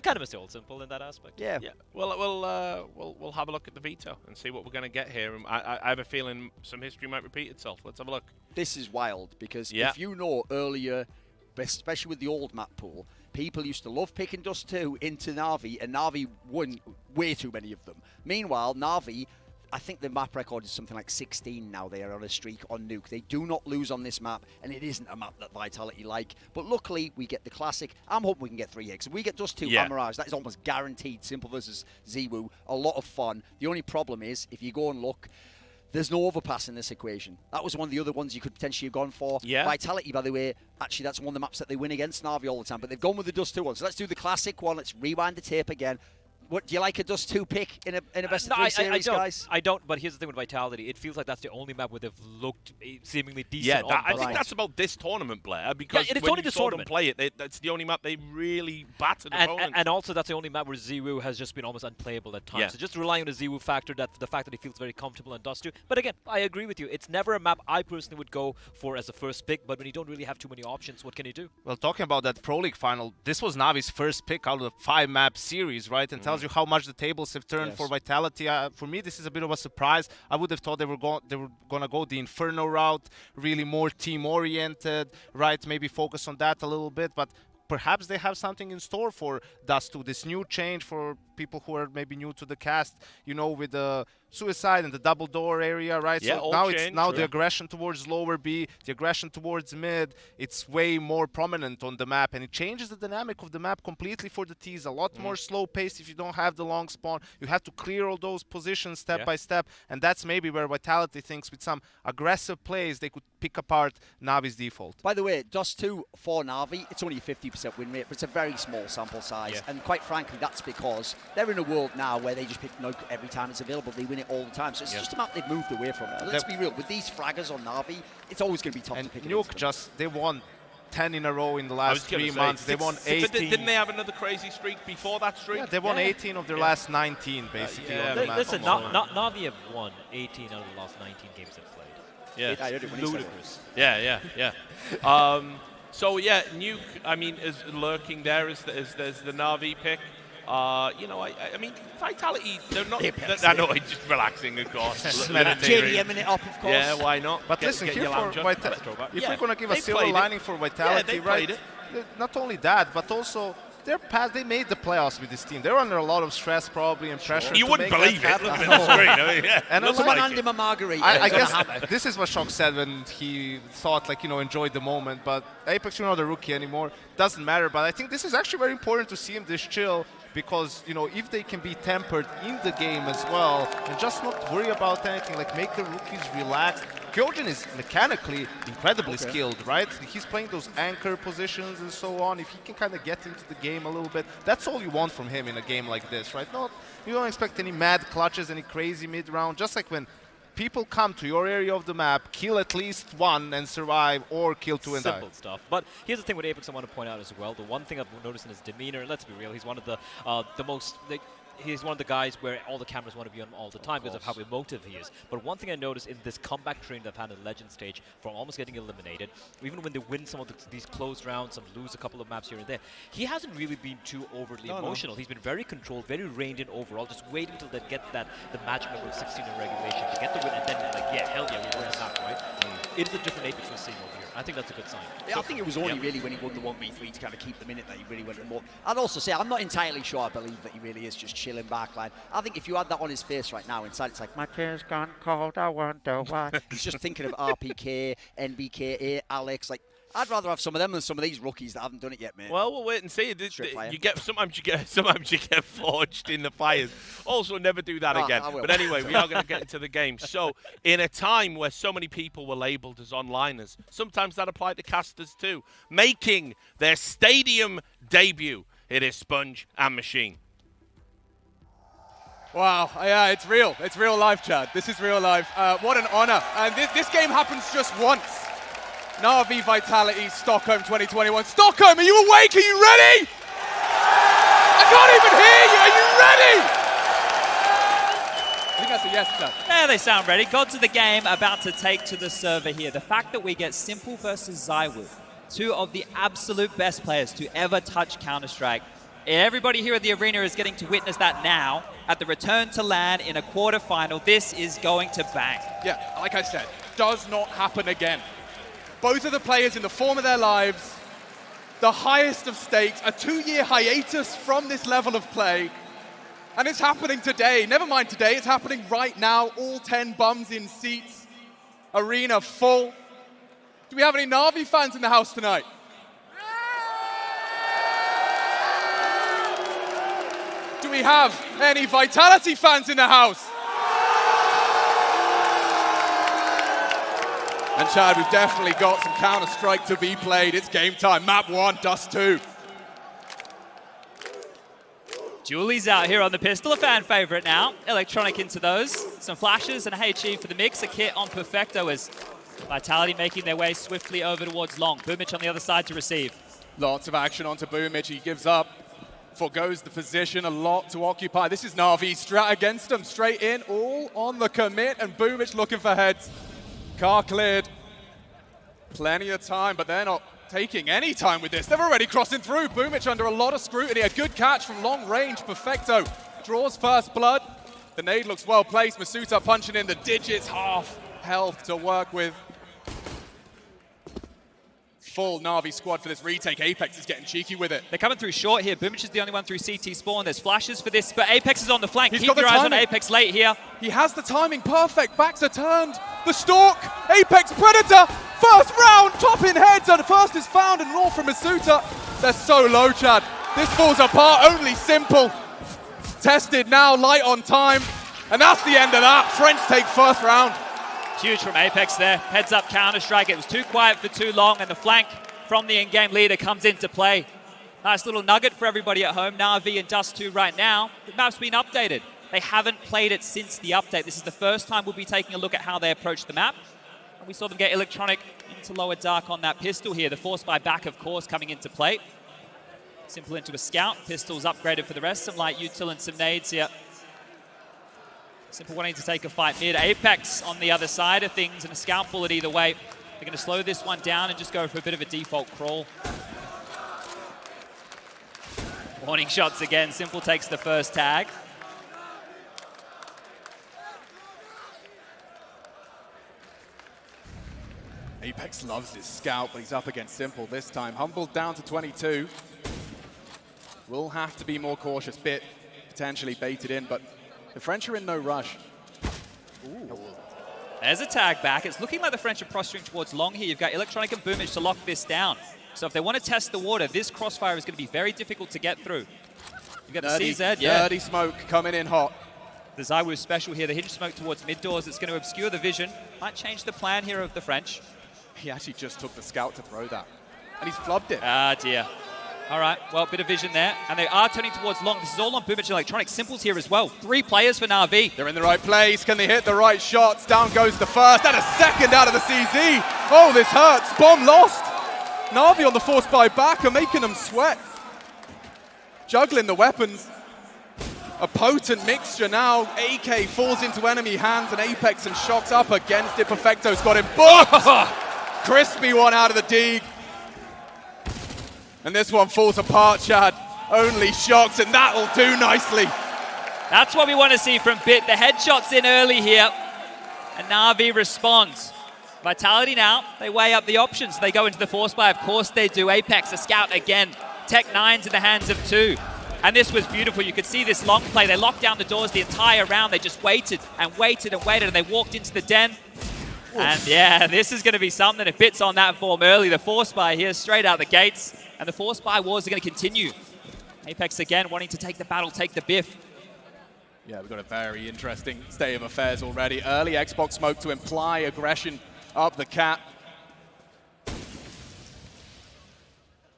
kind of miss the old Simple in that aspect. Yeah. Well, we'll have a look at the veto and see what we're going to get here. I have a feeling some history might repeat itself. Let's have a look. This is wild because if you know earlier, especially with the old map pool, people used to love picking Dust 2 into Na'Vi, and Na'Vi won way too many of them. Meanwhile, Na'Vi, I think the map record is something like 16 now. They are on a streak on Nuke. They do not lose on this map, and it isn't a map that Vitality like. But luckily, we get the classic. I'm hoping we can get 3 hits. If we get Dust 2 and Mirage, that is almost guaranteed. Simple versus ZywOo, a lot of fun. The only problem is, if you go and look, There's no overpass in this equation. That was one of the other ones you could potentially have gone for. Yeah. Vitality, by the way, actually that's one of the maps that they win against Na'Vi all the time, but they've gone with the Dust 2 one. So let's do the classic one. Let's rewind the tape again. What, do you like a Dust 2 pick in a best of 3 series, guys? I don't, but here's the thing with Vitality. It feels like that's the only map where they've looked seemingly decent. Yeah, I think that's about this tournament, Blair, because it's when only you this saw them tournament. play it, that's the only map they really battered opponents. And also that's the only map where Ziwu has just been almost unplayable at times. Yeah. So just relying on the Ziwu factor, that's the fact that he feels very comfortable on Dust 2. But again, I agree with you. It's never a map I personally would go for as a first pick, but when you don't really have too many options, what can you do? Well, talking about that Pro League final, this was Navi's first pick out of the 5-map series, right? And tells you how much the tables have turned for Vitality. For me, this is a bit of a surprise. I would have thought they were going to go the Inferno route, really more team-oriented, right? Maybe focus on that a little bit, but perhaps they have something in store for Dust 2. This new change for people who are maybe new to the cast, you know, with the Suicide and the double door area, right? Yeah, so now the aggression towards lower B, the aggression towards mid, it's way more prominent on the map, and it changes the dynamic of the map completely for the T's. A lot more slow paced if you don't have the long spawn. You have to clear all those positions step by step, and that's maybe where Vitality thinks with some aggressive plays they could pick apart Navi's default. By the way, Dust 2 for Na'Vi, it's only a 50% win rate, but it's a very small sample size. And quite frankly, that's because they're in a world now where they just pick Nuke every time it's available. They win it all the time. So it's just a map they've moved away from. And let's be real, with these fraggers on Na'Vi, it's always going to be tough to pick. And Nuke they won 10 in a row in the last 3 months. They won 18. Didn't they have another crazy streak before that streak? Yeah, they won 18 of their last 19, basically. On the map. Listen, Na'Vi have won 18 out of the last 19 games they've played. Yeah, it's ludicrous. Yeah. So yeah, Nuke, I mean, is lurking there as the Na'Vi pick. You know, I mean, Vitality, they're not. I know, just relaxing, of course. JDM-ing it up, of course. Yeah, why not? But listen, here for Vitality, if we're going to give a silver lining for Vitality, right? Not only that, but also they made the playoffs with this team. They're under a lot of stress, probably, and pressure. You wouldn't believe it. Look at the screen. And Looks like Andy Margarita. I guess this is what Shock said when he thought, like, you know, enjoyed the moment. But Apex, you're not a rookie anymore. Doesn't matter. But I think this is actually very important to see him this chill, because, you know, if they can be tempered in the game as well and just not worry about anything, like make the rookies relax. Kyojin is mechanically incredibly skilled, right? He's playing those anchor positions and so on. If he can kind of get into the game a little bit, that's all you want from him in a game like this, right? You don't expect any mad clutches, any crazy mid-round. Just like when people come to your area of the map, kill at least one and survive, or kill two and die. Simple stuff. But here's the thing with Apex I want to point out as well. The one thing I've noticed in his demeanor, let's be real, he's one of the most... He's one of the guys where all the cameras want to be on him all the time because of how emotive he is. But one thing I noticed in this comeback train they've had in the Legend stage from almost getting eliminated, even when they win some of these closed rounds, some lose a couple of maps here and there, he hasn't really been too overly emotional. He's been very controlled, very reined in overall, just waiting till they get the match number of 16 in regulation to get the win, and then like, yeah, hell yeah, we win the map, right? It is a different Apex we're seeing over here. I think that's a good sign. Yeah, I think it was only really when he won the 1v3 to kind of keep them in it that he really went more. I'd also say I'm not entirely sure I believe that he really is just chilling backline. I think if you had that on his face right now, inside it's like, my tears gone cold, I wonder why. He's just thinking of RPK, NBK, Alex, like, I'd rather have some of them than some of these rookies that haven't done it yet, mate. Well, we'll wait and see. Sometimes you get forged in the fires. Also, never do that again. But anyway, we are going to get into the game. So, in a time where so many people were labelled as onliners, sometimes that applied to casters too, making their stadium debut. It is Sponge and Machine. Wow, yeah, it's real. It's real life, Chad. This is real life. What an honor. And this game happens just once. Na'Vi Vitality, Stockholm 2021. Stockholm, are you awake? Are you ready? I can't even hear you. Are you ready? I think that's a yes, Chad. Yeah, they sound ready. God to the game, about to take to the server here. The fact that we get Simple versus Zywood, two of the absolute best players to ever touch Counter-Strike. Everybody here at the arena is getting to witness that now at the return to LAN in a quarterfinal. This is going to bang. Yeah, like I said, does not happen again. Both of the players in the form of their lives, the highest of stakes, a 2-year hiatus from this level of play. And it's happening today. Never mind today, it's happening right now. All 10 bums in seats, arena full. Do we have any Na'Vi fans in the house tonight? Do we have any Vitality fans in the house? And Chad, we've definitely got some Counter-Strike to be played. It's game time. Map 1, Dust 2. Julie's out here on the pistol, a fan favorite now. Electronic into those. Some flashes and a HE for the mix. A kit on Perfecto as Vitality making their way swiftly over towards Long. Boomich on the other side to receive. Lots of action onto Boomich. He gives up, forgoes the position, a lot to occupy. This is Na'Vi strat against him, straight in, all on the commit, and Boomich looking for heads. Car cleared. Plenty of time, but they're not taking any time with this. They're already crossing through. Boomich under a lot of scrutiny. A good catch from long range. Perfecto draws first blood. The nade looks well placed. Masuta punching in the digits. Half health to work with. Full Na'Vi squad for this retake. Apex is getting cheeky with it. They're coming through short here. Boomich is the only one through CT spawn. There's flashes for this, but Apex is on the flank. Keep your eyes on Apex late here. He has the timing perfect. Backs are turned. The stalk. Apex Predator. First round. Topping heads. And first is found and more from Masuta. They're so low, Chad. This falls apart. Only Simple. Tested now. Light on time. And that's the end of that. French take first round. Huge from Apex there. Heads up Counter-Strike. It was too quiet for too long, and the flank from the in-game leader comes into play. Nice little nugget for everybody at home. Na'Vi and Dust 2 right now. The map's been updated. They haven't played it since the update. This is the first time we'll be taking a look at how they approach the map. And we saw them get Electronic into lower dark on that pistol here. The force by back, of course, coming into play. Simple into a scout. Pistols upgraded for the rest. Some light util and some nades here. Simple wanting to take a fight mid. Apex on the other side of things, and a scout bullet either way. They're going to slow this one down and just go for a bit of a default crawl. Warning shots again. Simple takes the first tag. Apex loves his scout, but he's up against Simple this time. Humbled down to 22. Will have to be more cautious. Bit potentially baited in, but the French are in no rush. Ooh. There's a tag back. It's looking like the French are posturing towards Long here. You've got Electronic and Boomich to lock this down. So if they want to test the water, this crossfire is going to be very difficult to get through. You've got the CZ, Dirty smoke coming in hot. The ZywOo special here, the hinge smoke towards mid doors. It's going to obscure the vision. Might change the plan here of the French. He actually just took the scout to throw that. And he's flubbed it. Ah, dear. All right, well, bit of vision there. And they are turning towards Long. This is all on Boomich Electronic. Simple's here as well. 3 players for Na'Vi. They're in the right place. Can they hit the right shots? Down goes the first. And a second out of the CZ. Oh, this hurts. Bomb lost. Na'Vi on the force by back are making them sweat. Juggling the weapons. A potent mixture now. AK falls into enemy hands, and Apex and Shock's up against it. Perfecto's got him booked. Crispy one out of the dig. And this one falls apart, Chad. Only Shocks, and that'll do nicely. That's what we want to see from Bit. The headshots in early here, and Na'Vi responds. Vitality now, they weigh up the options. They go into the force buy, of course they do. Apex, a scout again. Tech 9's in the hands of 2. And this was beautiful. You could see this long play. They locked down the doors the entire round. They just waited and waited and waited, and they walked into the den. Oof. And yeah, this is going to be something. If Bit's on that form early, the force buy here straight out the gates. And the force buy wars are going to continue. Apex again wanting to take the battle, take the biff. Yeah, we've got a very interesting state of affairs already. Early Xbox smoke to imply aggression up the cap.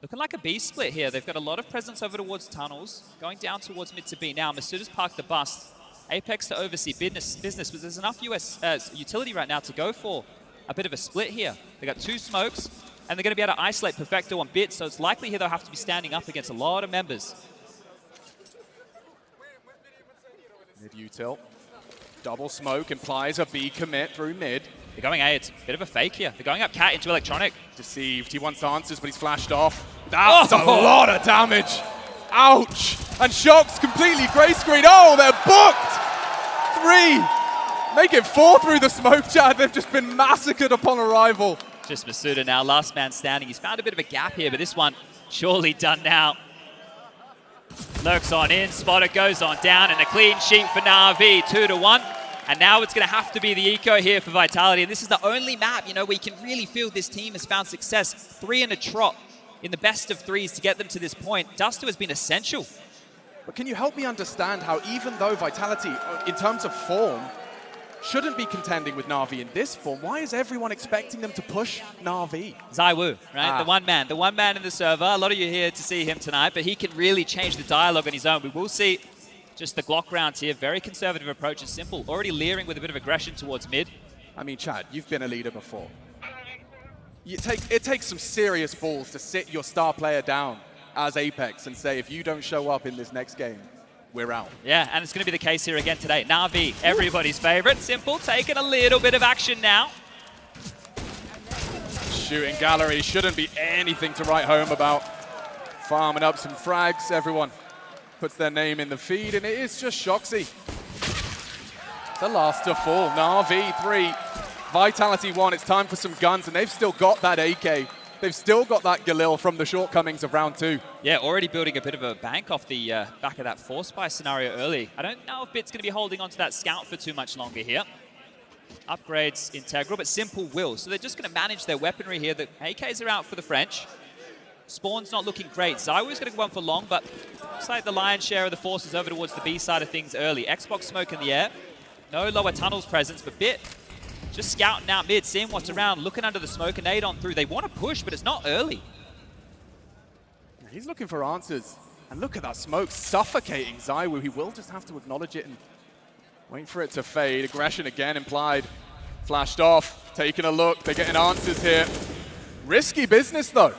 Looking like a B split here. They've got a lot of presence over towards tunnels, going down towards mid to B now. Masuda's parked the bus. Apex to oversee business, but there's enough US utility right now to go for a bit of a split here. They got 2 smokes, and they're going to be able to isolate Perfecto on Bit, so it's likely here they'll have to be standing up against a lot of members. Mid-util. Double smoke implies a B commit through mid. They're going A. It's a bit of a fake here. They're going up cat into Electronic. Deceived. He wants answers, but he's flashed off. That's a lot of damage. Ouch. And Shock's completely grey screen. Oh, they're booked. 3. Make it 4 through the smoke, Chad. They've just been massacred upon arrival. Just Masuda now, last man standing. He's found a bit of a gap here, but this one surely done now. Lurks on in, Spotter goes on down, and a clean sheet for Na'Vi, 2-1. And now it's going to have to be the eco here for Vitality. And this is the only map, you know, where you can really feel this team has found success. 3 in a trot in the best of 3s to get them to this point. Duster has been essential. But can you help me understand how even though Vitality, in terms of form, shouldn't be contending with Na'Vi in this form. Why is everyone expecting them to push Na'Vi? ZywOo, right? The one man in the server. A lot of you here to see him tonight, but he can really change the dialogue on his own. We will see just the Glock rounds here. Very conservative approach and simple. Already leering with a bit of aggression towards mid. I mean, Chad, you've been a leader before. It takes some serious balls to sit your star player down as Apex and say, if you don't show up in this next game, we're out. Yeah, and it's going to be the case here again today. Na'Vi, everybody's favorite. Simple, taking a little bit of action now. Shooting gallery shouldn't be anything to write home about. Farming up some frags. Everyone puts their name in the feed, and it is just Shoxy. The last to fall. Na'Vi 3, Vitality 1. It's time for some guns, and they've still got that AK. They've still got that Galil from the shortcomings of round 2. Yeah, already building a bit of a bank off the back of that force buy scenario early. I don't know if Bit's going to be holding on to that scout for too much longer here. Upgrades integral, but Simple will. So they're just going to manage their weaponry here. The AKs are out for the French. Spawn's not looking great. ZywOo's going to go on for long, but looks like the lion's share of the force is over towards the B side of things early. Xbox smoke in the air. No lower tunnels presence, but Bit just scouting out mid, seeing what's around, looking under the smoke, and nade on through. They want to push, but it's not early. He's looking for answers. And look at that smoke suffocating ZywOo. He will just have to acknowledge it and wait for it to fade. Aggression again implied. Flashed off, taking a look. They're getting answers here. Risky business, though.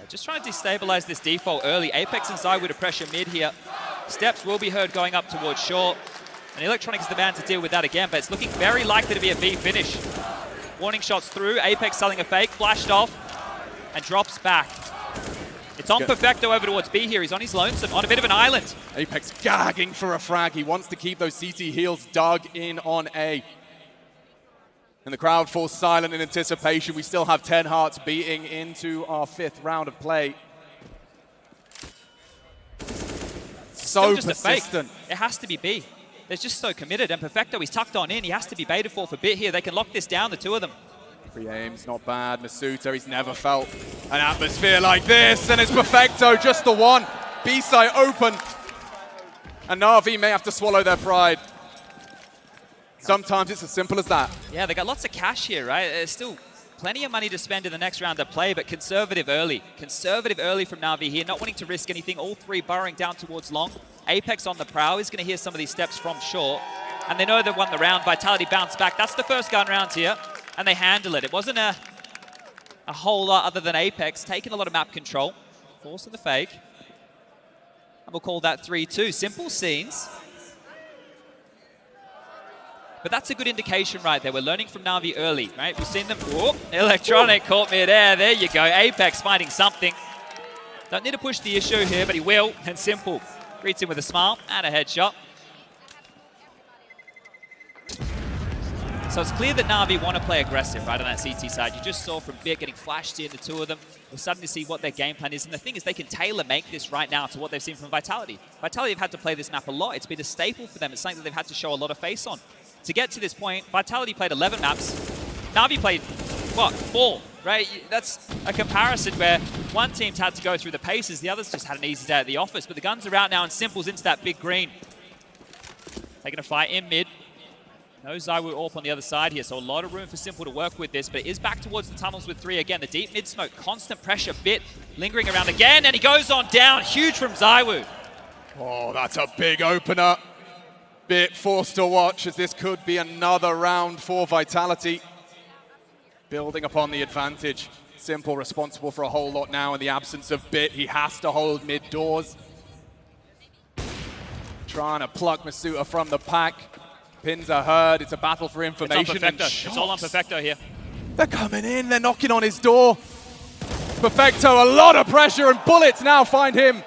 Just trying to destabilize this default early. Apex and ZywOo to pressure mid here. Steps will be heard going up towards short. And Electronic is the man to deal with that again, but it's looking very likely to be a B finish. Warning shots through. Apex selling a fake, flashed off, and drops back. It's on Perfecto over towards B here. He's on his lonesome, on a bit of an island. Apex gagging for a frag. He wants to keep those CT heals dug in on A. And the crowd falls silent in anticipation. We still have 10 hearts beating into our 5th round of play. So persistent. It has to be B. They're just so committed. And Perfecto, he's tucked on in. He has to be baited for Bit here. They can lock this down, the two of them. Free aims, not bad. Masuta, he's never felt an atmosphere like this. And it's Perfecto, just the one. B-side open. And Na'Vi may have to swallow their pride. Sometimes it's as simple as that. Yeah, they got lots of cash here, right? There's still plenty of money to spend in the next round of play, but conservative early. Conservative early from Na'Vi here, not wanting to risk anything. All three burrowing down towards long. Apex on the prow is going to hear some of these steps from short. And they know they've won the round. Vitality bounced back. That's the first gun round here. And they handle it. It wasn't a whole lot other than Apex taking a lot of map control. Forcing the fake. And we'll call that 3-2. Simple scenes. But that's a good indication right there. We're learning from Na'Vi early, right? We've seen them. Whoop, Electronic caught mid-air. There you go. Apex finding something. Don't need to push the issue here, but he will. And Simple greets him with a smile and a headshot. So it's clear that Na'Vi want to play aggressive, right, on that CT side. You just saw from Bit getting flashed in, the two of them. We're starting to see what their game plan is. And the thing is, they can tailor-make this right now to what they've seen from Vitality. Vitality have had to play this map a lot. It's been a staple for them. It's something that they've had to show a lot of face on. To get to this point, Vitality played 11 maps. Na'Vi played, what, 4, right? That's a comparison where one team's had to go through the paces, the others just had an easy day at the office. But the guns are out now, and Simple's into that big green. Taking a fight in mid. No ZywOo AWP on the other side here, so a lot of room for Simple to work with this, but it is back towards the tunnels with 3 again. The deep mid smoke, constant pressure, Bit lingering around again, and he goes on down. Huge from ZywOo. Oh, that's a big opener. Bit forced to watch as this could be another round for Vitality. Building upon the advantage. Simple responsible for a whole lot now in the absence of Bit. He has to hold mid doors. Trying to pluck Masuta from the pack. Pins are heard. It's a battle for information. It's all on Perfecto here. They're coming in. They're knocking on his door. Perfecto, a lot of pressure, and bullets now find him.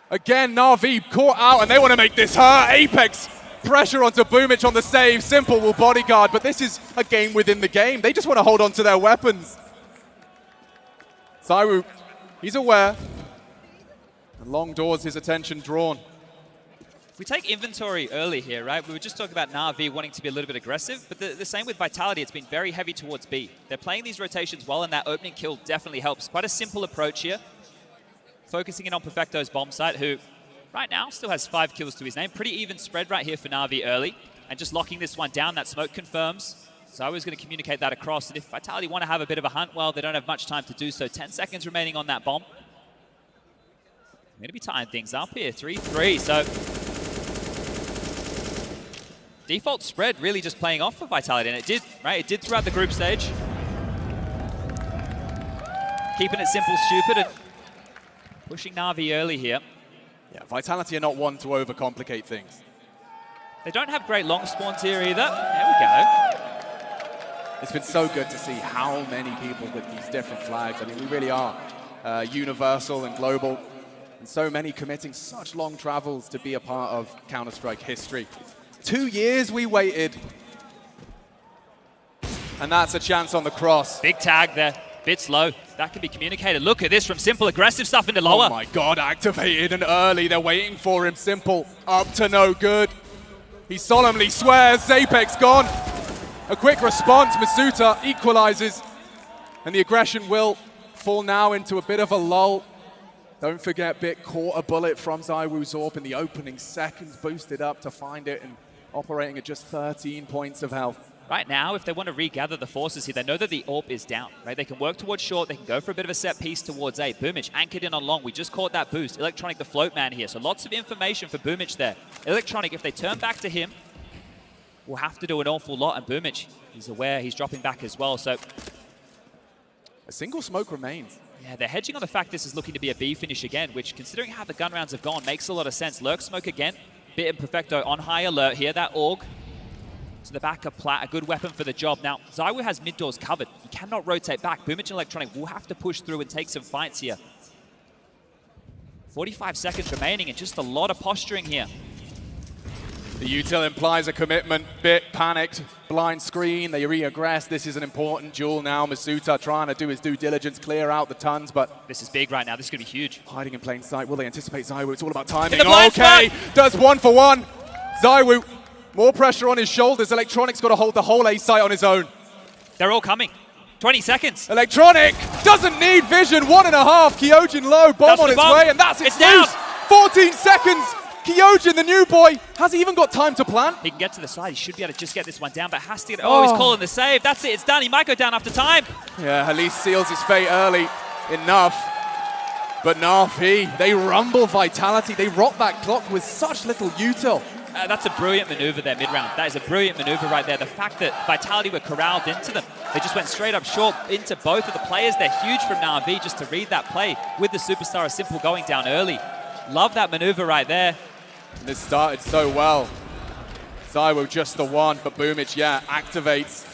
Again, Na'Vi caught out, and they want to make this hurt. Apex, pressure onto Boomich on the save. Simple will bodyguard, but this is a game within the game. They just want to hold on to their weapons. ZywOo, he's aware. And long doors, his attention drawn. If we take inventory early here, right, we were just talking about Na'Vi wanting to be a little bit aggressive, but the same with Vitality. It's been very heavy towards B. They're playing these rotations well, and that opening kill definitely helps. Quite a simple approach here. Focusing in on Perfecto's bomb site, who right now still has 5 kills to his name. Pretty even spread right here for Na'Vi early. and just locking this one down. That smoke confirms. So I was going to communicate that across. And if Vitality want to have a bit of a hunt, well, they don't have much time to do so. 10 seconds remaining on that bomb. I'm going to be tying things up here. 3-3. So default spread really just playing off for Vitality. And it did, right? It did throughout the group stage. Keeping it simple, stupid, and pushing Na'Vi early here. Yeah, Vitality are not one to overcomplicate things. They don't have great long spawns here either. There we go. It's been so good to see how many people with these different flags. I mean, we really are universal and global. And so many committing such long travels to be a part of Counter-Strike history. 2 years we waited. And that's a chance on the cross. Big tag there. Bit slow. That can be communicated. Look at this from Simple. Aggressive stuff into lower. Oh my God, activated and early. They're waiting for him. Simple. Up to no good. He solemnly swears. Apex gone. A quick response. Masuta equalizes. And the aggression will fall now into a bit of a lull. Don't forget, Bit caught a bullet from ZywOo Zorp in the opening seconds. Boosted up to find it and operating at just 13 points of health. Right now, if they want to regather the forces here, they know that the AWP is down, right? They can work towards short, they can go for a bit of a set piece towards A. Boomich anchored in on long. We just caught that boost. Electronic, the float man here. So lots of information for Boomich there. Electronic, if they turn back to him, will have to do an awful lot. And Boomich, he's aware he's dropping back as well. So a single smoke remains. Yeah, they're hedging on the fact this is looking to be a B finish again, which, considering how the gun rounds have gone, makes a lot of sense. Lurk smoke again. Bit and Perfecto on high alert here. That AUG. So the backup plat, a good weapon for the job. Now, ZywOo has mid doors covered. He cannot rotate back. Boomich and Electronic will have to push through and take some fights here. 45 seconds remaining and just a lot of posturing here. The util implies a commitment. Bit panicked, blind screen, they re-aggress. This is an important duel now. Masuta trying to do his due diligence, clear out the tons, but... This is big right now, this is going to be huge. Hiding in plain sight, will they anticipate ZywOo? It's all about timing. Okay, does 1-for-1. ZywOo, more pressure on his shoulders. Electronic's got to hold the whole A site on his own. They're all coming. 20 seconds. Electronic doesn't need vision, 1.5. Kyojin low, bomb on its way, and that's it's down. 14 seconds. Kyojin, the new boy, has he even got time to plan? He can get to the side. He should be able to just get this one down, but has to get... Oh, he's calling the save. That's it. It's done. He might go down after time. Yeah, at least seals his fate early enough. But Na'Vi, they rumble Vitality. They rock that clock with such little util. That's a brilliant maneuver there mid-round. That is a brilliant maneuver right there. The fact that Vitality were corralled into them. They just went straight up short into both of the players. They're huge from Na'Vi just to read that play with the superstar of Simple going down early. Love that maneuver right there. And this started so well. ZywOo just the one, but Boomich, yeah, activates.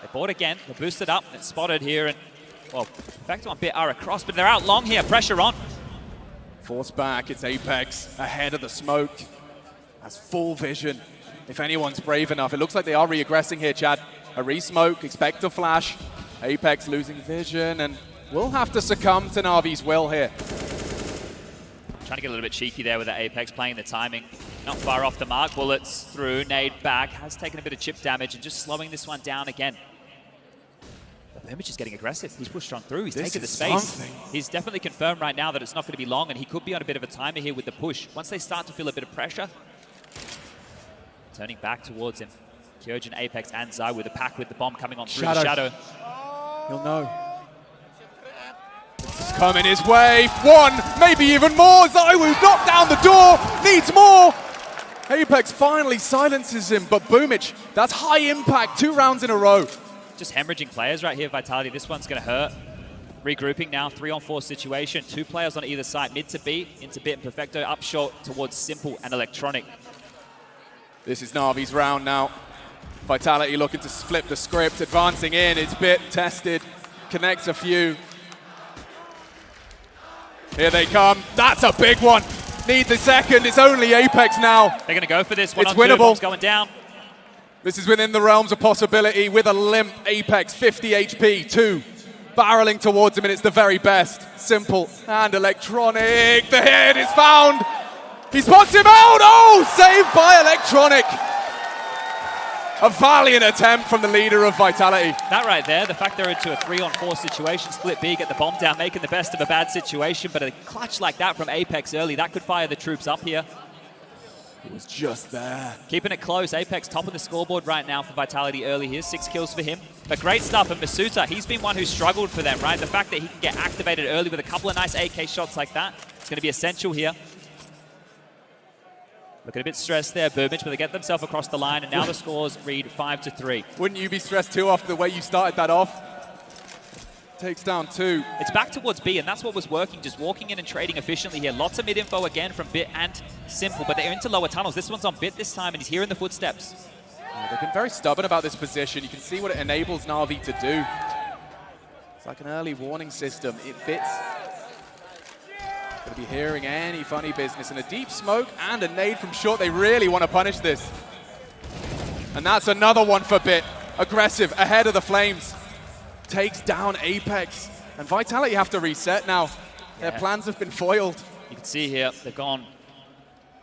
They bought again. They boosted up and spotted here. And, well, Perfecto and Bit are across, but they're out long here. Pressure on. Force back. It's Apex ahead of the smoke. Has full vision. If anyone's brave enough. It looks like they are re-aggressing here, Chad. A re-smoke, expect a flash. Apex losing vision, and will have to succumb to Na'Vi's will here. Trying to get a little bit cheeky there with that Apex, playing the timing. Not far off the mark. Bullets through, nade back. Has taken a bit of chip damage and just slowing this one down again. Boomich is getting aggressive. He's pushed on through. He's taken the space. Something. He's definitely confirmed right now that it's not going to be long, and he could be on a bit of a timer here with the push. Once they start to feel a bit of pressure, turning back towards him. Kyojin, Apex, and ZywOo with the pack with the bomb coming on through the shadow. He'll know. It's coming his way. One, maybe even more. ZywOo knocked down the door. Needs more. Apex finally silences him, but Boomich, that's high impact. 2 rounds in a row. Just hemorrhaging players right here, Vitality. This one's going to hurt. Regrouping now, 3-on-4 situation. 2 players on either side. Mid to B, into Bit and Perfecto. Up short towards Simple and Electronic. This is Na'Vi's round now. Vitality looking to flip the script. Advancing in. It's Bit tested. Connects a few. Here they come. That's a big one. Need the second. It's only Apex now. They're going to go for this. It's winnable. It's going down. This is within the realms of possibility with a limp Apex, 50 HP, 2. Barreling towards him, and it's the very best. Simple and Electronic. The hit is found. He spots him out. Oh, saved by Electronic. A valiant attempt from the leader of Vitality. That right there, the fact they're into a 3-on-4 situation, split B, get the bomb down, making the best of a bad situation, but a clutch like that from Apex early, that could fire the troops up here. It was just there. Keeping it close. Apex top of the scoreboard right now for Vitality early here. 6 kills for him. But great stuff. And MOUZ, he's been one who struggled for them, right? The fact that he can get activated early with a couple of nice AK shots like that, it's going to be essential here. Looking a bit stressed there, Burbage, but they get themselves across the line, and now the scores read 5-3. Wouldn't you be stressed too after the way you started that off? Takes down 2. It's back towards B, and that's what was working, just walking in and trading efficiently here. Lots of mid-info again from Bit and Simple, but they're into lower tunnels. This one's on Bit this time, and he's hearing the footsteps. They've been very stubborn about this position. You can see what it enables Na'Vi to do. It's like an early warning system. It fits. Going to be hearing any funny business, and a deep smoke and a nade from short. They really want to punish this. And that's another one for Bit. Aggressive, ahead of the Flames. Takes down Apex. And Vitality have to reset now. Their plans have been foiled. You can see here, they've gone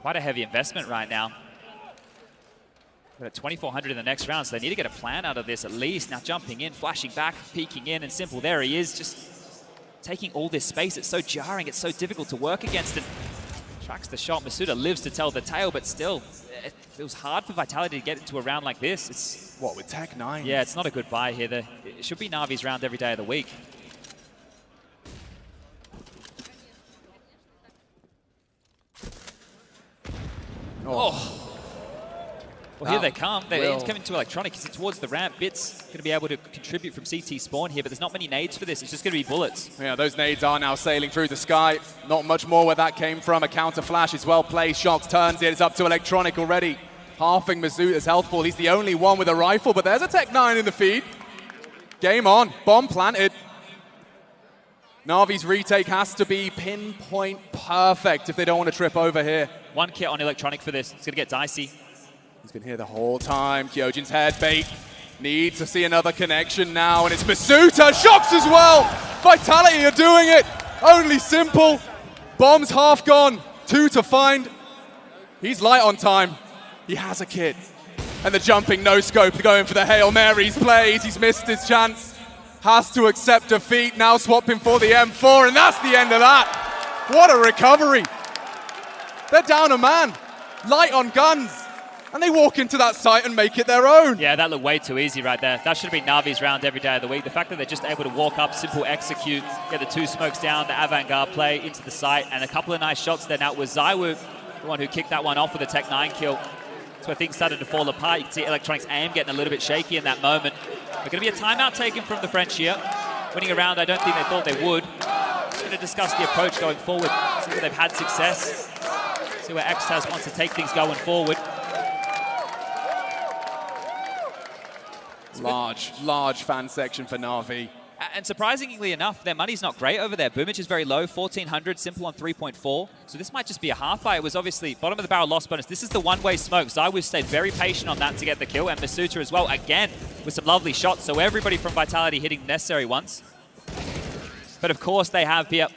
quite a heavy investment right now. Got 2,400 in the next round, so they need to get a plan out of this at least. Now jumping in, flashing back, peeking in, and Simple, there he is, just taking all this space. It's so jarring, it's so difficult to work against, and tracks the shot. MOUZ lives to tell the tale, but still, it feels hard for Vitality to get into a round like this. It's what, with Tech 9? Yeah, it's not a good buy here. It should be Na'Vi's round every day of the week. Oh. Well, here they come. They're coming to Electronic. He's towards the ramp. Bit's going to be able to contribute from CT spawn here, but there's not many nades for this. It's just going to be bullets. Yeah, those nades are now sailing through the sky. Not much more where that came from. A counter flash is well placed. Shox turns it. It's up to Electronic already. Halving MOUZ's health pool. He's the only one with a rifle, but there's a Tech 9 in the feed. Game on. Bomb planted. Na'Vi's retake has to be pinpoint perfect if they don't want to trip over here. One kit on Electronic for this. It's going to get dicey. He's been here the whole time. Kyojin's head bait. Needs to see another connection now, and it's MOUZ. Shox as well. Vitality are doing it. Only Simple. Bomb's half gone. 2 to find. He's light on time. He has a kit. And the jumping no-scope going for the Hail Marys plays. He's missed his chance. Has to accept defeat. Now swapping for the M4, and that's the end of that. What a recovery. They're down a man. Light on guns. And they walk into that site and make it their own. Yeah, that looked way too easy right there. That should have been Na'Vi's round every day of the week. The fact that they're just able to walk up, Simple execute, get the 2 smokes down, the avant-garde play into the site, and a couple of nice shots there. Now it was ZywOo, the one who kicked that one off with a Tech 9 kill. That's where things started to fall apart. You can see Electronic's aim getting a little bit shaky in that moment. There's going to be a timeout taken from the French here. Winning a round, I don't think they thought they would. Just going to discuss the approach going forward. See where they've had success. See where Xtaz wants to take things going forward. Large fan section for Na'Vi. And surprisingly enough, their money's not great over there. Boomage is very low, 1,400, Simple on 3.4. So this might just be a half buy. It was obviously bottom of the barrel loss bonus. This is the one-way smoke. ZywOo stayed very patient on that to get the kill, and MOUZ as well, again, with some lovely shots. So everybody from Vitality hitting the necessary ones. But of course they have here.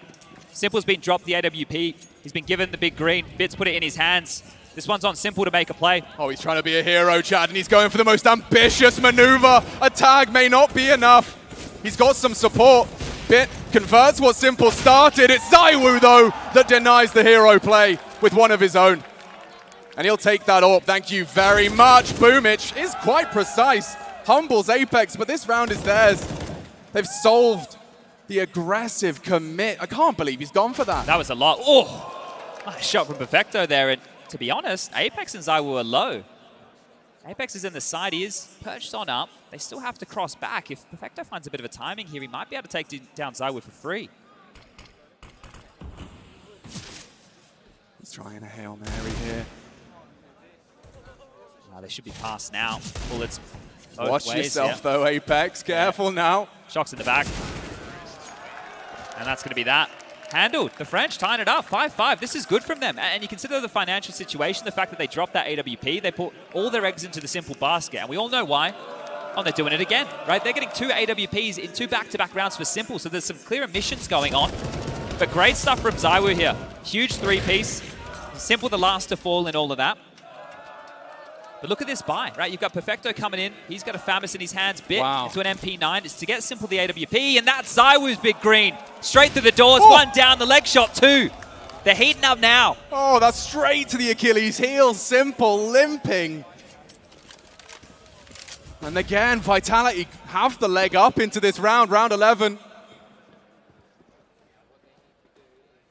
Simple's been dropped the AWP. He's been given the big green. Bits put it in his hands. This one's on Simple to make a play. Oh, he's trying to be a hero, Chad, and he's going for the most ambitious maneuver. A tag may not be enough. He's got some support. Bit converts what Simple started. It's ZywOo, though, that denies the hero play with one of his own. And he'll take that up. Thank you very much. Boomich is quite precise. Humbles Apex, but this round is theirs. They've solved the aggressive commit. I can't believe he's gone for that. That was a lot. Oh, nice shot from Perfecto there. And to be honest, Apex and ZywOo are low. Apex is in the side. He is perched on up. They still have to cross back. If Perfecto finds a bit of a timing here, he might be able to take down ZywOo for free. He's trying a Hail Mary here. Oh, they should be passed now. Bullets Watch yourself, though, Apex. Careful now. Shox in the back. And that's going to be that. Handled. The French tying it up. 5-5. This is good from them. And you consider the financial situation, the fact that they dropped that AWP. They put all their eggs into the Simple basket. And we all know why. Oh, they're doing it again, right? They're getting 2 AWPs in 2 back-to-back rounds for Simple. So there's some clear missions going on. But great stuff from ZywOo here. Huge 3-piece. Simple the last to fall in all of that. But look at this buy, right? You've got Perfecto coming in. He's got a FAMAS in his hands. Bit into an MP9. It's to get Simple the AWP, and that's ZywOo's big green. Straight through the doors, one down, the leg shot, 2. They're heating up now. Oh, that's straight to the Achilles heel. Simple, limping. And again, Vitality have the leg up into this round, round 11.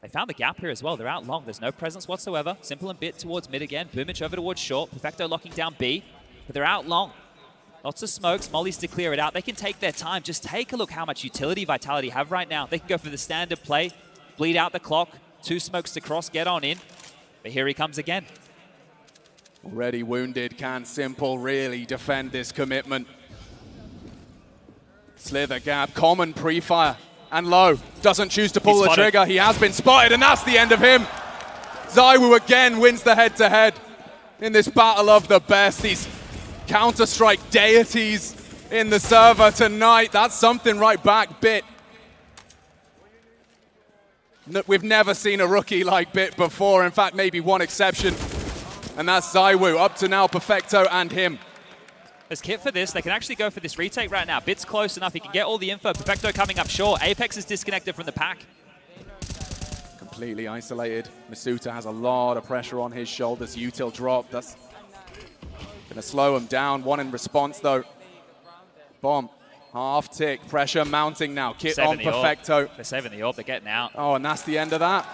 They found the gap here as well. They're out long. There's no presence whatsoever. Simple and Bit towards mid again. Boomich over towards short. Perfecto locking down B. But they're out long. Lots of smokes. Molly's to clear it out. They can take their time. Just take a look how much utility Vitality have right now. They can go for the standard play, bleed out the clock. 2 smokes to cross, get on in. But here he comes again. Already wounded. Can Simple really defend this commitment? Slither gap. Common pre-fire. And Low doesn't choose to pull the trigger. He has been spotted, and that's the end of him. ZywOo again wins the head-to-head in this battle of the best. These Counter-Strike deities in the server tonight. That's something right back, Bit. We've never seen a rookie like Bit before. In fact, maybe one exception, and that's ZywOo. Up to now, Perfecto and him. There's kit for this. They can actually go for this retake right now. Bit's close enough. He can get all the info. Perfecto coming up short. Apex is disconnected from the pack. Completely isolated. Masuta has a lot of pressure on his shoulders. Util drop. That's going to slow him down. One in response, though. Bomb. Half tick. Pressure mounting now. Kit on Perfecto. They're saving the orb. They're getting out. Oh, and that's the end of that.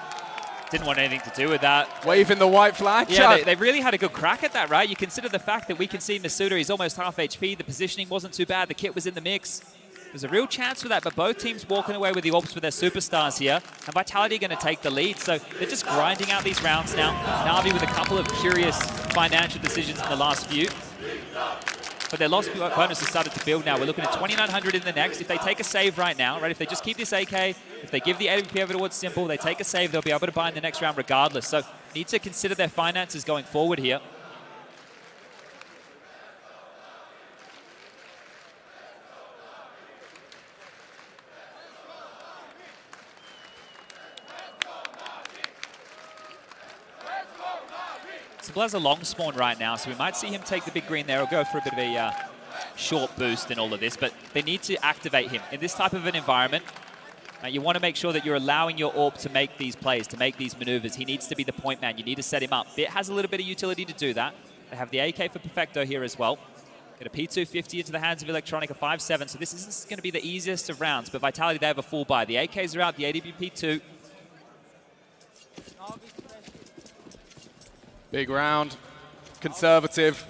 Didn't want anything to do with that. Waving the white flag. Yeah, they really had a good crack at that, right? You consider the fact that we can see Masuda, he's almost half HP. The positioning wasn't too bad. The kit was in the mix. There's a real chance for that, but both teams walking away with the orbs for their superstars here. And Vitality going to take the lead. So they're just grinding out these rounds now. Na'Vi with a couple of curious financial decisions in the last few. But their loss bonus has started to build now. We're looking at 2,900 in the next. If they take a save right now, right? If they just keep this AK, if they give the AWP over towards Simple, they take a save, they'll be able to buy in the next round regardless. So need to consider their finances going forward here. Simple has a long spawn right now, so we might see him take the big green there or go for a bit of a short boost in all of this, but they need to activate him. In this type of an environment, you want to make sure that you're allowing your AWP to make these plays, to make these maneuvers. He needs to be the point man. You need to set him up. Bit has a little bit of utility to do that. They have the AK for Perfecto here as well. Get a P250 into the hands of Electronic, a 5-7, so this isn't going to be the easiest of rounds, but Vitality, they have a full buy. The AKs are out, the AWP 2. Big round, conservative,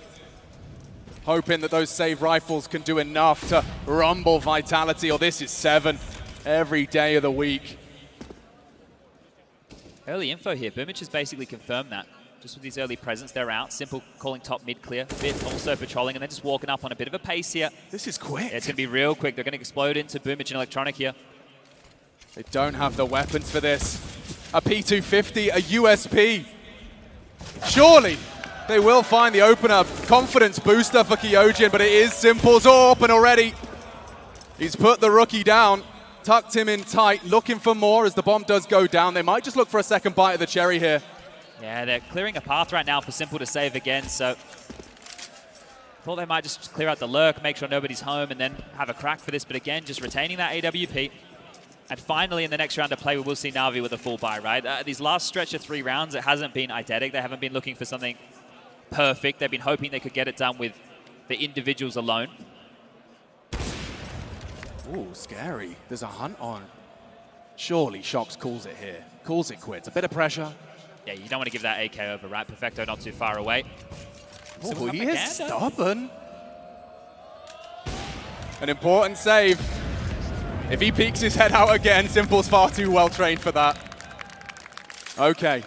hoping that those save rifles can do enough to rumble Vitality, or this is 7 every day of the week. Early info here. Boomich has basically confirmed that. Just with these early presence, they're out. Simple calling top mid clear. Bit also patrolling, and then just walking up on a bit of a pace here. This is quick. Yeah, it's going to be real quick. They're going to explode into Boomich and Electronic here. They don't have the weapons for this. A P250, a USP. Surely they will find the opener. Confidence booster for Kyojin, but it is Simple's open already. He's put the rookie down, tucked him in tight, looking for more as the bomb does go down. They might just look for a second bite of the cherry here. Yeah, they're clearing a path right now for Simple to save again, so thought they might just clear out the lurk, make sure nobody's home, and then have a crack for this, but again, just retaining that AWP. And finally, in the next round of play, we will see Na'Vi with a full buy, right? These last stretch of 3 rounds, it hasn't been eidetic. They haven't been looking for something perfect. They've been hoping they could get it done with the individuals alone. Ooh, scary. There's a hunt on. Surely Shox calls it here. Calls it quits. A bit of pressure. Yeah, you don't want to give that AK over, right? Perfecto not too far away. Oh, he is stubborn. An important save. If he peeks his head out again, Simple's far too well trained for that. Okay.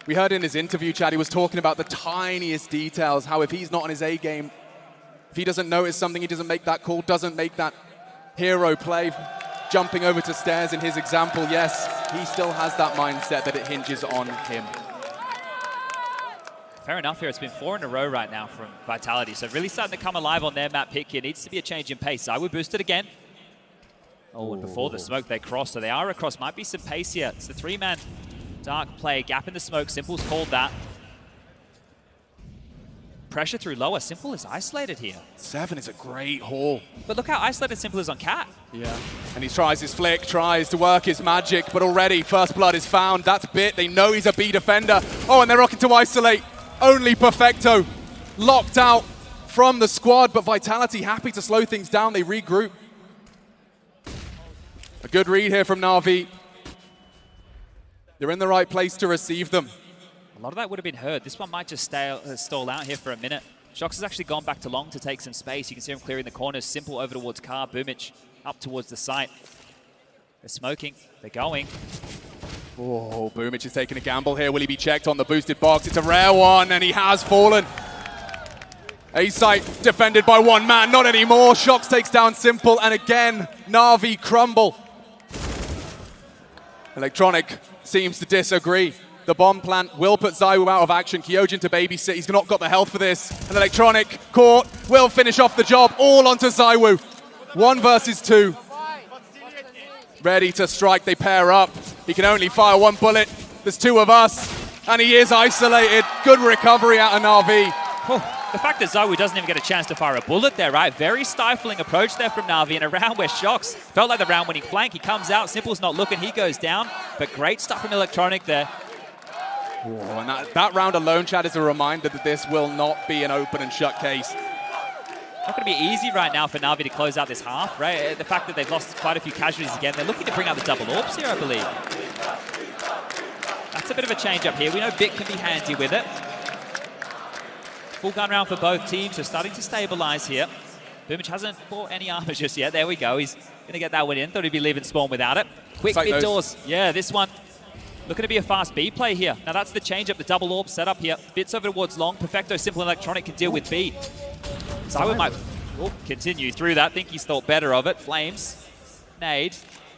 We heard in his interview, Chad, he was talking about the tiniest details, how if he's not on his A game, if he doesn't notice something, he doesn't make that call, doesn't make that hero play, jumping over to stairs in his example, yes, he still has that mindset that it hinges on him. Fair enough here. It's been 4 in a row right now from Vitality, so really starting to come alive on their map pick here. Needs to be a change in pace. I would boost it again. Oh, and before the smoke, they cross, so they are across. Might be some pace here. It's the 3-man dark play. Gap in the smoke. Simple's called that. pressure through lower. Simple is isolated here. 7 is a great haul. But look how isolated Simple is on Cat. Yeah, and he tries his flick, tries to work his magic, but already first blood is found. That's Bit. They know he's a B defender. Oh, and they're rocking to isolate. Only Perfecto locked out from the squad, but Vitality happy to slow things down. They regroup. A good read here from Na'Vi. They're in the right place to receive them. A lot of that would have been heard. This one might just stall out here for a minute. Shox has actually gone back to long to take some space. You can see him clearing the corners. Simple over towards Car. Boomich up towards the site. They're smoking. They're going. Oh, Boomich is taking a gamble here. Will he be checked on the boosted box? It's a rare one, and he has fallen. A-site defended by one man. Not anymore. Shox takes down Simple, and again, Na'Vi crumble. Electronic seems to disagree. The bomb plant will put ZywOo out of action. Kyojin to babysit. He's not got the health for this. And Electronic caught, will finish off the job. All onto ZywOo. 1 versus 2. Ready to strike. They pair up. He can only fire 1 bullet. There's 2 of us. And he is isolated. Good recovery out of Na'Vi. The fact that ZywOo doesn't even get a chance to fire a bullet there, right? Very stifling approach there from Na'Vi in a round where Shox felt like the round-winning flank. He comes out. Simple's not looking. He goes down. But great stuff from Electronic there. Oh, and that round alone, Chad, is a reminder that this will not be an open and shut case. Not going to be easy right now for Na'Vi to close out this half, right? The fact that they've lost quite a few casualties again. They're looking to bring out the double orbs here, I believe. That's a bit of a change up here. We know Bit can be handy with it. Full gun round for both teams. They're starting to stabilize here. Boomich hasn't bought any armor just yet. There we go. He's going to get that one in. Thought he'd be leaving spawn without it. Quick mid doors. Yeah, this one. Looking to be a fast B play here. Now that's the change up, the double orb setup here. Bits over towards long. Perfecto, Simple, Electronic can deal with B. ZywOo might continue through that. Think he's thought better of it. Flames, nade,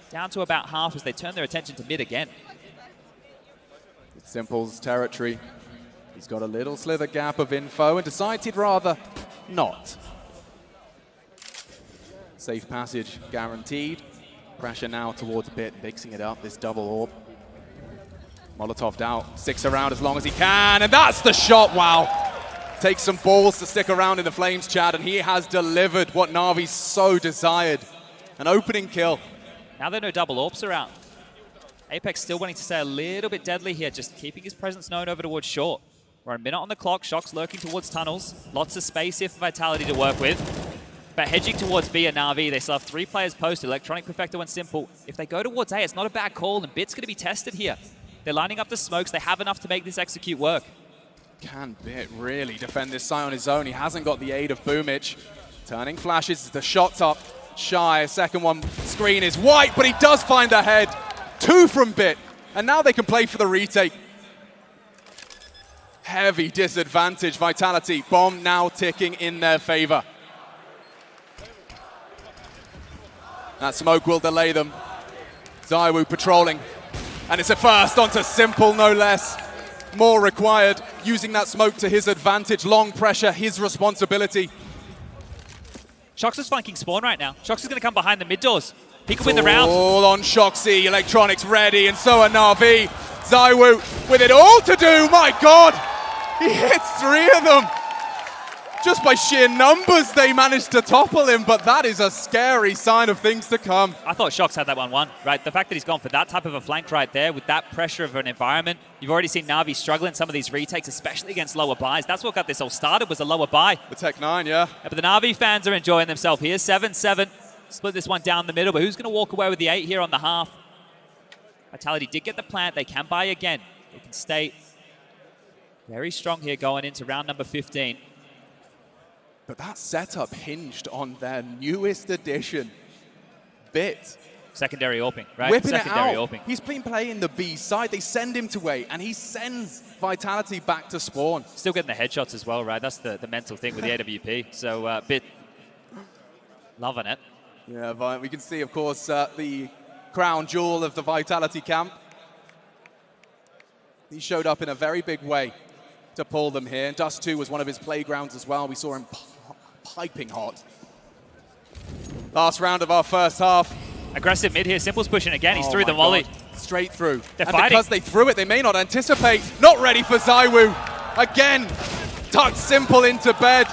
down to about half as they turn their attention to mid again. It's Simple's territory. He's got a little slither gap of info and decides he'd rather not. Safe passage guaranteed. Pressure now towards Bit, mixing it up, this double orb. Molotov'd out, sticks around as long as he can, and that's the shot, wow. Takes some balls to stick around in the Flames, Chad, and he has delivered what Na'Vi so desired. An opening kill. Now there are no double orbs around. Apex still wanting to stay a little bit deadly here, just keeping his presence known over towards short. We're a minute on the clock, Shox lurking towards tunnels. Lots of space here for Vitality to work with. But hedging towards B and Na'Vi, they still have 3 players posted, Electronic, Perfecto, and Simple. If they go towards A, it's not a bad call, and Bit's going to be tested here. They're lining up the smokes. They have enough to make this execute work. Can Bit really defend this site on his own? He hasn't got the aid of Boomich. Turning flashes, the shot's up. Shy, second one, screen is white, but he does find the head. 2 from Bit, and now they can play for the retake. Heavy disadvantage, Vitality. Bomb now ticking in their favor. That smoke will delay them. ZywOo patrolling. And it's a first onto Simple, no less. More required, using that smoke to his advantage. Long pressure, his responsibility. Shox is flanking spawn right now. Shox is going to come behind the mid doors. He can win the round. All on Shoxy, Electronics ready, and so are Na'Vi. ZywOo with it all to do, my God! He hits 3 of them. Just by sheer numbers, they managed to topple him, but that is a scary sign of things to come. I thought Shox had that 1-1, right? The fact that he's gone for that type of a flank right there with that pressure of an environment. You've already seen Na'Vi struggle in some of these retakes, especially against lower buys. That's what got this all started, was a lower buy. The Tech 9, yeah. But the Na'Vi fans are enjoying themselves here. 7-7. Split this one down the middle, but who's going to walk away with the 8 here on the half? Vitality did get the plant. They can buy again. They can stay very strong here going into round number 15. But that setup hinged on their newest addition, Bit. Secondary AWPing, right? Whipping Secondary it out. AWPing. He's been playing the B side. They send him to A, and he sends Vitality back to spawn. Still getting the headshots as well, right? That's the mental thing with the AWP. So Bit loving it. Yeah, we can see, of course, the crown jewel of the Vitality camp. He showed up in a very big way to pull them here. And Dust 2 was one of his playgrounds as well. We saw him piping hot. Last round of our first half. Aggressive mid here. Simple's pushing again. He's through the volley. God. Straight through. They're and fighting. because they threw it, they may not anticipate. Not ready for ZywOo. Again, tucked Simple into bed.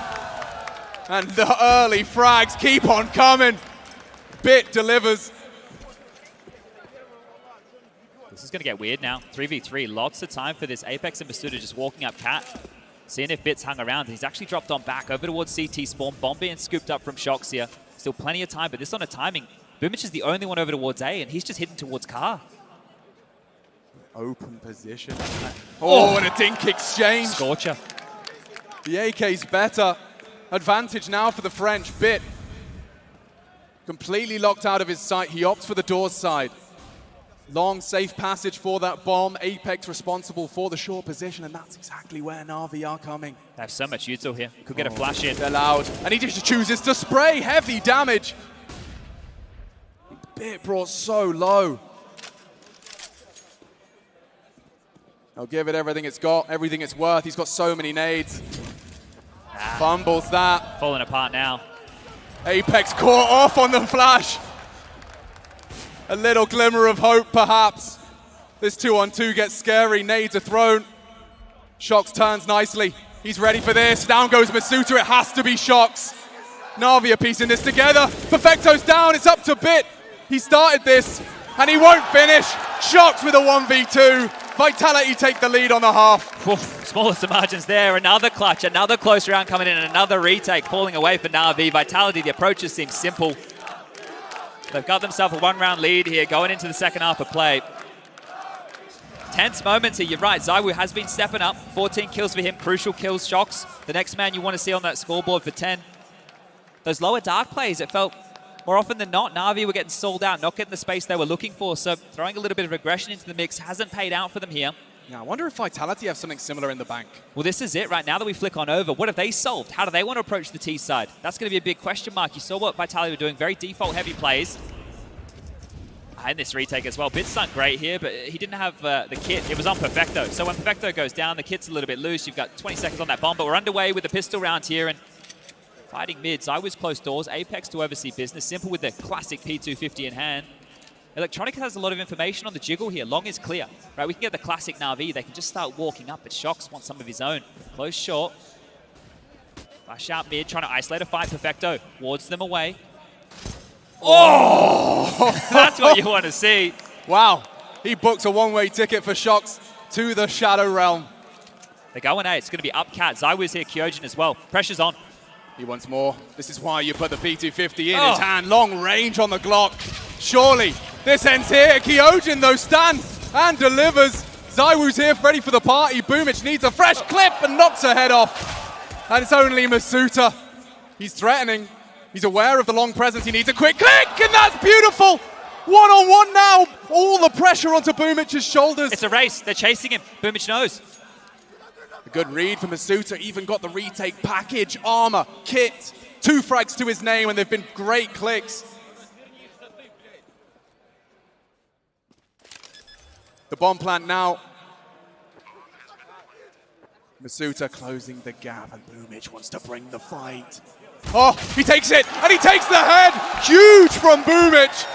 And the early frags keep on coming. Bit delivers. This is going to get weird now. 3v3, lots of time for this. Apex and Masuda just walking up Cat, seeing if Bit's hung around. He's actually dropped on back over towards CT spawn. Bomb being scooped up from Shox here. Still plenty of time, but this on a timing. Boomich is the only one over towards A, and he's just hitting towards Car. Open position. Oh, and a dink exchange. Scorcher. The AK's better. Advantage now for the French. Bit completely locked out of his sight. He opts for the doors side. Long, safe passage for that bomb. Apex responsible for the short position, and that's exactly where Na'Vi are coming. They have so much util here. Could get a flash in. They're loud, and he just chooses to spray. Heavy damage. Bit brought so low. I'll give it everything it's got, everything it's worth. He's got so many nades. Fumbles that. Falling apart now. Apex caught off on the flash. A little glimmer of hope, perhaps. This 2-on-2 gets scary. Nades are thrown. Shox turns nicely. He's ready for this. Down goes Masuda. It has to be Shox. Na'Vi are piecing this together. Perfecto's down. It's up to Bit. He started this, and he won't finish. Shox with a 1v2. Vitality take the lead on the half. Oof, smallest of margins there. Another clutch, another close round coming in, and another retake falling away for Na'Vi. Vitality, the approaches seem simple. They've got themselves a one-round lead here going into the second half of play. Tense moments here, you're right. ZywOo has been stepping up. 14 kills for him, crucial kills. Shox, the next man you want to see on that scoreboard for 10. Those lower dark plays, it felt more often than not, Na'Vi were getting stalled out, not getting the space they were looking for. So throwing a little bit of aggression into the mix hasn't paid out for them here. Yeah, I wonder if Vitality have something similar in the bank. Well, this is it right now that we flick on over. What have they solved? How do they want to approach the T side? That's going to be a big question mark. You saw what Vitality were doing, very default heavy plays. And this retake as well. Bit's not great here, but he didn't have the kit. It was on Perfecto. So when Perfecto goes down, the kit's a little bit loose. You've got 20 seconds on that bomb, but we're underway with the pistol round here. And fighting mids. I was close doors. Apex to oversee business. Simple with the classic P250 in hand. Electronic has a lot of information on the jiggle here. Long is clear. Right, we can get the classic Na'Vi. They can just start walking up, but Shox wants some of his own. Close short. Flash out mid, trying to isolate a fight. Perfecto wards them away. Oh! That's what you want to see. Wow. He books a one-way ticket for Shox to the Shadow Realm. They're going A. It's going to be up Cat. ZywOo's here, Kyojin as well. Pressure's on. He wants more. This is why you put the P250 in his hand. Long range on the Glock. Surely this ends here. Kyojin, though, stands and delivers. ZywOo's here, ready for the party. Boomich needs a fresh clip and knocks her head off. And it's only Masuda. He's threatening. He's aware of the long presence. He needs a quick click, and that's beautiful. One-on-one now. All the pressure onto Boomich's shoulders. It's a race. They're chasing him. Boomich knows. A good read from Masuda. Even got the retake package, armor, kit. 2 frags to his name, and they've been great clicks. The bomb plant now. Masuda closing the gap, and Boomich wants to bring the fight. Oh, he takes it, and he takes the head. Huge from Boomich.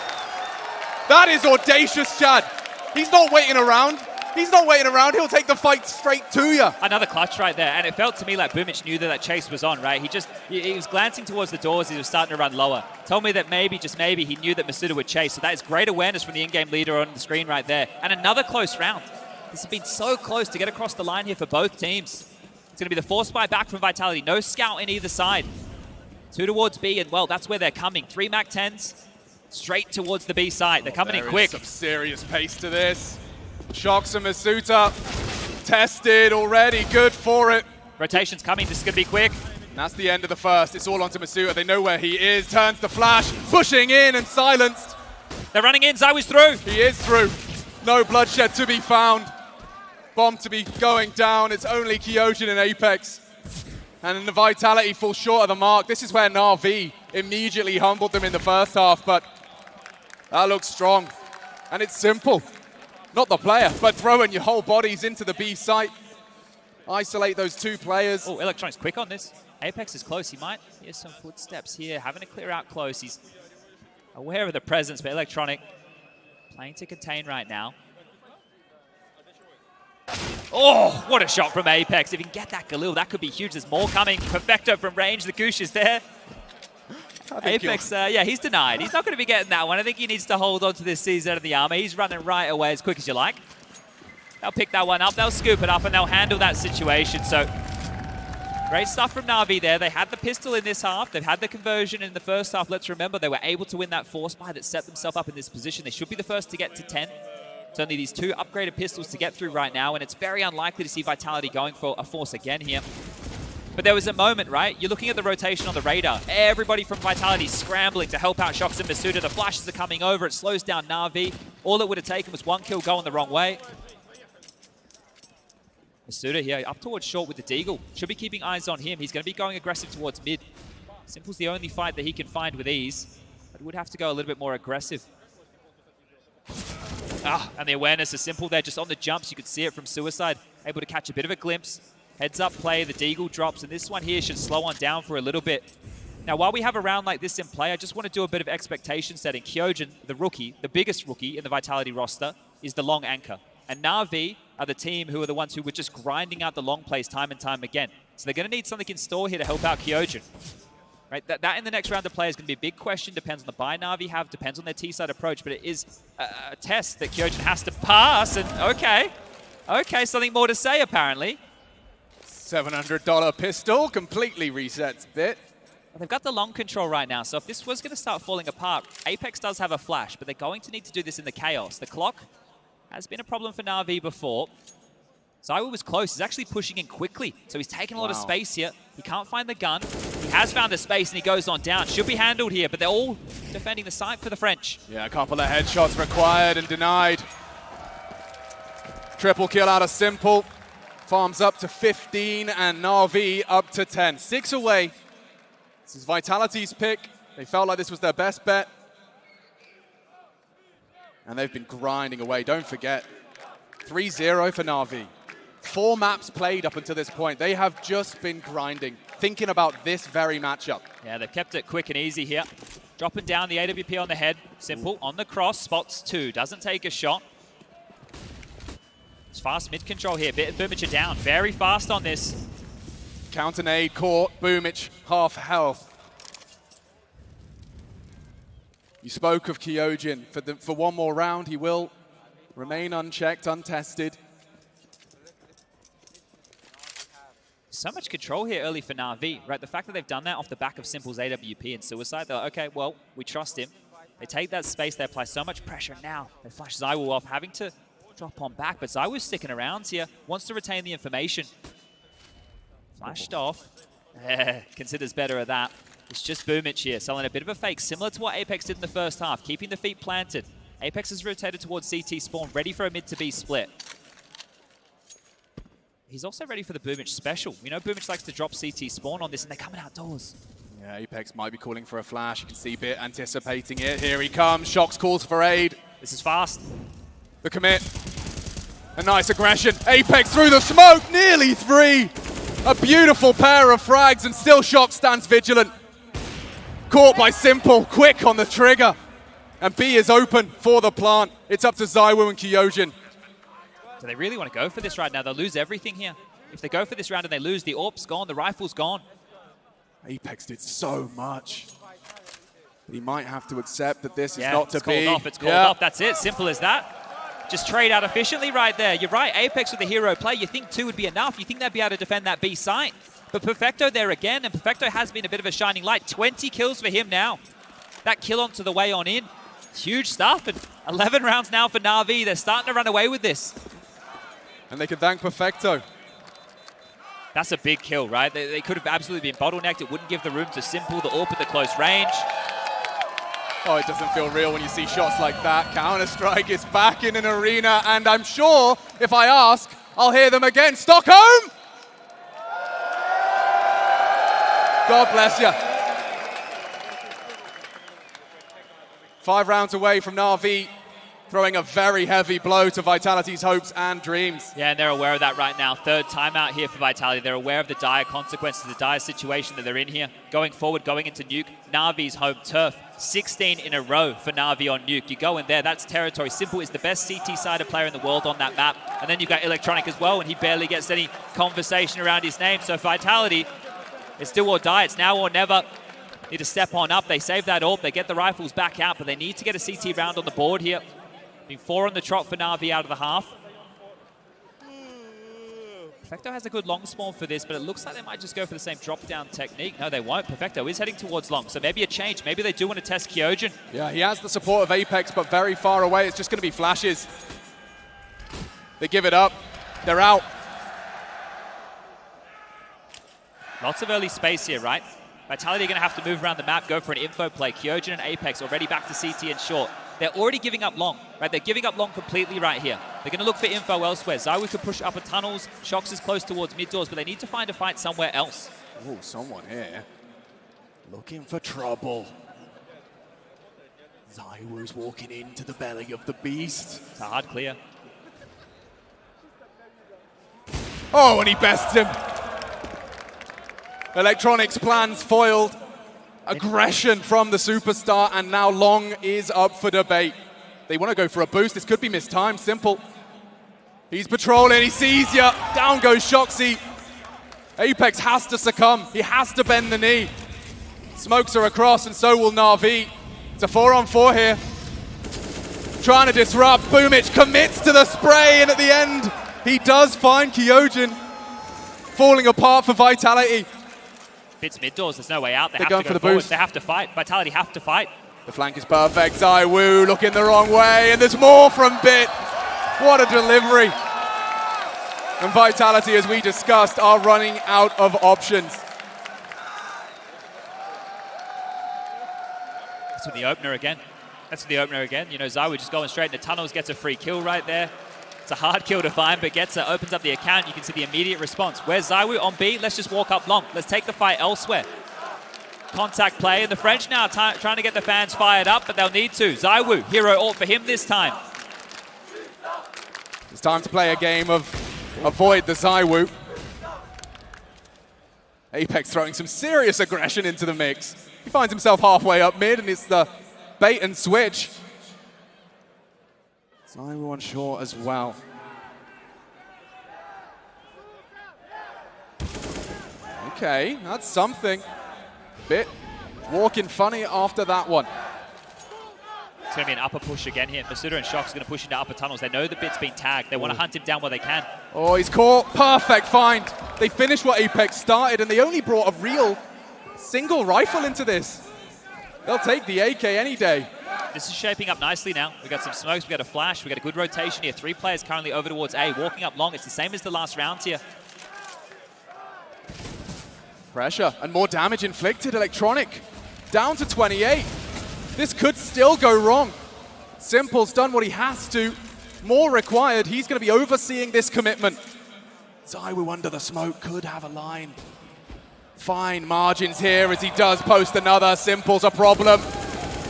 That is audacious, Chad. He's not waiting around. He's not waiting around. He'll take the fight straight to you. Another clutch right there, and it felt to me like Boomich knew that chase was on, right? He was glancing towards the doors. He was starting to run lower. Told me that maybe, just maybe, he knew that Masuda would chase. So that is great awareness from the in-game leader on the screen right there. And another close round. This has been so close to get across the line here for both teams. It's going to be the force buy back from Vitality. No scout in either side. 2 towards B, and well, that's where they're coming. 3 MAC-10s straight towards the B side. They're coming in quick. There is some serious pace to this. Shox and Masuda tested already. Good for it. Rotation's coming. This is going to be quick. That's the end of the first. It's all onto Masuda. They know where he is. Turns the flash. Pushing in and silenced. They're running in. ZywOo's through. He is through. No bloodshed to be found. Bomb to be going down. It's only Kyojin and Apex. And the Vitality falls short of the mark. This is where Na'Vi immediately humbled them in the first half, but that looks strong. And it's simple. Not the player, but throwing your whole bodies into the B site. Isolate those 2 players. Oh, Electronic's quick on this. Apex is close. He might hear some footsteps here, having to clear out close. He's aware of the presence, but Electronic playing to contain right now. Oh, what a shot from Apex. If you can get that Galil, that could be huge. There's more coming. Perfecto from range. The Goosh is there. Apex, yeah, he's denied. He's not going to be getting that one. I think he needs to hold on to this CZ of the armor. He's running right away as quick as you like. They'll pick that one up. They'll scoop it up, and they'll handle that situation. So great stuff from Na'Vi there. They had the pistol in this half. They've had the conversion in the first half. Let's remember, they were able to win that force buy that set themselves up in this position. They should be the first to get to 10. It's only these 2 upgraded pistols to get through right now, and it's very unlikely to see Vitality going for a force again here. But there was a moment, right? You're looking at the rotation on the radar. Everybody from Vitality scrambling to help out Shox and Masuda. The flashes are coming over. It slows down Na'Vi. All it would have taken was 1 kill going the wrong way. Masuda here up towards short with the Deagle. Should be keeping eyes on him. He's going to be going aggressive towards mid. Simple's the only fight that he can find with ease, but would have to go a little bit more aggressive. And the awareness is Simple there, just on the jumps. You could see it from Suicide. Able to catch a bit of a glimpse. Heads up play, the Deagle drops, and this one here should slow on down for a little bit. Now, while we have a round like this in play, I just want to do a bit of expectation setting. Kyojin, the rookie, the biggest rookie in the Vitality roster, is the long anchor. And Na'Vi are the team who are the ones who were just grinding out the long plays time and time again. So they're going to need something in store here to help out Kyojin. Right, that in the next round of play is going to be a big question. Depends on the buy Na'Vi have, depends on their T-side approach, but it is a test that Kyojin has to pass. And okay, something more to say apparently. $700 pistol completely resets Bit. They've got the long control right now, so if this was going to start falling apart, Apex does have a flash, but they're going to need to do this in the chaos. The clock has been a problem for Na'Vi before. ZywOo was close. He's actually pushing in quickly, so he's taking a lot of space here. He can't find the gun. He has found the space, and he goes on down. Should be handled here, but they're all defending the site for the French. Yeah, a couple of headshots required and denied. Triple kill out of Simple. Farms up to 15 and Na'Vi up to 10. 6 away. This is Vitality's pick. They felt like this was their best bet. And they've been grinding away. Don't forget, 3-0 for Na'Vi. 4 maps played up until this point. They have just been grinding, thinking about this very matchup. Yeah, they've kept it quick and easy here. Dropping down the AWP on the head. Simple on the cross, spots 2, doesn't take a shot. It's fast mid control here. Boomich are down very fast on this. Counter nade caught. Boomich half health. You spoke of Kyojin. For one more round, he will remain unchecked, untested. So much control here early for Na'Vi, right? The fact that they've done that off the back of Simple's AWP and Suicide, they're like, okay, well, we trust him. They take that space, they apply so much pressure now. They flash ZywOo off, having to drop on back, but ZywOo's sticking around here, wants to retain the information. Flashed off. Considers better at that. It's just Boomich here, selling a bit of a fake, similar to what Apex did in the first half, keeping the feet planted. Apex has rotated towards CT spawn, ready for a mid to B split. He's also ready for the Boomich special. We know Boomich likes to drop CT spawn on this, and they're coming outdoors. Yeah, Apex might be calling for a flash. You can see Bit anticipating it. Here he comes. Shox calls for aid. This is fast. The commit. A nice aggression. Apex through the smoke. Nearly 3. A beautiful pair of frags, and still Shox stands vigilant. Caught by Simple. Quick on the trigger. And B is open for the plant. It's up to ZywOo and Kyojin. Do they really want to go for this right now? They'll lose everything here. If they go for this round and they lose, the AWP's gone, the rifle's gone. Apex did so much. But he might have to accept that this is not to be. It's called off, it's called off. That's it, simple as that. Just trade out efficiently right there. You're right, Apex with the hero play. You think 2 would be enough. You think they'd be able to defend that B site. But Perfecto there again, and Perfecto has been a bit of a shining light. 20 kills for him now. That kill onto the way on in. Huge stuff, and 11 rounds now for Na'Vi. They're starting to run away with this. And they can thank Perfecto. That's a big kill, right? They could have absolutely been bottlenecked. It wouldn't give the room to Simple, the AWP at the close range. Oh, it doesn't feel real when you see shots like that. Counter-Strike is back in an arena, and I'm sure if I ask, I'll hear them again. Stockholm! God bless you. 5 rounds away from Na'Vi throwing a very heavy blow to Vitality's hopes and dreams. Yeah, and they're aware of that right now. Third timeout here for Vitality. They're aware of the dire consequences, the dire situation that they're in here. Going forward, going into Nuke, Na'Vi's home turf. 16 in a row for Na'Vi on Nuke. You go in there, that's territory. Simple is the best CT-sided player in the world on that map. And then you've got Electronic as well, and he barely gets any conversation around his name. So Vitality, it's do or die. It's now or never. Need to step on up. They save that AWP. They get the rifles back out, but they need to get a CT round on the board here. Been 4 on the trot for Na'Vi out of the half. Perfecto has a good long spawn for this, but it looks like they might just go for the same drop-down technique. No, they won't. Perfecto is heading towards long, so maybe a change. Maybe they do want to test Kyojin. Yeah, he has the support of Apex, but very far away. It's just going to be flashes. They give it up. They're out. Lots of early space here, right? Vitality are going to have to move around the map, go for an info play. Kyojin and Apex already back to CT and short. They're already giving up long, right? They're giving up long completely right here. They're going to look for info elsewhere. ZywOo could push upper tunnels. Shox is close towards mid doors, but they need to find a fight somewhere else. Oh, someone here looking for trouble. ZywOo's walking into the belly of the beast. It's a hard clear. Oh, and he bests him. Electronics plans foiled. Aggression from the superstar, and now long is up for debate. They want to go for a boost. This could be mistimed. Simple. He's patrolling. He sees you. Down goes Shoxy. Apex has to succumb. He has to bend the knee. Smokes are across, and so will Na'Vi. It's a 4-on-4 here. Trying to disrupt. Boomich commits to the spray, and at the end, he does find Kyojin. Falling apart for Vitality. Bits mid doors, there's no way out. They They're have going to for go the forward. boost. They have to fight. Vitality have to fight. The flank is perfect. ZywOo looking the wrong way, and there's more from Bit. What a delivery. And Vitality, as we discussed, are running out of options. That's with the opener again. That's with the opener again. You know, ZywOo just going straight in the tunnels, gets a free kill right there. It's a hard kill to find, but gets it, opens up the account. You can see the immediate response. Where's ZywOo on B? Let's just walk up long. Let's take the fight elsewhere. Contact play, and the French now trying to get the fans fired up, but they'll need to. ZywOo, hero ult for him this time. It's time to play a game of avoid the ZywOo. Apex throwing some serious aggression into the mix. He finds himself halfway up mid, and it's the bait and switch. ZywOo on short as well. Okay, that's something. Bit walking funny after that one. It's going to be an upper push again here. Masuda and Shox are going to push into upper tunnels. They know the Bit's being tagged. They want to hunt him down where they can. Oh, he's caught. Perfect find. They finished what Apex started, and they only brought a real single rifle into this. They'll take the AK any day. This is shaping up nicely now. We've got some smokes, we've got a flash, we've got a good rotation here. 3 players currently over towards A, walking up long. It's the same as the last round here. Pressure and more damage inflicted. Electronic down to 28. This could still go wrong. Simple's done what he has to. More required. He's going to be overseeing this commitment. ZywOo under the smoke could have a line. Fine margins here as he does post another. Simple's a problem.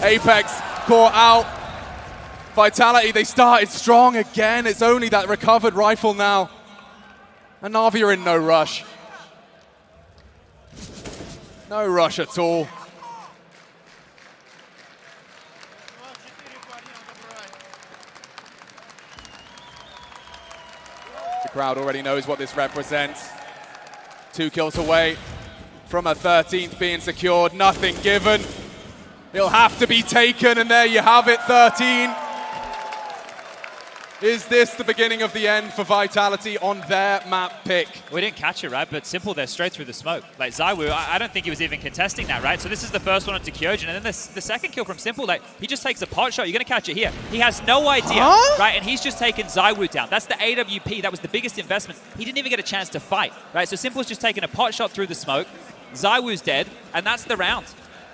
Apex caught out. Vitality, they started strong again. It's only that recovered rifle now. And Na'Vi are in no rush. No rush at all. The crowd already knows what this represents. 2 kills away from a 13th being secured. Nothing given. He'll have to be taken, and there you have it, 13. Is this the beginning of the end for Vitality on their map pick? We didn't catch it, right? But Simple, they're straight through the smoke. Like ZywOo, I don't think he was even contesting that, right? So this is the first one onto Kyojin, and then the second kill from Simple, like, he just takes a pot shot. You're going to catch it here. He has no idea, right? And he's just taken ZywOo down. That's the AWP. That was the biggest investment. He didn't even get a chance to fight, right? So Simple's just taking a pot shot through the smoke. ZywOo's dead, and that's the round.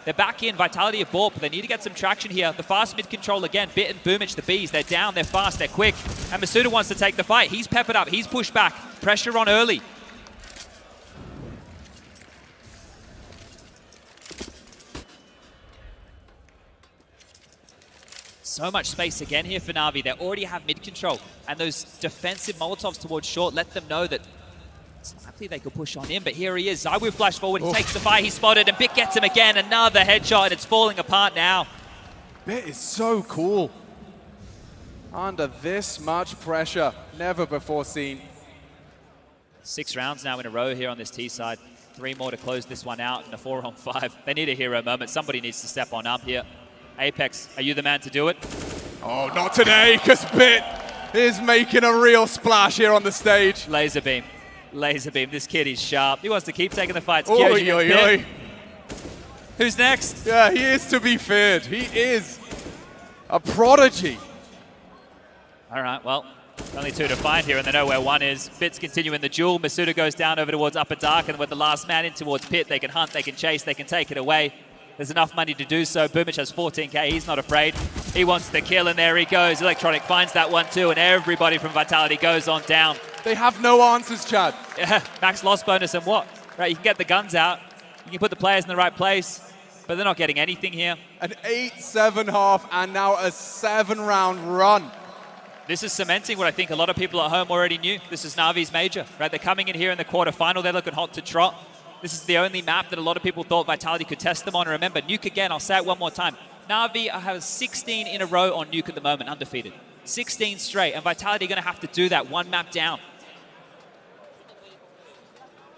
They're back in. Vitality have bought, but they need to get some traction here. The fast mid control again. Bit and Boomich, the Bees. They're down, they're fast, they're quick. And Masuda wants to take the fight. He's peppered up, he's pushed back. Pressure on early. So much space again here for Na'Vi. They already have mid control, and those defensive Molotovs towards short let them know that it's likely they could push on in, but here he is. ZywOo flash forward, he takes the fire, he's spotted, and Bit gets him again. Another headshot, and it's falling apart now. Bit is so cool. Under this much pressure, never before seen. 6 rounds now in a row here on this T side. 3 more to close this one out in a 4-on-5. They need a hero moment. Somebody needs to step on up here. Apex, are you the man to do it? Oh, not today, because Bit is making a real splash here on the stage. Laser beam. Laser beam. This kid is sharp. He wants to keep taking the fights. Oi, oi, oi. Who's next? Yeah, he is to be feared. He is a prodigy. All right, well, only 2 to find here, and they know where 1 is. Bit's continuing the duel. Masuda goes down over towards Upper Dark, and with the last man in towards Pit, they can hunt, they can chase, they can take it away. There's enough money to do so. Boomich has 14k, he's not afraid. He wants the kill, and there he goes. Electronic finds that one too, and everybody from Vitality goes on down. They have no answers, Chad. Yeah, max loss bonus and what? Right, you can get the guns out, you can put the players in the right place, but they're not getting anything here. An 8-7 half, and now a 7-round run. This is cementing what I think a lot of people at home already knew. This is Na'Vi's major, right? They're coming in here in the quarterfinal. They're looking hot to trot. This is the only map that a lot of people thought Vitality could test them on. And remember, Nuke again, I'll say it one more time. Na'Vi have 16 in a row on Nuke at the moment, undefeated. 16 straight, and Vitality are going to have to do that one map down.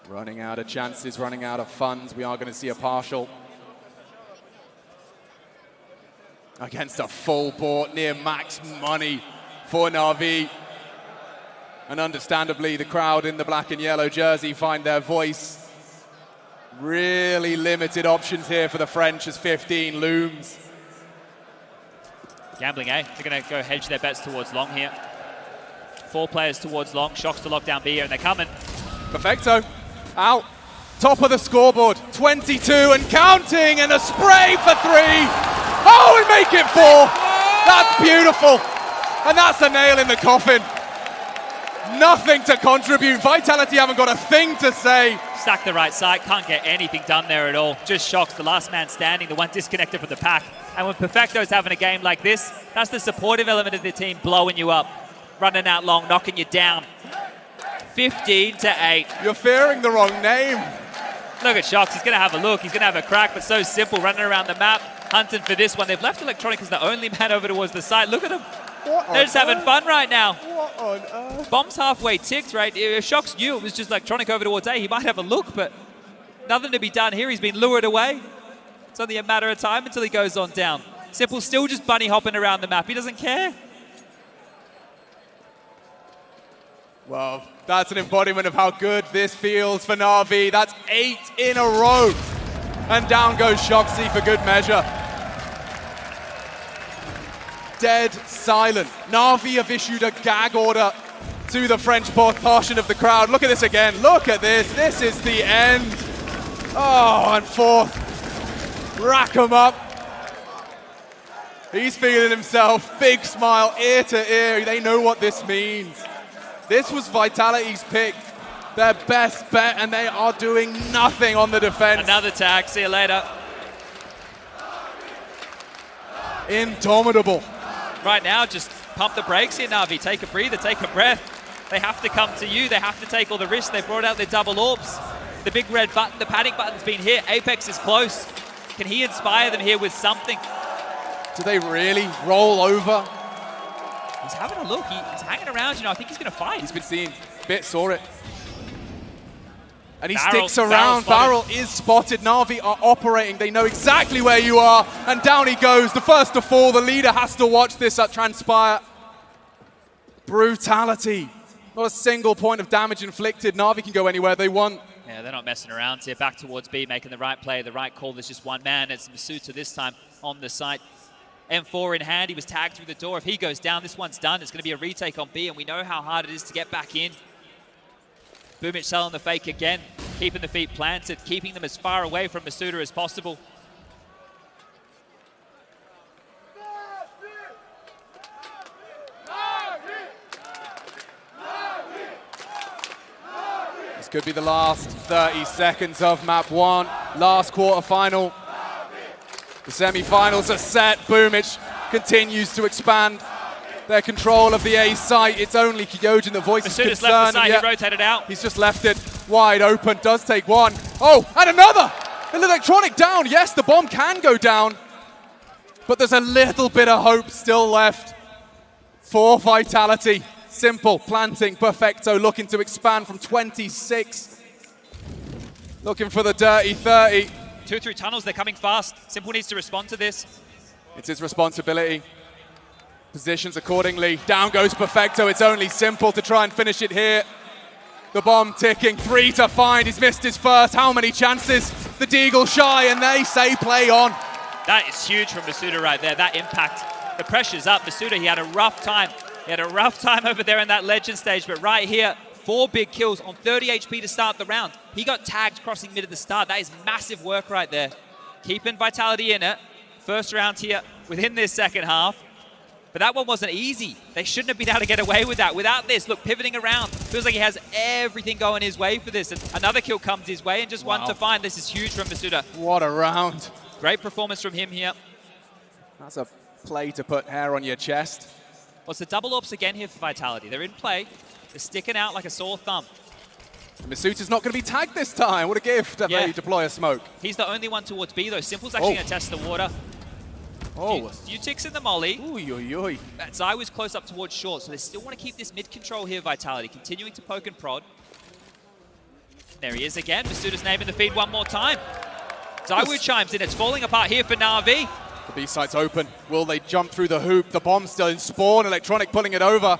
Running out of chances, running out of funds. We are going to see a partial. Against a full board, near max money for Na'Vi. And understandably, the crowd in the black and yellow jersey find their voice. Really limited options here for the French as 15 looms. Gambling A, they're going to go hedge their bets towards long here. 4 players towards long, Shocks to lock down B here, and they're coming. Perfecto, out, top of the scoreboard, 22 and counting, and a spray for 3. Oh, and make it 4. That's beautiful. And that's a nail in the coffin. Nothing to contribute. Vitality haven't got a thing to say. Stack the right side, can't get anything done there at all. Just Shocks, the last man standing, the one disconnected from the pack. And when Perfecto's having a game like this, that's the supportive element of the team blowing you up. Running out long, knocking you down. 15-8. You're fearing the wrong name. Look at Shocks, he's going to have a look, he's going to have a crack, but so simple, running around the map, hunting for this one. They've left Electronic as the only man over towards the side. Look at them. They're just having fun right now. What on earth? Bomb's halfway ticked, right? If Shocks knew it was just Electronic over towards A, he might have a look, but nothing to be done here. He's been lured away. It's only a matter of time until he goes on down. Simple still just bunny hopping around the map. He doesn't care. Well, that's an embodiment of how good this feels for Na'Vi. That's 8 in a row. And down goes Shoxy for good measure. Dead silent. Na'Vi have issued a gag order to the French portion of the crowd. Look at this again. Look at this. This is the end. Oh, and 4th. Rack 'em up. He's feeling himself. Big smile, ear to ear. They know what this means. This was Vitality's pick. Their best bet, and they are doing nothing on the defense. Another tag. See you later. Indomitable. Right now, just pump the brakes here, Na'Vi. Take a breather, take a breath. They have to come to you. They have to take all the risks. They brought out their double orbs. The big red button, the panic button's been hit. Apex is close. Can he inspire them here with something? Do they really roll over? He's having a look. He's hanging around. You know, I think he's going to fight. He's been seen. Bit saw it. And he Barrel, sticks around. Barrel is spotted. Na'Vi are operating. They know exactly where you are. And down he goes. The first to fall. The leader has to watch this transpire. Brutality. Not a single point of damage inflicted. Na'Vi can go anywhere they want. Yeah, they're not messing around here. Back towards B, making the right play, the right call. There's just one man. It's Masuta this time on the site. M4 in hand. He was tagged through the door. If he goes down, this one's done. It's going to be a retake on B, and we know how hard it is to get back in. Boomich selling the fake again, keeping the feet planted, keeping them as far away from Masuda as possible. This could be the last 30 seconds of map 1. Last quarterfinal. The semi-finals are set. Boomich continues to expand their control of the A site. It's only Kyojin that voices concern. Masuda's left the side, he rotated out. He's just left it wide open, does take one. Oh, and another! An electronic down. Yes, the bomb can go down, but there's a little bit of hope still left for Vitality. Simple planting, Perfecto looking to expand from 26. Looking for the dirty 30. 2 through tunnels, they're coming fast. Simple needs to respond to this. It's his responsibility. Positions accordingly. Down goes Perfecto. It's only Simple to try and finish it here. The bomb ticking, 3 to find. He's missed his first. How many chances? The Deagle shy, and they say play on. That is huge from Masuda right there, that impact. The pressure's up. Masuda, he had a rough time. He had a rough time over there in that legend stage, but right here, 4 big kills on 30 HP to start the round. He got tagged crossing mid at the start. That is massive work right there. Keeping Vitality in it. First round here within this second half. But that one wasn't easy. They shouldn't have been able to get away with that. Without this, look, pivoting around. Feels like he has everything going his way for this. And another kill comes his way and just one to find. This is huge from Masuda. What a round. Great performance from him here. That's a play to put hair on your chest. Well, it's the double ops again here for Vitality. They're in play. They're sticking out like a sore thumb. Masuda's not going to be tagged this time. What a gift if they deploy a smoke. He's the only one towards B, though. Simple's actually going to test the water. Few ticks in the molly. Zai was close up towards short, so they still want to keep this mid control here, Vitality, continuing to poke and prod. There he is again. Masuda's naming the feed one more time. Zaiwu chimes in. It's falling apart here for Na'Vi. The B site's open. Will they jump through the hoop? The bomb's still in spawn. Electronic pulling it over.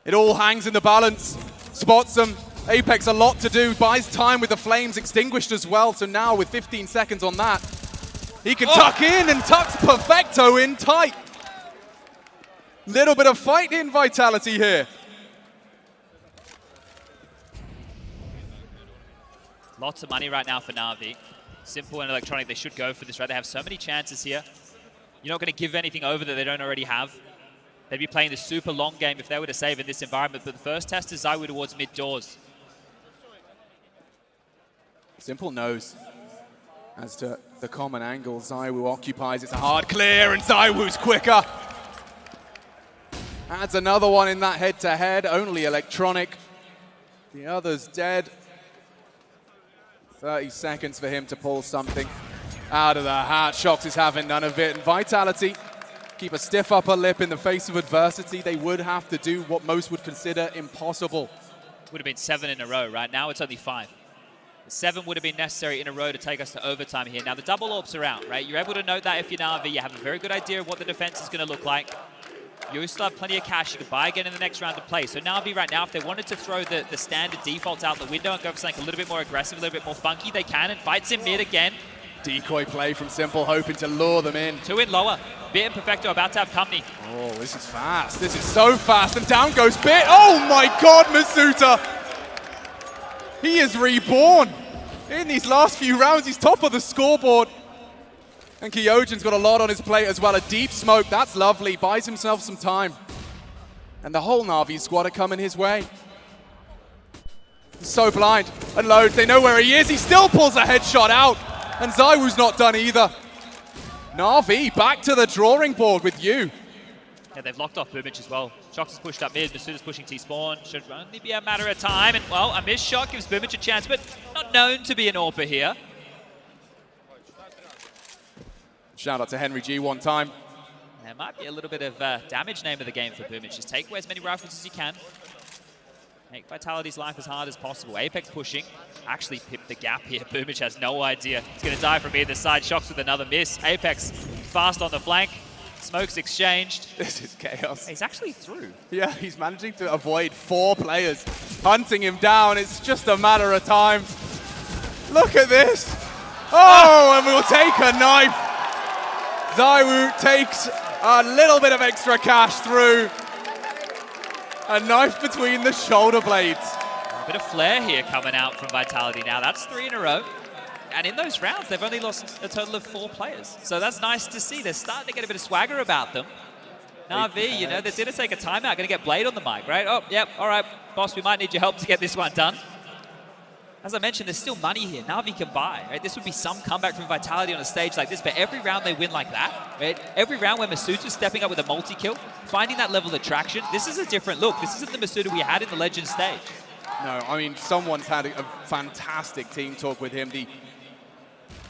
It all hangs in the balance. Spots them. Apex a lot to do. Buys time with the flames extinguished as well. So now with 15 seconds on that, he can tuck in and tucks Perfecto in tight. Little bit of fight in Vitality here. Lots of money right now for Na'Vi. Simple and Electronic, they should go for this, right? They have so many chances here. You're not going to give anything over that they don't already have. They'd be playing the super long game if they were to save in this environment, but the first test is Zaiwu towards mid doors. Simple knows as to the common angle Zaiwu occupies. It's a hard clear, and Zaiwu's quicker. Adds another one in that head-to-head. Only Electronic. The other's dead. 30 seconds for him to pull something out of the hat. Shox is having none of it. And Vitality keep a stiff upper lip in the face of adversity. They would have to do what most would consider impossible. Would have been 7 in a row. Right now it's only 5. 7 would have been necessary in a row to take us to overtime here. Now the double orbs are out, right? You're able to note that if you're Na'Vi, you have a very good idea of what the defense is going to look like. You still have plenty of cash. You can buy again in the next round of play. So Na'Vi right now, if they wanted to throw the standard defaults out the window and go for something a little bit more aggressive, a little bit more funky, they can, and fights in mid again. Decoy play from Simple, hoping to lure them in. 2 in lower. Bit and Perfecto about to have company. Oh, this is fast. This is so fast. And down goes Bit. Oh my God, Masuda. He is reborn. In these last few rounds, he's top of the scoreboard. And Kyojin's got a lot on his plate as well. A deep smoke, that's lovely. Buys himself some time. And the whole Na'Vi squad are coming his way. He's so blind. And Load, they know where he is. He still pulls a headshot out. And Zaiwu's not done either. Na'Vi back to the drawing board with you. Yeah, they've locked off Boomich as well. Shox is pushed up mid. Masuda's pushing T-spawn. Should only be a matter of time. And, well, a missed shot gives Boomich a chance, but not known to be an AWPer here. Shout out to Henry G one time. There might be a little bit of damage name of the game for Boomich. Just take away as many rifles as you can. Make Vitality's life as hard as possible. Apex pushing. Actually pipped the gap here. Boomich has no idea. He's going to die from either side. Shox with another miss. Apex fast on the flank. Smokes exchanged. This is chaos. He's actually through. Yeah, he's managing to avoid 4 players hunting him down. It's just a matter of time. Look at this. Oh, and we'll take a knife. Zaiwu takes a little bit of extra cash through. A knife between the shoulder blades. A bit of flair here coming out from Vitality now. That's 3 in a row. And in those rounds, they've only lost a total of 4 players. So that's nice to see. They're starting to get a bit of swagger about them. Na'Vi, you know, they're going to take a timeout. Going to get Blade on the mic, right? Oh, yep, all right, boss, we might need your help to get this one done. As I mentioned, there's still money here. Na'Vi can buy, right? This would be some comeback from Vitality on a stage like this, but every round they win like that, right? Every round where Masuda's stepping up with a multi-kill, finding that level of traction, this is a different look. This isn't the Masuda we had in the Legends stage. No, I mean, someone's had a fantastic team talk with him. The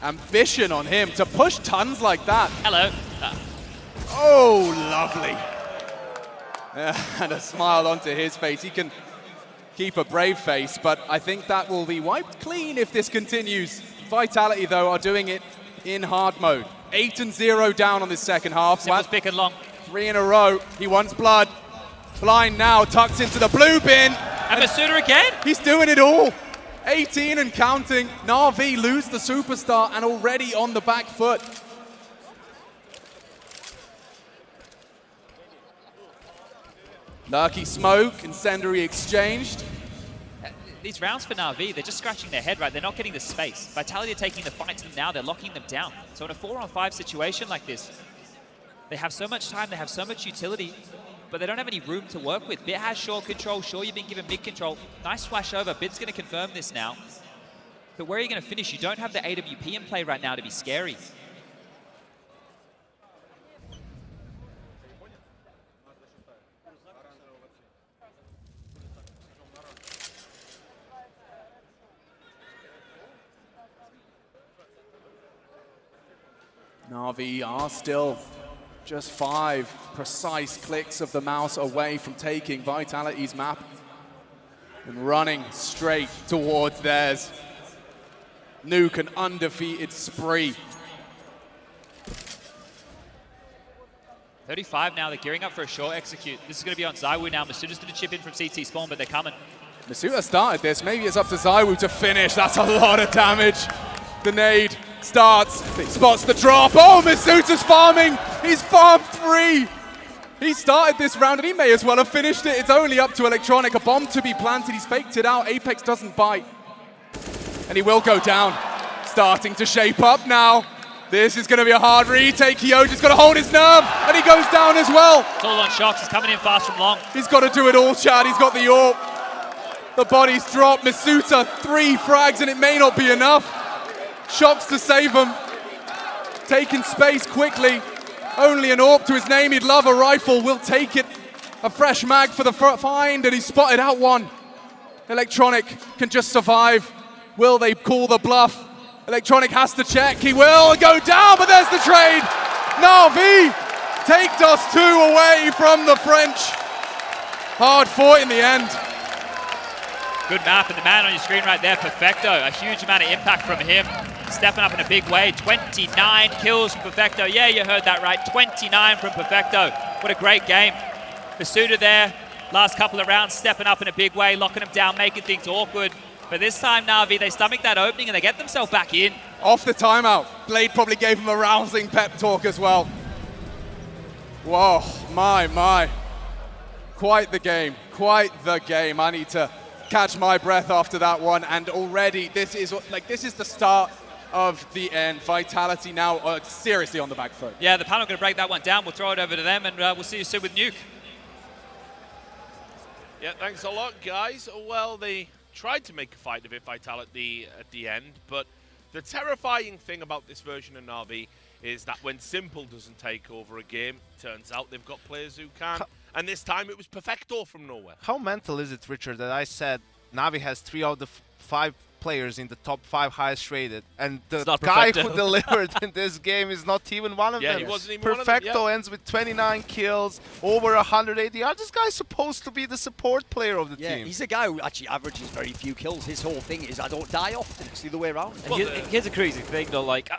ambition on him to push tons like that. Hello. Oh, lovely. And a smile onto his face. He can keep a brave face, but I think that will be wiped clean if this continues. Vitality, though, are doing it in hard mode. 8-0 down on this second half. Simple's picking long. 3 in a row. He wants blood. Blind now, tucked into the blue bin. And Masuda again? He's doing it all. 18 and counting. Na'Vi lose the superstar and already on the back foot. Lucky smoke, incendiary exchanged. These rounds for Na'Vi, they're just scratching their head, right? They're not getting the space. Vitality are taking the fight to them now. They're locking them down. So in a 4-on-5 situation like this, they have so much time, they have so much utility, but they don't have any room to work with. Bit has short control. Sure, you've been given mid control. Nice flash over. Bit's going to confirm this now. But where are you going to finish? You don't have the AWP in play right now to be scary. Na'Vi are still just 5 precise clicks of the mouse away from taking Vitality's map and running straight towards theirs. Nuke, an undefeated spree. 35 now, they're gearing up for a short execute. This is going to be on ZywOo now. Masuda's going to chip in from CT spawn, but they're coming. Masuda started this. Maybe it's up to ZywOo to finish. That's a lot of damage. The nade starts, spots the drop. Oh, Masuda's farming. He's farmed 3. He started this round and he may as well have finished it. It's only up to Electronic. A bomb to be planted. He's faked it out. Apex doesn't bite. And he will go down. Starting to shape up now. This is going to be a hard retake. Kyoji's got to hold his nerve, and he goes down as well. It's all on Shox. He's coming in fast from long. He's got to do it all, Chad. He's got the AWP. The body's dropped. Masuda, 3 frags, and it may not be enough. Shox to save him. Taking space quickly. Only an AWP to his name. He'd love a rifle. We'll take it. A fresh mag for the find, and he's spotted out 1. Electronic can just survive. Will they call the bluff? Electronic has to check. He will go down, but there's the trade. Na'Vi take Dust 2 away from the French. Hard fought in the end. Good map, and the man on your screen right there, Perfecto. A huge amount of impact from him. Stepping up in a big way. 29 kills from Perfecto. Yeah, you heard that right. 29 from Perfecto. What a great game. Masuda there, last couple of rounds, stepping up in a big way, locking him down, making things awkward. But this time, Na'Vi, they stomach that opening and they get themselves back in. Off the timeout. Blade probably gave him a rousing pep talk as well. Whoa, my. Quite the game, quite the game. I need to catch my breath after that one. And already, this is the start of the end. Vitality now seriously on the back foot. Yeah, the panel going to break that one down. We'll throw it over to them, and we'll see you soon with Nuke. Yeah, thanks a lot, guys. Well, they tried to make a fight of it, Vitality, at the end, but the terrifying thing about this version of Na'Vi is that when Simple doesn't take over a game, turns out they've got players who can. And this time it was Perfecto from nowhere. How mental is it, Richard, that I said Na'Vi has 3 out of the 5 players in the top 5 highest rated, and the guy who delivered in this game is not even one of them. Yeah, he wasn't even one of them. Perfecto ends with 29 kills, over 100 ADR. This guy's supposed to be the support player of the team. Yeah, he's a guy who actually averages very few kills. His whole thing is I don't die often. It's the other way around. Well, here's a crazy thing, though. Like,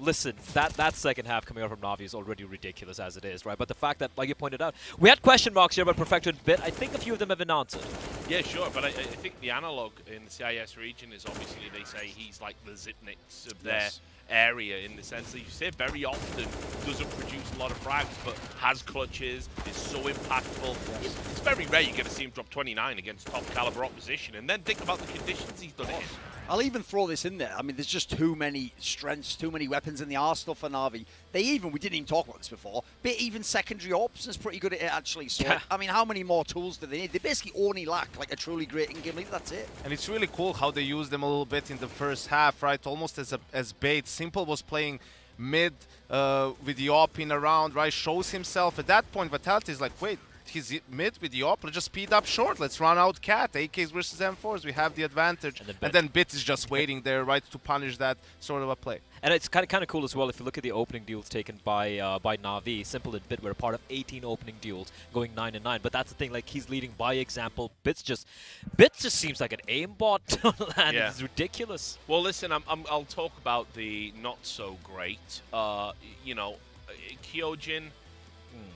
listen, that second half coming out from Na'Vi is already ridiculous as it is, right? But the fact that, like you pointed out, we had question marks here about Perfecto and Bit. I think a few of them have been answered. Yeah, sure, but I think the analog in the CIS region is obviously they say he's like the Zipnix of their area in the sense that you say very often doesn't produce a lot of frags, but has clutches, is so impactful. Yes. It's very rare you're going to see him drop 29 against top caliber opposition, and then think about the conditions he's done it in. I'll even throw this in there. I mean, there's just too many strengths, too many weapons in the arsenal for Na'Vi. We didn't even talk about this before, but even secondary options pretty good at it, actually. So, I mean, how many more tools do they need? They basically only lack, like, a truly great in-game leader. That's it. And it's really cool how they use them a little bit in the first half, right? Almost as bait. Simple was playing mid with the op in around, right? Shows himself. At that point, Vitality is like, wait, he's mid with the op, let's just speed up short, let's run out Cat, AKs versus M4s, we have the advantage. And then Bit is just waiting there, right, to punish that sort of a play. And it's kind of cool as well if you look at the opening deals taken by Na'Vi. Simple and Bit were a part of 18 opening deals, going 9-9. But that's the thing, like, he's leading by example. Bit just seems like an aimbot to land. Yeah. It's ridiculous. Well, listen, I'll talk about the not so great. You know, Kyojin.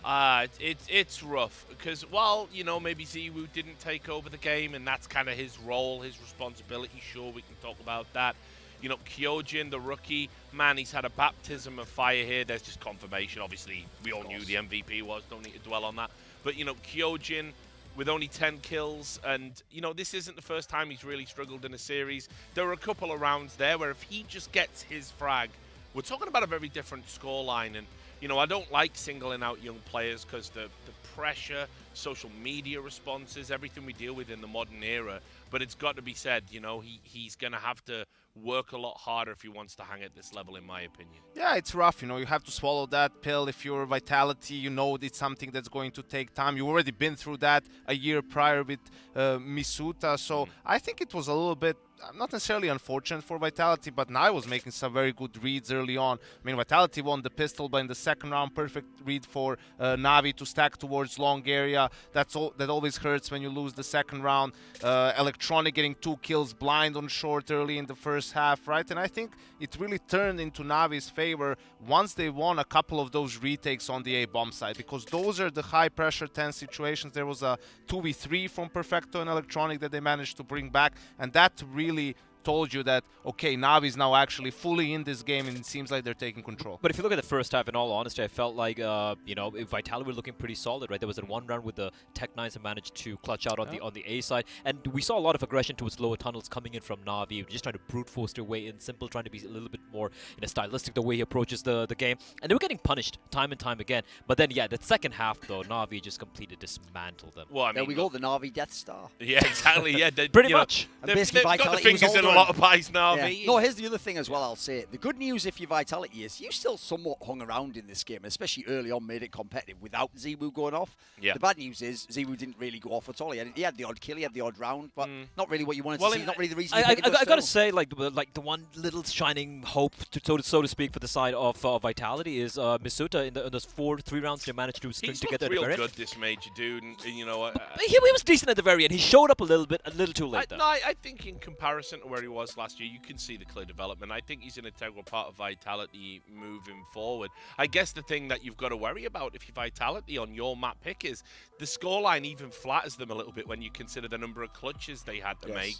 It's rough because while, you know, maybe ZywOo didn't take over the game and that's kind of his role, his responsibility, sure, we can talk about that. You know, Kyojin, the rookie, man, he's had a baptism of fire here. There's just confirmation. Obviously, we all knew the MVP was. Don't need to dwell on that. But, you know, Kyojin with only 10 kills, and, you know, this isn't the first time he's really struggled in a series. There were a couple of rounds there where if he just gets his frag, we're talking about a very different scoreline. And, you know, I don't like singling out young players because the pressure, social media responses, everything we deal with in the modern era. But it's got to be said, you know, he's going to have to work a lot harder if he wants to hang at this level, in my opinion. Yeah, it's rough. You know, you have to swallow that pill. If you're Vitality, you know it's something that's going to take time. You've already been through that a year prior with Misuta. So I think it was a little bit, not necessarily unfortunate for Vitality, but Nai was making some very good reads early on. I mean, Vitality won the pistol, but in the second round, perfect read for Na'Vi to stack towards long area. That always hurts when you lose the second round. Electronic getting 2 kills blind on short early in the first half, right? And I think it really turned into Navi's favor once they won a couple of those retakes on the A-bomb side, because those are the high-pressure, tense situations. There was a 2v3 from Perfecto and Electronic that they managed to bring back, and that really told you that, okay, Navi's now actually fully in this game, and it seems like they're taking control. But if you look at the first half, in all honesty, I felt like, you know, Vitality were looking pretty solid, right? There was that one round with the Tech9s that managed to clutch out on the A side, and we saw a lot of aggression towards lower tunnels coming in from Na'Vi, just trying to brute force their way in, Simple trying to be a little bit more, you know, stylistic the way he approaches the game, and they were getting punished time and time again. But then, yeah, the second half, though, Na'Vi just completely dismantled them. Well, I mean, there we go, the Na'Vi Death Star. Yeah, exactly, yeah. Pretty much. And basically, they've got the Vitality fingers in a lot of pies now. Yeah. No, here's the other thing as well, I'll say. The good news if you're Vitality is you still somewhat hung around in this game, especially early on, made it competitive without ZywOo going off. Yeah. The bad news is ZywOo didn't really go off at all. He had the odd kill, he had the odd round, but not really what you wanted to see, not really the reason I got to say, like the one little shining hope, so to speak, for the side of Vitality is Misuta in those 3 rounds they managed to string together. He's real good, this major dude, and you know... he was decent at the very end. He showed up a little too late, though. No, I think in comparison to where he was last year, you can see the clear development. I think he's an integral part of Vitality moving forward. I guess the thing that you've got to worry about if you're Vitality on your map pick is the scoreline even flatters them a little bit when you consider the number of clutches they had to make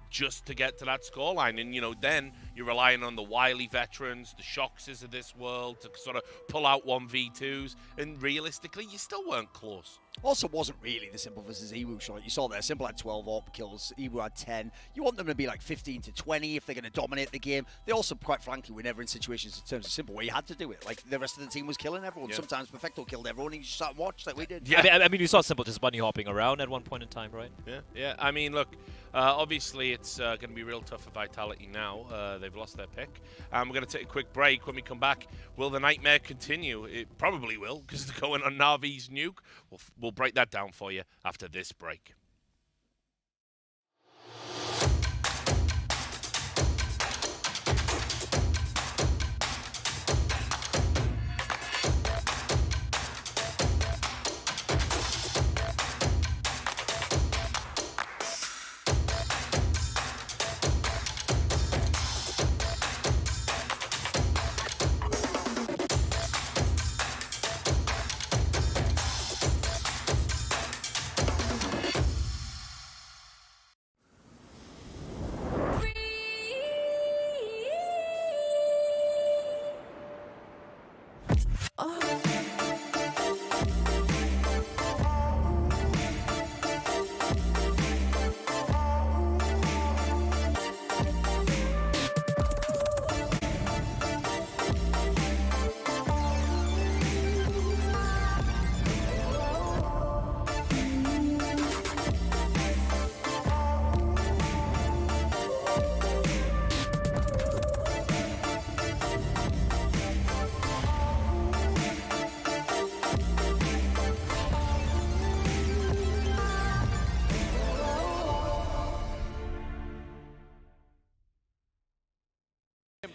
just to get to that scoreline. And, you know, then you're relying on the wily veterans, the Shoxes of this world to sort of pull out 1v2s. And realistically, you still weren't close. Also wasn't really the Simple versus EWOO shot. You saw there, Simple had 12 AWP kills, EWOO had 10. You want them to be like 15 to 20 if they're going to dominate the game. They also, quite frankly, were never in situations in terms of Simple where you had to do it. Like, the rest of the team was killing everyone. Yeah. Sometimes Perfecto killed everyone and you just sat and watched like we did. Yeah. I mean, you saw Simple just bunny hopping around at one point in time, right? Yeah. I mean, look, obviously it's going to be real tough for Vitality now. They've lost their pick. We're going to take a quick break. When we come back, will the nightmare continue? It probably will, because they're going on Na'Vi's Nuke. We'll break that down for you after this break.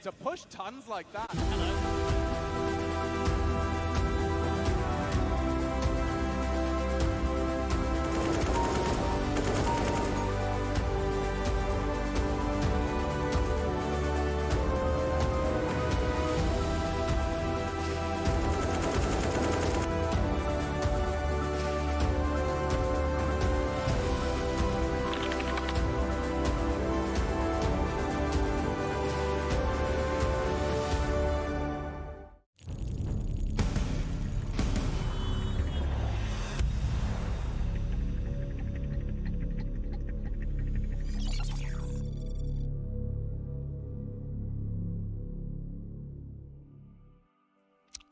to push tons like that.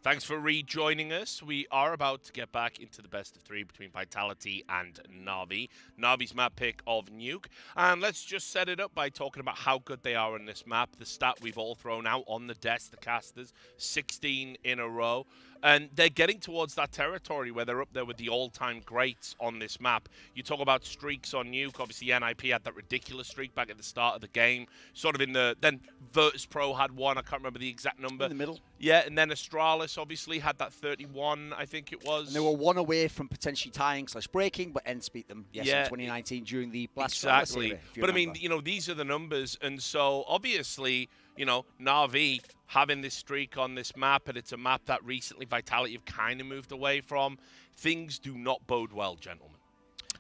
Thanks for rejoining us. We are about to get back into the best of three between Vitality and Na'Vi. Na'Vi's map pick of Nuke. And let's just set it up by talking about how good they are on this map. The stat we've all thrown out on the desk, the casters, 16 in a row. And they're getting towards that territory where they're up there with the all-time greats on this map. You talk about streaks on Nuke. Obviously, NIP had that ridiculous streak back at the start of the game. Sort of in the... Then Virtus.pro had one. I can't remember the exact number. In the middle. Yeah, and then Astralis obviously had that 31, I think it was. And they were one away from potentially tying/breaking, but ENCE beat them, in 2019 during the Blast Exactly. Era, But I mean, you know, these are the numbers. And so obviously, you know, Na'Vi having this streak on this map, and it's a map that recently Vitality have kind of moved away from. Things do not bode well, gentlemen.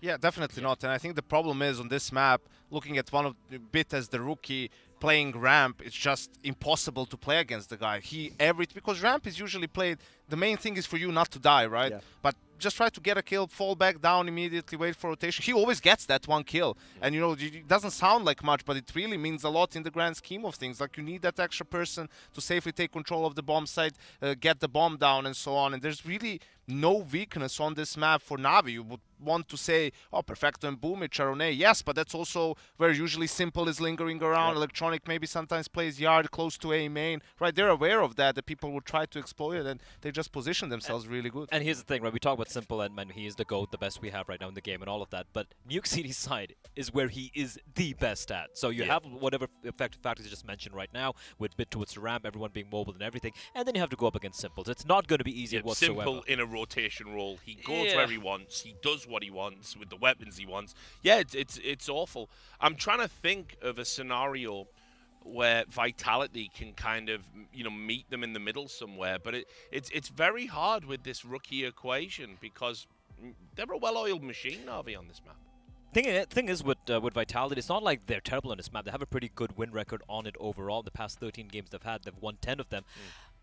Yeah, definitely not. And I think the problem is on this map, looking at one of the bit as the rookie playing ramp, it's just impossible to play against the guy. Because ramp is usually played, the main thing is for you not to die, right? Yeah. But just try to get a kill, fall back down immediately, wait for rotation. He always gets that one kill. And, you know, it doesn't sound like much, but it really means a lot in the grand scheme of things. Like, you need that extra person to safely take control of the bomb site, get the bomb down, and so on. And there's really no weakness on this map for Na'Vi. You would want to say, oh, Perfecto and Boomich are on A. Yes, but that's also where usually Simple is lingering around. Yeah. Electronic maybe sometimes plays Yard close to A main. Right, they're aware of that people will try to exploit it, and they just position themselves really good. And here's the thing, right? We talk about Simple, and man, he is the GOAT, the best we have right now in the game and all of that. But Nuke City side is where he is the best at. So you have whatever effective factors you just mentioned right now, with bit towards the ramp, everyone being mobile and everything. And then you have to go up against Simple. So it's not going to be easy whatsoever. Simple in a rotation role. He goes where he wants. He does what he wants with the weapons he wants. Yeah, it's awful. I'm trying to think of a scenario where Vitality can kind of, you know, meet them in the middle somewhere. But it's very hard with this rookie equation because they're a well-oiled machine, Na'Vi, on this map. Thing is with Vitality, it's not like they're terrible on this map. They have a pretty good win record on it overall. The past 13 games they've had, they've won 10 of them.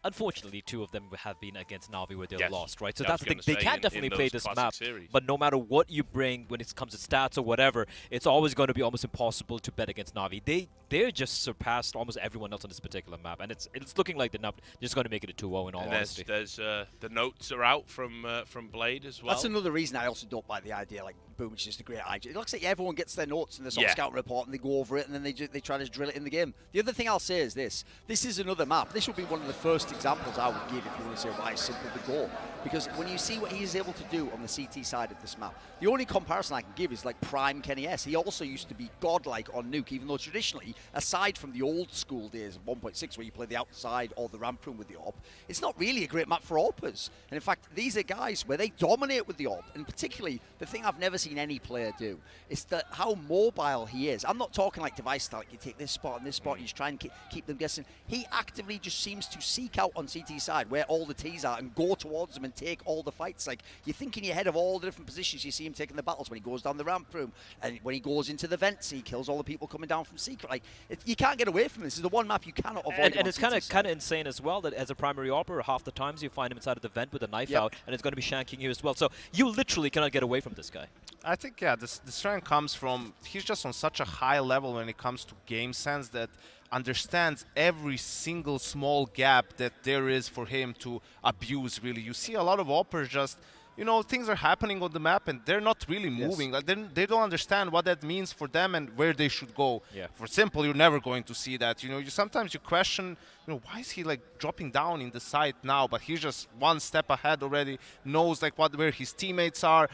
Unfortunately, 2 of them have been against Na'Vi where they're lost, right? So that's the thing. They can definitely play this map, but no matter what you bring when it comes to stats or whatever, it's always going to be almost impossible to bet against Na'Vi. They're just surpassed almost everyone else on this particular map, and it's looking like they're not just going to make it a 2-0 in all honesty. There's the notes are out from Blade as well. That's another reason I also don't like the idea, like, boom, it's just a great idea. It looks like everyone gets their notes in the scout report and they go over it and then they try to drill it in the game. The other thing I'll say is this is another map. This would be one of the first examples I would give if you want to say why it's simple to go. Because when you see what he is able to do on the CT side of this map, the only comparison I can give is like prime Kenny S. He also used to be godlike on Nuke, even though traditionally, aside from the old school days of 1.6 where you play the outside or the ramp room with the AWP, it's not really a great map for AWPers. And in fact, these are guys where they dominate with the AWP. And particularly, the thing I've never seen any player do is that how mobile he is. I'm not talking like device style, like you take this spot and this spot, you just try and keep them guessing. He actively just seems to seek out on CT side where all the T's are and go towards them and take all the fights. Like, you think in your head of all the different positions you see him taking the battles when he goes down the ramp room and when he goes into the vents, he kills all the people coming down from secret. Like, you can't get away from this. This is the one map you cannot avoid. And it's kind of insane as well that as a primary operator, half the times you find him inside of the vent with a knife out, and it's going to be shanking you as well. So you literally cannot get away from this guy. I think, the strength comes from, he's just on such a high level when it comes to game sense that understands every single small gap that there is for him to abuse, really. You see a lot of operators just, you know, things are happening on the map and they're not really moving. Like, they don't understand what that means for them and where they should go. For Simple, you're never going to see that. You know, sometimes you question, you know, why is he like dropping down in the site now? But he's just one step ahead already, knows like where his teammates are,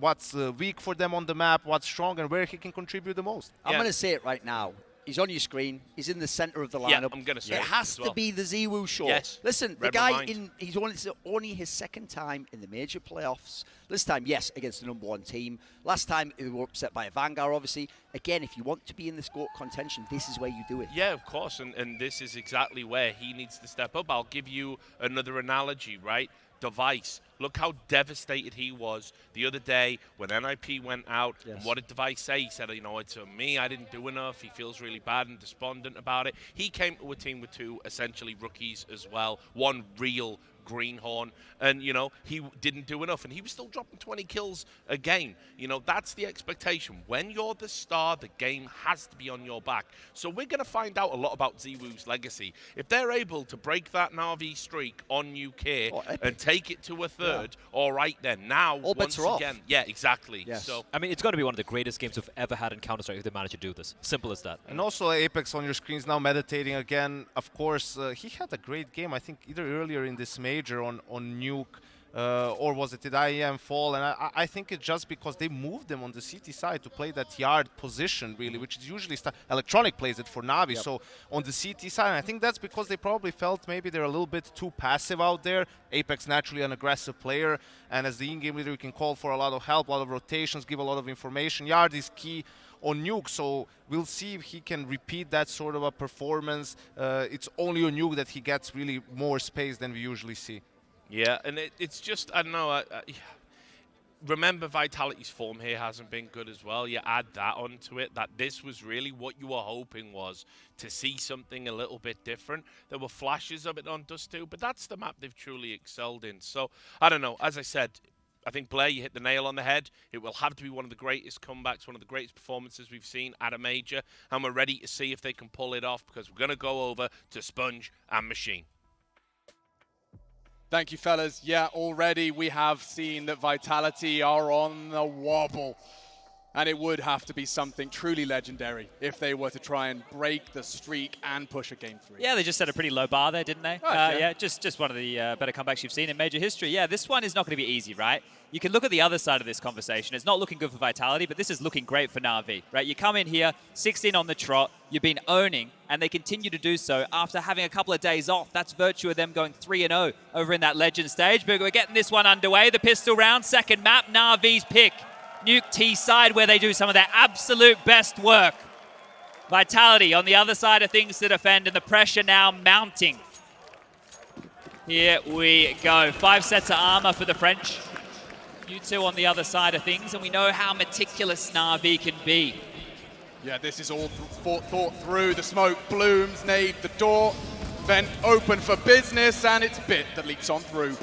what's weak for them on the map, what's strong, and where he can contribute the most. I'm going to say it right now. He's on your screen. He's in the center of the lineup. Yeah, I'm going to say it has as to well. be the ZywOo short. Yes. Listen, the Read my guy mind. he's only his second time in the major playoffs. This time, yes, against the number 1 team. Last time they were upset by a Vanguard, obviously. Again, if you want to be in the score contention, this is where you do it. Yeah, of course, and this is exactly where he needs to step up. I'll give you another analogy, right? Device. Look how devastated he was the other day when NIP went out. Yes. And what did Device say? He said, you know, it's me, I didn't do enough. He feels really bad and despondent about it. He came to a team with 2 essentially rookies as well. 1 real greenhorn, and you know, he didn't do enough, and he was still dropping 20 kills a game. You know, that's the expectation. When you're the star, the game has to be on your back. So we're going to find out a lot about ZywOo's legacy. If they're able to break that Na'Vi streak on Nuke and take it to a third, all right then, now all bets are again, off. yeah, exactly. Yes. So I mean, it's got to be one of the greatest games we've ever had in Counter-Strike if they manage to do this. Simple as that. And also Apex on your screens now meditating again. Of course, he had a great game, I think, either earlier in this major on Nuke, or was it at IEM Fall? And I think it's just because they moved them on the CT side to play that yard position, really, which is usually Electronic plays it for Na'Vi. So on the CT side, and I think that's because they probably felt maybe they're a little bit too passive out there. Apex naturally an aggressive player, and as the in-game leader, you can call for a lot of help, a lot of rotations, give a lot of information. Yard is key on Nuke, so we'll see if he can repeat that sort of a performance. It's only on Nuke that he gets really more space than we usually see. yeah, and it's just, I don't know, remember Vitality's form here hasn't been good as well. You add that onto it, that this was really what you were hoping was to see something a little bit different. There were flashes of it on Dust 2, but that's the map they've truly excelled in. So, I don't know, as I said, I think, Blair, you hit the nail on the head. It will have to be one of the greatest comebacks, one of the greatest performances we've seen at a major, and we're ready to see if they can pull it off, because we're going to go over to Sponge and Machine. Thank you, fellas. Yeah, already we have seen that Vitality are on the wobble. And it would have to be something truly legendary if they were to try and break the streak and push a game 3. Yeah, they just set a pretty low bar there, didn't they? Yeah, just one of the better comebacks you've seen in major history. Yeah, this one is not going to be easy, right? You can look at the other side of this conversation. It's not looking good for Vitality, but this is looking great for Na'Vi, right? You come in here, 16 on the trot, you've been owning, and they continue to do so after having a couple of days off. That's virtue of them going 3-0 over in that Legend stage. But we're getting this one underway. The pistol round, second map, Na'Vi's pick. Nuke T side, where they do some of their absolute best work. Vitality on the other side of things to defend, and the pressure now mounting. Here we go. 5 sets of armor for the French. You two on the other side of things, and we know how meticulous Na'Vi can be. Yeah, this is all thought through. The smoke blooms, nade the door, vent open for business, and it's Bit that leaps on through.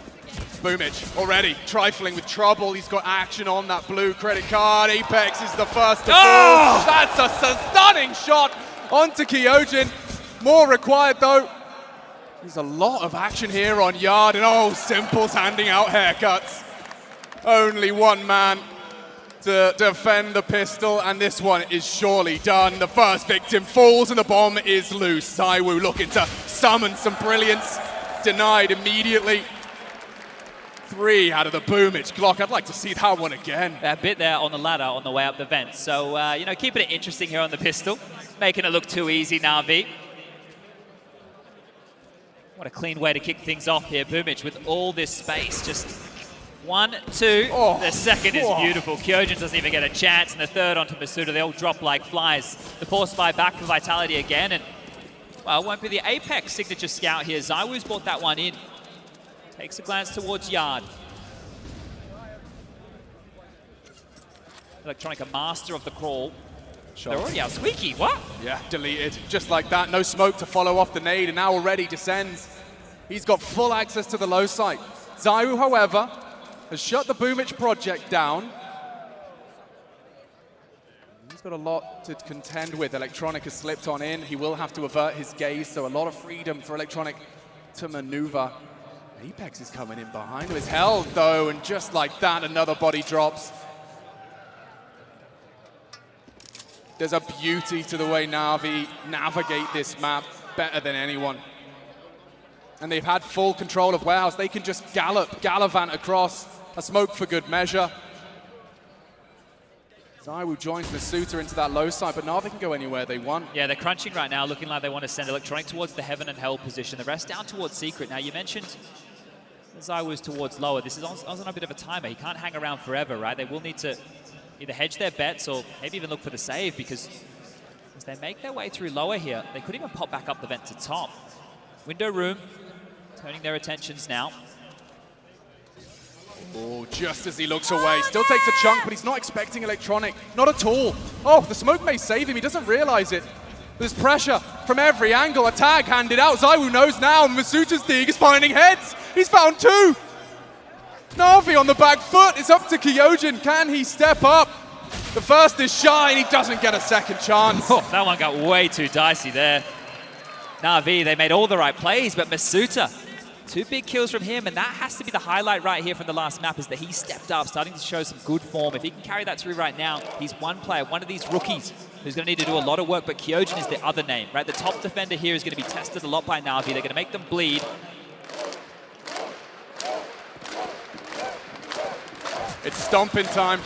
Boomich already trifling with trouble. He's got action on that blue credit card. Apex is the first to fall. That's a stunning shot onto Kyojin. More required though. There's a lot of action here on Yard, and oh, Simple's handing out haircuts. Only one man to defend the pistol, and this one is surely done. The first victim falls and the bomb is loose. ZywOo looking to summon some brilliance. Denied immediately. 3 out of the Boomich Glock. I'd like to see that one again. A bit there on the ladder on the way up the vent. So, you know, keeping it interesting here on the pistol. Making it look too easy, Na'Vi. What a clean way to kick things off here. Boomich with all this space. Just 1, 2. Oh, the second is beautiful. Kyojin doesn't even get a chance. And the third onto Masuda. They all drop like flies. The force buy back for Vitality again. And, well, it won't be the Apex signature scout here. ZywOo's brought that one in. Takes a glance towards Yard. Electronic, a master of the crawl. They're already out. Squeaky, what? Yeah, deleted. Just like that. No smoke to follow off the nade, and now already descends. He's got full access to the low site. ZywOo, however, has shut the Boomich project down. He's got a lot to contend with. Electronic has slipped on in. He will have to avert his gaze, so a lot of freedom for Electronic to maneuver. Apex is coming in behind him. It's held, though, and just like that, another body drops. There's a beauty to the way Na'Vi navigate this map better than anyone. And they've had full control of warehouse. They can just gallivant across, a smoke for good measure. ZywOo joins Masuta into that low side, but Na'Vi can go anywhere they want. Yeah, they're crunching right now, looking like they want to send Electronic towards the Heaven and Hell position. The rest down towards Secret. Now, you mentioned ZywOo's towards lower. This is on a bit of a timer. He can't hang around forever, right? They will need to either hedge their bets or maybe even look for the save, because as they make their way through lower here, they could even pop back up the vent to top. Window room, turning their attentions now. Oh, just as he looks away. Still takes a chunk, but he's not expecting Electronic. Not at all. Oh, the smoke may save him. He doesn't realize it. There's pressure from every angle. A tag handed out. ZywOo knows now. Masuta's dig is finding heads. He's found two. Na'Vi on the back foot. It's up to Kyojin. Can he step up? The first is shy, and he doesn't get a second chance. Oh, that one got way too dicey there. Na'Vi, they made all the right plays, but Masuta, 2 big kills from him, and that has to be the highlight right here from the last map, is that he stepped up, starting to show some good form. If he can carry that through right now, he's one player, one of these rookies who's going to need to do a lot of work, but Kyojin is the other name, right? The top defender here is going to be tested a lot by Na'Vi. They're going to make them bleed. It's stomping time.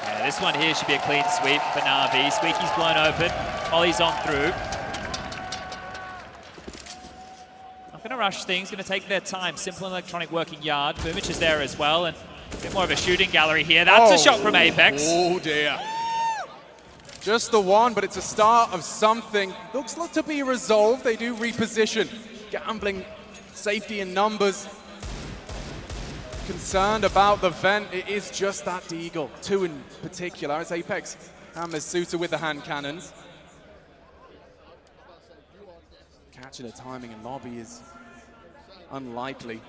Yeah, this one here should be a clean sweep for Na'Vi. Squeaky's blown open. Ollie's on through. Not going to rush things, going to take their time. Simple and Electronic working yard. Boomich is there as well, and a bit more of a shooting gallery here. That's a shot from Apex. Oh dear. Just the one, but it's a start of something. Looks like to be resolved. They do reposition. Gambling, safety in numbers. Concerned about the vent. It is just that Deagle. 2 in particular. It's Apex and Masuta with the hand cannons. Catching the timing in lobby is unlikely.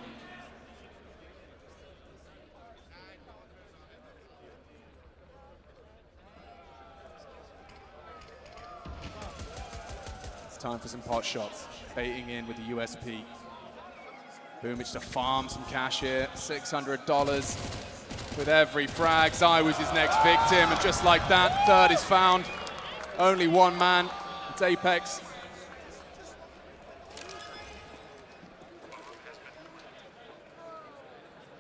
It's time for some pot shots. Baiting in with the USP. Boomich to farm some cash here, $600 with every frag. ZywOo's his next victim, and just like that, third is found. Only one man, it's Apex.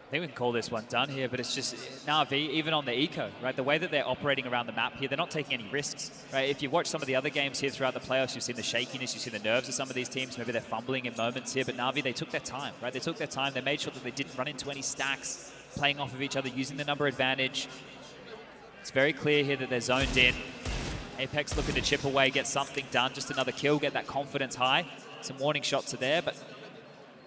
I think we can call this one done here, but it's just Na'Vi, even on the eco, right? The way that they're operating around the map here, they're not taking any risks, right? If you watch some of the other games here throughout the playoffs, you've seen the shakiness, you've seen the nerves of some of these teams. Maybe they're fumbling in moments here, but Na'Vi, they took their time, right? They took their time. They made sure that they didn't run into any stacks, playing off of each other, using the number advantage. It's very clear here that they're zoned in. Apex looking to chip away, get something done, just another kill, get that confidence high. Some warning shots are there, but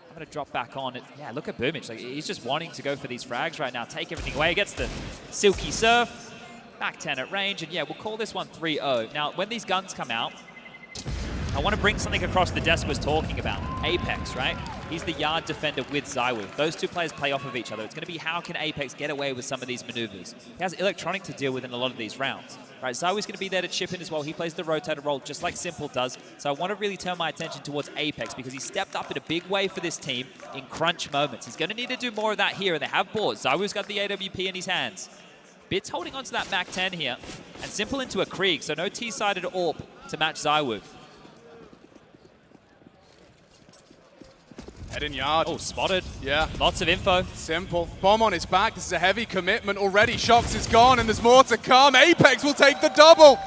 I'm going to drop back on it. Yeah, look at Boomich. Like, he's just wanting to go for these frags right now, take everything away. He gets the silky surf, back 10 at range, and yeah, we'll call this one 3-0. Now, when these guns come out, I want to bring something across the desk was talking about. Apex, right? He's the yard defender with ZywOo. Those two players play off of each other. It's going to be how can Apex get away with some of these maneuvers. He has Electronic to deal with in a lot of these rounds. Right, ZywOo's going to be there to chip in as well. He plays the rotator role just like Simple does. So I want to really turn my attention towards Apex because he stepped up in a big way for this team in crunch moments. He's going to need to do more of that here, and they have boards. ZywOo's got the AWP in his hands. Bits holding on to that Mac 10 here, and Simple into a Krieg, so no T-sided AWP to match ZywOo. Head in yard. Oh, spotted. Yeah. Lots of info. Simple. Bomb on his back. This is a heavy commitment already. Shox is gone, and there's more to come. Apex will take the double.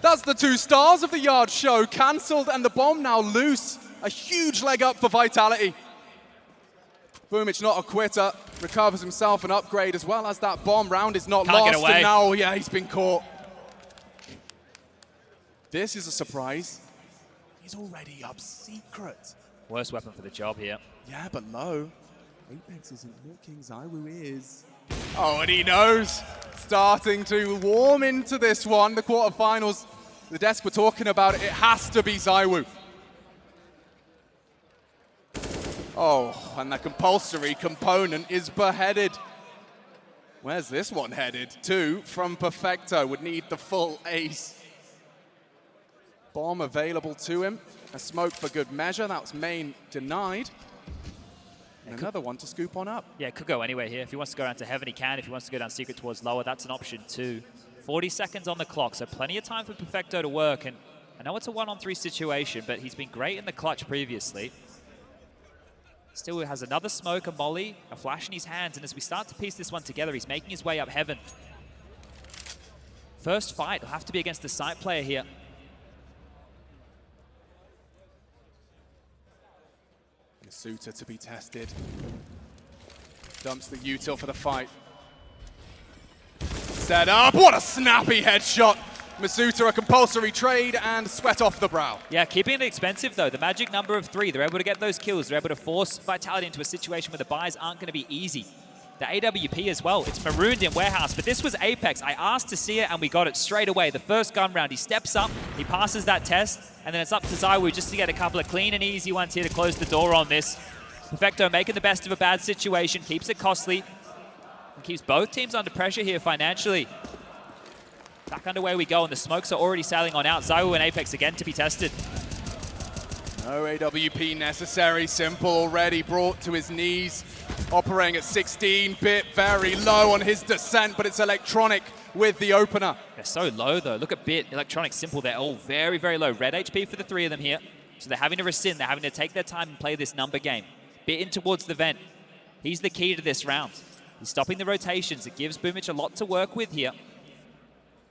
That's the 2 stars of the yard show cancelled, and the bomb now loose. A huge leg up for Vitality. Boomich not a quitter. Recovers himself an upgrade as well as that bomb. Round is not lost. Get away. And now, yeah, he's been caught. This is a surprise. He's already up secret. Worst weapon for the job here. Yeah, but low. Apex isn't looking. ZywOo is. Oh, and he knows. Starting to warm into this one. The quarterfinals. The desk were talking about it. It has to be ZywOo. Oh, and the compulsory component is beheaded. Where's this one headed to? From Perfecto. Would need the full ace. Bomb available to him. A smoke for good measure. That was main denied. And another one to scoop on up. Yeah, it could go anywhere here. If he wants to go down to heaven, he can. If he wants to go down secret towards lower, that's an option too. 40 seconds on the clock, so plenty of time for Perfecto to work. And I know it's a 1-on-3 situation, but he's been great in the clutch previously. Still has another smoke, a molly, a flash in his hands. And as we start to piece this one together, he's making his way up heaven. First fight will have to be against the site player here. Masuta to be tested. Dumps the util for the fight. Set up. What a snappy headshot. Masuta a compulsory trade and sweat off the brow. Yeah, keeping it expensive though. The magic number of 3. They're able to get those kills. They're able to force Vitality into a situation where the buys aren't going to be easy. The AWP as well. It's marooned in Warehouse, but this was Apex. I asked to see it and we got it straight away. The first gun round, he steps up, he passes that test, and then it's up to ZywOo just to get a couple of clean and easy ones here to close the door on this. Perfecto making the best of a bad situation, keeps it costly, and keeps both teams under pressure here financially. Back underway we go, and the smokes are already sailing on out. ZywOo and Apex again to be tested. No AWP necessary. Simple already brought to his knees. Operating at 16-bit, very low on his descent, but it's Electronic with the opener. They're so low though. Look at Bit, Electronic, Simple. They're all very, very low. Red HP for the 3 of them here. So they're having to rescind. They're having to take their time and play this number game. Bit in towards the vent. He's the key to this round. He's stopping the rotations. It gives Boomich a lot to work with here.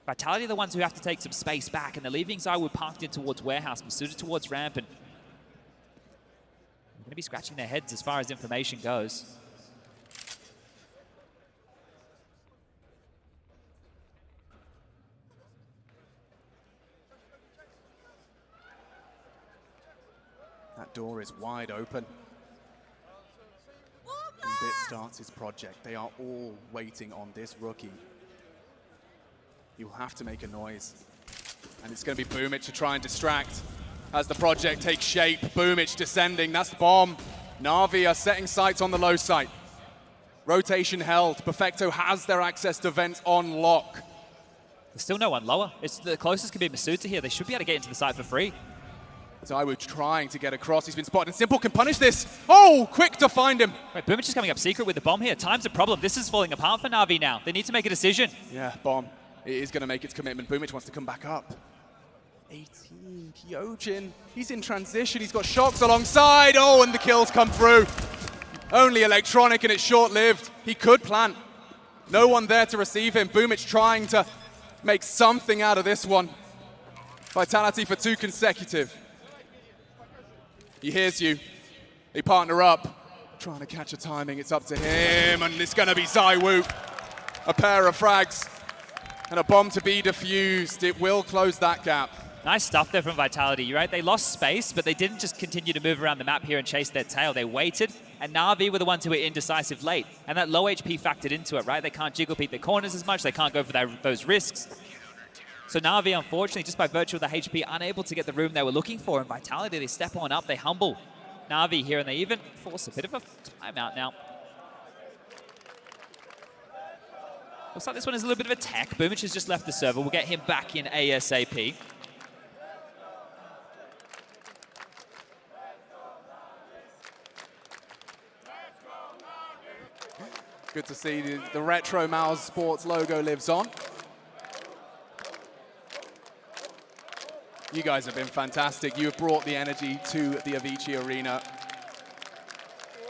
Vitality are the ones who have to take some space back, and they're leaving ZywOo parked in towards Warehouse, Masuta towards ramp, and they're going to be scratching their heads as far as information goes. That door is wide open. And Bit starts his project. They are all waiting on this rookie. You'll have to make a noise. And it's going to be Boomich to try and distract as the project takes shape. Boomich descending, that's the bomb. Na'Vi are setting sights on the low site. Rotation held. Perfecto has their access to vents on lock. There's still no one lower. It's the closest can be Masuta here. They should be able to get into the site for free. ZywOo trying to get across. He's been spotted, and Simple can punish this. Oh, quick to find him. Wait, Boomich is coming up secret with the bomb here. Time's a problem. This is falling apart for Na'Vi now. They need to make a decision. Yeah, bomb. It is going to make its commitment. Boomich wants to come back up. 18, Kyojin. He's in transition. He's got shocks alongside. Oh, and the kills come through. Only Electronic, and it's short-lived. He could plant. No one there to receive him. Boomich trying to make something out of this one. Vitality for 2 consecutive. He hears you. They partner up. Trying to catch a timing. It's up to him, and it's going to be ZywOo. A pair of frags and a bomb to be defused. It will close that gap. Nice stuff there from Vitality. You're right, they lost space, but they didn't just continue to move around the map here and chase their tail. They waited, and Na'Vi were the ones who were indecisive late. And that low HP factored into it, right? They can't jiggle peek their corners as much. They can't go for those risks. So Na'Vi, unfortunately, just by virtue of the HP, unable to get the room they were looking for. And Vitality, they step on up, they humble Na'Vi here, and they even force a bit of a timeout now. Looks like this one is a little bit of a tech. Boomich has just left the server. We'll get him back in ASAP. Good to see the retro MOUZ Sports logo lives on. You guys have been fantastic. You have brought the energy to the Avicii Arena.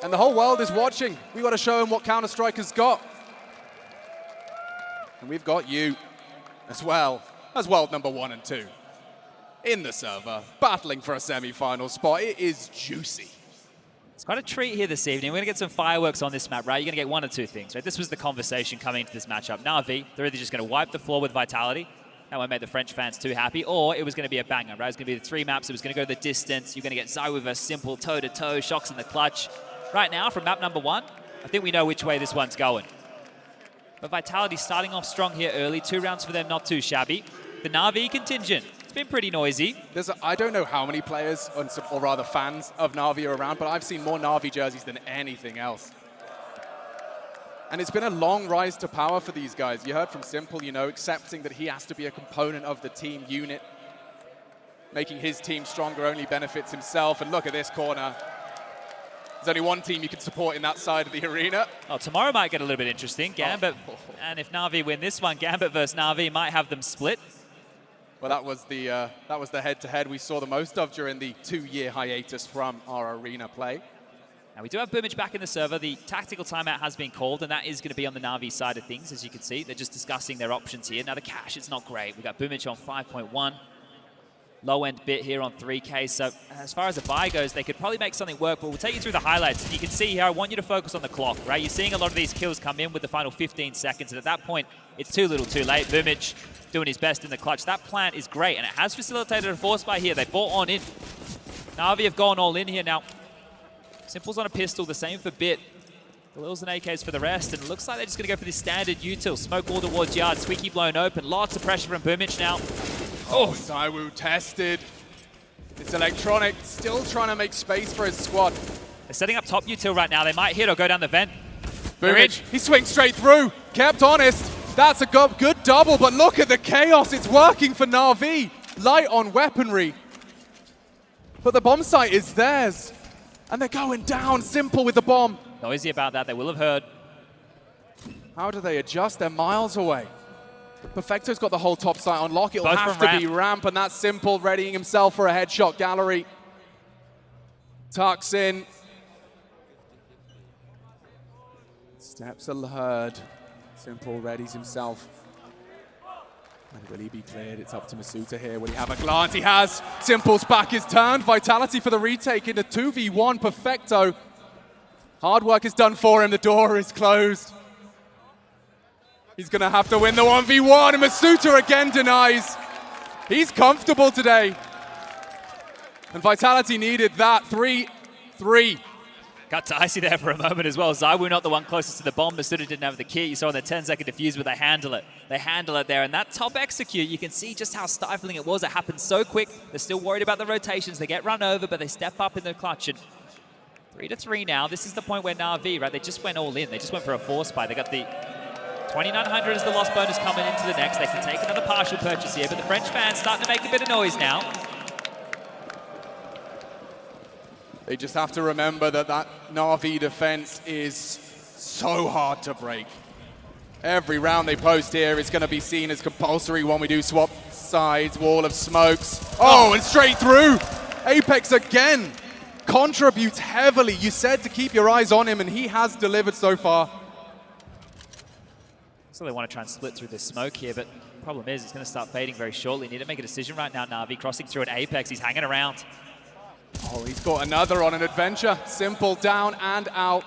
And the whole world is watching. We've got to show them what Counter-Strike has got. And we've got you as well as world number 1 and 2 in the server, battling for a semi-final spot. It is juicy. It's quite a treat here this evening. We're going to get some fireworks on this map, right? You're going to get one or two things, right? This was the conversation coming into this matchup. Na'Vi, they're either just going to wipe the floor with Vitality. That won't make the French fans too happy, or it was going to be a banger, right? It was going to be the 3 maps. It was going to go the distance. You're going to get ZywOo versus Simple, toe-to-toe, shocks in the clutch. Right now, from map number 1, I think we know which way this one's going. But Vitality starting off strong here early. 2 rounds for them, not too shabby. The Na'Vi contingent, it's been pretty noisy. I don't know how many players, or rather fans, of Na'Vi are around, but I've seen more Na'Vi jerseys than anything else. And it's been a long rise to power for these guys. You heard from Simple, you know, accepting that he has to be a component of the team unit. Making his team stronger only benefits himself. And look at this corner. There's only one team you can support in that side of the arena. Oh, tomorrow might get a little bit interesting. Gambit, and if Na'Vi win this one, Gambit versus Na'Vi might have them split. Well, that was the head-to-head we saw the most of during the 2-year hiatus from our arena play. Now we do have Boomage back in the server. The tactical timeout has been called, and that is going to be on the Na'Vi side of things, as you can see. They're just discussing their options here. Now the cash, it's not great. We've got Boomage on 5.1. Low-end bit here on 3K. So as far as the buy goes, they could probably make something work, but we'll take you through the highlights. You can see here, I want you to focus on the clock, right? You're seeing a lot of these kills come in with the final 15 seconds, and at that point, it's too little too late. Boomage doing his best in the clutch. That plant is great, and it has facilitated a force buy here. They bought on in. Na'Vi have gone all in here now. Simple's on a pistol, the same for Bit. Galil's and AKs for the rest, and it looks like they're just going to go for this standard util. Smoke all towards yard, Squeaky blown open. Lots of pressure from Boomage now. Oh, ZywOo tested. It's Electronic still trying to make space for his squad. They're setting up top util right now. They might hit or go down the vent. Boomage, he swings straight through. Kept honest. That's a good double, but look at the chaos. It's working for Na'Vi. Light on weaponry. But the bomb site is theirs. And they're going down. Simple with the bomb. Noisy about that. They will have heard. How do they adjust? They're miles away. Perfecto's got the whole top site on lock. It'll Both have from to be ramp, and that's Simple readying himself for a headshot gallery. Tucks in. Steps are heard. Simple readies himself. And will he be cleared? It's up to Masuta here. Will he have a glance? He has. Simple's back is turned. Vitality for the retake in a 2v1. Perfecto. Hard work is done for him. The door is closed. He's going to have to win the 1v1. And Masuta again denies. He's comfortable today. And Vitality needed that. 3-3. Got dicey there for a moment as well. ZywOo not the one closest to the bomb. Masuta didn't have the key. You saw in the 10-second defuse, but they handle it. They handle it there. And that top execute, you can see just how stifling it was. It happened so quick. They're still worried about the rotations. They get run over, but they step up in the clutch. And 3-3 now. This is the point where Na'Vi, right, they just went all in. They just went for a force buy. They got the 2,900 as the lost bonus coming into the next. They can take another partial purchase here, but the French fans starting to make a bit of noise now. They just have to remember that that Na'Vi defense is so hard to break. Every round they post here is going to be seen as compulsory when we do swap sides, wall of smokes. Oh, and straight through. Apex again contributes heavily. You said to keep your eyes on him, and he has delivered so far. So they want to try and split through this smoke here, but the problem is it's going to start fading very shortly. Need to make a decision right now, Na'Vi. Crossing through an Apex. He's hanging around. Oh, he's got another on an adventure. Simple down and out.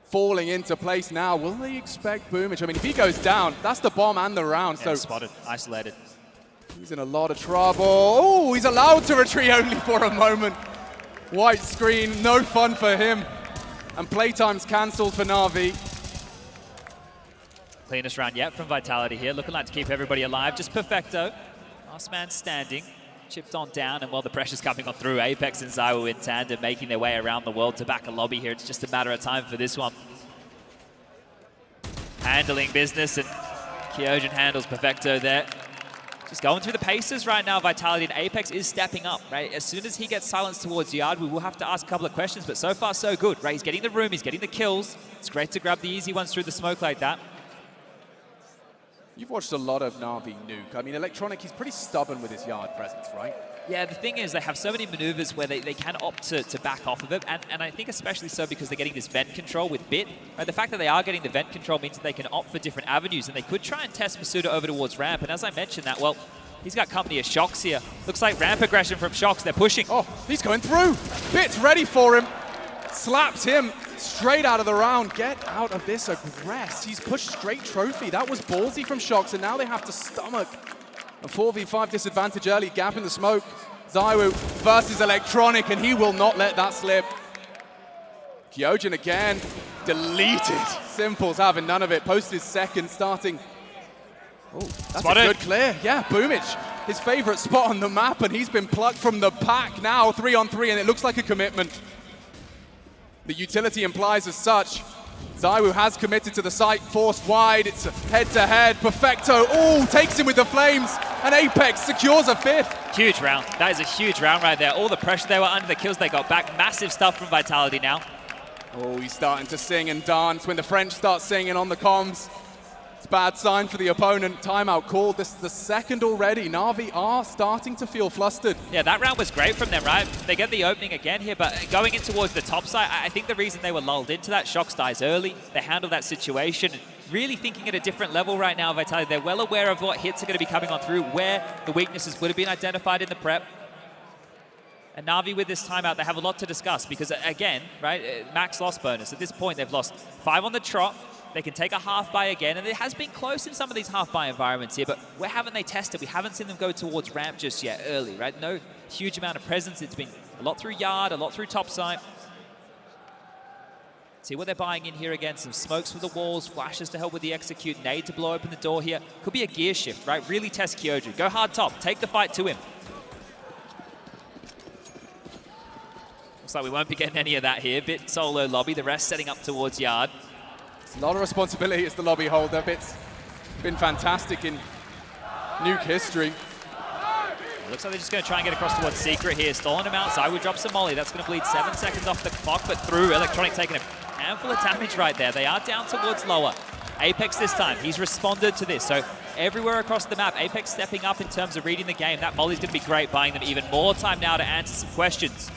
Falling into place now. Will they expect Boomage? I mean, if he goes down, that's the bomb and the round. Yeah, so spotted, isolated. He's in a lot of trouble. Oh, he's allowed to retreat only for a moment. White screen, no fun for him. And playtime's cancelled for Na'Vi. Cleanest round yet from Vitality here. Looking like to keep everybody alive. Just Perfecto. Last man standing. Chipped on down, and while the pressure's coming on through, Apex and ZywOo in tandem making their way around the world to back a lobby here. It's just a matter of time for this one. Handling business, and Kyojin handles Perfecto there. Just going through the paces right now, Vitality, and Apex is stepping up, right? As soon as he gets silenced towards yard, we will have to ask a couple of questions, but so far so good, right? He's getting the room, he's getting the kills. It's great to grab the easy ones through the smoke like that. You've watched a lot of Na'Vi Nuke. I mean, Electronic, he's pretty stubborn with his yard presence, right? Yeah, the thing is they have so many maneuvers where they can opt to back off of it, and I think especially so because they're getting this vent control with Bit. Right? The fact that they are getting the vent control means that they can opt for different avenues, and they could try and test Masuta over towards ramp, and as I mentioned that, well, he's got company of Shox here. Looks like ramp aggression from Shox, they're pushing. Oh, he's going through. Bit's ready for him. Slaps him straight out of the round. Get out of this aggress. He's pushed straight trophy. That was ballsy from Shox, and now they have to stomach a 4v5 disadvantage early. Gap in the smoke. ZywOo versus Electronic, and he will not let that slip. Kyojin again. Deleted. Simple's having none of it. Posted second, starting. Oh, that's a good clear. Yeah, Boomage. His favorite spot on the map, and he's been plucked from the pack now. 3-on-3, and it looks like a commitment. The utility implies as such. ZywOo has committed to the site, forced wide. It's a head-to-head. Perfecto, oh, takes him with the flames. And Apex secures a fifth. Huge round. That is a huge round right there. All the pressure they were under, the kills they got back. Massive stuff from Vitality now. Oh, he's starting to sing and dance when the French start singing on the comms. It's a bad sign for the opponent. Timeout called. This is the second already. Na'Vi are starting to feel flustered. Yeah, that round was great from them, right? They get the opening again here, but going in towards the top side, I think the reason they were lulled into that, Shox dies early. They handled that situation. Really thinking at a different level right now, Vitality. They're well aware of what hits are going to be coming on through, where the weaknesses would have been identified in the prep. And Na'Vi with this timeout, they have a lot to discuss because, again, right, max loss bonus. At this point, they've lost 5 on the trot. They can take a half buy again, and it has been close in some of these half buy environments here, but where haven't they tested? We haven't seen them go towards ramp just yet early, right? No huge amount of presence. It's been a lot through yard, a lot through top side. See what they're buying in here again. Some smokes for the walls, flashes to help with the execute, nade to blow open the door here. Could be a gear shift, right? Really test Kyoju. Go hard top, take the fight to him. Looks like we won't be getting any of that here. Bit solo lobby, the rest setting up towards yard. It's a lot of responsibility as the lobby holder. Bit's been fantastic in Nuke history. Looks like they're just going to try and get across towards Secret here. Stalling him out. Zywoo drops a molly. That's going to bleed 7 seconds off the clock, but through. Electronic taking a handful of damage right there. They are down towards lower. Apex this time. He's responded to this. So everywhere across the map, Apex stepping up in terms of reading the game. That molly's going to be great, buying them even more time now to answer some questions.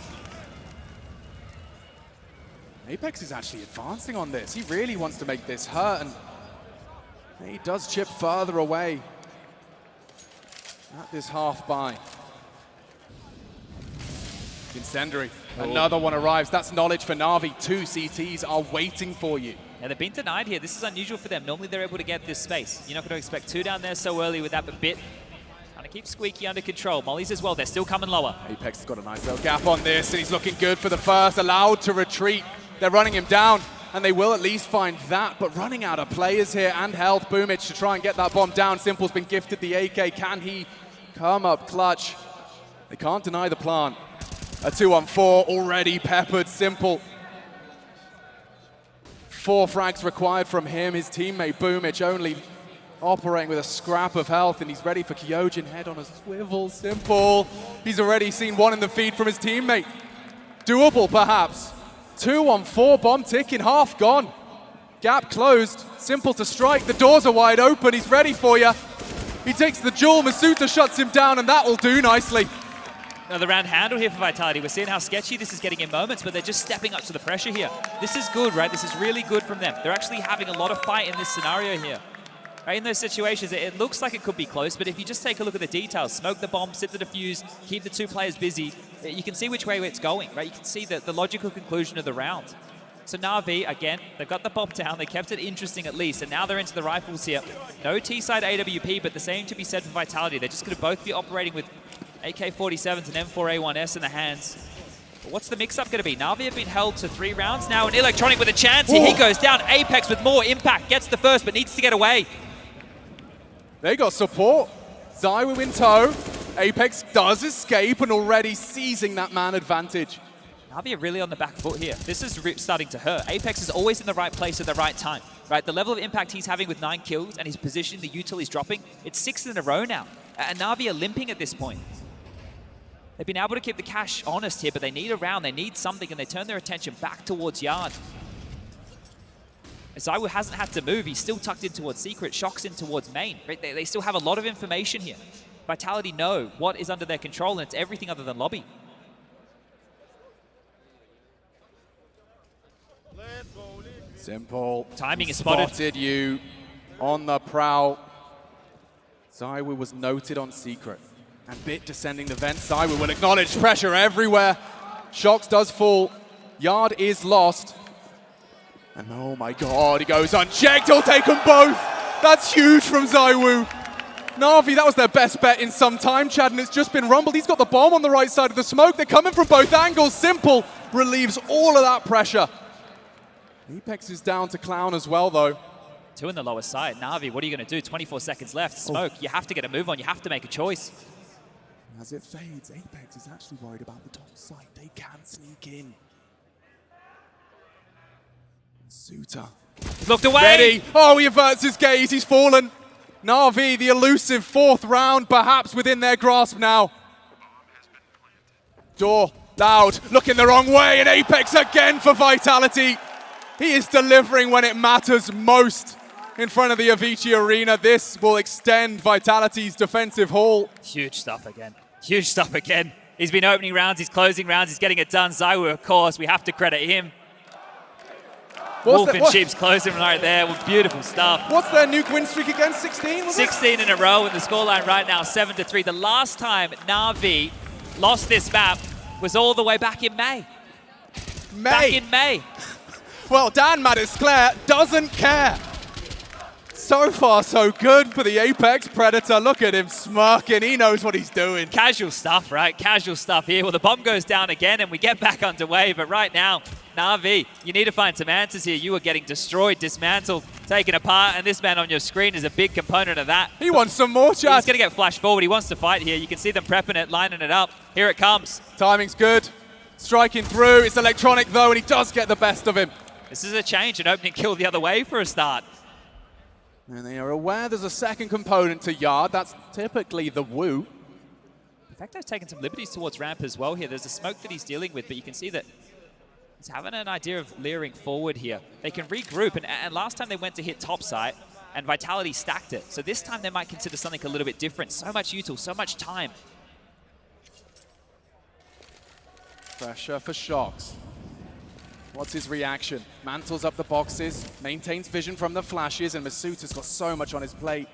Apex is actually advancing on this. He really wants to make this hurt, and he does chip further away at this half buy. Incendiary. Another one arrives. That's knowledge for Na'Vi. 2 CTs are waiting for you. Yeah, they've been denied here. This is unusual for them. Normally they're able to get this space. You're not going to expect 2 down there so early with that, but Bit trying to keep Squeaky under control. Molly's as well. They're still coming lower. Apex has got a nice little gap on this, and he's looking good for the first. Allowed to retreat. They're running him down, and they will at least find that, but running out of players here and health. Boomich to try and get that bomb down. Simple's been gifted the AK. Can he come up clutch? They can't deny the plant. A 2-on-4 already peppered. Simple. 4 frags required from him. His teammate Boomich only operating with a scrap of health, and he's ready for Kyojin. Head on a swivel. Simple. He's already seen 1 in the feed from his teammate. Doable, perhaps. 2-on-4, bomb ticking, half gone. Gap closed. Simple to strike. The doors are wide open. He's ready for you. He takes the jewel. Masuta shuts him down, and that will do nicely. Another round handle here for Vitality. We're seeing how sketchy this is getting in moments, but they're just stepping up to the pressure here. This is good, right? This is really good from them. They're actually having a lot of fight in this scenario here. Right, in those situations, it looks like it could be close, but if you just take a look at the details, smoke the bomb, sit the defuse, keep the 2 players busy, you can see which way it's going, right? You can see the logical conclusion of the round. So Na'Vi, again, they've got the bomb down, they kept it interesting at least, and now they're into the rifles here. No T-side AWP, but the same to be said for Vitality. They're just going to both be operating with AK-47s and M4A1S in the hands. But what's the mix-up going to be? Na'Vi have been held to 3 rounds now, and Electronic with a chance here. He goes down. Apex with more impact, gets the first, but needs to get away. They got support. Zywoo in tow. Apex does escape and already seizing that man advantage. Na'Vi are really on the back foot here. This is starting to hurt. Apex is always in the right place at the right time. Right, the level of impact he's having with 9 kills and his position, the util he's dropping, it's 6 in a row now. And Na'Vi are limping at this point. They've been able to keep the cash honest here, but they need a round, they need something, and they turn their attention back towards yard. Zywoo hasn't had to move. He's still tucked in towards Secret. Shox in towards main. Right? They still have a lot of information here. Vitality know what is under their control, and it's everything other than lobby. Simple. Timing is spotted. Spotted you on the prowl. Zywoo was noted on Secret. And Bit descending the vent. Zywoo will acknowledge pressure everywhere. Shox does fall. Yard is lost. And oh my god, he goes unchecked. He'll take them both. That's huge from Zywoo. Na'Vi, that was their best bet in some time, Chad, and it's just been rumbled. He's got the bomb on the right side of the smoke. They're coming from both angles. Simple relieves all of that pressure. Apex is down to Clown as well, though. 2 in the lower side. Na'Vi, what are you going to do? 24 seconds left. Smoke, you have to get a move on. You have to make a choice. As it fades, Apex is actually worried about the top side. They can sneak in. Suta. Looked away. Ready. Oh, he averts his gaze. He's fallen. Na'Vi, the elusive 4th round, perhaps within their grasp now. Door, loud, looking the wrong way, and Apex again for Vitality. He is delivering when it matters most. in front of the Avicii Arena. This will extend Vitality's defensive haul. Huge stuff again. Huge stuff again. He's been opening rounds, he's closing rounds, he's getting it done. ZywOo, of course, we have to credit him. Wolf in Sheep's closing right there with beautiful stuff. What's their Nuke win streak again? 16? 16 in a row, and the scoreline right now 7-3. The last time Na'Vi lost this map was all the way back in May. Back in May. Well, Dan Matisclair doesn't care. So far, so good for the Apex Predator. Look at him smirking. He knows what he's doing. Casual stuff, right? Casual stuff here. Well, the bomb goes down again, and we get back underway. But right now, Na'Vi, you need to find some answers here. You are getting destroyed, dismantled, taken apart, and this man on your screen is a big component of that. He wants some more, Chad. He's going to get flashed forward. He wants to fight here. You can see them prepping it, lining it up. Here it comes. Timing's good. Striking through. It's electronic, though, and he does get the best of him. This is a change, an opening kill the other way for a start. And they are aware there's a second component to Yard. That's typically the Woo. Perfecto's taking some liberties towards ramp as well here. There's a smoke that he's dealing with, but you can see that he's having an idea of leering forward here. They can regroup, and last time they went to hit top site, and Vitality stacked it. So this time they might consider something a little bit different. So much util, so much time. Pressure for Shox. What's his reaction? Mantles up the boxes, maintains vision from the flashes, and Masuta's got so much on his plate.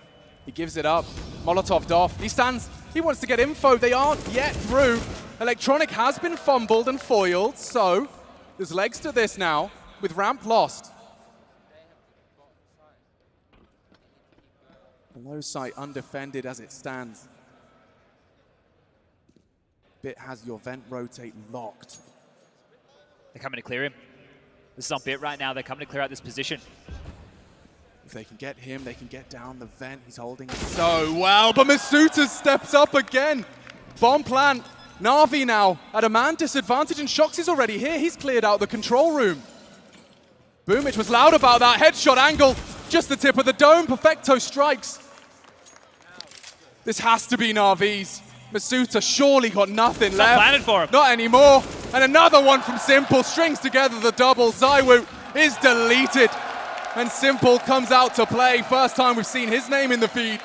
He gives it up. Molotov'd off. He stands. He wants to get info. They aren't yet through. Electronic has been fumbled and foiled, so there's legs to this now with ramp lost. Below site undefended as it stands. Bit has your vent rotate locked. They're coming to clear him. This is on Bit right now. They're coming to clear out this position. If they can get him, they can get down the vent. He's holding so well, but Masuta steps up again. Bomb plant. Na'Vi now at a man disadvantage, and Shox is already here. He's cleared out the control room. Boomich was loud about that. Headshot angle, just the tip of the dome. Perfecto strikes. This has to be Na'Vi's. Masuta surely got nothing left. Not planted for him. Not anymore. And another one from Simple strings together the double. ZywOo is deleted. And Simple comes out to play. First time we've seen his name in the feed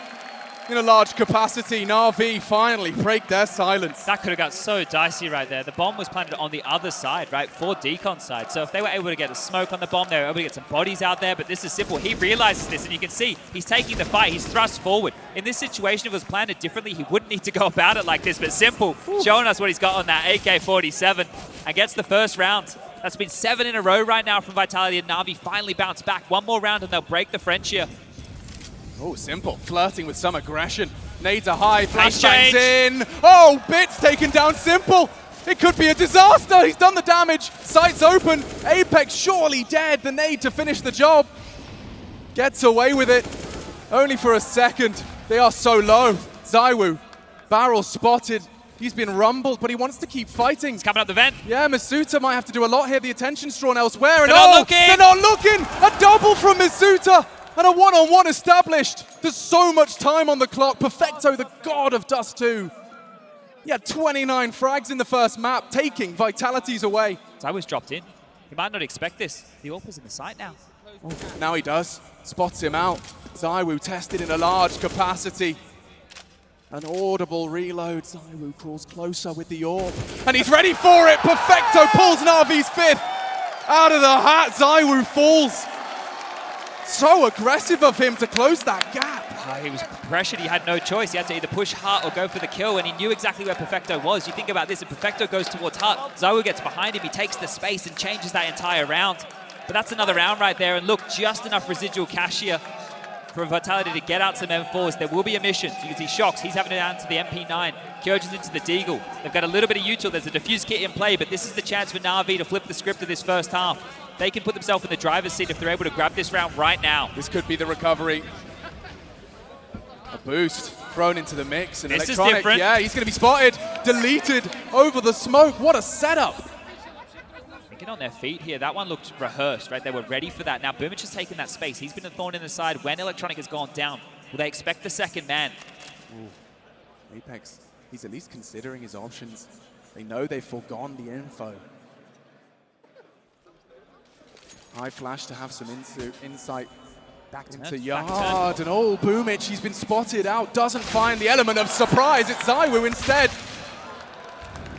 in a large capacity. Na'Vi finally break their silence. That could have got so dicey right there. The bomb was planted on the other side, right, for Decon's side. So if they were able to get a smoke on the bomb, they were able to get some bodies out there. But this is Simple. He realizes this, and you can see he's taking the fight. He's thrust forward. In this situation, if it was planted differently, he wouldn't need to go about it like this. But Simple showing us what he's got on that AK-47 and gets the first round. That's been 7 in a row right now from Vitality, and Na'Vi finally bounce back. One more round and they'll break the French here. Oh, Simple flirting with some aggression. Nades are high, flashbangs in. Oh, Bits taken down Simple. It could be a disaster. He's done the damage. Sights open. Apex surely dead. The nade to finish the job. Gets away with it. Only for a second. They are so low. ZywOo, barrel spotted. He's been rumbled, but he wants to keep fighting. He's coming up the vent. Yeah, Masuta might have to do a lot here. The attention's drawn elsewhere. And they're not looking. They're not looking. A double from Masuta. And a one-on-one established. There's so much time on the clock. Perfecto, the god of Dust 2. He had 29 frags in the first map, taking Vitalities away. ZywOo's dropped in. He might not expect this. The AWP is in the site now. Oh, now he does. Spots him out. ZywOo tested in a large capacity. An audible reload. ZywOo crawls closer with the AWP. And he's ready for it. Perfecto pulls Na'Vi's 5th. Out of the hat, ZywOo falls. So aggressive of him to close that gap. He was pressured. He had no choice. He had to either push Hart or go for the kill, and he knew exactly where Perfecto was. You think about this, if Perfecto goes towards Hart, ZywOo gets behind him, he takes the space and changes that entire round. But that's another round right there, and look, just enough residual cash here for Vitality to get out some M4s. There will be a mission. You can see Shox, he's having it down to the MP9. Kyoji's into the Deagle. They've got a little bit of util. There's a defuse kit in play, but this is the chance for Na'Vi to flip the script of this first half. They can put themselves in the driver's seat if they're able to grab this round right now. This could be the recovery. A boost thrown into the mix. And this is Electronic, different. yeah, he's going to be spotted, deleted over the smoke. What a setup. Thinking on their feet here. That one looked rehearsed, right? They were ready for that. Now Boomich has taken that space. He's been a thorn in the side when Electronic has gone down. Will they expect the second man? Ooh. Apex, he's at least considering his options. They know they've foregone the info. High flash to have some insight. Into Yard, and oh, Boomich, he's been spotted out, doesn't find the element of surprise. It's ZywOo instead.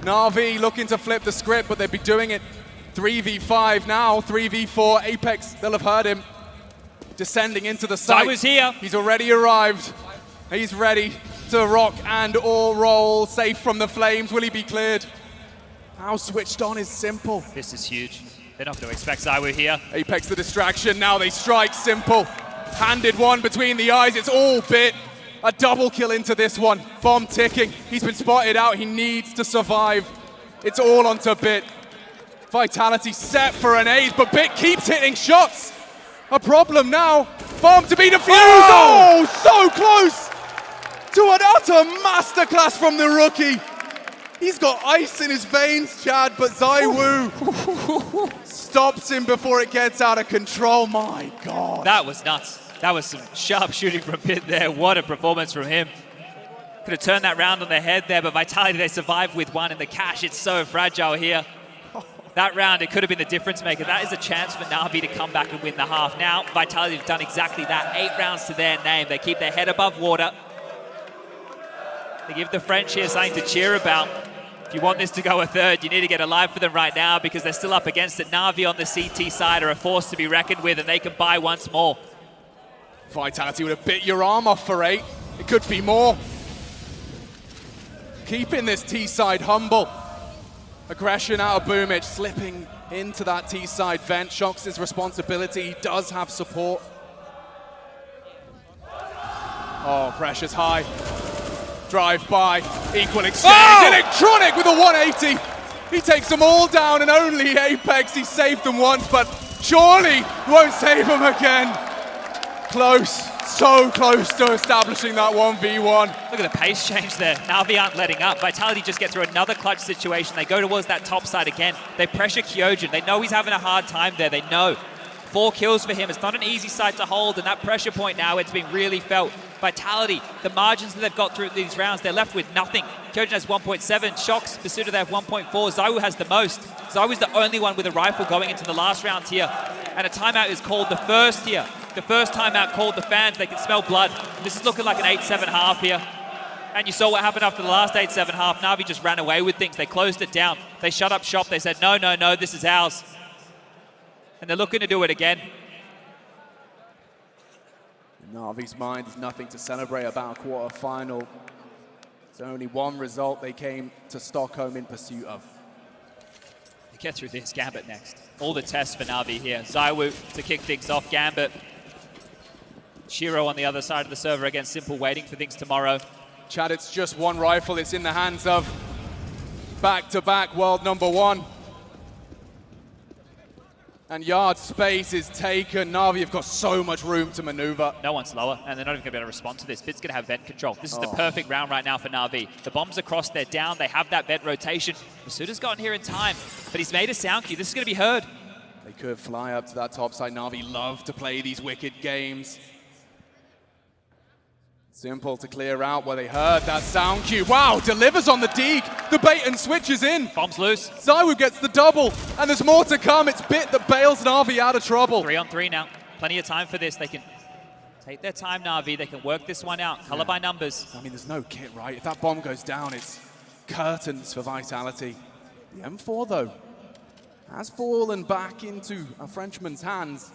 Na'Vi looking to flip the script, but they'd be doing it 3v5 now, 3v4. Apex, they'll have heard him. Descending into the site. ZywOo's here. He's already arrived. He's ready to rock and or roll. Safe from the flames. Will he be cleared? How switched on is Simple. This is huge. They're not going to expect ZywOo here. Apex the distraction. Now they strike Simple. Handed one between the eyes. It's all bit. A double kill into this one. Bomb ticking. He's been spotted out. He needs to survive. It's all onto Bit. Vitality set for an ace, but Bit keeps hitting shots. A problem now. Bomb to be defused. Oh, so close to an utter masterclass from the rookie. He's got ice in his veins, Chad, but ZywOo stops him before it gets out of control. My God. That was nuts. That was some sharp shooting from Bit there. What a performance from him. Could have turned that round on the head there, but Vitality, they survived with one in the cash. It's so fragile here. That round, it could have been the difference maker. That is a chance for Na'Vi to come back and win the half. Now, Vitality have done exactly that. 8 rounds to their name. They keep their head above water. They give the French here something to cheer about. If you want this to go a third, you need to get alive for them right now because they're still up against it. Na'Vi on the CT side are a force to be reckoned with, and they can buy once more. Vitality would have bit your arm off for 8. It could be more. Keeping this T-side humble. Aggression out of Boomich, slipping into that T-side vent. Shocks his responsibility. He does have support. Oh, pressure's high. Drive by, equal exchange. Oh! Electronic with a 180. He takes them all down, and only Apex. He saved them once, but surely won't save them again. Close, so close to establishing that 1v1. Look at the pace change there. Na'Vi aren't letting up. Vitality just get through another clutch situation. They go towards that top side again. They pressure Kyojin. They know he's having a hard time there. They know. 4 kills for him. It's not an easy side to hold, and that pressure point now, it's been really felt. Vitality, the margins that they've got through these rounds, they're left with nothing. Kyojin has 1.7, Shocks, Basuda, they have 1.4, ZywOo has the most. ZywOo's the only one with a rifle going into the last round here. And a timeout is called the first here. The first timeout called the fans, they can smell blood. This is looking like an 8-7 half here. And you saw what happened after the last 8-7 half. Na'Vi just ran away with things. They closed it down. They shut up shop. They said, no, no, no, this is ours. And they're looking to do it again. In Na'Vi's mind, there's nothing to celebrate about a quarter-final. There's only one result they came to Stockholm in pursuit of. They get through this. Gambit next. All the tests for Na'Vi here. ZywOo to kick things off. Gambit. Shiro on the other side of the server against Simple, waiting for things tomorrow. Chad, it's just one rifle. It's in the hands of back-to-back world number 1. And yard space is taken. Na'Vi have got so much room to maneuver. No one's slower, and they're not even going to be able to respond to this. Bit's going to have vent control. This is the perfect round right now for Na'Vi. The bombs across, they're down. They have that vent rotation. Masuda's gotten here in time, but he's made a sound cue. This is going to be heard. They could fly up to that top side. Na'Vi love to play these wicked games. Simple to clear out where they heard that sound cue. Wow, delivers on the deke. The bait and switch is in. Bombs loose. ZywOo gets the double, and there's more to come. It's Bit that bails Na'Vi out of trouble. 3-on-3 now. Plenty of time for this. They can take their time, Na'Vi. They can work this one out. Color by numbers. I mean, there's no kit, right? If that bomb goes down, it's curtains for Vitality. The M4, though, has fallen back into a Frenchman's hands.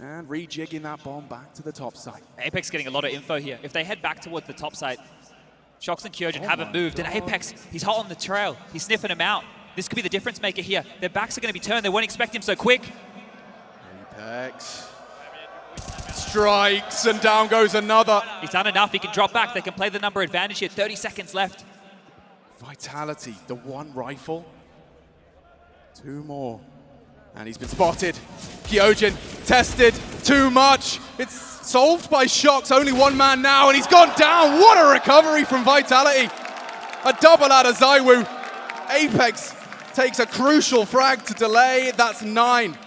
And rejigging that bomb back to the top side. Apex getting a lot of info here. If they head back towards the top side, Shocks and Kyojin haven't moved. And Apex, he's hot on the trail. He's sniffing him out. This could be the difference maker here. Their backs are going to be turned. They won't expect him so quick. Apex strikes, and down goes another. He's done enough. He can drop back. They can play the number advantage here. 30 seconds left. Vitality, the one rifle. 2 more. And he's been spotted. Kyojin tested too much. It's solved by Shocks. Only 1 man now, and he's gone down. What a recovery from Vitality. A double out of ZywOo. Apex takes a crucial frag to delay. That's 9.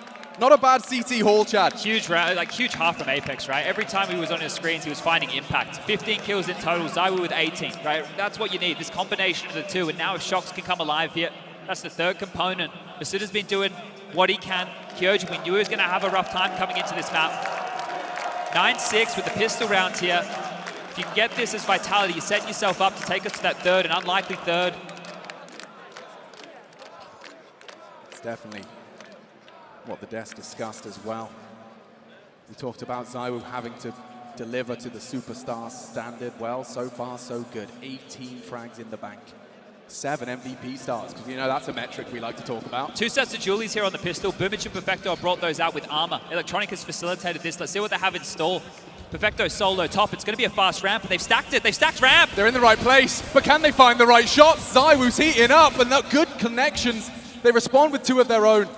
Not a bad CT haul, Chad. Huge half from Apex, right? Every time he was on his screens, he was finding impact. 15 kills in total, ZywOo with 18, right? That's what you need, this combination of the two. And now if Shocks can come alive here, that's the third component. Masuda's been doing what he can. Kyojin, we knew he was going to have a rough time coming into this map. 9-6 with the pistol round here. If you can get this as Vitality, you're setting yourself up to take us to that third, an unlikely third. It's definitely what the desk discussed as well. We talked about ZywOo having to deliver to the superstar standard. Well, so far so good. 18 frags in the bank. 7 MVP stars, because you know that's a metric we like to talk about. 2 sets of Julies here on the pistol. Boomich and Perfecto brought those out with armor. Electronic has facilitated this. Let's see what they have in store. Perfecto solo top. It's going to be a fast ramp, but they've stacked it. They've stacked ramp. They're in the right place, but can they find the right shots? ZywOo's heating up, and good connections. They respond with 2 of their own.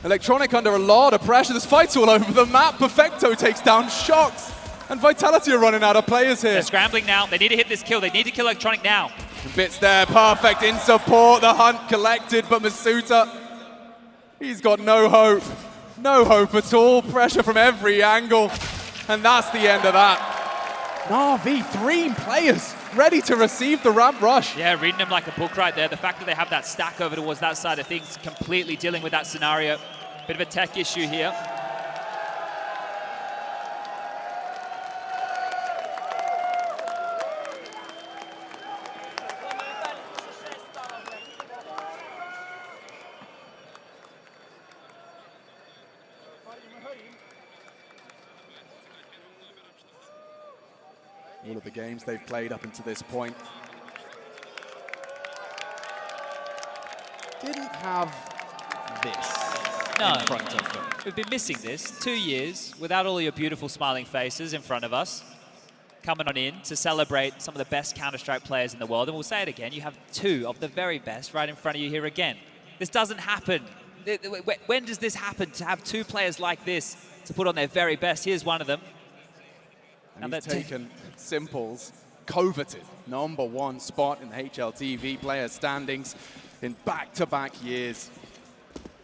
Electronic under a lot of pressure. There's fights all over the map. Perfecto takes down Shox, and Vitality are running out of players here. They're scrambling now. They need to hit this kill. They need to kill Electronic now. Bits there, perfect in support. The hunt collected, but Masuta, he's got no hope. No hope at all. Pressure from every angle, and that's the end of that. Na'Vi, 3 players ready to receive the ramp rush. Yeah, reading them like a book right there. The fact that they have that stack over towards that side of things, completely dealing with that scenario. Bit of a tech issue here. All of the games they've played up until this point didn't have this in front of them. We've been missing this 2 years without all your beautiful smiling faces in front of us, coming on in to celebrate some of the best Counter-Strike players in the world. And we'll say it again, you have 2 of the very best right in front of you here again. This doesn't happen. When does this happen, to have 2 players like this to put on their very best? Here's one of them. And he's taken Simple's coveted #1 spot in the HLTV player standings in back-to-back years.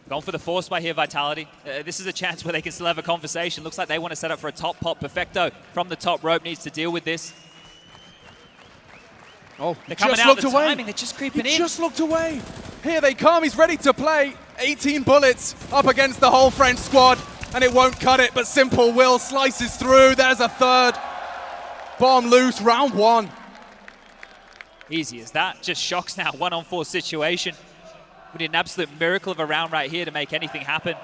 Gone for the force by here, Vitality. This is a chance where they can still have a conversation. Looks like they want to set up for a top pop. Perfecto from the top rope needs to deal with this. Oh, they're coming out the timing. They're just creeping in. He just looked away. Here they come. He's ready to play. 18 bullets up against the whole French squad, and it won't cut it, but Simple will. Slices through. There's a third. Bomb loose, round 1. Easy as that. Just Shox now, 1-on-4 situation. We need an absolute miracle of a round right here to make anything happen.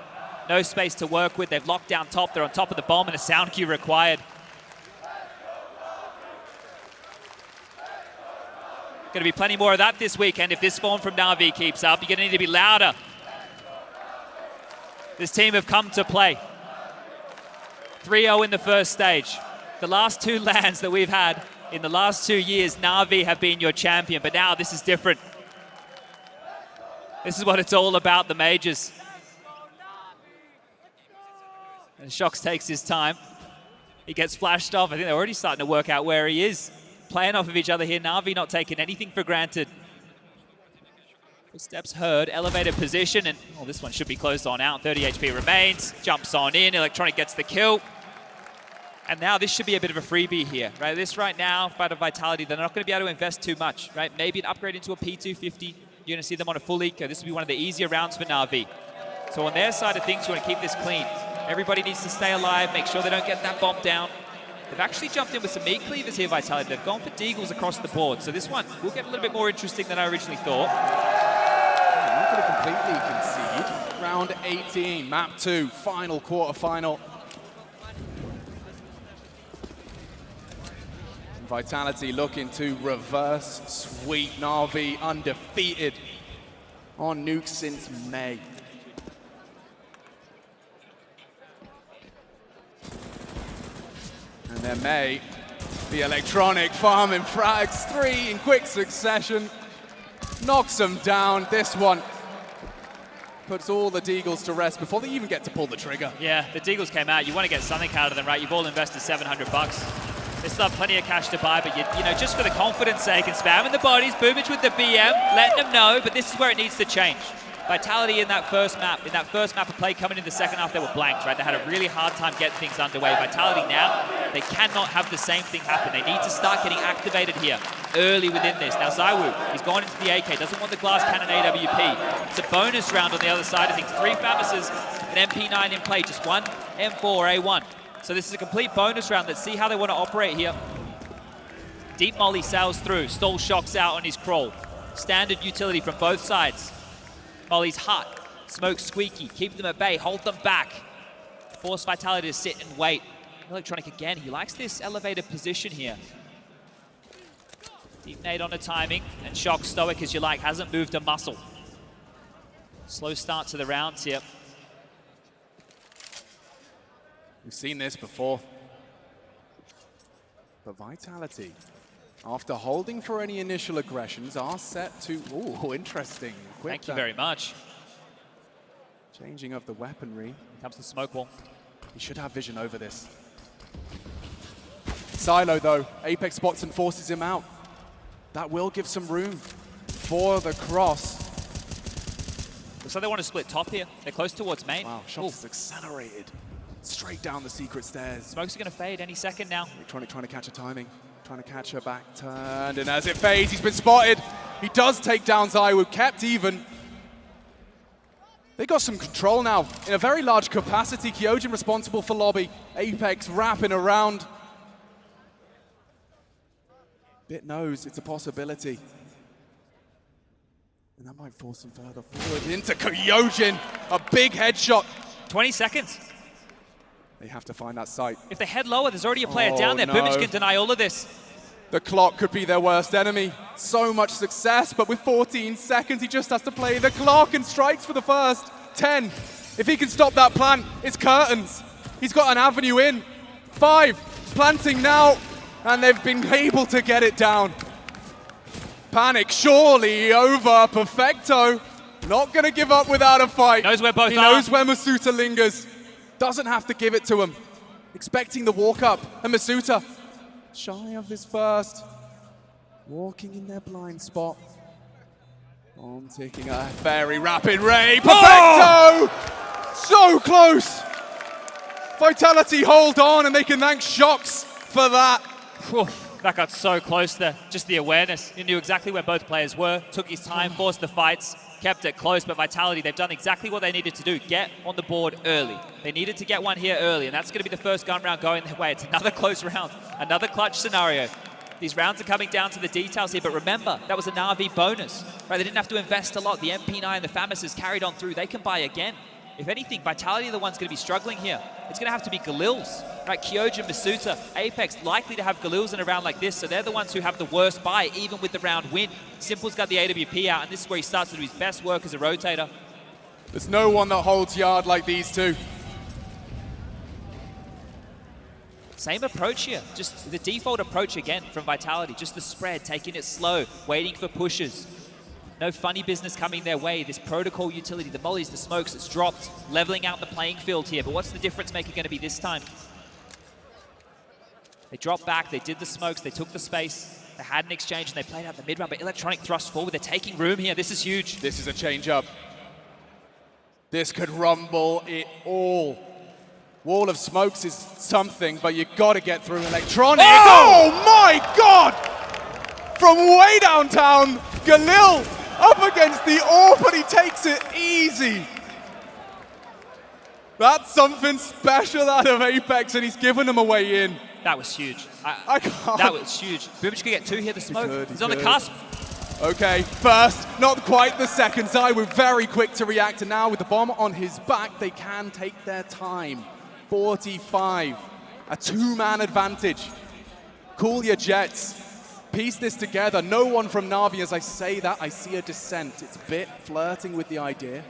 No space to work with. They've locked down top. They're on top of the bomb, and a sound cue required. Going to be plenty more of that this weekend if this form from Na'Vi keeps up. You're going to need to be louder. This team have come to play. 3-0 in the first stage. The last 2 lands that we've had in the last 2 years, Na'Vi have been your champion, but now this is different. This is what it's all about, the majors. And Shox takes his time. He gets flashed off. I think they're already starting to work out where he is. Playing off of each other here. Na'Vi not taking anything for granted. Footsteps heard, elevated position, and this one should be closed on out. 30 HP remains, jumps on in, Electronic gets the kill. And now this should be a bit of a freebie here, right? This right now, Fight of Vitality, they're not going to be able to invest too much, right? Maybe an upgrade into a P250. You're going to see them on a full eco. This will be one of the easier rounds for Na'Vi. So on their side of things, you want to keep this clean. Everybody needs to stay alive, make sure they don't get that bomb down. They've actually jumped in with some meat cleavers here, Vitality. They've gone for deagles across the board. So this one will get a little bit more interesting than I originally thought. Not going to completely concede. Round 18, map 2, final quarterfinal. Vitality looking to reverse sweep. Na'Vi undefeated on Nuke since May. And then May, the Electronic farming frags, 3 in quick succession. Knocks them down. This one puts all the deagles to rest before they even get to pull the trigger. Yeah, the deagles came out. You want to get something out of them, right? You've all invested $700. They still have plenty of cash to buy, but you know, just for the confidence sake and spamming the bodies, Boomich with the BM, letting them know, but this is where it needs to change. Vitality in that first map of play coming in the second half, they were blanked, right? They had a really hard time getting things underway. Vitality now, they cannot have the same thing happen. They need to start getting activated here early within this. Now ZywOo, he's gone into the AK, doesn't want the glass cannon AWP. It's a bonus round on the other side of things. 3 Famuses, an MP9 in play, just 1 M4 A1. So this is a complete bonus round. Let's see how they want to operate here. Deep Molly sails through. Stall shocks out on his crawl. Standard utility from both sides. Molly's hot. Smoke squeaky. Keep them at bay. Hold them back. Force Vitality to sit and wait. Electronic again. He likes this elevated position here. Deep nade on the timing. And Shock stoic as you like. Hasn't moved a muscle. Slow start to the rounds here. We've seen this before. But Vitality, after holding for any initial aggressions, are set to... Ooh, interesting. Quick Thank you very much. Changing of the weaponry. Here comes the smoke wall. He should have vision over this. Silo, though. Apex spots and forces him out. That will give some room for the cross. Looks like they want to split top here. They're close towards main. Wow, Shots is accelerated. Straight down the secret stairs. Smokes are going to fade any second now. Trying to catch a timing. Trying to catch her back turned. And as it fades, he's been spotted. He does take down ZywOo, kept even. They got some control now in a very large capacity. Kyojin responsible for lobby. Apex wrapping around. Bit knows it's a possibility. And that might force him further forward into Kyojin. A big headshot. 20 seconds. They have to find that site. If they head lower, there's already a player down there. No. Boomage can deny all of this. The clock could be their worst enemy. So much success, but with 14 seconds, he just has to play the clock and strikes for the first 10. If he can stop that plant, it's curtains. He's got an avenue in. 5, planting now, and they've been able to get it down. Panic surely over. Perfecto, not gonna give up without a fight. Knows where both he are. knows where Masuta lingers. Doesn't have to give it to him. Expecting the walk up, and Masuta, shy of his first. Walking in their blind spot. On taking a very rapid ray. Perfecto! So close! Vitality hold on, and they can thank Shocks for that. Whew, that got so close there. Just the awareness. He knew exactly where both players were, took his time, forced the fights, kept it close, but Vitality, they've done exactly what they needed to do. Get on the board early. They needed to get one here early, and that's going to be the first gun round going their way. It's another close round, another clutch scenario. These rounds are coming down to the details here, but remember, that was a Na'Vi bonus. Right? They didn't have to invest a lot. The MP9 and the FAMAS carried on through. They can buy again. If anything, Vitality are the ones going to be struggling here. It's going to have to be Galil's. Right? Kyojin, Masuta, Apex likely to have Galil's in a round like this, so they're the ones who have the worst buy, even with the round win. Simple's got the AWP out, and this is where he starts to do his best work as a rotator. There's no one that holds yard like these two. Same approach here, just the default approach again from Vitality. Just the spread, taking it slow, waiting for pushes. No funny business coming their way. This protocol utility, the mollies, the smokes, it's dropped, leveling out the playing field here. But what's the difference maker going to be this time? They dropped back, they did the smokes, they took the space, they had an exchange, and they played out the mid-round, but Electronic thrust forward. They're taking room here. This is huge. This is a change-up. This could rumble it all. Wall of smokes is something, but you got to get through Electronic. Oh my God! From way downtown, Galil up against the orb, but he takes it easy. That's something special out of Apex, and he's given them a way in. That was huge. I can't. That was huge. Boomage could get 2 here, the smoke. He's on the cusp. Okay, first, not quite the second. ZywOo very quick to react, and now with the bomb on his back, they can take their time. 45, a 2-man advantage. Cool your jets. Piece this together. No one from Na'Vi. As I say that, I see a dissent. It's a bit flirting with the idea.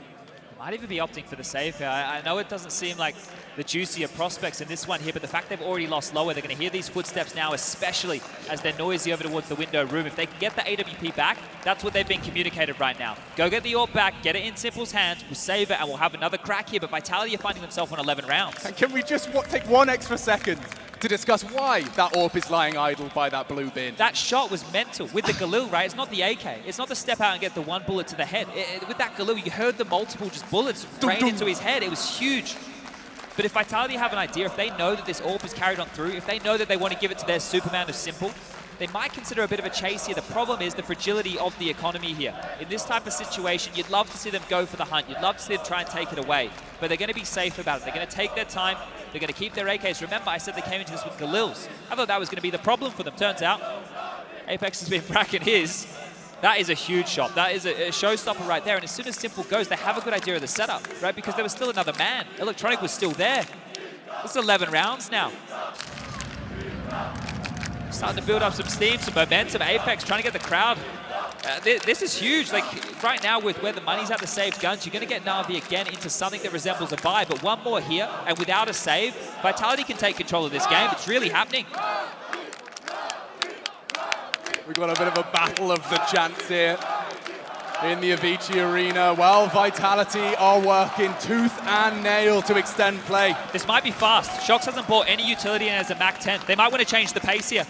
Might even be opting for the save here. I know it doesn't seem like the juicier prospects in this one here, but the fact they've already lost lower, they're going to hear these footsteps now, especially as they're noisy over towards the window room. If they can get the AWP back, that's what they've been communicated right now. Go get the AWP back, get it in Simple's hands, we'll save it, and we'll have another crack here, but Vitality are finding themselves on 11 rounds. And can we just take 1 extra second to discuss why that AWP is lying idle by that blue bin? That shot was mental with the Galil, right? It's not the AK. It's not the step out and get the 1 bullet to the head. With that Galil, you heard the multiple just bullets rain into his head. It was huge. But if Vitality have an idea, if they know that this AWP is carried on through, if they know that they want to give it to their Superman of Simple, they might consider a bit of a chase here. The problem is the fragility of the economy here. In this type of situation, you'd love to see them go for the hunt. You'd love to see them try and take it away. But they're going to be safe about it. They're going to take their time. They're going to keep their AKs. Remember, I said they came into this with Galils. I thought that was going to be the problem for them. Turns out, Apex has been bracking his. That is a huge shot. That is a showstopper right there. And as soon as Simple goes, they have a good idea of the setup, right? Because there was still another man. Electronic was still there. It's 11 rounds now. Starting to build up some steam, some momentum. Apex trying to get the crowd. This is huge. Like right now with where the money's at to save guns, you're going to get Na'Vi again into something that resembles a buy. But one more here, and without a save, Vitality can take control of this game. It's really happening. We've got a bit of a battle of the chants here in the Avicii Arena. Well, Vitality are working tooth and nail to extend play. This might be fast. Shox hasn't bought any utility in as a Mac 10. They might want to change the pace here.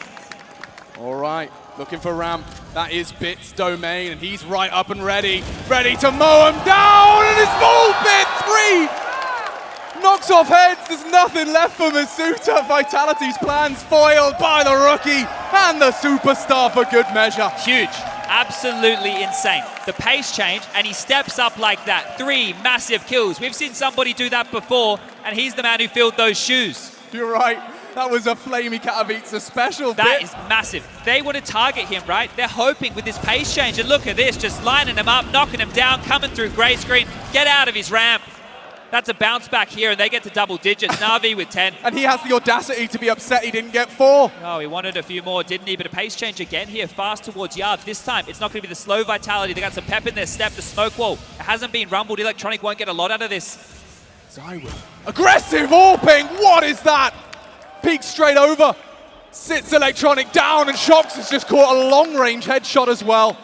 All right, looking for ramp. That is Bit's domain, and he's right up and ready. Ready to mow him down, and it's full Bit 3! Knocks off heads, there's nothing left for Masuta. Vitality's plans foiled by the rookie and the superstar for good measure. Huge, absolutely insane. The pace change, and he steps up like that. 3 massive kills. We've seen somebody do that before, and he's the man who filled those shoes. You're right, that was a Flamey Katowice special. That is massive. They want to target him, right? They're hoping with this pace change, and look at this, just lining him up, knocking him down, coming through gray screen, get out of his ramp. That's a bounce back here, and they get to double digits. Na'Vi with 10. And he has the audacity to be upset he didn't get 4. Oh, he wanted a few more, didn't he? But a pace change again here, fast towards Yard. This time, it's not going to be the slow Vitality. They got some pep in their step. The smoke wall, it hasn't been rumbled. Electronic won't get a lot out of this. ZywOo. Aggressive AWPing. What is that? Peeks straight over. Sits Electronic down, and Shox has just caught a long-range headshot as well.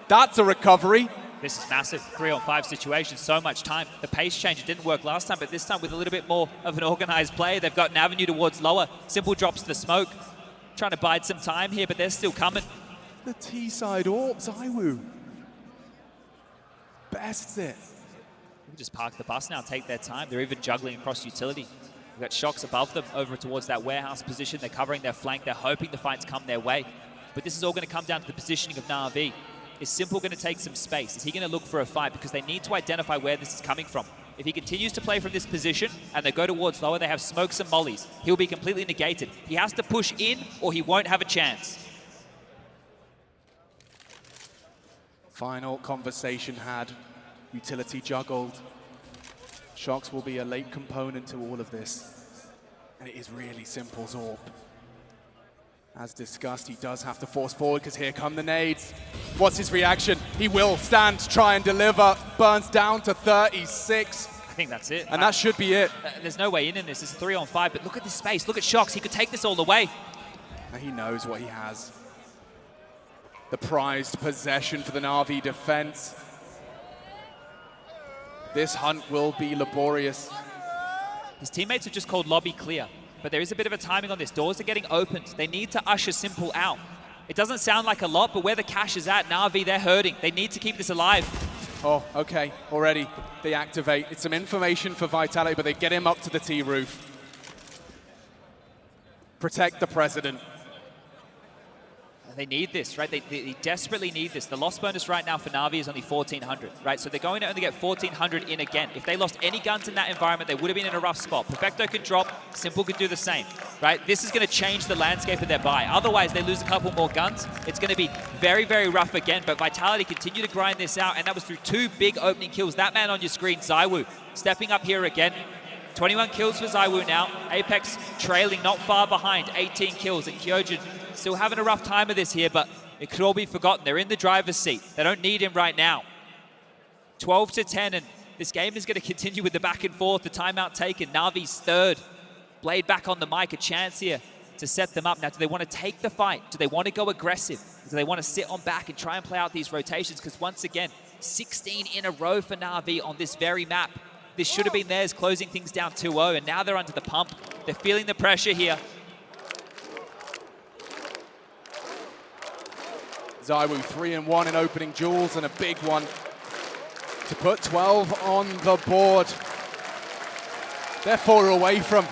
That's a recovery. This is massive, 3-on-5 situation, so much time. The pace change, it didn't work last time, but this time with a little bit more of an organized play, they've got an avenue towards lower. Simple drops the smoke, trying to bide some time here, but they're still coming. The T-side AWP, ZywOo. Bests it. We'll just park the bus now, take their time. They're even juggling across utility. We've got Shox above them, over towards that warehouse position. They're covering their flank. They're hoping the fights come their way. But this is all going to come down to the positioning of Na'Vi. Is Simple going to take some space? Is he going to look for a fight? Because they need to identify where this is coming from. If he continues to play from this position and they go towards lower, they have smokes and mollies. He'll be completely negated. He has to push in or he won't have a chance. Final conversation had. Utility juggled. Shox will be a late component to all of this. And it is really Simple's AWP. As discussed, he does have to force forward because here come the nades. What's his reaction? He will stand, try and deliver. Burns down to 36. I think that's it. And that should be it. There's no way in this. It's 3-on-5, but look at this space. Look at Shox. He could take this all the way. And he knows what he has. The prized possession for the Na'Vi defense. This hunt will be laborious. His teammates have just called lobby clear. But there is a bit of a timing on this. Doors are getting opened. They need to usher Simple out. It doesn't sound like a lot, but where the cash is at, Na'Vi, they're hurting. They need to keep this alive. Oh, okay. Already they activate. It's some information for Vitality, but they get him up to the T-roof. Protect the president. They need this, right? They desperately need this. The loss bonus right now for Na'Vi is only 1,400, right? So they're going to only get 1,400 in again. If they lost any guns in that environment, they would have been in a rough spot. Perfecto could drop, Simple could do the same, right? This is going to change the landscape of their buy. Otherwise, they lose a couple more guns. It's going to be very, very rough again, but Vitality continue to grind this out, and that was through 2 big opening kills. That man on your screen, ZywOo, stepping up here again. 21 kills for ZywOo now. Apex trailing not far behind, 18 kills, and Kyojin still having a rough time of this here, but it could all be forgotten. They're in the driver's seat. They don't need him right now. 12-10, and this game is going to continue with the back and forth, the timeout taken. Na'Vi's third. Blade back on the mic, a chance here to set them up. Now, do they want to take the fight? Do they want to go aggressive? Do they want to sit on back and try and play out these rotations? Because once again, 16 in a row for Na'Vi on this very map. This should have been theirs, closing things down 2-0, and now they're under the pump. They're feeling the pressure here. ZywOo 3-1 in opening duels and a big one to put 12 on the board. They're 4 away from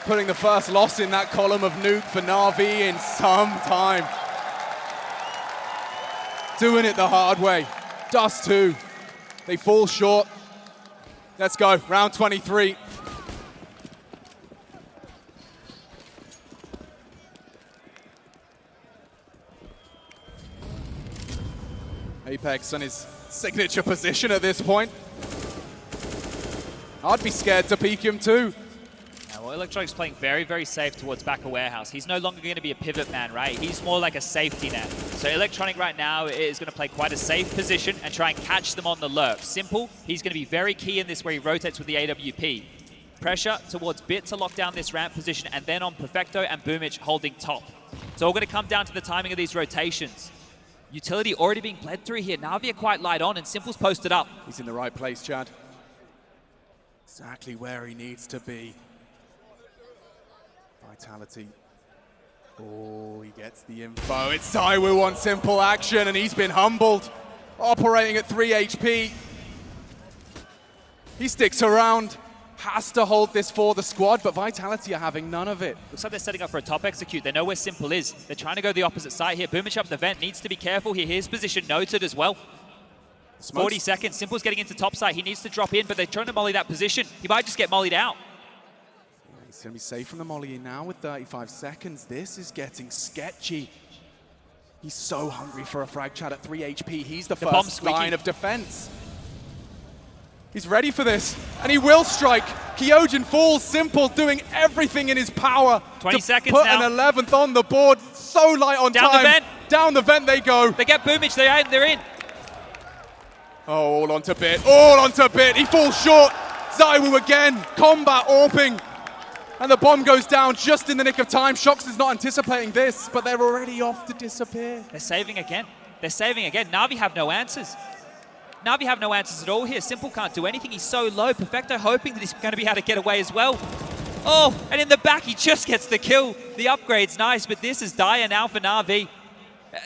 Putting the first loss in that column of Nuke for Na'Vi in some time. Doing it the hard way. Dust 2. They fall short. Let's go, round 23. Apex on his signature position at this point. I'd be scared to peek him too. Yeah, well, Electronic's playing very, very safe towards backer warehouse. He's no longer going to be a pivot man, right? He's more like a safety net. So Electronic right now is going to play quite a safe position and try and catch them on the lurk. Simple, he's going to be very key in this where he rotates with the AWP. Pressure towards Bit to lock down this ramp position, and then on Perfecto and Boomich holding top. It's all going to come down to the timing of these rotations. Utility already being bled through here. Na'Vi are quite light on, and Simple's posted up. He's in the right place, Chad. Exactly where he needs to be. Vitality. Oh, he gets the info. It's ZywOo on Simple action, and he's been humbled. Operating at 3 HP. He sticks around. Has to hold this for the squad, but Vitality are having none of it. Looks like they're setting up for a top execute. They know where Simple is. They're trying to go the opposite side here. Boomich up the vent, needs to be careful here. His position noted as well. Smokes. 40 seconds, Simple's getting into top side. He needs to drop in, but they're trying to molly that position. He might just get mollied out. He's going to be safe from the molly in now with 35 seconds. This is getting sketchy. He's so hungry for a frag, Chad, at 3 HP. He's the first line of defense. He's ready for this, and he will strike. Kyojin falls, Simple doing everything in his power 20 to seconds put now. an 11th on the board. So light on Down time. the vent. Down the vent they go. They get Boomich, they're in. Oh, all onto Bit, all onto Bit. He falls short. ZywOo again, combat AWPing. And the bomb goes down just in the nick of time. Shox is not anticipating this, but they're already off to disappear. They're saving again. They're saving again. Na'Vi have no answers. Na'Vi have no answers at all here. Simple can't do anything. He's so low. Perfecto hoping that he's going to be able to get away as well. Oh, and in the back, he just gets the kill. The upgrade's nice, but this is dire now for Na'Vi.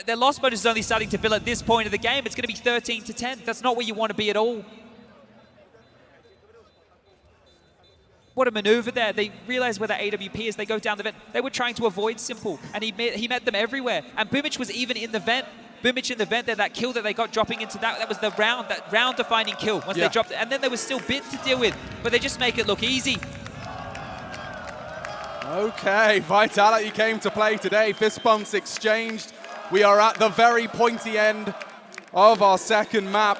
Their loss bonus is only starting to build at this point of the game. It's going to be 13 to 10. That's not where you want to be at all. What a maneuver there. They realize where the AWP is. They go down the vent. They were trying to avoid Simple, and he met them everywhere. And Boomich was even in the vent. Boomich in the vent there, that kill that they got dropping into that was that round defining kill once they dropped it. And then there was still Bit to deal with, but they just make it look easy. Okay, Vitality came to play today. Fist bumps exchanged. We are at the very pointy end of our second map.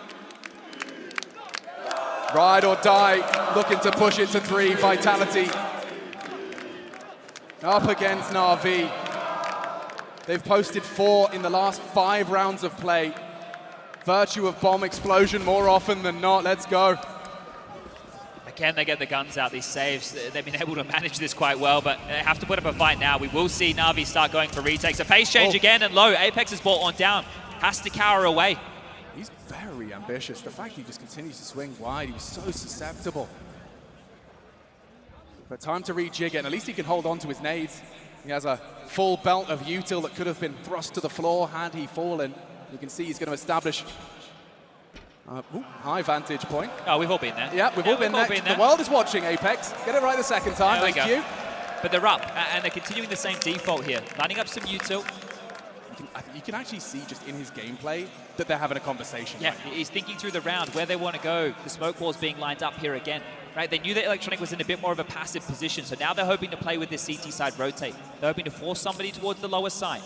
Ride or die, looking to push it to 3. Vitality up against Na'Vi. They've posted 4 in the last 5 rounds of play. Virtue of bomb explosion more often than not. Let's go. Again, they get the guns out, these saves. They've been able to manage this quite well, but they have to put up a fight now. We will see Na'Vi start going for retakes. A pace change again, and low. Apex is brought on down. Has to cower away. He's very ambitious. The fact he just continues to swing wide, he was so susceptible. But time to rejig it, and at least he can hold on to his nades. He has a full belt of util that could have been thrust to the floor had he fallen. You can see he's going to establish high vantage point. Oh, we've all been there. Yeah, we've all been there. The world is watching, Apex. Get it right the second time. There we Thank go. you. But they're up, and they're continuing the same default here. Lining up some util. You can actually see just in his gameplay that they're having a conversation. Yeah, right? he's thinking through the round, where they want to go. The smoke wall's being lined up here again. Right, they knew that Electronic was in a bit more of a passive position, so now they're hoping to play with this CT side rotate. They're hoping to force somebody towards the lower side.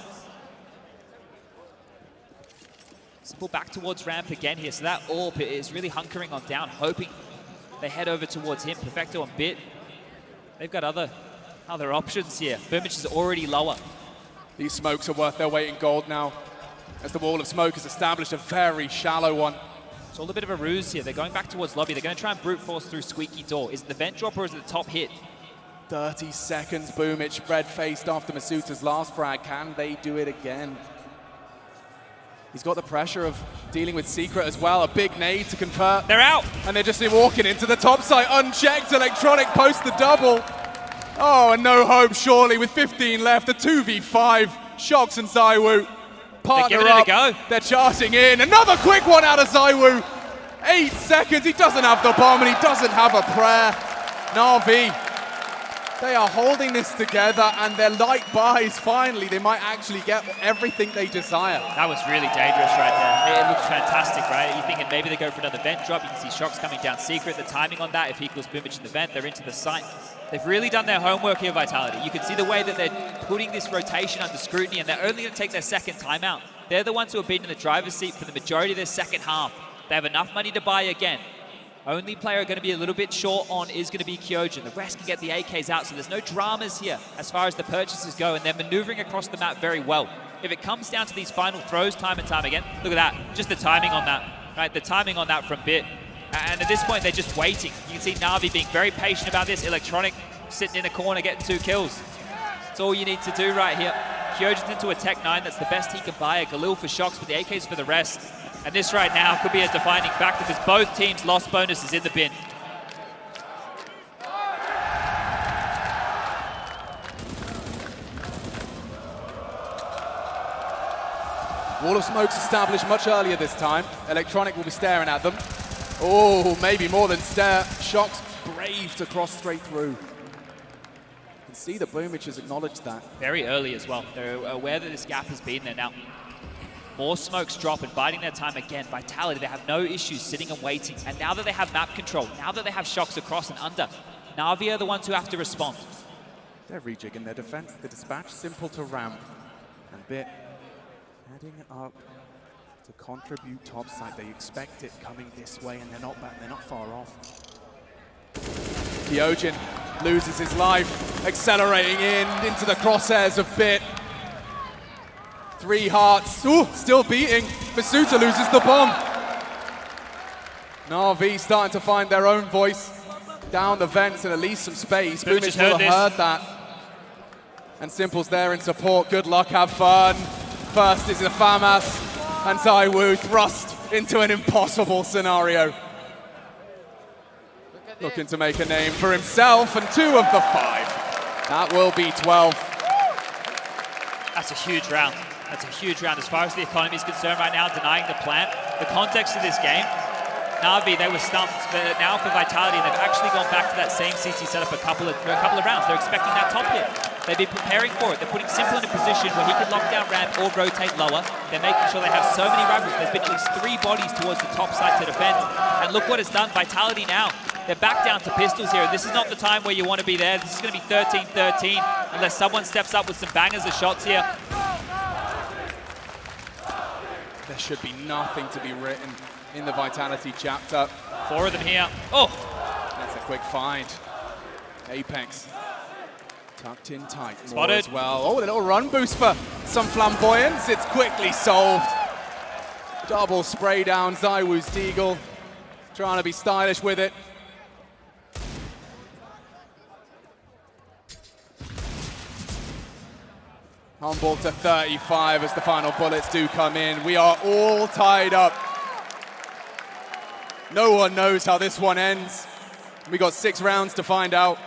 Simple back towards ramp again here, so that AWP is really hunkering on down, hoping they head over towards him. Perfecto and Bit. They've got other options here. Boomich is already lower. These smokes are worth their weight in gold now, as the wall of smoke has established a very shallow one. It's all a bit of a ruse here. They're going back towards lobby. They're going to try and brute force through squeaky door. Is it the vent drop or is it the top hit? 30 seconds, Boomich red-faced after Masuta's last frag. Can they do it again? He's got the pressure of dealing with Secret as well. A big nade to convert. They're out. And they're just walking into the top side. Unchecked, Electronic post the double. Oh, and no hope, surely, with 15 left. A 2v5. Shox and ZywOo. Partner They're giving up. it a go. They're charging in. Another quick one out of ZywOo. 8 seconds. He doesn't have the bomb and he doesn't have a prayer. Na'Vi They are holding this together, and their light buys, finally, they might actually get everything they desire. That was really dangerous right there. It looked fantastic, right? You're thinking maybe they go for another vent drop. You can see Shox coming down secret. The timing on that, if he equals Boomich in the vent, they're into the site. They've really done their homework here, Vitality. You can see the way that they're putting this rotation under scrutiny, and they're only going to take their second timeout. They're the ones who have been in the driver's seat for the majority of their second half. They have enough money to buy again. Only player going to be a little bit short on is going to be Kyojin. The rest can get the AKs out, so there's no dramas here as far as the purchases go, and they're maneuvering across the map very well. If it comes down to these final throws time and time again, look at that, just the timing on that, right? The timing on that from Bit. And at this point, they're just waiting. You can see Na'Vi being very patient about this. Electronic sitting in a corner getting 2 kills. That's all you need to do right here. Kyojin's into a Tech 9, that's the best he can buy. A Galil for Shox, but the AKs for the rest. And this right now could be a defining factor because both teams lost bonuses in the bin. Wall of smoke's established much earlier this time. Electronic will be staring at them. Oh, maybe more than stare. Shox braved to cross straight through. You can see that Boomich has acknowledged that. Very early as well. They're aware that this gap has been there now. More smokes drop and biding their time again. Vitality, they have no issues sitting and waiting. And now that they have map control, now that they have Shox across and under, Na'Vi are the ones who have to respond. They're rejigging their defense. The dispatch simple to ramp. And Bit heading up to contribute top side. They expect it coming this way, and they're not far off. Kyojin loses his life, accelerating into the crosshairs of Bit. 3 hearts, ooh, still beating. Basuta loses the bomb. Na'Vi starting to find their own voice down the vents and at least some space. Boomich will have heard that. And Simple's there in support. Good luck, have fun. First is a FAMAS, and ZywOo thrust into an impossible scenario. Looking to make a name for himself, and 2 of the 5. That will be 12. That's a huge round. That's a huge round as far as the economy is concerned right now, denying the plant. The context of this game, Na'Vi, they were stumped, but now for Vitality, they've actually gone back to that same CC setup for a couple of rounds. They're expecting that top hit. They've been preparing for it. They're putting Simple in a position where he can lock down ramp or rotate lower. They're making sure they have so many rifles. There's been at least 3 bodies towards the top side to defend. And look what it's done. Vitality now, they're back down to pistols here. This is not the time where you want to be there. This is going to be 13-13 unless someone steps up with some bangers of shots here. There should be nothing to be written in the Vitality chapter. 4 of them here. Oh! That's a quick find. Apex tucked in tight. Spotted. More as well. Oh, a little run boost for some flamboyance. It's quickly solved. Double spray down ZywOo's Deagle. Trying to be stylish with it. Humboldt to 35 as the final bullets do come in. We are all tied up. No one knows how this one ends. We got 6 rounds to find out.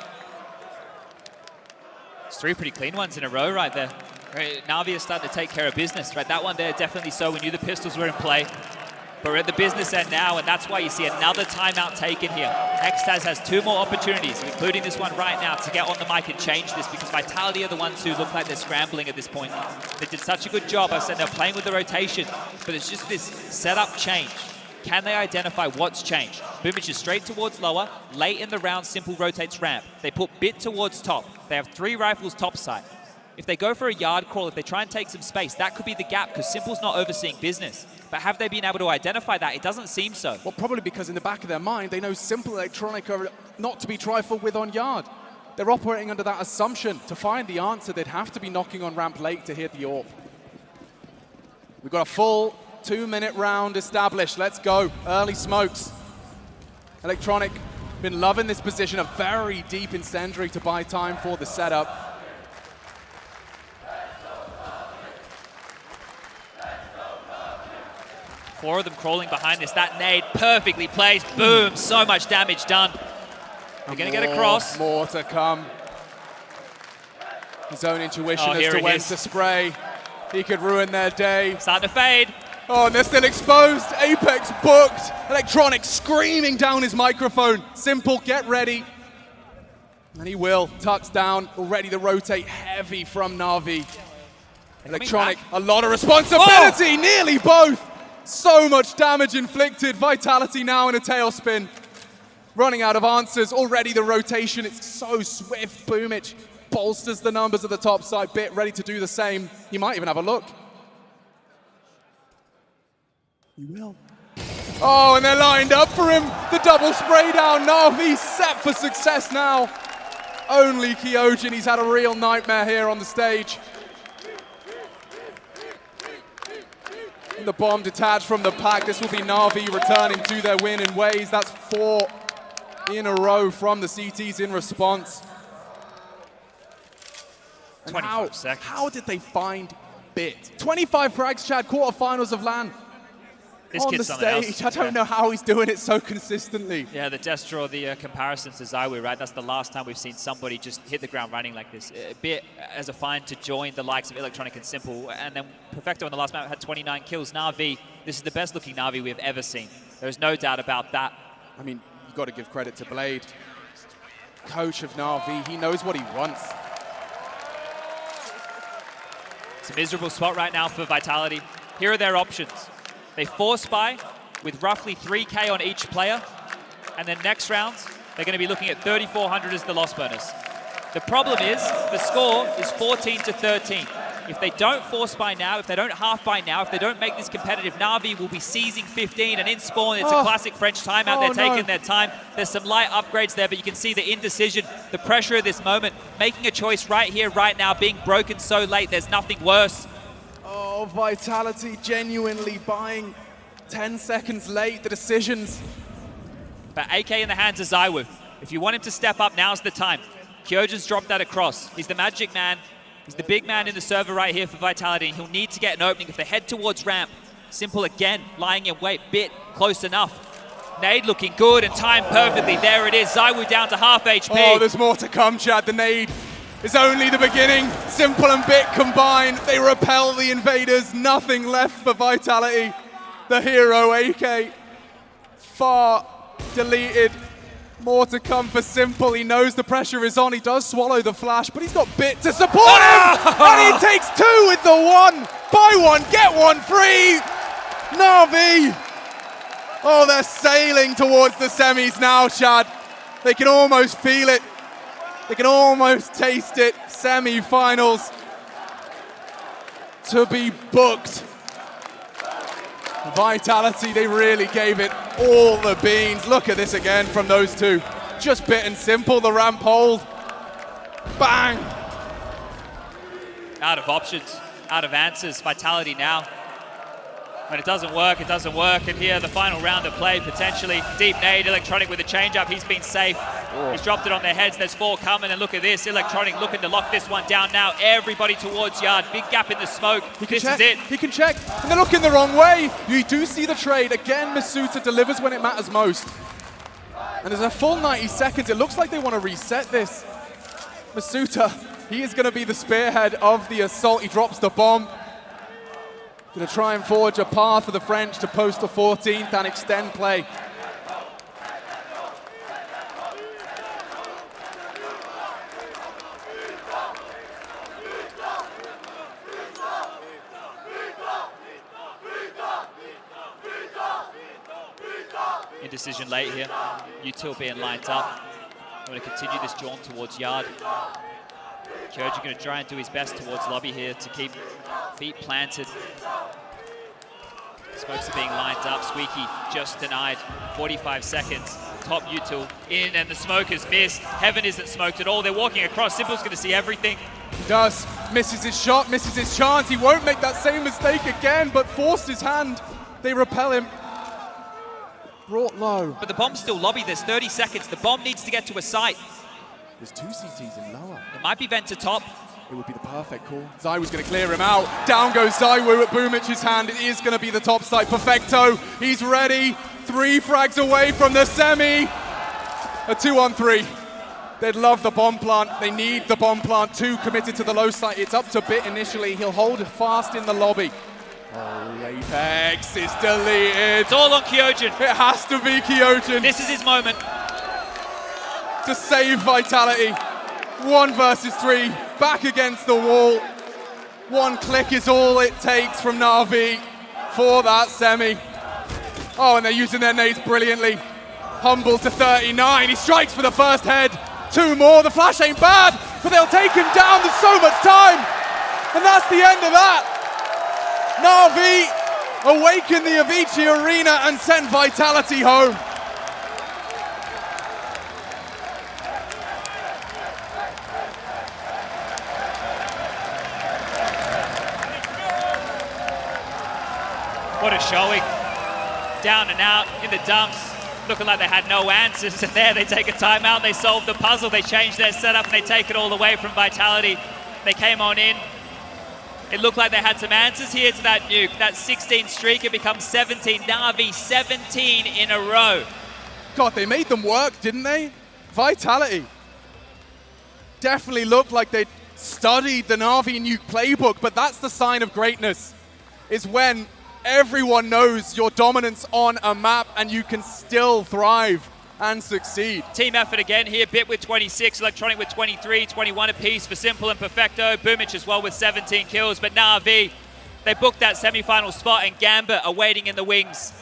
It's 3 pretty clean ones in a row right there. Right, Na'Vi is starting to take care of business. Right, that one there definitely so. We knew the pistols were in play. But we're at the business end now, and that's why you see another timeout taken here. Hextaz has 2 more opportunities, including this one right now, to get on the mic and change this, because Vitality are the ones who look like they're scrambling at this point. They did such a good job. I said they're playing with the rotation, but it's just this setup change. Can they identify what's changed? Boomich is straight towards lower. Late in the round, Simple rotates ramp. They put Bit towards top. They have 3 rifles top side. If they go for a yard crawl, if they try and take some space, that could be the gap, because Simple's not overseeing business. But have they been able to identify that? It doesn't seem so. Well, probably because in the back of their mind, they know Simple Electronic are not to be trifled with on yard. They're operating under that assumption. To find the answer, they'd have to be knocking on ramp late to hit the AWP. We've got a full 2-minute round established. Let's go. Early smokes. Electronic been loving this position. A very deep incendiary to buy time for the setup. Four of them crawling behind this. That nade perfectly placed. Boom. So much damage done. They're going to get across. More to come. His own intuition as to when to spray. He could ruin their day. Starting to fade. Oh, and they're still exposed. Apex booked. Electronic screaming down his microphone. Simple, get ready. And he will. Tucks down, already the rotate heavy from Na'Vi. Electronic, a lot of responsibility, nearly both. So much damage inflicted. Vitality now in a tailspin. Running out of answers, already the rotation, it's so swift. Boomich bolsters the numbers at the top side, Bit ready to do the same. He might even have a look. He will. Oh, and they're lined up for him. The double spray down. Na'Vi set for success now. Only Kyojin, he's had a real nightmare here on the stage. And the bomb detached from the pack. This will be Na'Vi returning to their win in ways. That's 4 in a row from the CTs in response. 25 seconds. How did they find Bit? 25 frags, Chad, quarterfinals of LAN. This on the kid's something stage. else. I don't know how he's doing it so consistently. Yeah, the death draw, the comparison to ZywOo, right? That's the last time we've seen somebody just hit the ground running like this. Bit as a find to join the likes of Electronic and Simple, and then Perfecto in the last map had 29 kills. Na'Vi, this is the best looking Na'Vi we've ever seen. There's no doubt about that. I mean, you've got to give credit to Blade. Coach of Na'Vi, he knows what he wants. It's a miserable spot right now for Vitality. Here are their options. They force buy with roughly 3K on each player, and then next rounds, they're going to be looking at 3,400 as the loss bonus. The problem is, the score is 14-13. If they don't force buy now, if they don't half buy now, if they don't make this competitive, Na'Vi will be seizing 15, and in spawn, it's a classic French timeout. They're taking their time. There's some light upgrades there, but you can see the indecision, the pressure of this moment, making a choice right here, right now, being broken so late, there's nothing worse. Oh, Vitality genuinely buying 10 seconds late, the decisions. But AK in the hands of ZywOo. If you want him to step up, now's the time. Kyojin's dropped that across. He's the magic man. He's the big man in the server right here for Vitality. He'll need to get an opening if they head towards ramp. Simple again, lying in wait, Bit close enough. Nade looking good and timed perfectly. There it is, ZywOo down to half HP. Oh, there's more to come, Chad. The nade is only the beginning. Simple and Bit combined. They repel the invaders. Nothing left for Vitality. The hero, AK, far deleted. More to come for Simple. He knows the pressure is on. He does swallow the flash, but he's got Bit to support him. And he takes 2 with the 1. Buy 1, get 1 free. Na'Vi. Oh, they're sailing towards the semis now, Chad. They can almost feel it. They can almost taste it. Semi-finals to be booked. Vitality, they really gave it all the beans. Look at this again from those two. Just Bit and Simple, the ramp hold. Bang! Out of options, out of answers. Vitality now. When it doesn't work, it doesn't work. And here, the final round of play, potentially. Deep nade, Electronic with a change-up. He's been safe. He's dropped it on their heads. There's 4 coming, and look at this. Electronic looking to lock this one down now. Everybody towards Yard. Big gap in the smoke. This is it. He can check, and they're looking the wrong way. You do see the trade. Again, Masuta delivers when it matters most. And there's a full 90 seconds. It looks like they want to reset this. Masuta, he is going to be the spearhead of the assault. He drops the bomb. Going to try and forge a path for the French to post the 14th and extend play. Indecision late here. Util being lined up. I'm going to continue this jaunt towards Yard. Kyojin going to try and do his best towards lobby here to keep feet planted. Smokes are being lined up. Squeaky just denied. 45 seconds. Top Util in, and the smoke has missed. Heaven isn't smoked at all. They're walking across. Simple's going to see everything. He does. Misses his shot, misses his chance. He won't make that same mistake again, but forced his hand. They repel him. Brought low. But the bomb's still lobby. There's 30 seconds. The bomb needs to get to a site. There's 2 CTs in lower. It might be vent to top. It would be the perfect call. ZywOo's going to clear him out. Down goes ZywOo at Boomich's hand. It is going to be the top side. Perfecto, he's ready. 3 frags away from the semi. A 2-on-3. They'd love the bomb plant. They need the bomb plant. 2 committed to the low side. It's up to Bit initially. He'll hold fast in the lobby. Oh, Apex is deleted. It's all on Kyojin. It has to be Kyojin. This is his moment. To save Vitality. 1 versus 3, back against the wall. 1 click is all it takes from Na'Vi for that semi. Oh, and they're using their nades brilliantly. Humble to 39, he strikes for the first head. 2 more, the flash ain't bad, but they'll take him down, there's so much time. And that's the end of that. Na'Vi awaken the Avicii Arena and send Vitality home. What a showing. Down and out in the dumps, looking like they had no answers. And there they take a timeout, they solve the puzzle, they change their setup, and they take it all away from Vitality. They came on in. It looked like they had some answers here to that nuke. That 16 streak, it becomes 17. Na'Vi 17 in a row. God, they made them work, didn't they? Vitality definitely looked like they studied the Na'Vi nuke playbook, but that's the sign of greatness, is when everyone knows your dominance on a map and you can still thrive and succeed. Team effort again here, Bit with 26, Electronic with 23, 21 apiece for Simple and Perfecto, Boomich as well with 17 kills, but Na'Vi, they booked that semi-final spot and Gambit are waiting in the wings.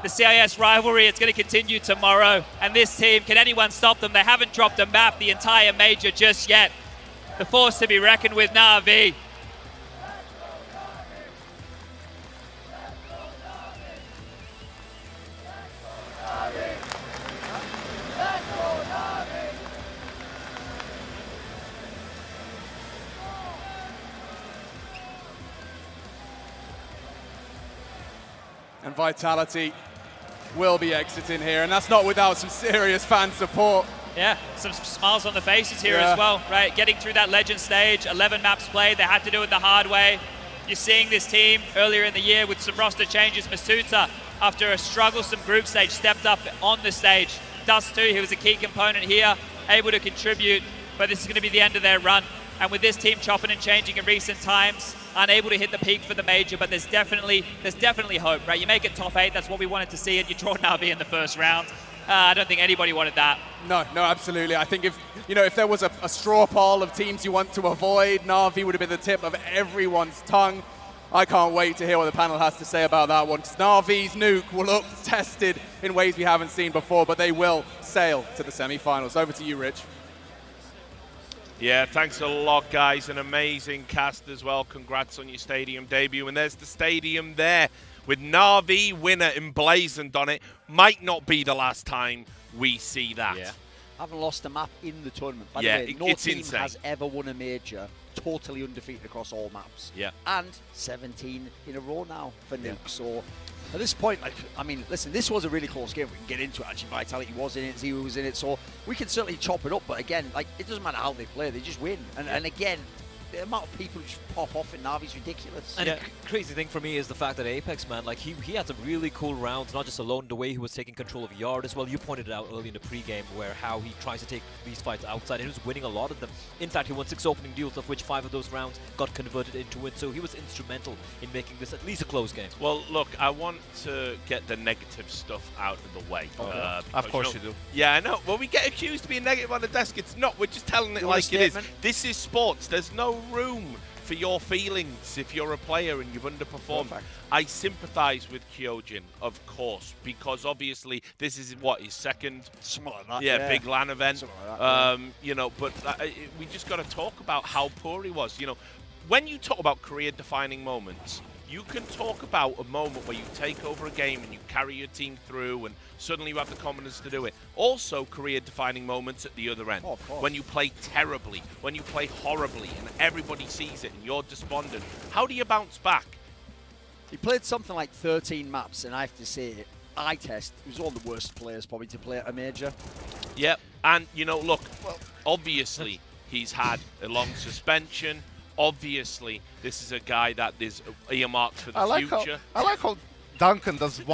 The CIS rivalry, it's going to continue tomorrow, and this team, can anyone stop them? They haven't dropped a map the entire major just yet. The force to be reckoned with, Na'Vi. And Vitality will be exiting here, and that's not without some serious fan support. Yeah, some smiles on the faces here as well, right? Getting through that legend stage, 11 maps played, they had to do it the hard way. You're seeing this team earlier in the year with some roster changes. Masuta, after a strugglesome group stage, stepped up on the stage. Dust too, he was a key component here, able to contribute, but this is going to be the end of their run. And with this team chopping and changing in recent times, unable to hit the peak for the major, but there's definitely hope, right? You make it top 8, that's what we wanted to see, and you draw Na'Vi in the first round. I don't think anybody wanted that. No, absolutely. I think if there was a straw poll of teams you want to avoid, Na'Vi would have been the tip of everyone's tongue. I can't wait to hear what the panel has to say about that one. Na'Vi's nuke will look tested in ways we haven't seen before, but they will sail to the semi-finals. Over to you, Rich. Yeah, thanks a lot, guys. An amazing cast as well. Congrats on your stadium debut. And there's the stadium there with Na'Vi winner emblazoned on it. Might not be the last time we see that. Yeah. Haven't lost a map in the tournament. By Yeah, the way, no it's team insane. has ever won a major totally undefeated across all maps. Yeah. And 17 in a row now for Nuke. So at this point, listen, this was a really close game. We can get into it. Actually, Vitality was in it, Zero was in it, so we can certainly chop it up. But again, it doesn't matter how they play; they just win. And again, the amount of people who just pop off in Na'Vi is ridiculous. And the crazy thing for me is the fact that Apex, man, he had some really cool rounds, not just alone, the way he was taking control of Yard as well. You pointed it out early in the pregame where how he tries to take these fights outside. He was winning a lot of them. In fact, he won 6 opening deals, of which 5 of those rounds got converted into wins. So he was instrumental in making this at least a close game. Well, look, I want to get the negative stuff out of the way. Okay. Of course you do. Yeah, I know. Well, we get accused of being negative on the desk. It's not. We're just telling it like it is. This is sports. There's no room for your feelings if you're a player and you've underperformed. Perfect. I sympathise with Kyojin, of course, because obviously this is his second big LAN event. But we just got to talk about how poor he was. When you talk about career-defining moments, you can talk about a moment where you take over a game and you carry your team through and suddenly you have the confidence to do it. Also career-defining moments at the other end. When you play terribly, when you play horribly and everybody sees it and you're despondent. How do you bounce back? He played something like 13 maps, and I have to say, iTest, he was one of the worst players probably to play at a major. Yep, and look, obviously he's had a long suspension. Obviously, this is a guy that is earmarked for the future. I like how Duncan takes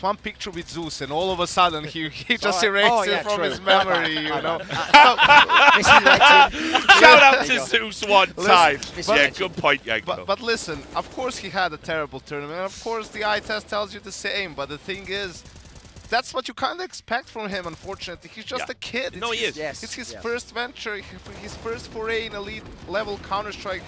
one picture with Zeus, and all of a sudden he just erases it from his memory. Shout out to Zeus one time. Good point, Yanko. But listen, of course he had a terrible tournament. And of course the eye test tells you the same. But the thing is, that's what you kind of expect from him, unfortunately. He's just a kid. No, he is. It's his first venture, his first foray in elite level Counter-Strike.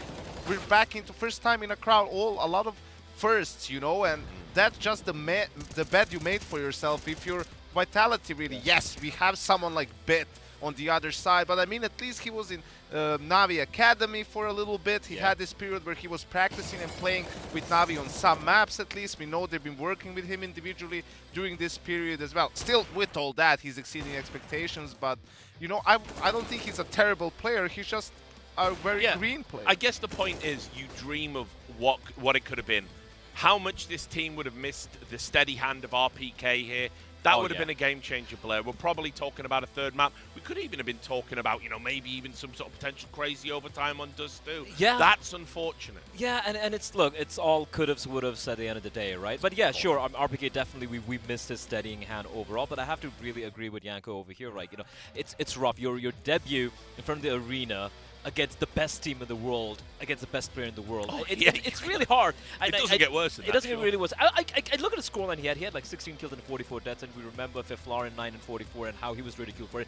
We're back into first time in a crowd, a lot of firsts, you know, and that's just the bet you made for yourself. If you're Vitality, really, yes, we have someone like Bet on the other side, but I mean, at least he was in Navi Academy for a little bit. He had this period where he was practicing and playing with Navi on some maps, at least. We know they've been working with him individually during this period as well. Still, with all that, he's exceeding expectations, but, you know, I don't think he's a terrible player. He's just a very green player. I guess the point is you dream of what it could have been. How much this team would have missed the steady hand of RPK here. That would have been a game-changer player. We're probably talking about a third map. We could even have been talking about, you know, maybe even some sort of potential crazy overtime on Dust too. Yeah. That's unfortunate. Yeah, and it's, look, it's all could-haves, would-haves at the end of the day, right? But yeah, sure, RPK definitely, we missed his steadying hand overall, but I have to really agree with Janko over here, right? You know, it's rough. Your debut in front of the arena against the best team in the world, against the best player in the world. It's really hard. It doesn't get worse than that. It doesn't get really worse. I look at the scoreline he had like 16 kills and 44 deaths, and we remember Fiflar in 9 and 44 and how he was ridiculed for it.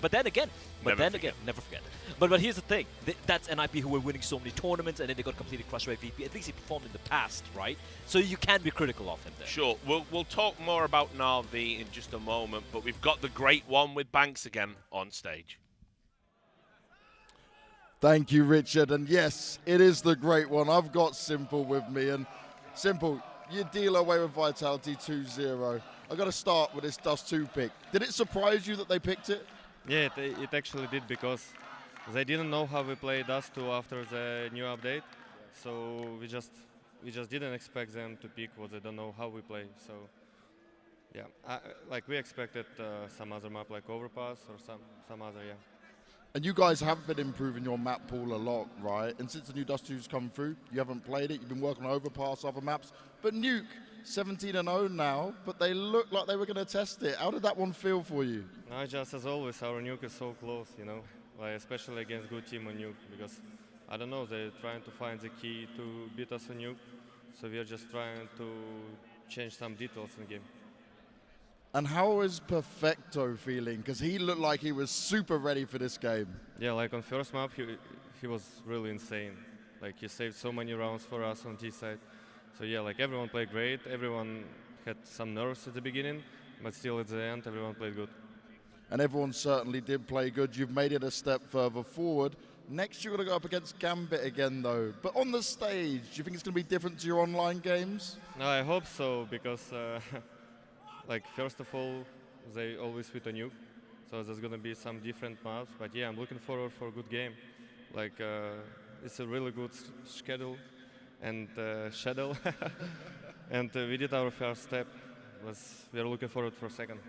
But then again, never forget. But here's the thing. That's NIP who were winning so many tournaments, and then they got completely crushed by VP. At least he performed in the past, right? So you can be critical of him there. Sure. We'll talk more about Na'Vi in just a moment, but we've got the great one with Banks again on stage. Thank you, Richard. And yes, it is the great one. I've got Simple with me. And Simple, you deal away with Vitality 2-0. I've got to start with this Dust 2 pick. Did it surprise you that they picked it? Yeah, it actually did, because they didn't know how we play Dust 2 after the new update. So we just didn't expect them to pick what they don't know how we play. So yeah, like we expected some other map like Overpass or some other, yeah. And you guys have been improving your map pool a lot, right? And since the new Dust 2's come through, you haven't played it. You've been working on Overpass, other maps. But Nuke, 17-0 now, but they look like they were going to test it. How did that one feel for you? No, just as always, our Nuke is so close, you know, like especially against good team on Nuke, because I don't know, they're trying to find the key to beat us on Nuke. So we are just trying to change some details in the game. And how is Perfecto feeling? Because he looked like he was super ready for this game. Yeah, like on first map, he was really insane. Like he saved so many rounds for us on T side. So yeah, like everyone played great. Everyone had some nerves at the beginning, but still at the end, everyone played good. And everyone certainly did play good. You've made it a step further forward. Next, you're going to go up against Gambit again, though. But on the stage, do you think it's going to be different to your online games? No, I hope so, because like first of all, they always fit a Nuke, so there's gonna be some different maps. But yeah, I'm looking forward for a good game. Like it's a really good schedule and schedule, and we did our first step. We are looking forward for a second.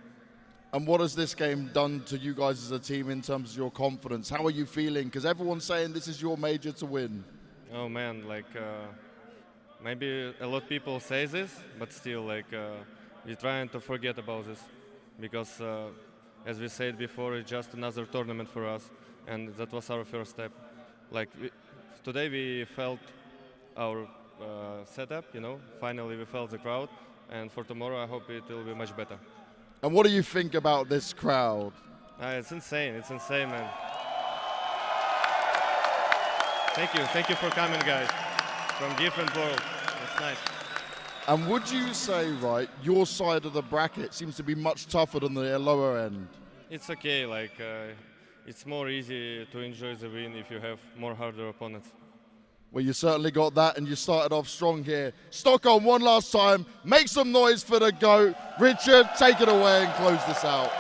And what has this game done to you guys as a team in terms of your confidence? How are you feeling? Because everyone's saying this is your major to win. Oh man, like maybe a lot of people say this, but still, like. We're trying to forget about this, because as we said before, it's just another tournament for us, and that was our first step. Like today we felt our setup, you know, finally we felt the crowd, and for tomorrow I hope it will be much better. And what do you think about this crowd? It's insane, man. Thank you for coming, guys, from different world. It's nice. And would you say, right, your side of the bracket seems to be much tougher than the lower end? It's okay, like, it's more easy to enjoy the win if you have more harder opponents. Well, you certainly got that, and you started off strong here. Stockholm, one last time, make some noise for the GOAT. Richard, take it away and close this out.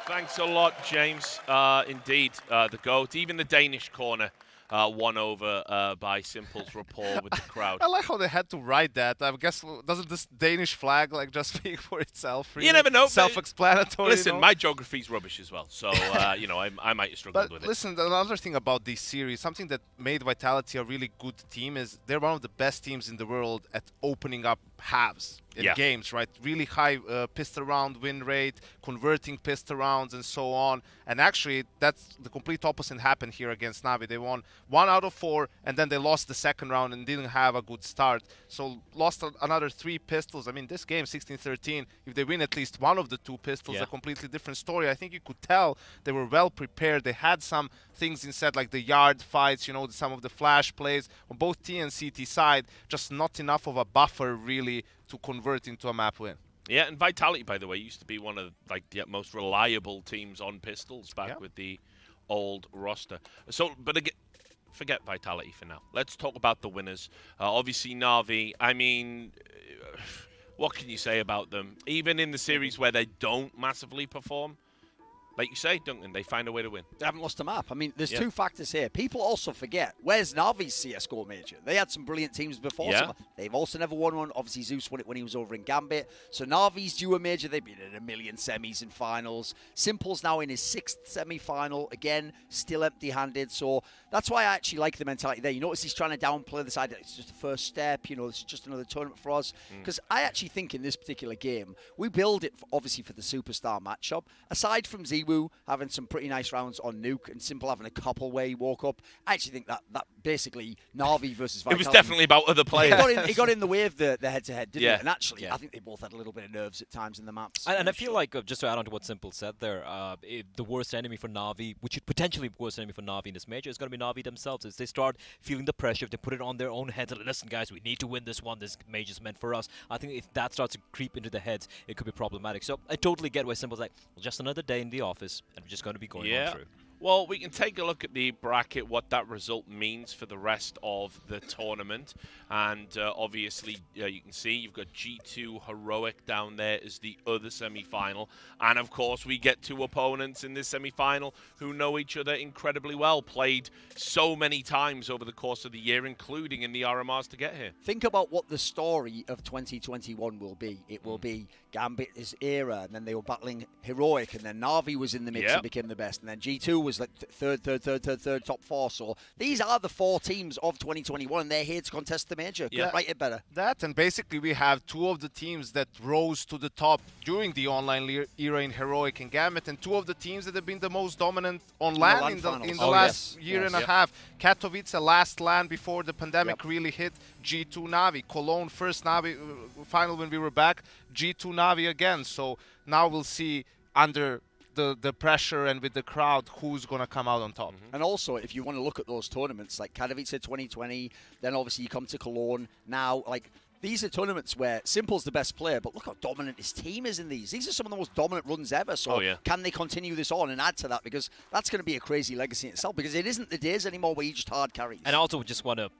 Thanks a lot, James. Indeed, the GOAT, even the Danish corner. Won over by Simple's rapport with the crowd. I like how they had to write that. I guess, doesn't this Danish flag like just speak for itself? Really? You never know. Self-explanatory. Listen, you know? my geography's rubbish as well, so you know, I might have struggled with it. Listen, another thing about this series, something that made Vitality a really good team is they're one of the best teams in the world at opening up halves in games, right? Really high pistol round win rate, converting pistol rounds and so on. And actually, that's the complete opposite happened here against Na'Vi. They won 1 out of 4, and then they lost the second round and didn't have a good start. So lost another 3 pistols. I mean, this game, 16-13, if they win at least one of the 2 pistols, a completely different story. I think you could tell they were well prepared. They had some things instead, like the yard fights, you know, some of the flash plays on both T and CT side, just not enough of a buffer really to convert into a map win. Yeah, and Vitality, by the way, used to be one of like the most reliable teams on pistols back with the old roster. So, but again, forget Vitality for now. Let's talk about the winners. Obviously, Na'Vi. I mean, what can you say about them? Even in the series where they don't massively perform, like you say, Duncan, they find a way to win. They haven't lost a map. I mean, there's 2 factors here. People also forget, where's Na'Vi's CSGO major? They had some brilliant teams before. So they've also never won one. Obviously, Zeus won it when he was over in Gambit. So Na'Vi's due a major. They've been in a million semis and finals. Simple's now in his 6th semi-final. Again, still empty-handed. So that's why I actually like the mentality there. You notice he's trying to downplay the side that it's just the first step. You know, this is just another tournament for us. Because I actually think in this particular game, we build it, obviously, for the superstar matchup. Aside from Ziwu having some pretty nice rounds on Nuke and Simple having a couple where he woke up, I actually think that basically Na'Vi versus Vitality. It was definitely about other players. He got in the way of the head-to-head, didn't he? And actually, I think they both had a little bit of nerves at times in the maps. And I feel like, just to add on to what Simple said there, the worst enemy for Na'Vi, which is potentially the worst enemy for Na'Vi in this major, is going to be Na'Vi themselves. As they start feeling the pressure, if they put it on their own heads, like, listen, guys, we need to win this one. This major's meant for us. I think if that starts to creep into the heads, it could be problematic. So I totally get why Simple's like, well, just another day in the office, and we're just going to be going on through. Well, we can take a look at the bracket, what that result means for the rest of the tournament. And obviously, you can see you've got G2 Heroic down there as the other semi-final. And of course, we get 2 opponents in this semi-final who know each other incredibly well, played so many times over the course of the year, including in the RMRs to get here. Think about what the story of 2021 will be. It will be Gambit's era, and then they were battling Heroic, and then Na'Vi was in the mix and became the best, and then G2 was like third, top 4. So these are the 4 teams of 2021, and they're here to contest the major. Couldn't write it better. That, and basically we have 2 of the teams that rose to the top during the online era in Heroic and Gambit, and 2 of the teams that have been the most dominant on LAN in the last year and a half. Katowice, last LAN before the pandemic really hit. G2 Na'Vi. Cologne, first Na'Vi final when we were back. G2 Na'Vi again. So now we'll see under the pressure and with the crowd who's going to come out on top. And also, if you want to look at those tournaments, like Katowice 2020, then obviously you come to Cologne. Now, like, these are tournaments where Simple's the best player, but look how dominant his team is in these. These are some of the most dominant runs ever. So can they continue this on and add to that? Because that's going to be a crazy legacy in itself, because it isn't the days anymore where you just hard carries. And I also just want to,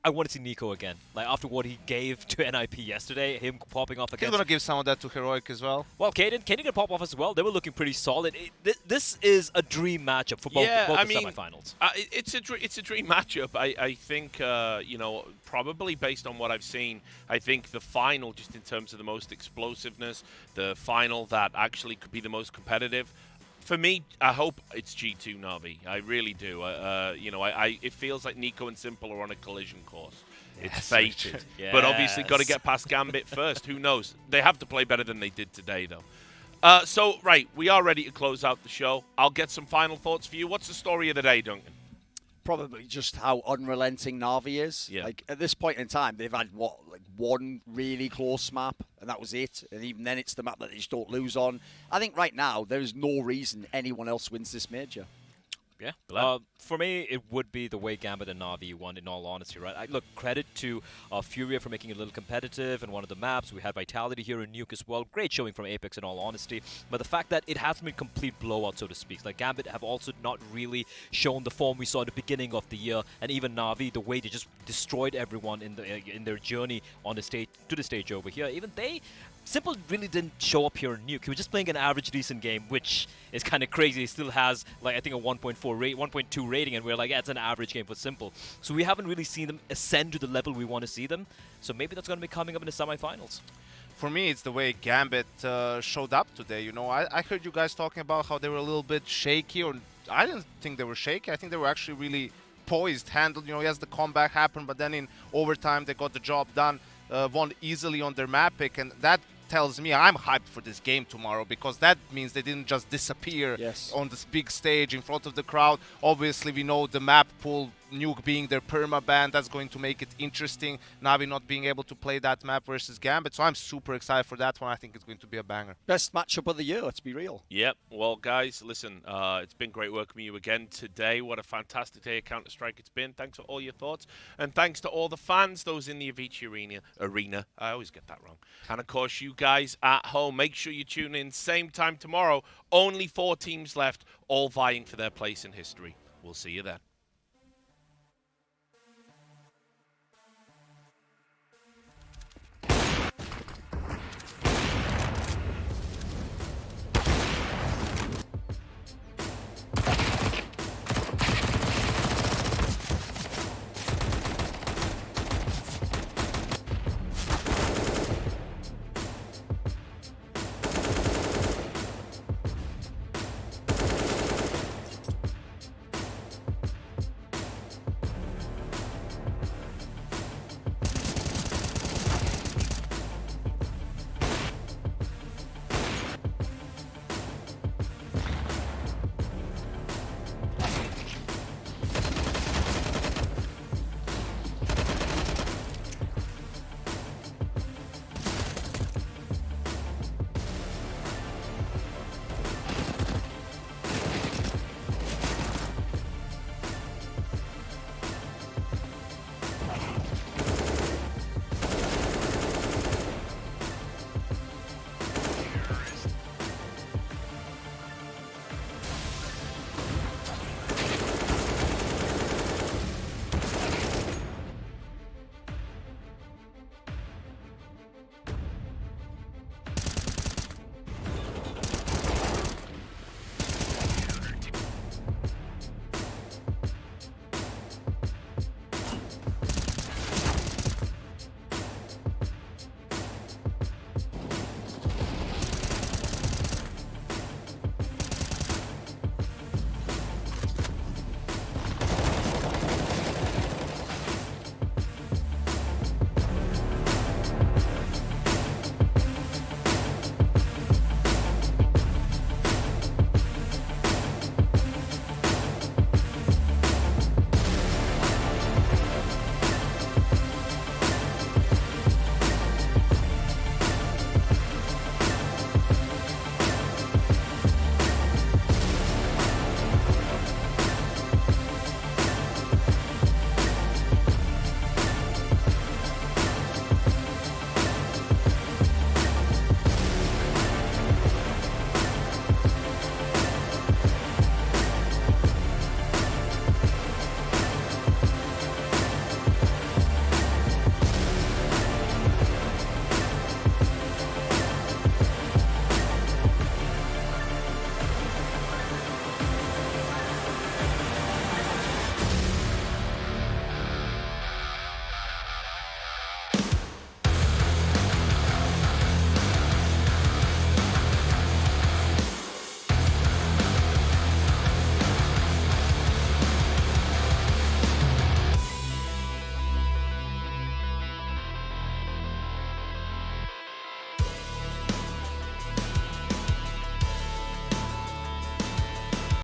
I want to see Nico again. Like, after what he gave to NIP yesterday, him popping off against... He's going to give some of that to Heroic as well. Well, Kaden can pop off as well. They were looking pretty solid. This is a dream matchup for both the semifinals. It's a dream matchup. I think, you know, probably based on what I've seen, I think the final, just in terms of the most explosiveness, the final that actually could be the most competitive, for me, I hope it's G2 Na'Vi. I really do. You know, it feels like Nico and Simple are on a collision course. It's fated. But obviously got to get past Gambit first. Who knows? They have to play better than they did today, though. So, right, we are ready to close out the show. I'll get some final thoughts for you. What's the story of the day, Duncan? Probably just how unrelenting Na'Vi is. Like, at this point in time, they've had, what, like 1 really close map, and that was it. And even then, it's the map that they just don't lose on. I think right now, there is no reason anyone else wins this major. Yeah. For me, it would be the way Gambit and Na'Vi won, in all honesty, right? Look, credit to FURIA for making it a little competitive in one of the maps. We had Vitality here in Nuke as well. Great showing from Apex, in all honesty. But the fact that it hasn't been complete blowout, so to speak. Like, Gambit have also not really shown the form we saw at the beginning of the year. And even Na'Vi, the way they just destroyed everyone in their journey on the stage to the stage over here. Even they... Simple really didn't show up here in Nuke. He was just playing an average decent game, which is kind of crazy. He still has, like, I think a 1.2 rating, and we're like, yeah, it's an average game for Simple. So we haven't really seen them ascend to the level we want to see them. So maybe that's going to be coming up in the semifinals. For me, it's the way Gambit showed up today. You know, I heard you guys talking about how they were a little bit shaky, or I didn't think they were shaky. I think they were actually really poised, handled. You know, yes, the comeback happened, but then in overtime they got the job done. won easily on their map pick, and that tells me I'm hyped for this game tomorrow, because that means they didn't just disappear on this big stage in front of the crowd. Obviously, we know the map pool, Nuke being their perma-ban, that's going to make it interesting. Navi not being able to play that map versus Gambit, so I'm super excited for that one. I think it's going to be a banger. Best matchup of the year, let's be real. Yep. Well, guys, listen, it's been great working with you again today. What a fantastic day of Counter-Strike it's been. Thanks for all your thoughts. And thanks to all the fans, those in the Avicii Arena. I always get that wrong. And, of course, you guys at home, make sure you tune in same time tomorrow. Only 4 teams left, all vying for their place in history. We'll see you then.